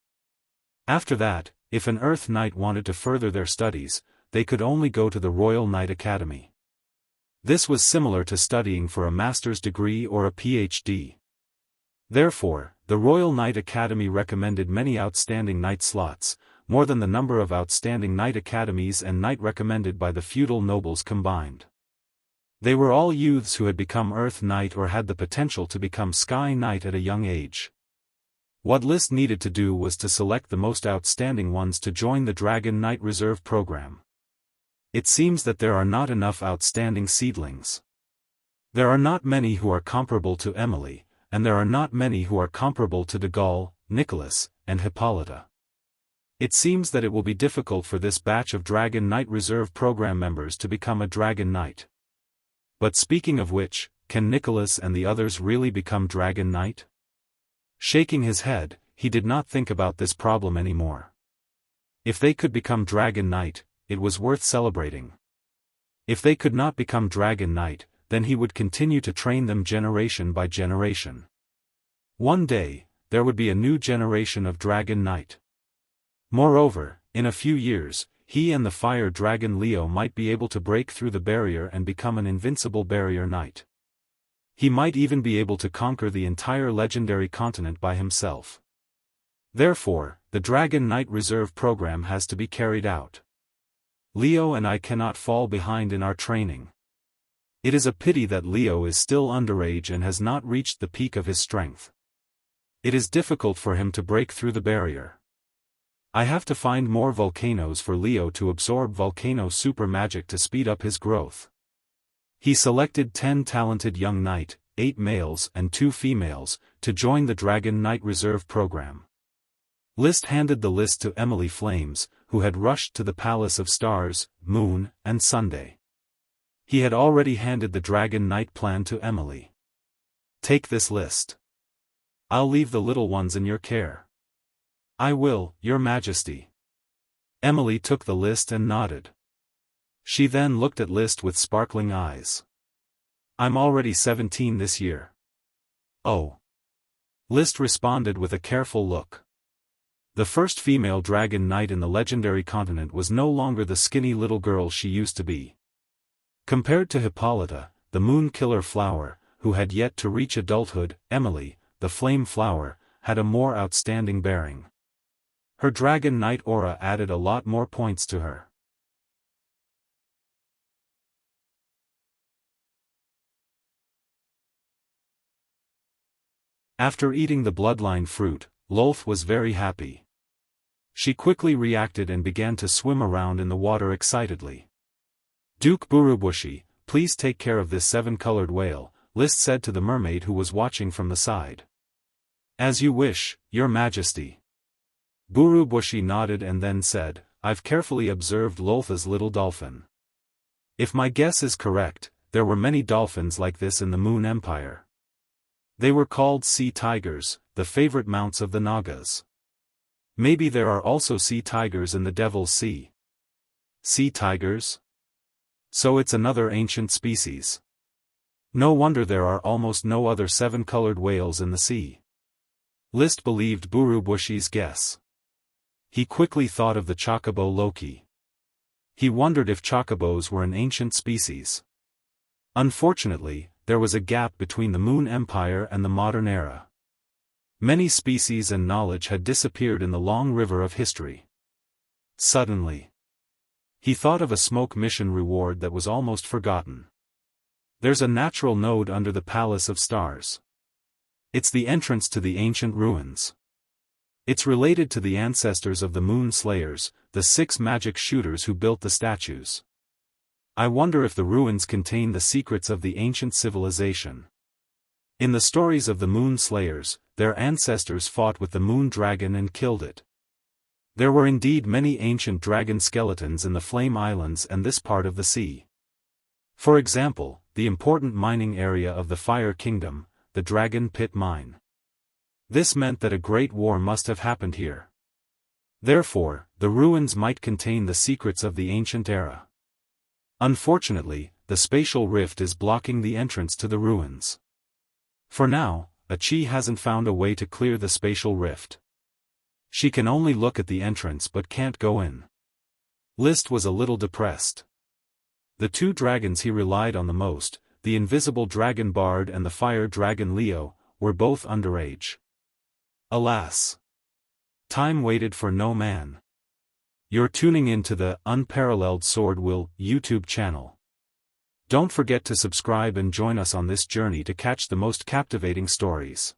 After that, if an Earth Knight wanted to further their studies, they could only go to the Royal Knight Academy. This was similar to studying for a master's degree or a PhD. Therefore, the Royal Knight Academy recommended many outstanding knight slots, more than the number of outstanding knight academies and knight recommended by the feudal nobles combined. They were all youths who had become Earth Knight or had the potential to become Sky Knight at a young age. What List needed to do was to select the most outstanding ones to join the Dragon Knight Reserve program. It seems that there are not enough outstanding seedlings. There are not many who are comparable to Emily, and there are not many who are comparable to de Gaulle, Nicholas, and Hippolyta. It seems that it will be difficult for this batch of Dragon Knight Reserve program members to become a Dragon Knight. But speaking of which, can Nicholas and the others really become Dragon Knight? Shaking his head, he did not think about this problem anymore. If they could become Dragon Knight, it was worth celebrating. If they could not become Dragon Knight, then he would continue to train them generation by generation. One day, there would be a new generation of Dragon Knight. Moreover, in a few years, he and the Fire Dragon Leo might be able to break through the barrier and become an invincible barrier knight. He might even be able to conquer the entire legendary continent by himself. Therefore, the Dragon Knight Reserve program has to be carried out. Leo and I cannot fall behind in our training. It is a pity that Leo is still underage and has not reached the peak of his strength. It is difficult for him to break through the barrier. I have to find more volcanoes for Leo to absorb volcano super magic to speed up his growth. He selected 10 talented young knight, 8 males and 2 females, to join the Dragon Knight Reserve program. List handed the list to Emily Flames, who had rushed to the Palace of Stars, Moon, and Sunday. He had already handed the Dragon Knight plan to Emily. Take this list. I'll leave the little ones in your care. I will, Your Majesty. Emily took the list and nodded. She then looked at List with sparkling eyes. I'm already 17 this year. Oh. List responded with a careful look. The first female Dragon Knight in the legendary continent was no longer the skinny little girl she used to be. Compared to Hippolyta, the Moon Killer Flower, who had yet to reach adulthood, Emily, the Flame Flower, had a more outstanding bearing. Her Dragon Knight aura added a lot more points to her. After eating the bloodline fruit, Lolth was very happy. She quickly reacted and began to swim around in the water excitedly. Duke Burubushi, please take care of this 7-colored whale, List said to the mermaid who was watching from the side. As you wish, Your Majesty. Burubushi nodded and then said, I've carefully observed Loltha's little dolphin. If my guess is correct, there were many dolphins like this in the Moon Empire. They were called sea tigers, the favorite mounts of the Nagas. Maybe there are also sea tigers in the Devil's Sea. Sea tigers? So it's another ancient species. No wonder there are almost no other 7-colored whales in the sea. List believed Burubushi's guess. He quickly thought of the chocobo Loki. He wondered if chocobos were an ancient species. Unfortunately, there was a gap between the Moon Empire and the modern era. Many species and knowledge had disappeared in the long river of history. Suddenly, he thought of a smoke mission reward that was almost forgotten. There's a natural node under the Palace of Stars. It's the entrance to the ancient ruins. It's related to the ancestors of the Moon Slayers, the 6 magic shooters who built the statues. I wonder if the ruins contain the secrets of the ancient civilization. In the stories of the Moon Slayers, their ancestors fought with the Moon Dragon and killed it. There were indeed many ancient dragon skeletons in the Flame Islands and this part of the sea. For example, the important mining area of the Fire Kingdom, the Dragon Pit Mine. This meant that a great war must have happened here. Therefore, the ruins might contain the secrets of the ancient era. Unfortunately, the spatial rift is blocking the entrance to the ruins. For now, Achi hasn't found a way to clear the spatial rift. She can only look at the entrance but can't go in. List was a little depressed. The 2 dragons he relied on the most, the invisible dragon Bard and the fire dragon Leo, were both underage. Alas! Time waited for no man. You're tuning in to the Unparalleled SwordWill YouTube channel. Don't forget to subscribe and join us on this journey to catch the most captivating stories.